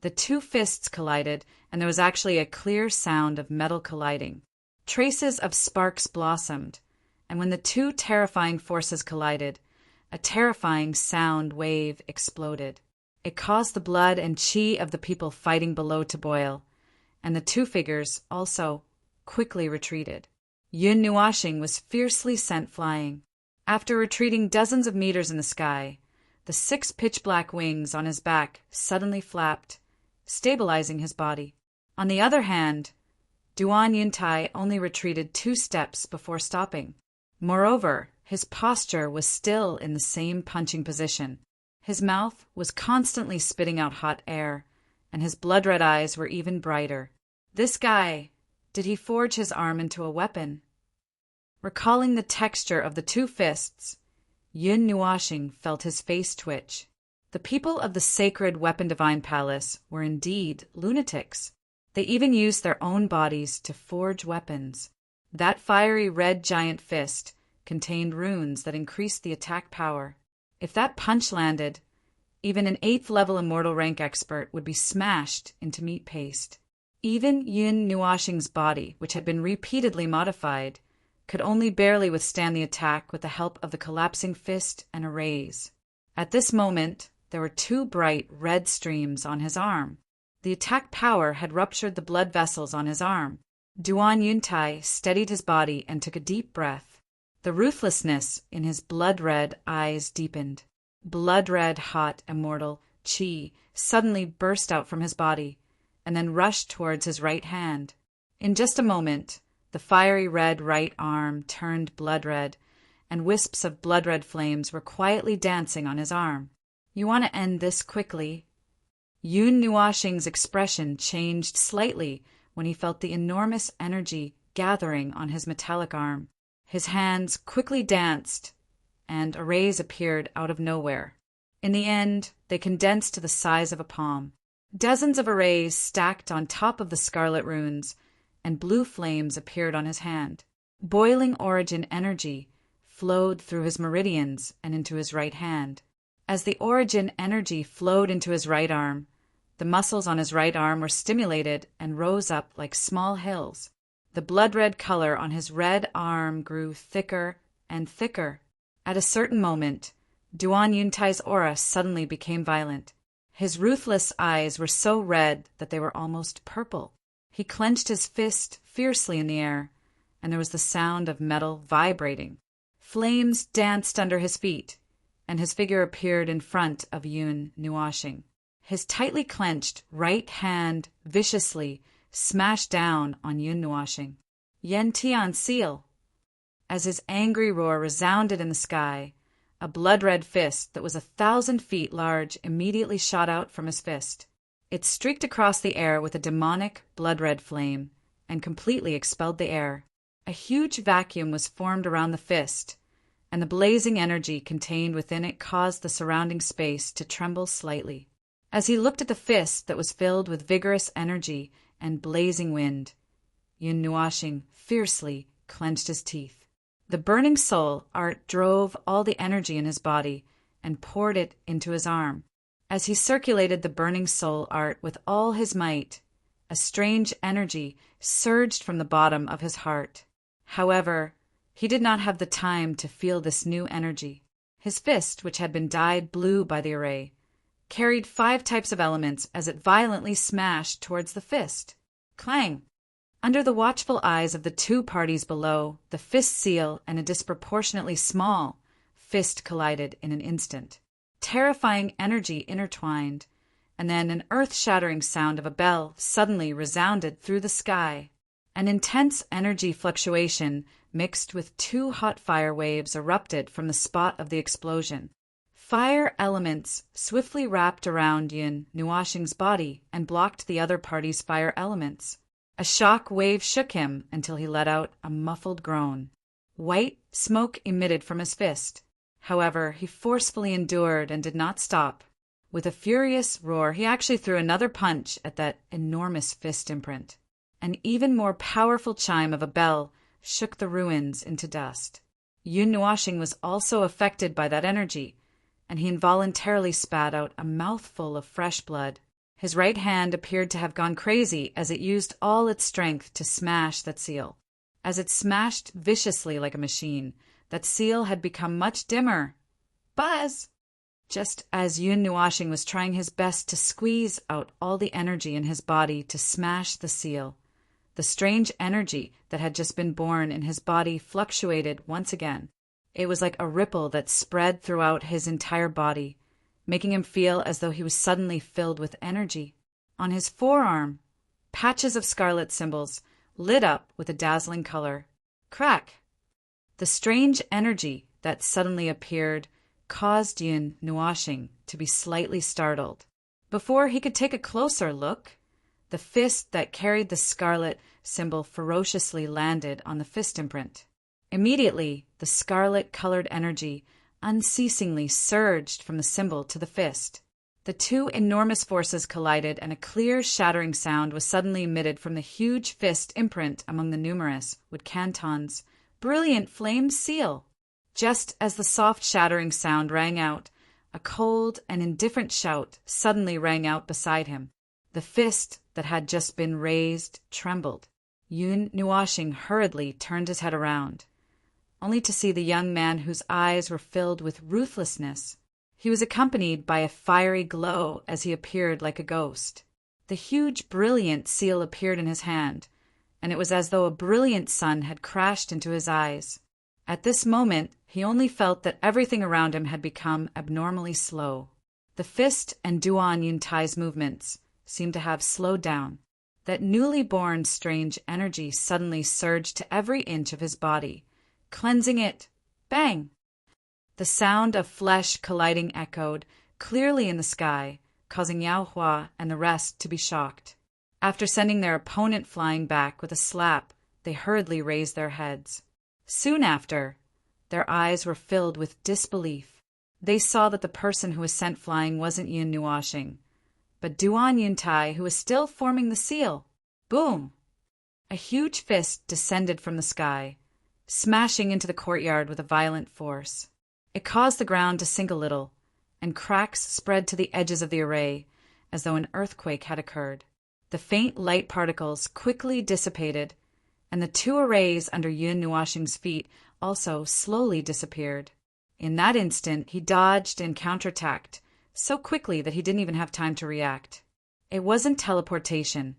The 2 fists collided, and there was actually a clear sound of metal colliding. Traces of sparks blossomed, and when the 2 terrifying forces collided, a terrifying sound wave exploded. It caused the blood and chi of the people fighting below to boil, and the 2 figures also quickly retreated. Yun Nuashing was fiercely sent flying. After retreating dozens of meters in the sky, the 6 pitch-black wings on his back suddenly flapped, stabilizing his body. On the other hand, Duan Yuntai only retreated 2 steps before stopping. Moreover, his posture was still in the same punching position. His mouth was constantly spitting out hot air, and his blood-red eyes were even brighter. This guy, did he forge his arm into a weapon? Recalling the texture of the 2 fists, Yun Nuashing felt his face twitch. The people of the sacred Weapon Divine Palace were indeed lunatics. They even used their own bodies to forge weapons. That fiery red giant fist contained runes that increased the attack power. If that punch landed, even an 8th level immortal rank expert would be smashed into meat paste. Even Yun Nuashing's body, which had been repeatedly modified, could only barely withstand the attack with the help of the collapsing fist and arrays. At this moment, there were 2 bright red streams on his arm. The attack power had ruptured the blood vessels on his arm. Duan Yuntai steadied his body and took a deep breath. The ruthlessness in his blood-red eyes deepened. Blood-red, hot, immortal chi suddenly burst out from his body, and then rushed towards his right hand. In just a moment, the fiery red right arm turned blood-red, and wisps of blood-red flames were quietly dancing on his arm. You want to end this quickly? Yun Nuashing's expression changed slightly when he felt the enormous energy gathering on his metallic arm. His hands quickly danced, and arrays appeared out of nowhere. In the end, they condensed to the size of a palm. Dozens of arrays stacked on top of the scarlet runes, and blue flames appeared on his hand. Boiling origin energy flowed through his meridians and into his right hand. As the origin energy flowed into his right arm, the muscles on his right arm were stimulated and rose up like small hills. The blood-red color on his red arm grew thicker and thicker. At a certain moment, Duan Yuntai's aura suddenly became violent. His ruthless eyes were so red that they were almost purple. He clenched his fist fiercely in the air, and there was the sound of metal vibrating. Flames danced under his feet, and his figure appeared in front of Yun Nuashing. His tightly clenched right hand viciously smashed down on Yun Nuashing. Yen Tian seal! As his angry roar resounded in the sky, a blood-red fist that was 1,000 feet large immediately shot out from his fist. It streaked across the air with a demonic blood-red flame and completely expelled the air. A huge vacuum was formed around the fist, and the blazing energy contained within it caused the surrounding space to tremble slightly. As he looked at the fist that was filled with vigorous energy and blazing wind, Yun Nuashing fiercely clenched his teeth. The burning soul art drove all the energy in his body and poured it into his arm. As he circulated the burning soul art with all his might, a strange energy surged from the bottom of his heart. However, he did not have the time to feel this new energy. His fist, which had been dyed blue by the array, carried 5 types of elements as it violently smashed towards the fist. Clang! Under the watchful eyes of the 2 parties below, the fist seal and a disproportionately small fist collided in an instant. Terrifying energy intertwined, and then an earth-shattering sound of a bell suddenly resounded through the sky. An intense energy fluctuation mixed with 2 hot fire waves erupted from the spot of the explosion. Fire elements swiftly wrapped around Yun Nuashing's body and blocked the other party's fire elements. A shock wave shook him until he let out a muffled groan. White smoke emitted from his fist. However, he forcefully endured and did not stop. With a furious roar, he actually threw another punch at that enormous fist imprint. An even more powerful chime of a bell shook the ruins into dust. Yun Nuashing was also affected by that energy, and he involuntarily spat out a mouthful of fresh blood. His right hand appeared to have gone crazy as it used all its strength to smash that seal. As it smashed viciously like a machine, that seal had become much dimmer. Buzz! Just as Yun Nuashing was trying his best to squeeze out all the energy in his body to smash the seal, the strange energy that had just been born in his body fluctuated once again. It was like a ripple that spread throughout his entire body, making him feel as though he was suddenly filled with energy. On his forearm, patches of scarlet symbols lit up with a dazzling color. Crack! The strange energy that suddenly appeared caused Yun Nuashing to be slightly startled. Before he could take a closer look, the fist that carried the scarlet symbol ferociously landed on the fist imprint. Immediately, the scarlet-colored energy unceasingly surged from the symbol to the fist. The 2 enormous forces collided, and a clear, shattering sound was suddenly emitted from the huge fist imprint among the numerous, with Canton's brilliant flame seal. Just as the soft, shattering sound rang out, a cold and indifferent shout suddenly rang out beside him. The fist that had just been raised trembled. Yun Nuashing hurriedly turned his head around, only to see the young man whose eyes were filled with ruthlessness. He was accompanied by a fiery glow as he appeared like a ghost. The huge, brilliant seal appeared in his hand, and it was as though a brilliant sun had crashed into his eyes. At this moment, he only felt that everything around him had become abnormally slow. The fist and Duan Yuntai's movements seemed to have slowed down. That newly born strange energy suddenly surged to every inch of his body, cleansing it. Bang! The sound of flesh colliding echoed clearly in the sky, causing Yao Hua and the rest to be shocked. After sending their opponent flying back with a slap, they hurriedly raised their heads. Soon after, Their eyes were filled with disbelief. They saw that the person who was sent flying wasn't Yun Nuashing, but Duan Yuntai, who was still forming the seal. Boom! A huge fist descended from the sky, smashing into the courtyard with a violent force. It caused the ground to sink a little, and cracks spread to the edges of the array, as though an earthquake had occurred. The faint light particles quickly dissipated, and the two arrays under Yun Nuashing's feet also slowly disappeared. In that instant, he dodged and counterattacked so quickly that he didn't even have time to react. It wasn't teleportation,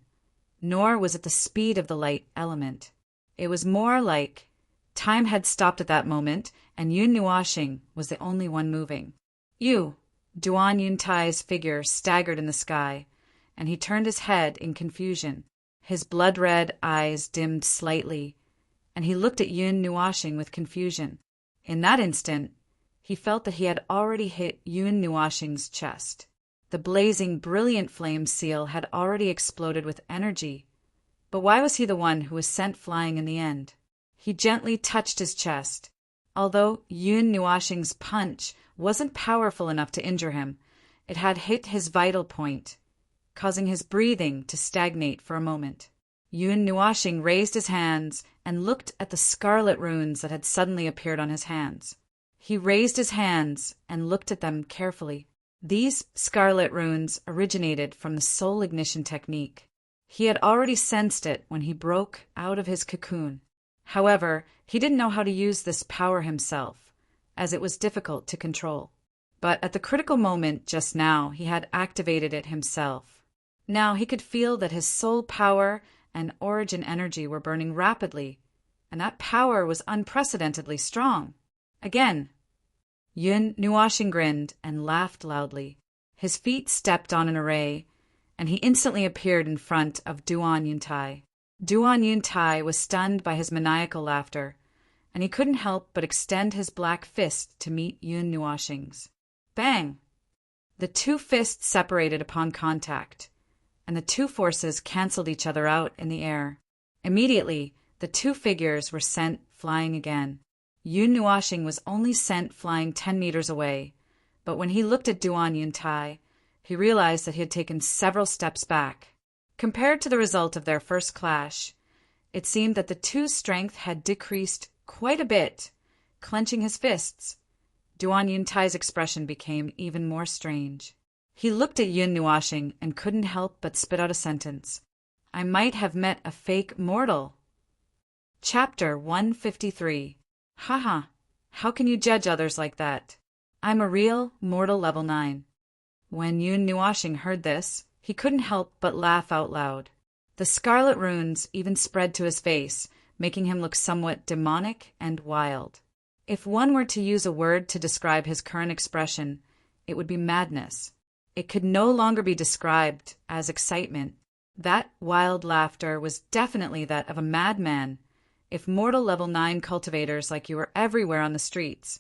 nor was it the speed of the light element. It was more like time had stopped at that moment, and Yun Nuashing was the only one moving. Duan Yuntai's figure staggered in the sky, and he turned his head in confusion. His blood-red eyes dimmed slightly, and he looked at Yun Nuashing with confusion. In that instant, he felt that he had already hit Yun Nuashing's chest. The blazing, brilliant flame seal had already exploded with energy. But why was he the one who was sent flying in the end? He gently touched his chest. Although Yun Nuashing's punch wasn't powerful enough to injure him, it had hit his vital point, causing his breathing to stagnate for a moment. Yun Nuashing raised his hands and looked at the scarlet runes that had suddenly appeared on his hands. He raised his hands and looked at them carefully. These scarlet runes originated from the soul ignition technique. He had already sensed it when he broke out of his cocoon. However, he didn't know how to use this power himself, as it was difficult to control. But at the critical moment just now, he had activated it himself. Now he could feel that his soul power and origin energy were burning rapidly, and that power was unprecedentedly strong. Again, Yun Nuashing grinned and laughed loudly. His feet stepped on an array, and he instantly appeared in front of Duan Yuntai. Duan Yuntai was stunned by his maniacal laughter, and he couldn't help but extend his black fist to meet Yun Nuashing's. Bang! The two fists separated upon contact, and the two forces canceled each other out in the air. Immediately, the two figures were sent flying again. Yun Nuashing was only sent flying 10 meters away, but when he looked at Duan Yuntai, he realized that he had taken several steps back. Compared to the result of their first clash, it seemed that the two's strength had decreased quite a bit. Clenching his fists, Duan Yuntai's expression became even more strange. He looked at Yun Nuashing and couldn't help but spit out a sentence. I might have met a fake mortal. Chapter 153. Haha, how can you judge others like that? I'm a real mortal level 9. When Yun Nuashing heard this, he couldn't help but laugh out loud. The scarlet runes even spread to his face, making him look somewhat demonic and wild. If one were to use a word to describe his current expression, it would be madness. It could no longer be described as excitement. That wild laughter was definitely that of a madman. If mortal level 9 cultivators like you were everywhere on the streets,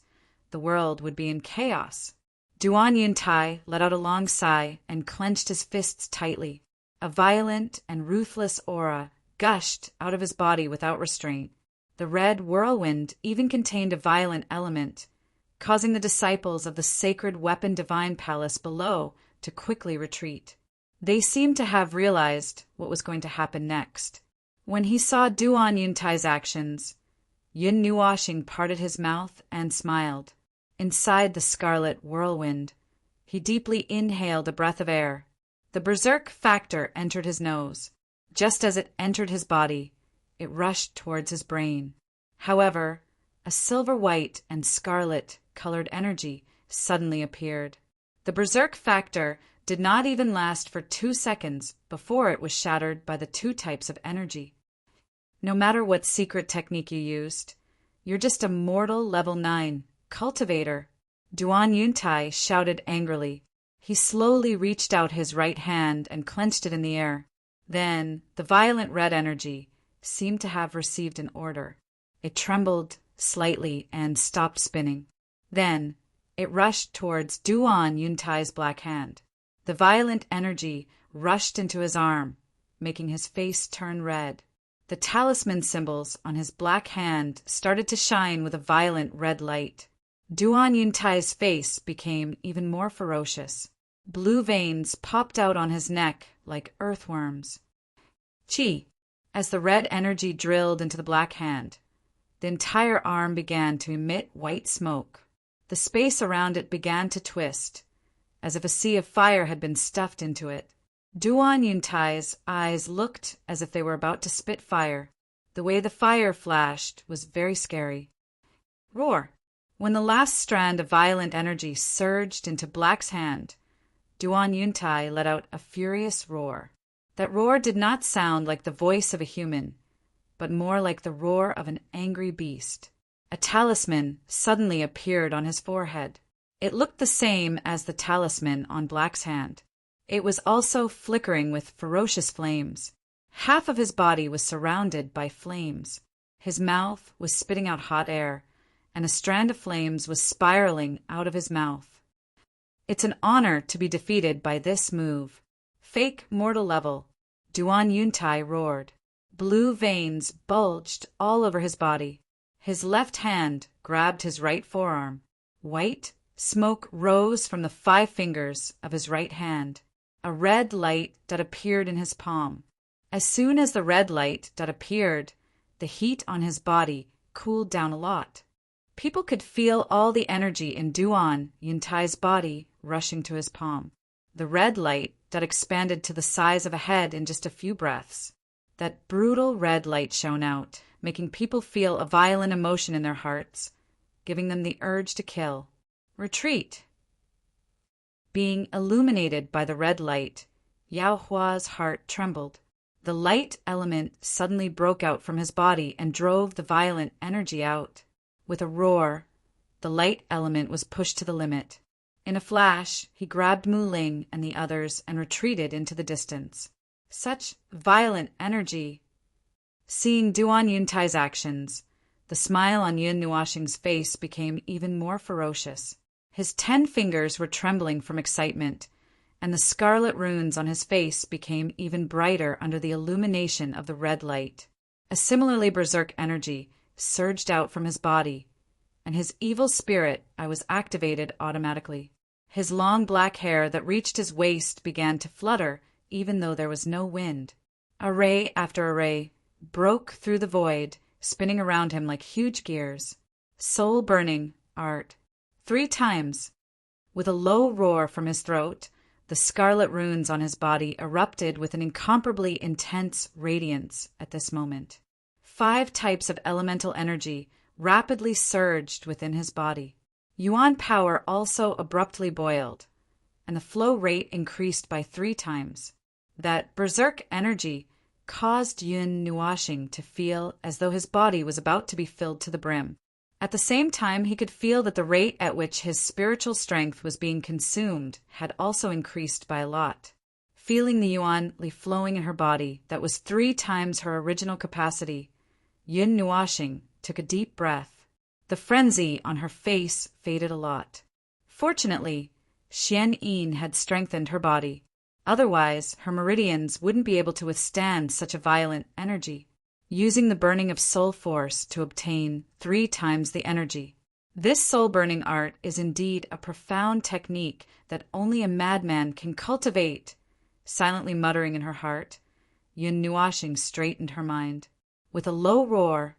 the world would be in chaos. Duan Yuntai let out a long sigh and clenched his fists tightly. A violent and ruthless aura gushed out of his body without restraint. The red whirlwind even contained a violent element, causing the disciples of the sacred weapon divine palace below to quickly retreat. They seemed to have realized what was going to happen next. When he saw Duan Yuntai's actions, Yun Nuashing parted his mouth and smiled. Inside the scarlet whirlwind, he deeply inhaled a breath of air. The berserk factor entered his nose. Just as it entered his body, it rushed towards his brain. However, a silver-white and scarlet-colored energy suddenly appeared. The berserk factor did not even last for 2 seconds before it was shattered by the 2 types of energy. No matter what secret technique you used, you're just a mortal level 9 cultivator. Duan Yuntai shouted angrily. He slowly reached out his right hand and clenched it in the air. Then the violent red energy seemed to have received an order. It trembled slightly and stopped spinning. Then it rushed towards Duan Yuntai's black hand. The violent energy rushed into his arm, making his face turn red. The talisman symbols on his black hand started to shine with a violent red light. Duan Yuntai's face became even more ferocious. Blue veins popped out on his neck like earthworms. Chi, as the red energy drilled into the black hand, the entire arm began to emit white smoke. The space around it began to twist, as if a sea of fire had been stuffed into it. Duan Yuntai's eyes looked as if they were about to spit fire. The way the fire flashed was very scary. Roar! When the last strand of violent energy surged into Black's hand, Duan Yuntai let out a furious roar. That roar did not sound like the voice of a human, but more like the roar of an angry beast. A talisman suddenly appeared on his forehead. It looked the same as the talisman on Black's hand. It was also flickering with ferocious flames. Half of his body was surrounded by flames. His mouth was spitting out hot air, and a strand of flames was spiraling out of his mouth. It's an honor to be defeated by this move. Fake mortal level, Duan Yuntai roared. Blue veins bulged all over his body. His left hand grabbed his right forearm. White smoke rose from the 5 fingers of his right hand. A red light that appeared in his palm. As soon as the red light that appeared, the heat on his body cooled down a lot. People could feel all the energy in Duan Yuntai's body rushing to his palm. The red light that expanded to the size of a head in just a few breaths. That brutal red light shone out, making people feel a violent emotion in their hearts, giving them the urge to kill. Retreat! Being illuminated by the red light, Yao Hua's heart trembled. The light element suddenly broke out from his body and drove the violent energy out. With a roar, the light element was pushed to the limit. In a flash, he grabbed Mu Ling and the others and retreated into the distance. Such violent energy! Seeing Duan Yuntai's actions, the smile on Yun Nuoxing's face became even more ferocious. His 10 fingers were trembling from excitement, and the scarlet runes on his face became even brighter under the illumination of the red light. A similarly berserk energy surged out from his body, and his evil spirit was activated automatically. His long black hair that reached his waist began to flutter even though there was no wind. A ray after a ray broke through the void, spinning around him like huge gears. Soul-burning art. 3 times. With a low roar from his throat, the scarlet runes on his body erupted with an incomparably intense radiance at this moment. 5 types of elemental energy rapidly surged within his body. Yuan power also abruptly boiled, and the flow rate increased by 3 times. That berserk energy caused Yun Nuoxing to feel as though his body was about to be filled to the brim. At the same time, he could feel that the rate at which his spiritual strength was being consumed had also increased by a lot. Feeling the yuan flowing in her body that was 3 times her original capacity, Yun Nuoxing took a deep breath. The frenzy on her face faded a lot. Fortunately, Xian Yin had strengthened her body. Otherwise, her meridians wouldn't be able to withstand such a violent energy. Using the burning of soul force to obtain 3 times the energy. This soul-burning art is indeed a profound technique that only a madman can cultivate. Silently muttering in her heart, Yun Nuoxing straightened her mind. With a low roar,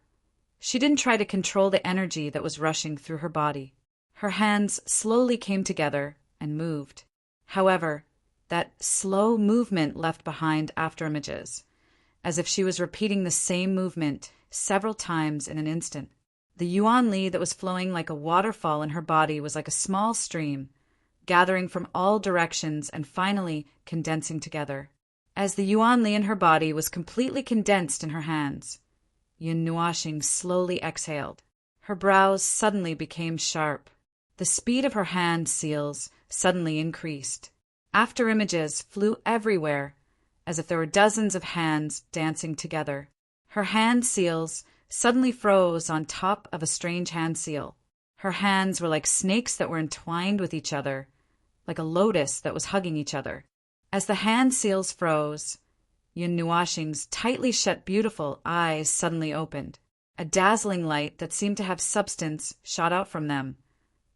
she didn't try to control the energy that was rushing through her body. Her hands slowly came together and moved. However, that slow movement left behind afterimages, as if she was repeating the same movement several times in an instant. The Yuan Li that was flowing like a waterfall in her body was like a small stream, gathering from all directions and finally condensing together. As the Yuan Li in her body was completely condensed in her hands, Yun Nuoxing slowly exhaled. Her brows suddenly became sharp. The speed of her hand seals suddenly increased. Afterimages flew everywhere, as if there were dozens of hands dancing together. Her hand seals suddenly froze on top of a strange hand seal. Her hands were like snakes that were entwined with each other, like a lotus that was hugging each other. As the hand seals froze, Yun Nuoxing's tightly shut beautiful eyes suddenly opened. A dazzling light that seemed to have substance shot out from them,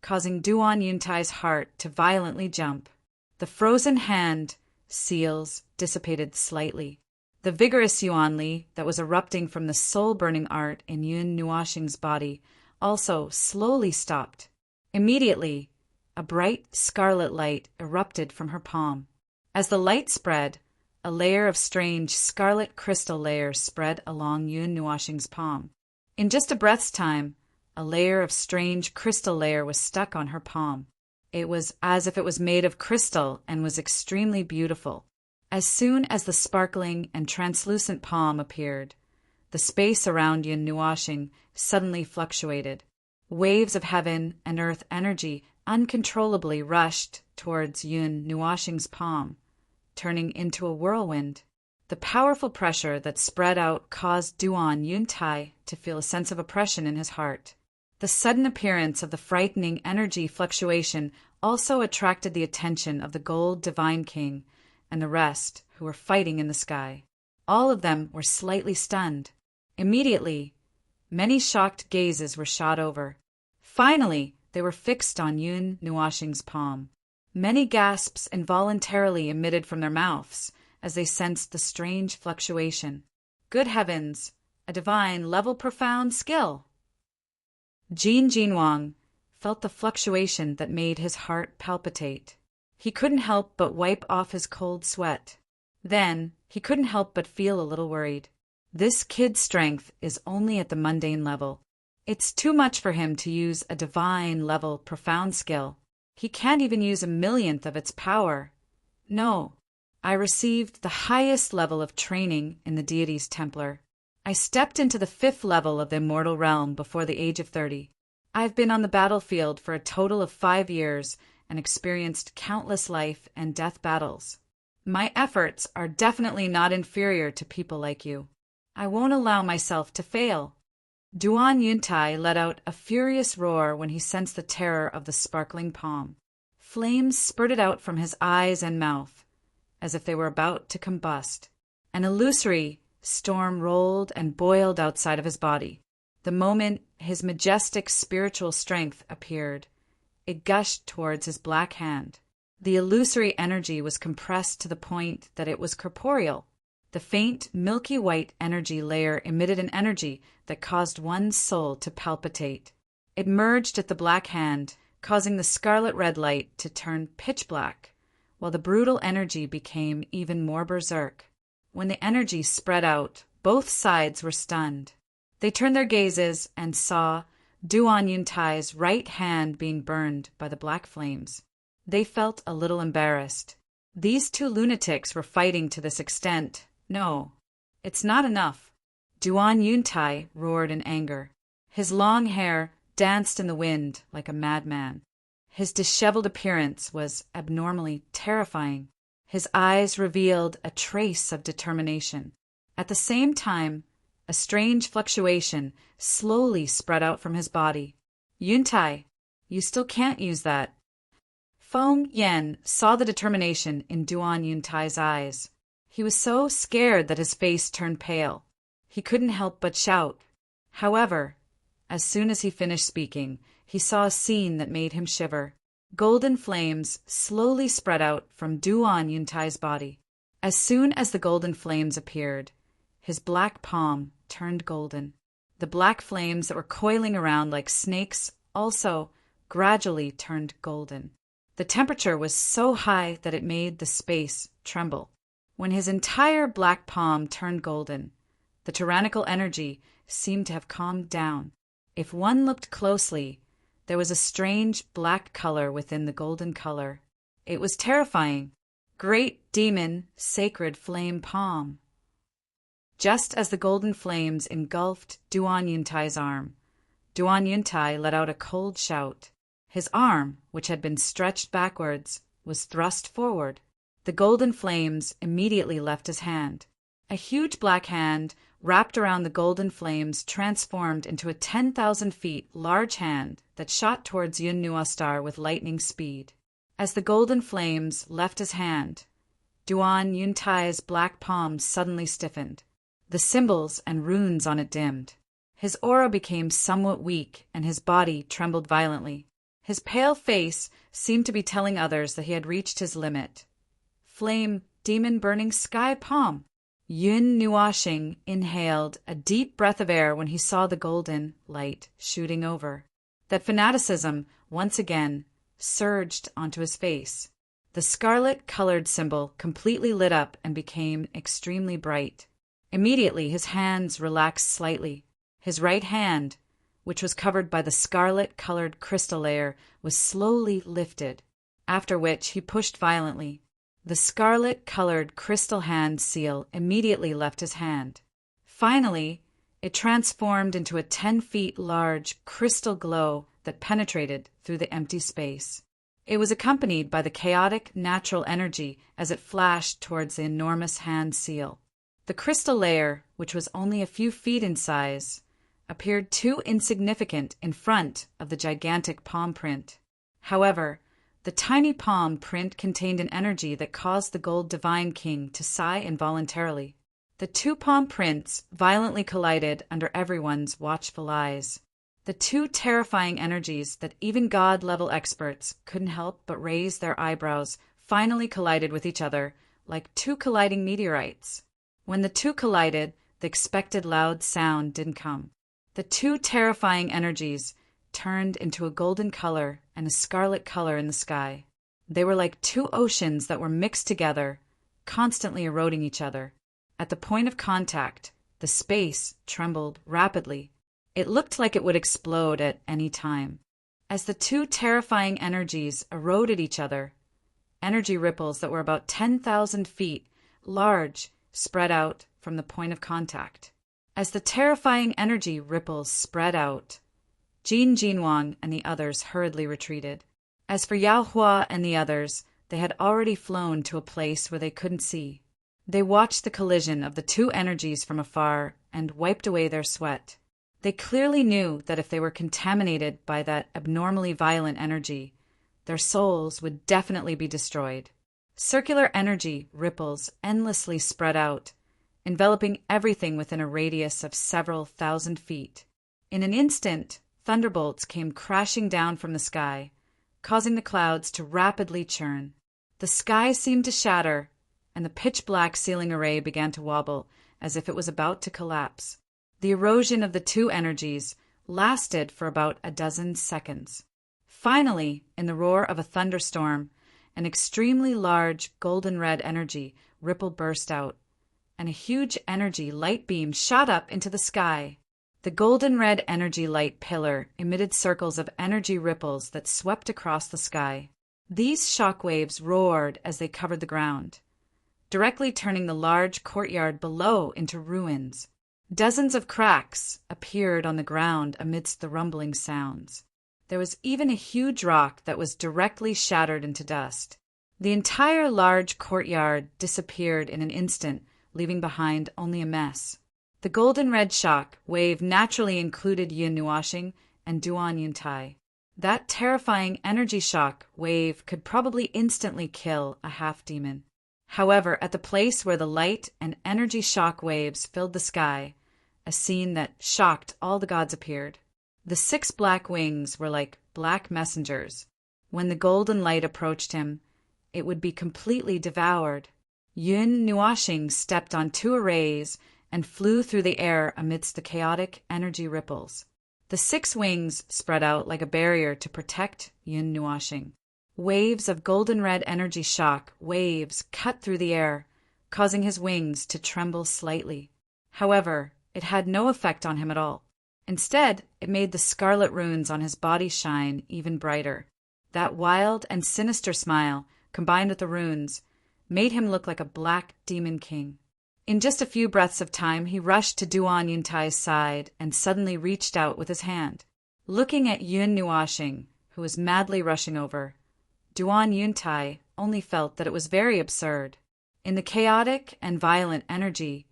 causing Duan Yuntai's heart to violently jump. The frozen hand seals dissipated slightly. The vigorous Yuanli that was erupting from the soul-burning art in Yun Nuoxing's body also slowly stopped. Immediately, a bright scarlet light erupted from her palm. As the light spread, a layer of strange scarlet crystal layers spread along Yun Nuoxing's palm. In just a breath's time, a layer of strange crystal layer was stuck on her palm. It was as if it was made of crystal and was extremely beautiful. As soon as the sparkling and translucent palm appeared, the space around Yun Nuoxing suddenly fluctuated. Waves of heaven and earth energy uncontrollably rushed towards Yun Nuoxing's palm, turning into a whirlwind. The powerful pressure that spread out caused Duan Yuntai to feel a sense of oppression in his heart. The sudden appearance of the frightening energy fluctuation also attracted the attention of the Gold Divine King and the rest who were fighting in the sky. All of them were slightly stunned. Immediately, many shocked gazes were shot over. Finally, they were fixed on Yun Nuoxing's palm. Many gasps involuntarily emitted from their mouths as they sensed the strange fluctuation. Good heavens, a divine level profound skill! Jin Jinwang felt the fluctuation that made his heart palpitate. He couldn't help but wipe off his cold sweat. Then, he couldn't help but feel a little worried. This kid's strength is only at the mundane level. It's too much for him to use a divine level profound skill. He can't even use a millionth of its power. No, I received the highest level of training in the deity's Templar. I stepped into the 5th level of the immortal realm before the age of 30. I've been on the battlefield for a total of 5 years and experienced countless life and death battles. My efforts are definitely not inferior to people like you. I won't allow myself to fail. Duan Yuntai let out a furious roar when he sensed the terror of the sparkling palm. Flames spurted out from his eyes and mouth, as if they were about to combust. An illusory storm rolled and boiled outside of his body. The moment his majestic spiritual strength appeared, it gushed towards his black hand. The illusory energy was compressed to the point that it was corporeal. The faint, milky white energy layer emitted an energy that caused one's soul to palpitate. It merged at the black hand, causing the scarlet-red light to turn pitch black, while the brutal energy became even more berserk. When the energy spread out, both sides were stunned. They turned their gazes and saw Duan Yuntai's right hand being burned by the black flames. They felt a little embarrassed. These two lunatics were fighting to this extent. No, it's not enough. Duan Yuntai roared in anger. His long hair danced in the wind like a madman. His disheveled appearance was abnormally terrifying. His eyes revealed a trace of determination. At the same time, a strange fluctuation slowly spread out from his body. Yuntai, you still can't use that. Feng Yan saw the determination in Duan Yuntai's eyes. He was so scared that his face turned pale. He couldn't help but shout. However, as soon as he finished speaking, he saw a scene that made him shiver. Golden flames slowly spread out from Duan Yuntai's body. As soon as the golden flames appeared, his black palm turned golden. The black flames that were coiling around like snakes also gradually turned golden. The temperature was so high that it made the space tremble. When his entire black palm turned golden, the tyrannical energy seemed to have calmed down. If one looked closely, there was a strange black color within the golden color. It was terrifying. Great demon, sacred flame palm. Just as the golden flames engulfed Duan Yuntai's arm, Duan Yuntai let out a cold shout. His arm, which had been stretched backwards, was thrust forward. The golden flames immediately left his hand. A huge black hand wrapped around the golden flames transformed into a 10,000 feet large hand that shot towards Yun Nuastar with lightning speed. As the golden flames left his hand, Duan Yuntai's black palm suddenly stiffened. The symbols and runes on it dimmed. His aura became somewhat weak, and his body trembled violently. His pale face seemed to be telling others that he had reached his limit. Flame, demon burning sky palm. Yun Nuashing inhaled a deep breath of air when he saw the golden light shooting over. That fanaticism, once again, surged onto his face. The scarlet-colored symbol completely lit up and became extremely bright. Immediately his hands relaxed slightly. His right hand, which was covered by the scarlet-colored crystal layer, was slowly lifted, after which he pushed violently. The scarlet-colored crystal hand seal immediately left his hand. Finally, it transformed into a 10 feet large crystal glow that penetrated through the empty space. It was accompanied by the chaotic natural energy as it flashed towards the enormous hand seal. The crystal layer, which was only a few feet in size, appeared too insignificant in front of the gigantic palm print. However, the tiny palm print contained an energy that caused the gold divine king to sigh involuntarily. The two palm prints violently collided under everyone's watchful eyes. The two terrifying energies that even God-level experts couldn't help but raise their eyebrows finally collided with each other like two colliding meteorites. When the two collided, the expected loud sound didn't come. The two terrifying energies turned into a golden color and a scarlet color in the sky. They were like two oceans that were mixed together, constantly eroding each other. At the point of contact, the space trembled rapidly. It looked like it would explode at any time. As the two terrifying energies eroded each other, energy ripples that were about 10,000 feet large spread out from the point of contact. As the terrifying energy ripples spread out, Jin Jinwang and the others hurriedly retreated. As for Yao Hua and the others, they had already flown to a place where they couldn't see. They watched the collision of the two energies from afar and wiped away their sweat. They clearly knew that if they were contaminated by that abnormally violent energy, their souls would definitely be destroyed. Circular energy ripples endlessly spread out, enveloping everything within a radius of several thousand feet. In an instant, thunderbolts came crashing down from the sky, causing the clouds to rapidly churn. The sky seemed to shatter, and the pitch-black ceiling array began to wobble as if it was about to collapse. The erosion of the two energies lasted for about a dozen seconds. Finally, in the roar of a thunderstorm, an extremely large golden-red energy ripple burst out, and a huge energy light beam shot up into the sky. The golden-red energy light pillar emitted circles of energy ripples that swept across the sky. These shock waves roared as they covered the ground, directly turning the large courtyard below into ruins. Dozens of cracks appeared on the ground amidst the rumbling sounds. There was even a huge rock that was directly shattered into dust. The entire large courtyard disappeared in an instant, leaving behind only a mess. The golden-red shock wave naturally included Yun Nuashing and Duan Yuntai. That terrifying energy shock wave could probably instantly kill a half-demon. However, at the place where the light and energy shock waves filled the sky, a scene that shocked all the gods appeared. The 6 black wings were like black messengers. When the golden light approached him, it would be completely devoured. Yun Nuashing stepped on 2 arrays and flew through the air amidst the chaotic energy ripples. The 6 wings spread out like a barrier to protect Yun Nuashing. Waves of golden-red energy shock waves cut through the air, causing his wings to tremble slightly. However, it had no effect on him at all. Instead, it made the scarlet runes on his body shine even brighter. That wild and sinister smile, combined with the runes, made him look like a black demon king. In just a few breaths of time, he rushed to Duan Yuntai's side and suddenly reached out with his hand. Looking at Yun Nuashing, who was madly rushing over, Duan Yuntai only felt that it was very absurd. In the chaotic and violent energy,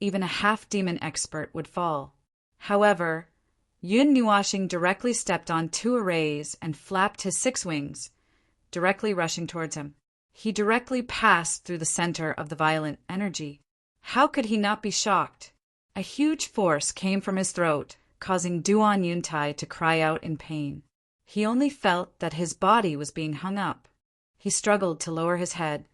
even a half-demon expert would fall. However, Yun Nuashing directly stepped on 2 arrays and flapped his 6 wings, directly rushing towards him. He directly passed through the center of the violent energy. How could he not be shocked? A huge force came from his throat, causing Duan Yuntai to cry out in pain. He only felt that his body was being hung up. He struggled to lower his head,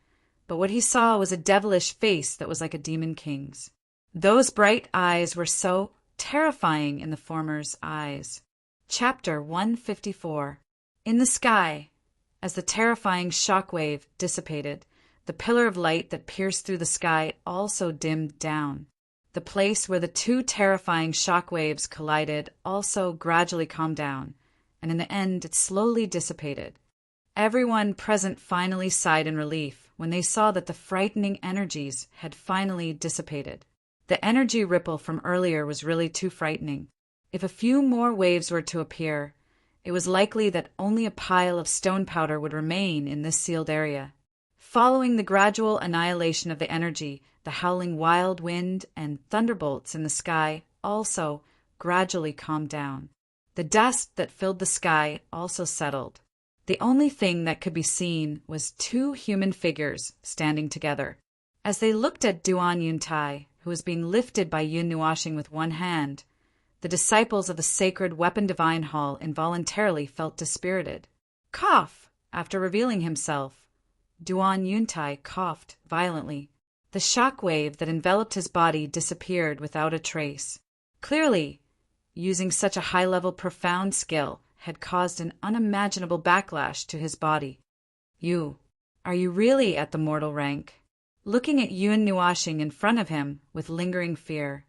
but what he saw was a devilish face that was like a demon king's. Those bright eyes were so terrifying in the former's eyes. Chapter 154. In the sky, as the terrifying shockwave dissipated, the pillar of light that pierced through the sky also dimmed down. The place where the two terrifying shockwaves collided also gradually calmed down, and in the end it slowly dissipated. Everyone present finally sighed in relief when they saw that the frightening energies had finally dissipated. The energy ripple from earlier was really too frightening. If a few more waves were to appear, it was likely that only a pile of stone powder would remain in this sealed area. Following the gradual annihilation of the energy, the howling wild wind and thunderbolts in the sky also gradually calmed down. The dust that filled the sky also settled. The only thing that could be seen was two human figures standing together. As they looked at Duan Yuntai, who was being lifted by Yun Nuashing with one hand, the disciples of the sacred Weapon Divine Hall involuntarily felt dispirited. Cough! After revealing himself, Duan Yuntai coughed violently. The shock wave that enveloped his body disappeared without a trace. Clearly, using such a high-level profound skill had caused an unimaginable backlash to his body. Are you really at the mortal rank? Looking at Yun Nuashing in front of him with lingering fear,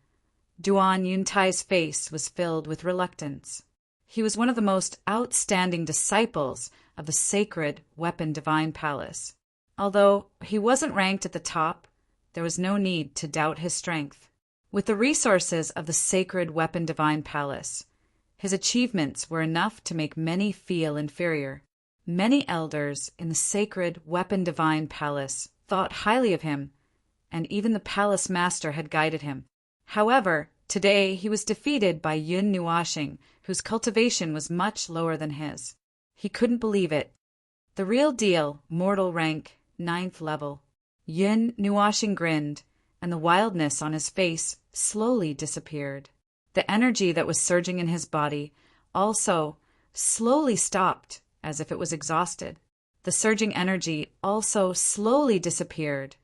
Duan Yuntai's face was filled with reluctance. He was one of the most outstanding disciples of the sacred Weapon Divine Palace. Although he wasn't ranked at the top, there was no need to doubt his strength. With the resources of the sacred Weapon Divine Palace, his achievements were enough to make many feel inferior. Many elders in the sacred Weapon Divine Palace thought highly of him, and even the palace master had guided him. However, today he was defeated by Yun Nuashing, whose cultivation was much lower than his. He couldn't believe it. The real deal, mortal rank, 9th level. Yun Nuashing grinned, and the wildness on his face slowly disappeared. The energy that was surging in his body also slowly stopped, as if it was exhausted. The surging energy also slowly disappeared,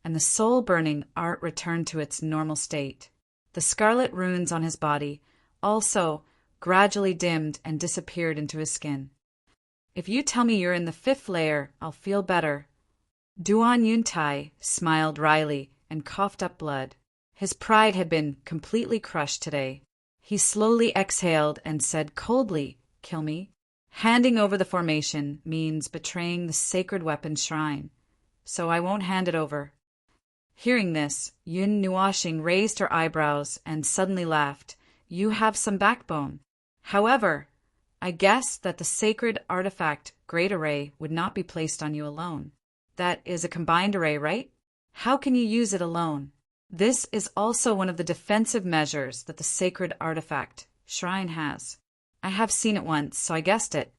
and the soul-burning art returned to its normal state. The scarlet runes on his body also gradually dimmed and disappeared into his skin. If you tell me you're in the 5th layer, I'll feel better. Duan Yuntai smiled wryly and coughed up blood. His pride had been completely crushed today. He slowly exhaled and said coldly, "Kill me." Handing over the formation means betraying the sacred weapon shrine, so I won't hand it over. Hearing this, Yun Nuashing raised her eyebrows and suddenly laughed. You have some backbone. However, I guess that the sacred artifact Great Array would not be placed on you alone. That is a combined array, right? How can you use it alone? This is also one of the defensive measures that the sacred artifact shrine has. I have seen it once, so I guessed it.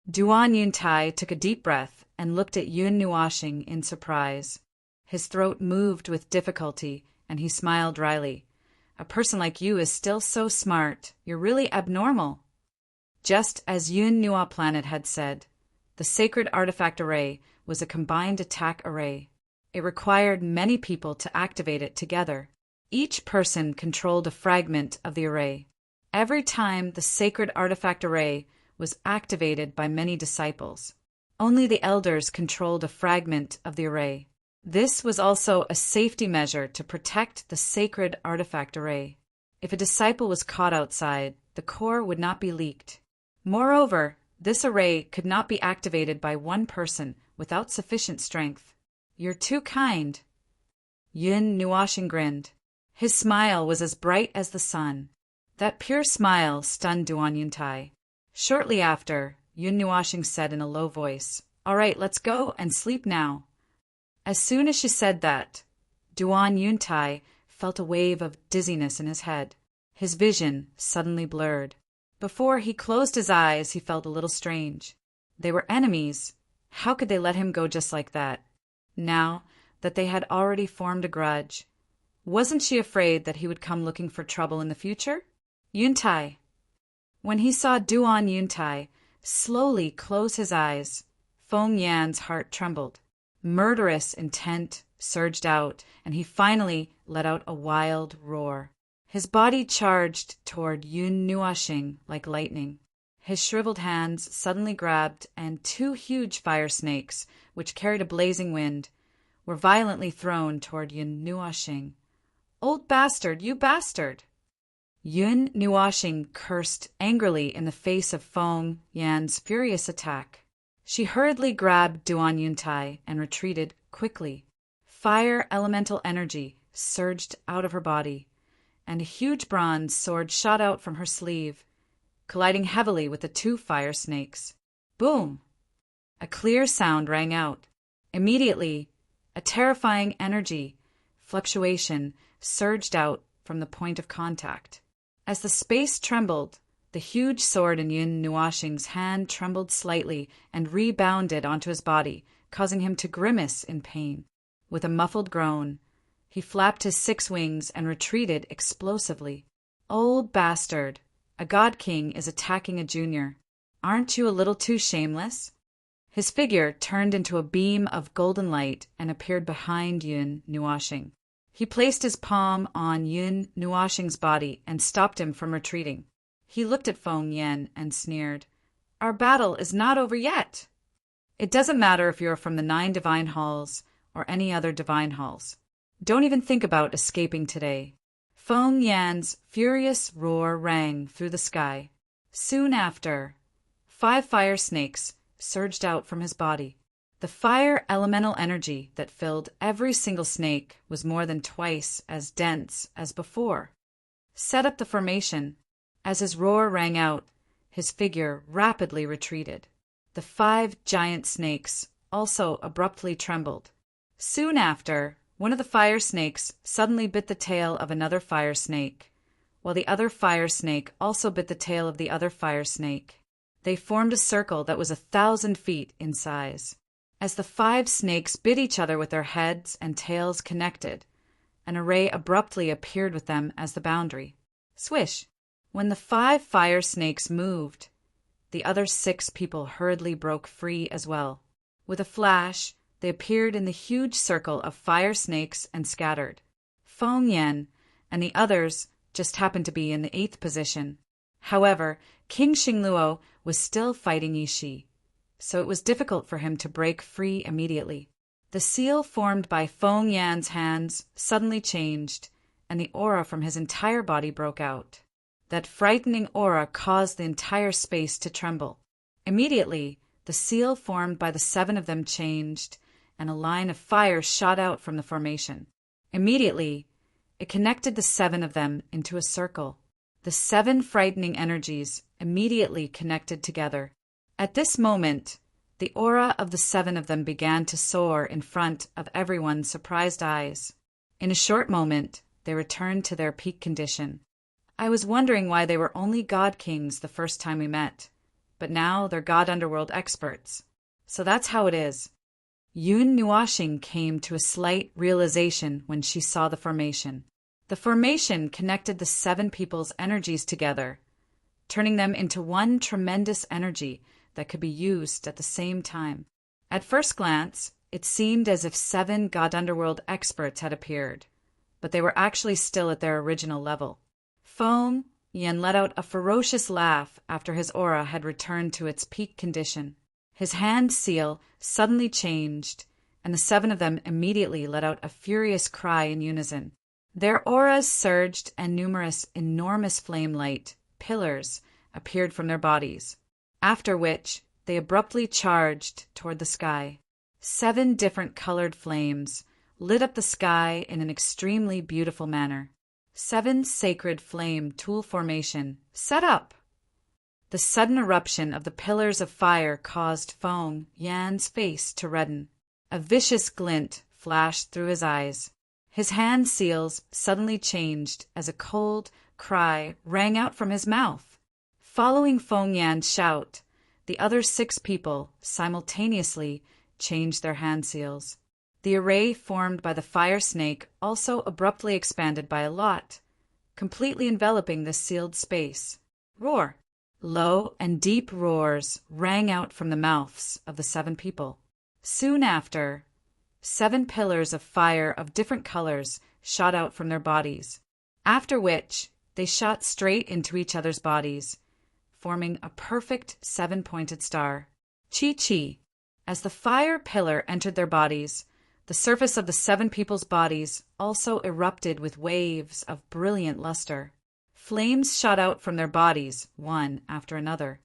Duan Yuntai took a deep breath and looked at Yun Nuashing in surprise. His throat moved with difficulty, and he smiled wryly. A person like you is still so smart. You're really abnormal. Just as Yun Nua Planet had said, the sacred artifact array was a combined attack array. It required many people to activate it together. Each person controlled a fragment of the array. Every time the sacred artifact array was activated by many disciples, only the elders controlled a fragment of the array. This was also a safety measure to protect the sacred artifact array. If a disciple was caught outside, the core would not be leaked. Moreover, this array could not be activated by one person without sufficient strength. You're too kind. Yun Nuashing grinned. His smile was as bright as the sun. That pure smile stunned Duan Yuntai. Shortly after, Yun Nuashing said in a low voice, "All right, let's go and sleep now." As soon as she said that, Duan Yuntai felt a wave of dizziness in his head. His vision suddenly blurred. Before he closed his eyes, he felt a little strange. They were enemies, How could they let him go just like that, now that they had already formed a grudge? Wasn't she afraid that he would come looking for trouble in the future? Yuntai. When he saw Duan Yuntai slowly close his eyes, Feng Yan's heart trembled. Murderous intent surged out, and he finally let out a wild roar. His body charged toward Yun Nuoxing like lightning. His shriveled hands suddenly grabbed, and two huge fire snakes, which carried a blazing wind, were violently thrown toward Yun Nuoxing. "Old bastard, you bastard!" Yun Nuoxing cursed angrily in the face of Feng Yan's furious attack. She hurriedly grabbed Duan Yuntai and retreated quickly. Fire elemental energy surged out of her body, and a huge bronze sword shot out from her sleeve, colliding heavily with the two fire snakes. Boom! A clear sound rang out. Immediately, a terrifying energy fluctuation surged out from the point of contact. As the space trembled, the huge sword in Yun Nuoxing's hand trembled slightly and rebounded onto his body, causing him to grimace in pain. With a muffled groan, he flapped his 6 wings and retreated explosively. "Old bastard, a god king is attacking a junior. Aren't you a little too shameless?" His figure turned into a beam of golden light and appeared behind Yun Nuoxing. He placed his palm on Yun Nuoxing's body and stopped him from retreating. He looked at Feng Yan and sneered. "Our battle is not over yet." "It doesn't matter if you're from the 9 divine halls or any other divine halls. Don't even think about escaping today." Feng Yan's furious roar rang through the sky. Soon after, 5 fire snakes surged out from his body. The fire elemental energy that filled every single snake was more than twice as dense as before. Set up the formation. As his roar rang out, his figure rapidly retreated. The 5 giant snakes also abruptly trembled. Soon after, one of the fire snakes suddenly bit the tail of another fire snake, while the other fire snake also bit the tail of the other fire snake. They formed a circle that was 1,000 feet in size. As the 5 snakes bit each other with their heads and tails connected, an array abruptly appeared with them as the boundary. Swish! When the 5 fire snakes moved, the other 6 people hurriedly broke free as well. With a flash, they appeared in the huge circle of fire snakes and scattered. Feng Yan and the others just happened to be in the 8th position. However, King Xingluo was still fighting Yishi, so it was difficult for him to break free immediately. The seal formed by Feng Yan's hands suddenly changed, and the aura from his entire body broke out. That frightening aura caused the entire space to tremble. Immediately, the seal formed by the 7 of them changed, and a line of fire shot out from the formation. Immediately, it connected the 7 of them into a circle. The 7 frightening energies immediately connected together. At this moment, the aura of the 7 of them began to soar in front of everyone's surprised eyes. In a short moment, they returned to their peak condition. I was wondering why they were only god kings the first time we met, but now they're god underworld experts. So that's how it is. Yun Nuoxing came to a slight realization when she saw the formation. The formation connected the 7 people's energies together, turning them into one tremendous energy that could be used at the same time. At first glance, it seemed as if 7 God Underworld experts had appeared, but they were actually still at their original level. Feng Yan let out a ferocious laugh after his aura had returned to its peak condition. His hand seal suddenly changed, and the 7 of them immediately let out a furious cry in unison. Their auras surged, and numerous enormous flame-light pillars appeared from their bodies, after which they abruptly charged toward the sky. 7 different colored flames lit up the sky in an extremely beautiful manner. 7 sacred flame tool formation set up. The sudden eruption of the pillars of fire caused Feng Yan's face to redden. A vicious glint flashed through his eyes. His hand seals suddenly changed as a cold cry rang out from his mouth. Following Feng Yan's shout, the other 6 people simultaneously changed their hand seals. The array formed by the fire snake also abruptly expanded by a lot, completely enveloping the sealed space. Roar! Low and deep roars rang out from the mouths of the 7 people. Soon after, 7 pillars of fire of different colors shot out from their bodies, after which they shot straight into each other's bodies, forming a perfect 7-pointed star. Chi-chi! As the fire pillar entered their bodies, the surface of the 7 people's bodies also erupted with waves of brilliant luster. Flames shot out from their bodies, one after another,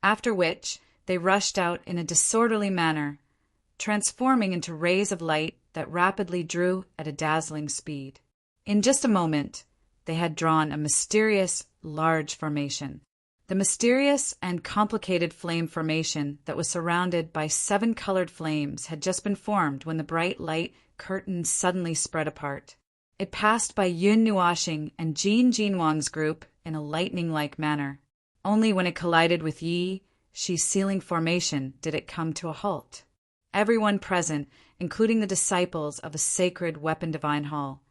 after which they rushed out in a disorderly manner, transforming into rays of light that rapidly drew at a dazzling speed. In just a moment, they had drawn a mysterious, large formation. The mysterious and complicated flame formation that was surrounded by 7 colored flames had just been formed when the bright light curtain suddenly spread apart. It passed by Yun Nuashing and Jin Jinwang's group in a lightning-like manner. Only when it collided with Yi Shi's sealing formation did it come to a halt. Everyone present, including the disciples of the sacred Weapon Divine Hall,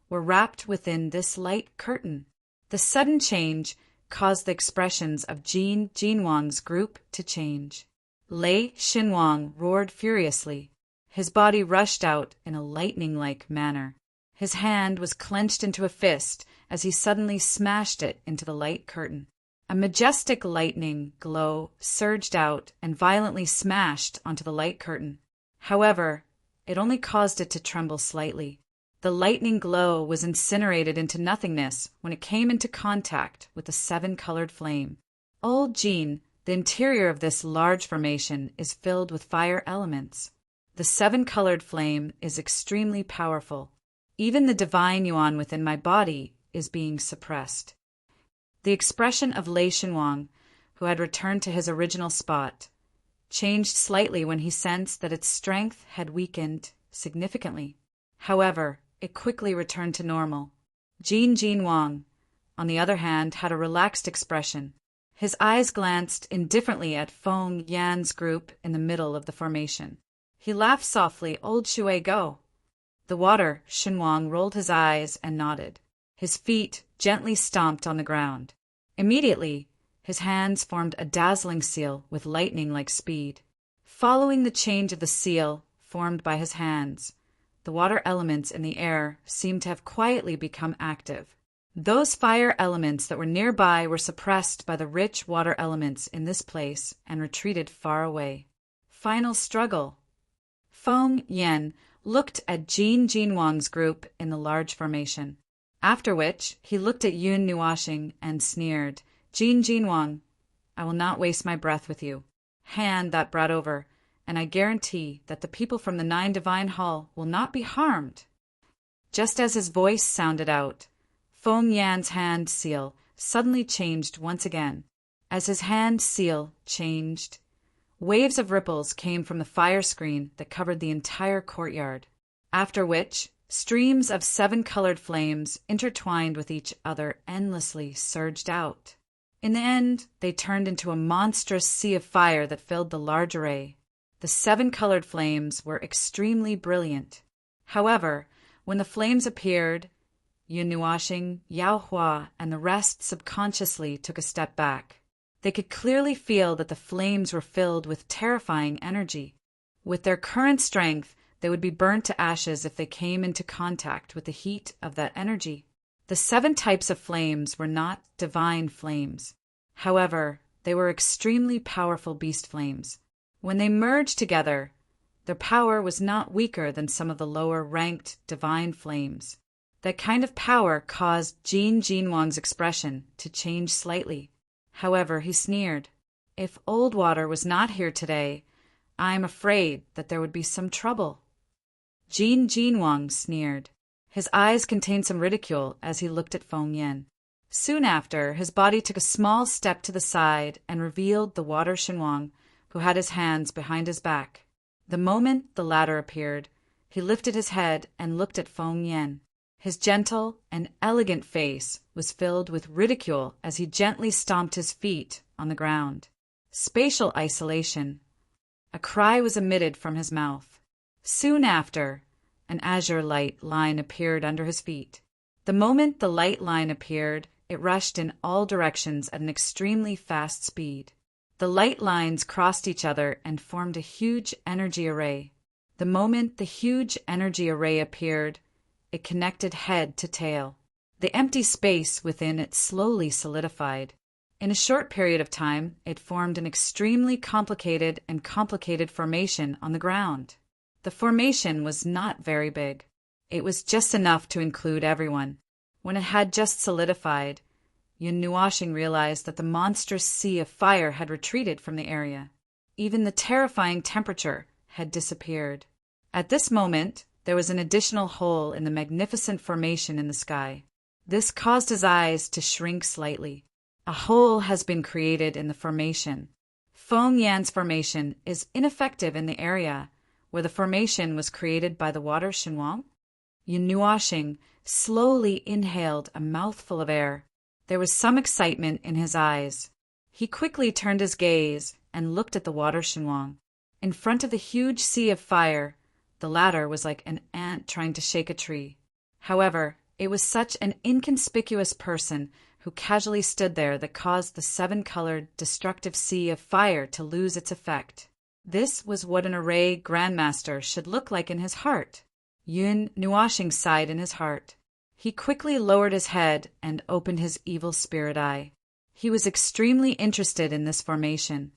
were wrapped within this light curtain. The sudden change caused the expressions of Jin Jinwang's group to change. Lei Xinwang roared furiously. His body rushed out in a lightning-like manner. His hand was clenched into a fist as he suddenly smashed it into the light curtain. A majestic lightning glow surged out and violently smashed onto the light curtain. However, it only caused it to tremble slightly. The lightning glow was incinerated into nothingness when it came into contact with the 7-colored flame. Old Jin, the interior of this large formation is filled with fire elements. The 7-colored flame is extremely powerful. Even the divine yuan within my body is being suppressed. The expression of Lei Xinwang, who had returned to his original spot, changed slightly when he sensed that its strength had weakened significantly. However, it quickly returned to normal. Jin Jinwang, on the other hand, had a relaxed expression. His eyes glanced indifferently at Feng Yan's group in the middle of the formation. He laughed softly. Old Shui, go. The water, Xinwang rolled his eyes and nodded. His feet gently stomped on the ground. Immediately, his hands formed a dazzling seal with lightning-like speed. Following the change of the seal formed by his hands, the water elements in the air seemed to have quietly become active. Those fire elements that were nearby were suppressed by the rich water elements in this place and retreated far away. Final struggle. Feng Yan looked at Jin Jinwang's group in the large formation, after which he looked at Yun Nuashing and sneered. Jin Jinwang, I will not waste my breath with you. Hand that brat over, and I guarantee that the people from the 9 Divine Hall will not be harmed. Just as his voice sounded out, Feng Yan's hand seal suddenly changed once again. As his hand seal changed, waves of ripples came from the fire screen that covered the entire courtyard, after which streams of 7-colored flames intertwined with each other endlessly surged out. In the end, they turned into a monstrous sea of fire that filled the large array. The 7-colored flames were extremely brilliant. However, when the flames appeared, Yun Nuashing, Yao Hua, and the rest subconsciously took a step back. They could clearly feel that the flames were filled with terrifying energy. With their current strength, they would be burnt to ashes if they came into contact with the heat of that energy. The 7 types of flames were not divine flames. However, they were extremely powerful beast flames. When they merged together, their power was not weaker than some of the lower-ranked divine flames. That kind of power caused Jin Jinwang's expression to change slightly. However, he sneered. If Old Water was not here today, I am afraid that there would be some trouble. Jin Jinwang sneered. His eyes contained some ridicule as he looked at Feng Yan. Soon after, his body took a small step to the side and revealed the Water Xinwang, who had his hands behind his back. The moment the latter appeared, he lifted his head and looked at Feng Yan. His gentle and elegant face was filled with ridicule as he gently stomped his feet on the ground. spatial isolation. A cry was emitted from his mouth. Soon after, an azure light line appeared under his feet. The moment the light line appeared, it rushed in all directions at an extremely fast speed. The light lines crossed each other and formed a huge energy array. The moment the huge energy array appeared, it connected head to tail. The empty space within it slowly solidified. In a short period of time, it formed an extremely complicated formation on the ground. The formation was not very big. It was just enough to include everyone. When it had just solidified, Yun Nuashing realized that the monstrous sea of fire had retreated from the area. Even the terrifying temperature had disappeared. At this moment, there was an additional hole in the magnificent formation in the sky. This caused his eyes to shrink slightly. A hole has been created in the formation. Feng Yan's formation is ineffective in the area where the formation was created by the water Xinhuang. Yun Nuashing slowly inhaled a mouthful of air. There was some excitement in his eyes. He quickly turned his gaze and looked at the water Xinhuang. In front of the huge sea of fire, the latter was like an ant trying to shake a tree. However, it was such an inconspicuous person who casually stood there that caused the seven-colored, destructive sea of fire to lose its effect. This was what an array grandmaster should look like in his heart. Yun Nuashing sighed in his heart. He quickly lowered his head and opened his evil spirit eye. He was extremely interested in this formation.